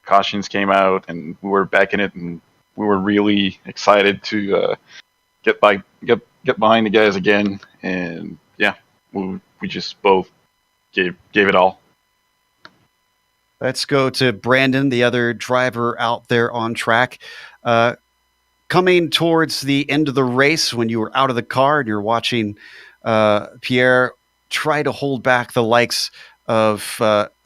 cautions came out and we were back in it, and we were really excited to get behind the guys again, and yeah, we just both gave it all. Let's go to Brandon, the other driver out there on track. Coming towards the end of the race, when you were out of the car and you're watching Pierre try to hold back the likes of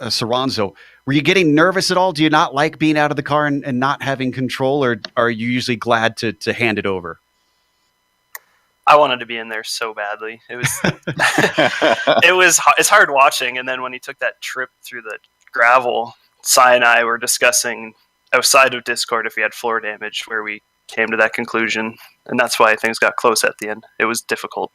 Soranzo, were you getting nervous at all? Do you not like being out of the car and not having control, or are you usually glad to hand it over? I wanted to be in there so badly. It was it's hard watching. And then when he took that trip through the gravel, Cy and I were discussing outside of Discord if he had floor damage, where we came to that conclusion, and that's why things got close at the end. It was difficult.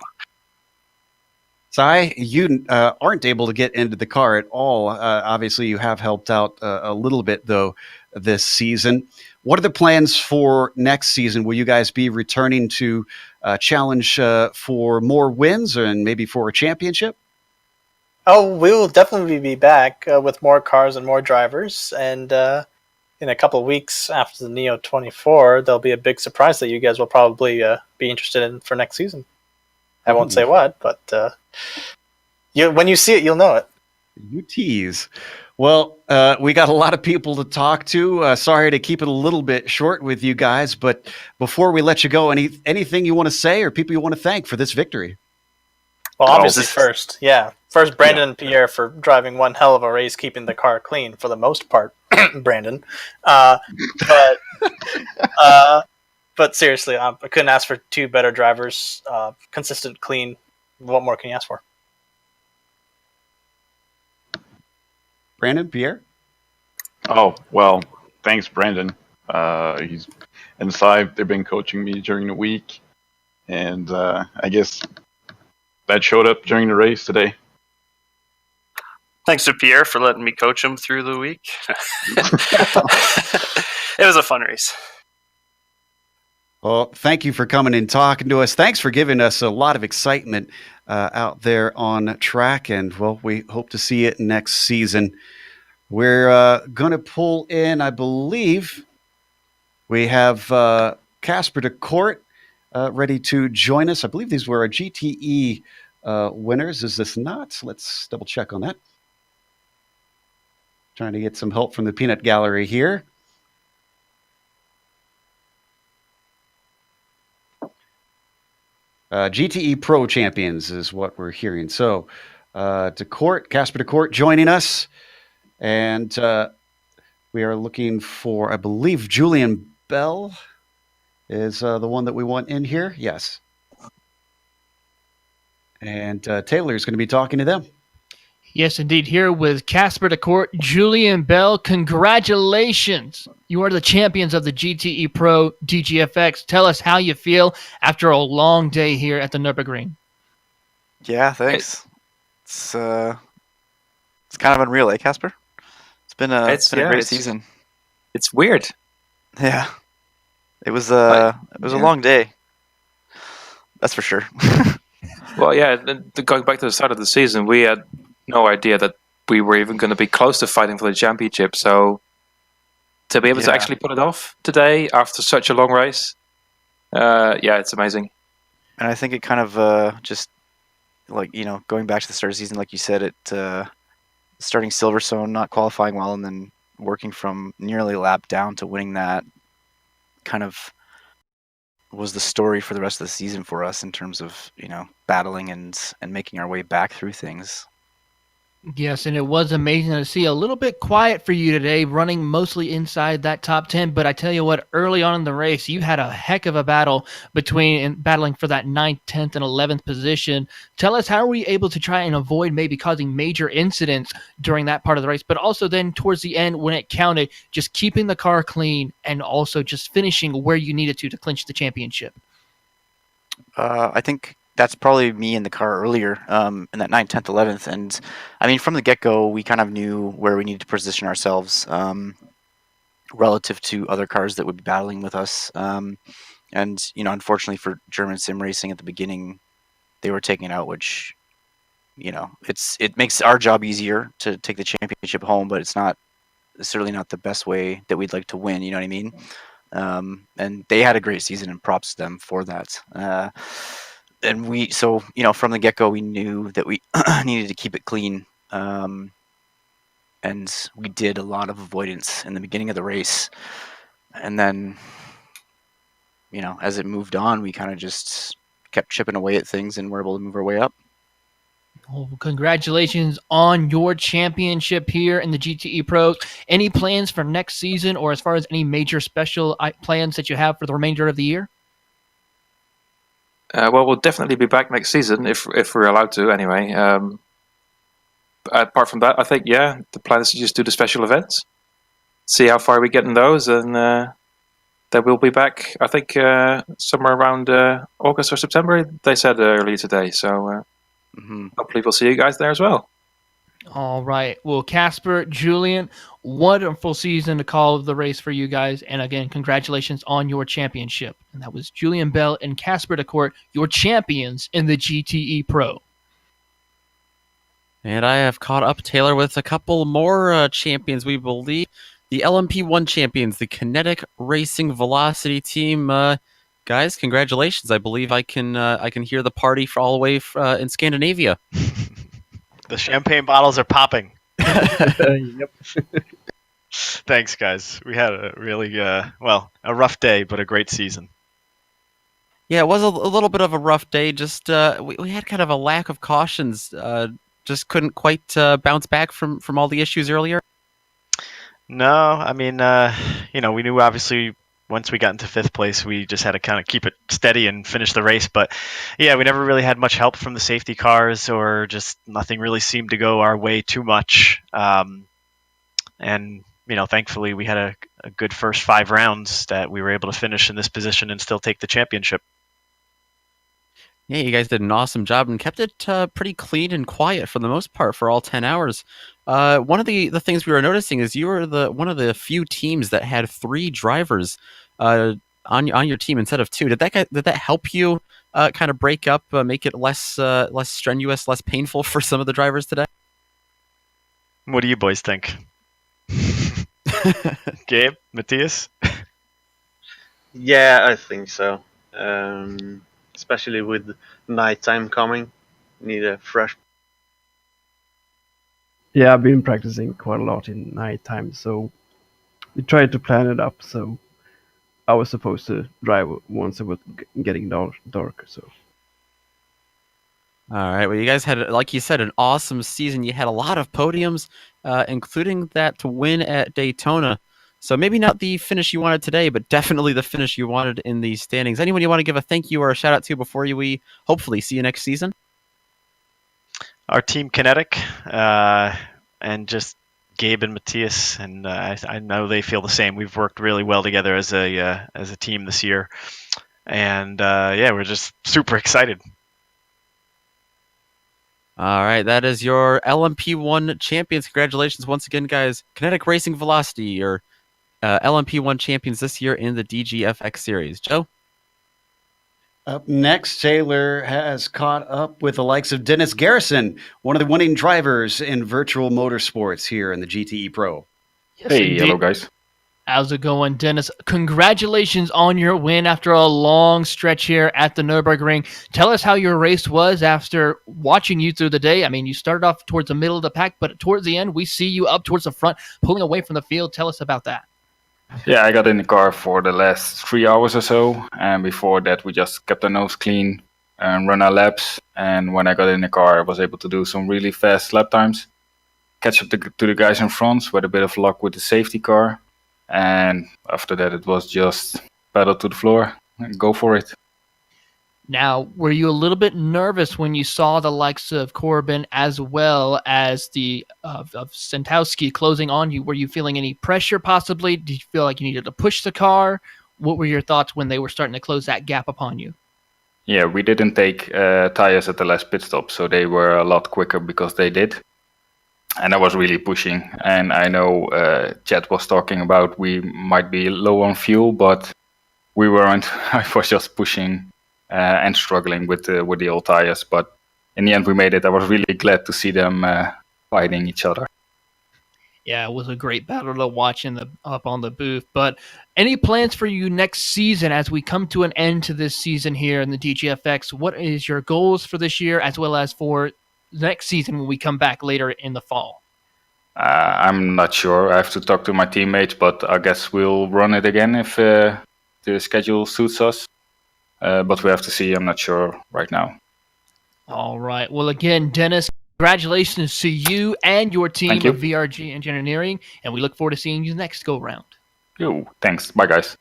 Cy, you aren't able to get into the car at all. Obviously, you have helped out a little bit, though, this season. What are the plans for next season? Will you guys be returning to challenge for more wins and maybe for a championship? Oh, we will definitely be back with more cars and more drivers. And in a couple of weeks after the Neo 24, there'll be a big surprise that you guys will probably be interested in for next season. I won't say what, but when you see it, you'll know it. You tease. Well, we got a lot of people to talk to. Sorry to keep it a little bit short with you guys, but before we let you go, anything you want to say or people you want to thank for this victory? Well, obviously first, Brandon and Pierre for driving one hell of a race, keeping the car clean for the most part, Brandon. But seriously, I couldn't ask for two better drivers. Consistent, clean. What more can you ask for? Brandon, Pierre? Oh, well, thanks, Brandon. He's inside. They've been coaching me during the week, and I guess that showed up during the race today. Thanks to Pierre for letting me coach him through the week. It was a fun race. Well, thank you for coming and talking to us. Thanks for giving us a lot of excitement out there on track, and well, we hope to see it next season. We're going to pull in, I believe, we have Casper DeCourt ready to join us. I believe these were our GTE winners. Is this not? Let's double check on that. Trying to get some help from the peanut gallery here. GTE Pro Champions is what we're hearing. So, Casper DeCourt joining us. And we are looking for, I believe, Julian Bell is the one that we want in here. Yes. And Taylor is going to be talking to them. Yes, indeed. Here with Casper DeCourt, Julian Bell. Congratulations. You are the champions of the GTE Pro DGFX. Tell us how you feel after a long day here at the Nürburgring. Yeah, thanks. It's kind of unreal, eh, Casper? It's been a great season. It's weird. Yeah. It was a long day. That's for sure. Well, yeah, going back to the start of the season, we had no idea that we were even going to be close to fighting for the championship. So to be able to actually pull it off today after such a long race, it's amazing. And I think it kind of just like, going back to the start of the season, like you said, it starting Silverstone, not qualifying well, and then working from nearly a lap down to winning that kind of was the story for the rest of the season for us in terms of, battling and making our way back through things. Yes, and it was amazing to see. A little bit quiet for you today, running mostly inside that top 10. But I tell you what, early on in the race, you had a heck of a battle battling for that 9th, 10th, and 11th position. Tell us, how are we able to try and avoid maybe causing major incidents during that part of the race, but also then towards the end when it counted, just keeping the car clean and also just finishing where you needed to clinch the championship? I think that's probably me in the car earlier in that 9th, 10th, 11th. And I mean, from the get-go, we kind of knew where we needed to position ourselves relative to other cars that would be battling with us. And, unfortunately for German sim racing at the beginning, they were taking it out, which, it makes our job easier to take the championship home, but it's certainly not the best way that we'd like to win. You know what I mean? And they had a great season, and props to them for that. And from the get-go, we knew that we needed to keep it clean. And we did a lot of avoidance in the beginning of the race. And then, as it moved on, we kind of just kept chipping away at things and were able to move our way up. Well, congratulations on your championship here in the GTE Pros. Any plans for next season, or as far as any major special plans that you have for the remainder of the year? Well, we'll definitely be back next season if we're allowed to. Anyway, apart from that, I think the plan is to just do the special events, see how far we get in those, and then we'll be back. I think somewhere around August or September. They said earlier today, so hopefully we'll see you guys there as well. All right. Well, Casper, Julian, wonderful season to call the race for you guys. And again, congratulations on your championship. And that was Julian Bell and Casper DeCourt, your champions in the GTE Pro. And I have caught up, Taylor, with a couple more champions, we believe. The LMP1 champions, the Kinetic Racing Velocity team. Guys, congratulations. I believe I can hear the party for all the way in Scandinavia. The champagne bottles are popping. Yep. Thanks, guys. We had a really, a rough day, but a great season. Yeah, it was a little bit of a rough day. Just we had kind of a lack of cautions. Just couldn't quite bounce back from all the issues earlier. No, I mean, we knew obviously once we got into 5th place, we just had to kind of keep it steady and finish the race. But yeah, we never really had much help from the safety cars, or just nothing really seemed to go our way too much. And thankfully we had a good first 5 rounds that we were able to finish in this position and still take the championship. Yeah, you guys did an awesome job and kept it pretty clean and quiet for the most part for all 10 hours. One of the things we were noticing is you were one of the few teams that had 3 drivers on your team instead of 2. Did that help you kind of break up, make it less strenuous, less painful for some of the drivers today? What do you boys think? Gabe, Matthias? Yeah, I think so. Especially with nighttime coming, need a fresh. Yeah, I've been practicing quite a lot in nighttime, so we tried to plan it up. So I was supposed to drive once it was getting dark. So. All right. Well, you guys had, like you said, an awesome season. You had a lot of podiums, including that win at Daytona. So maybe not the finish you wanted today, but definitely the finish you wanted in the standings. Anyone you want to give a thank you or a shout out to before we hopefully see you next season? Our team Kinetic, and just Gabe and Matthias, and I know they feel the same. We've worked really well together as a team this year, and we're just super excited. All right, that is your LMP1 champions. Congratulations once again, guys. Kinetic Racing Velocity, or LMP1 champions this year in the DGFX series. Joe? Up next, Taylor has caught up with the likes of Dennis Garrison, one of the winning drivers in virtual motorsports here in the GTE Pro. Yes, hey, hello guys. How's it going, Dennis? Congratulations on your win after a long stretch here at the Nürburgring. Tell us how your race was after watching you through the day. I mean, you started off towards the middle of the pack, but towards the end, we see you up towards the front, pulling away from the field. Tell us about that. Yeah, I got in the car for the last 3 hours or so, and before that we just kept our nose clean and run our laps. And when I got in the car, I was able to do some really fast lap times, catch up to the guys in front with a bit of luck with the safety car. And after that, it was just pedal to the floor and go for it. Now, were you a little bit nervous when you saw the likes of Corbin as well as the of Sentowski closing on you? Were you feeling any pressure possibly? Did you feel like you needed to push the car? What were your thoughts when they were starting to close that gap upon you? Yeah, we didn't take tires at the last pit stop, so they were a lot quicker because they did. And I was really pushing. And I know Chad was talking about we might be low on fuel, but we weren't. I was just pushing and struggling with the old tires. But in the end, we made it. I was really glad to see them fighting each other. Yeah, it was a great battle to watch up on the booth. But any plans for you next season as we come to an end to this season here in the DGFX? What is your goals for this year as well as for next season when we come back later in the fall? I'm not sure. I have to talk to my teammates, but I guess we'll run it again if the schedule suits us. But we have to see. I'm not sure right now. All right. Well, again, Dennis, congratulations to you and your team Thank you. of VRG Engineering, and we look forward to seeing you next go round. Yo, thanks. Bye, guys.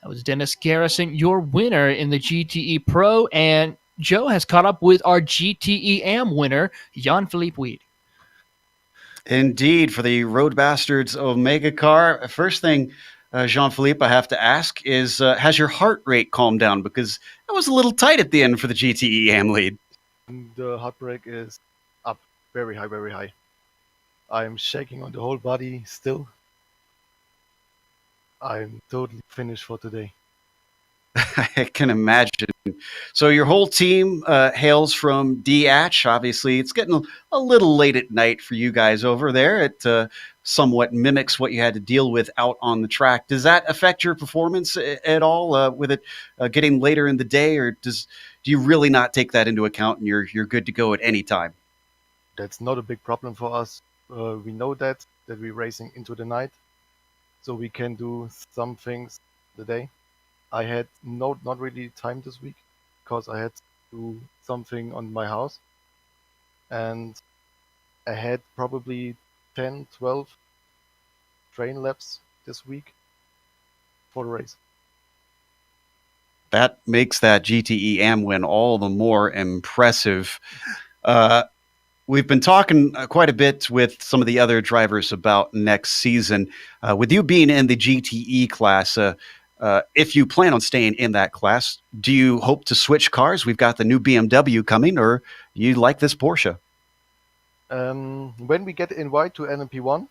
That was Dennis Garrison, your winner in the GTE Pro, and Joe has caught up with our GTE Am winner, Jan-Philippe Weed. Indeed, for the Road Bastards Omega car. First thing, Jean-Philippe, I have to ask is, has your heart rate calmed down? Because it was a little tight at the end for the GTE Am lead. The heart rate is up very high, very high. I'm shaking on the whole body still. I'm totally finished for today. I can imagine. So your whole team hails from DH. Obviously, it's getting a little late at night for you guys over there. It somewhat mimics what you had to deal with out on the track. Does that affect your performance at all with it getting later in the day, or do you really not take that into account and you're good to go at any time? That's not a big problem for us. We know that we're racing into the night, so we can do some things the day. I had not really time this week because I had to do something on my house, and I had probably 10, 12 train laps this week for the race. That makes that GTE Am win all the more impressive. We've been talking quite a bit with some of the other drivers about next season. With you being in the GTE class, if you plan on staying in that class, do you hope to switch cars? We've got the new BMW coming, or you like this Porsche? When we get invited to NMP1,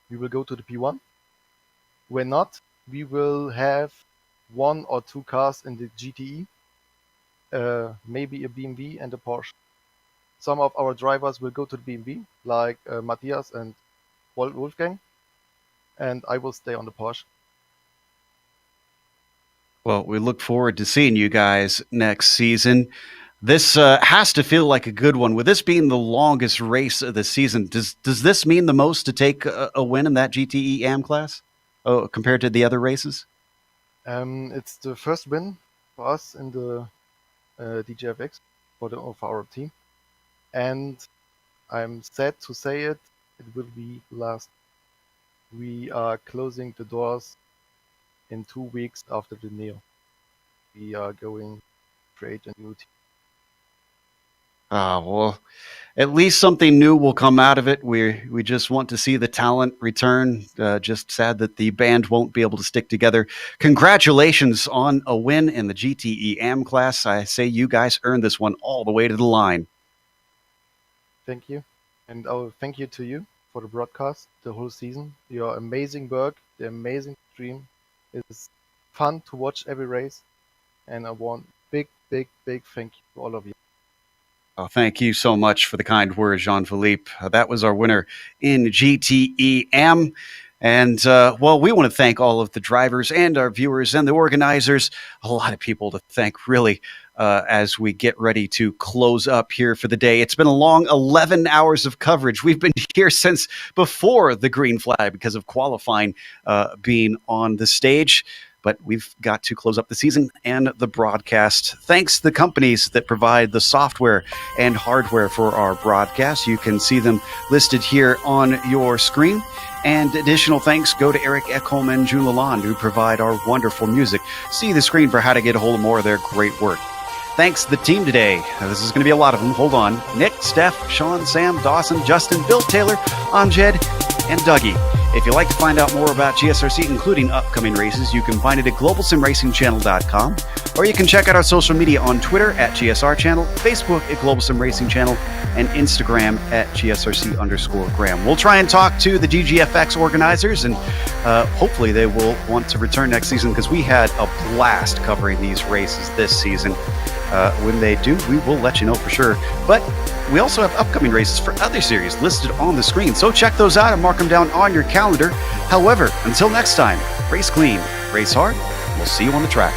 we will go to the P1. When not, we will have 1 or 2 cars in the GTE, maybe a BMW and a Porsche. Some of our drivers will go to the BMW, like Matthias and Wolfgang, and I will stay on the Porsche. Well, we look forward to seeing you guys next season. This has to feel like a good one. With this being the longest race of the season, does this mean the most to take a win in that GTE Am class compared to the other races? It's the first win for us in the DGFX for our team. And I'm sad to say it will be last. We are closing the doors in 2 weeks after the Neo. We are going to create a new team. Well, at least something new will come out of it. We just want to see the talent return. Just sad that the band won't be able to stick together. Congratulations on a win in the GTE Am class. I say you guys earned this one all the way to the line. Thank you. And thank you to you for the broadcast the whole season. Your amazing work, the amazing stream. It's fun to watch every race. And I want big thank you to all of you. Oh, thank you so much for the kind words, Jean-Philippe. That was our winner in GTE Am. And, well, we want to thank all of the drivers and our viewers and the organizers. A lot of people to thank, really, as we get ready to close up here for the day. It's been a long 11 hours of coverage. We've been here since before the green flag because of qualifying being on the stage. But we've got to close up the season and the broadcast. Thanks to the companies that provide the software and hardware for our broadcast. You can see them listed here on your screen. And additional thanks go to Eric Ekholm and June Lalonde, who provide our wonderful music. See the screen for how to get a hold of more of their great work. Thanks to the team today. This is going to be a lot of them. Hold on. Nick, Steph, Sean, Sam, Dawson, Justin, Bill, Taylor, Amjed, and Dougie. If you'd like to find out more about GSRC, including upcoming races, you can find it at globalsimracingchannel.com, or you can check out our social media on Twitter at GSR Channel, Facebook at Global Sim Racing Channel, and Instagram at GSRC_Graham. We'll try and talk to the DGFX organizers, and hopefully they will want to return next season, because we had a blast covering these races this season. When they do, we will let you know for sure. But we also have upcoming races for other series listed on the screen, so check those out and mark them down on your calendar. However, until next time, race clean, race hard, we'll see you on the track.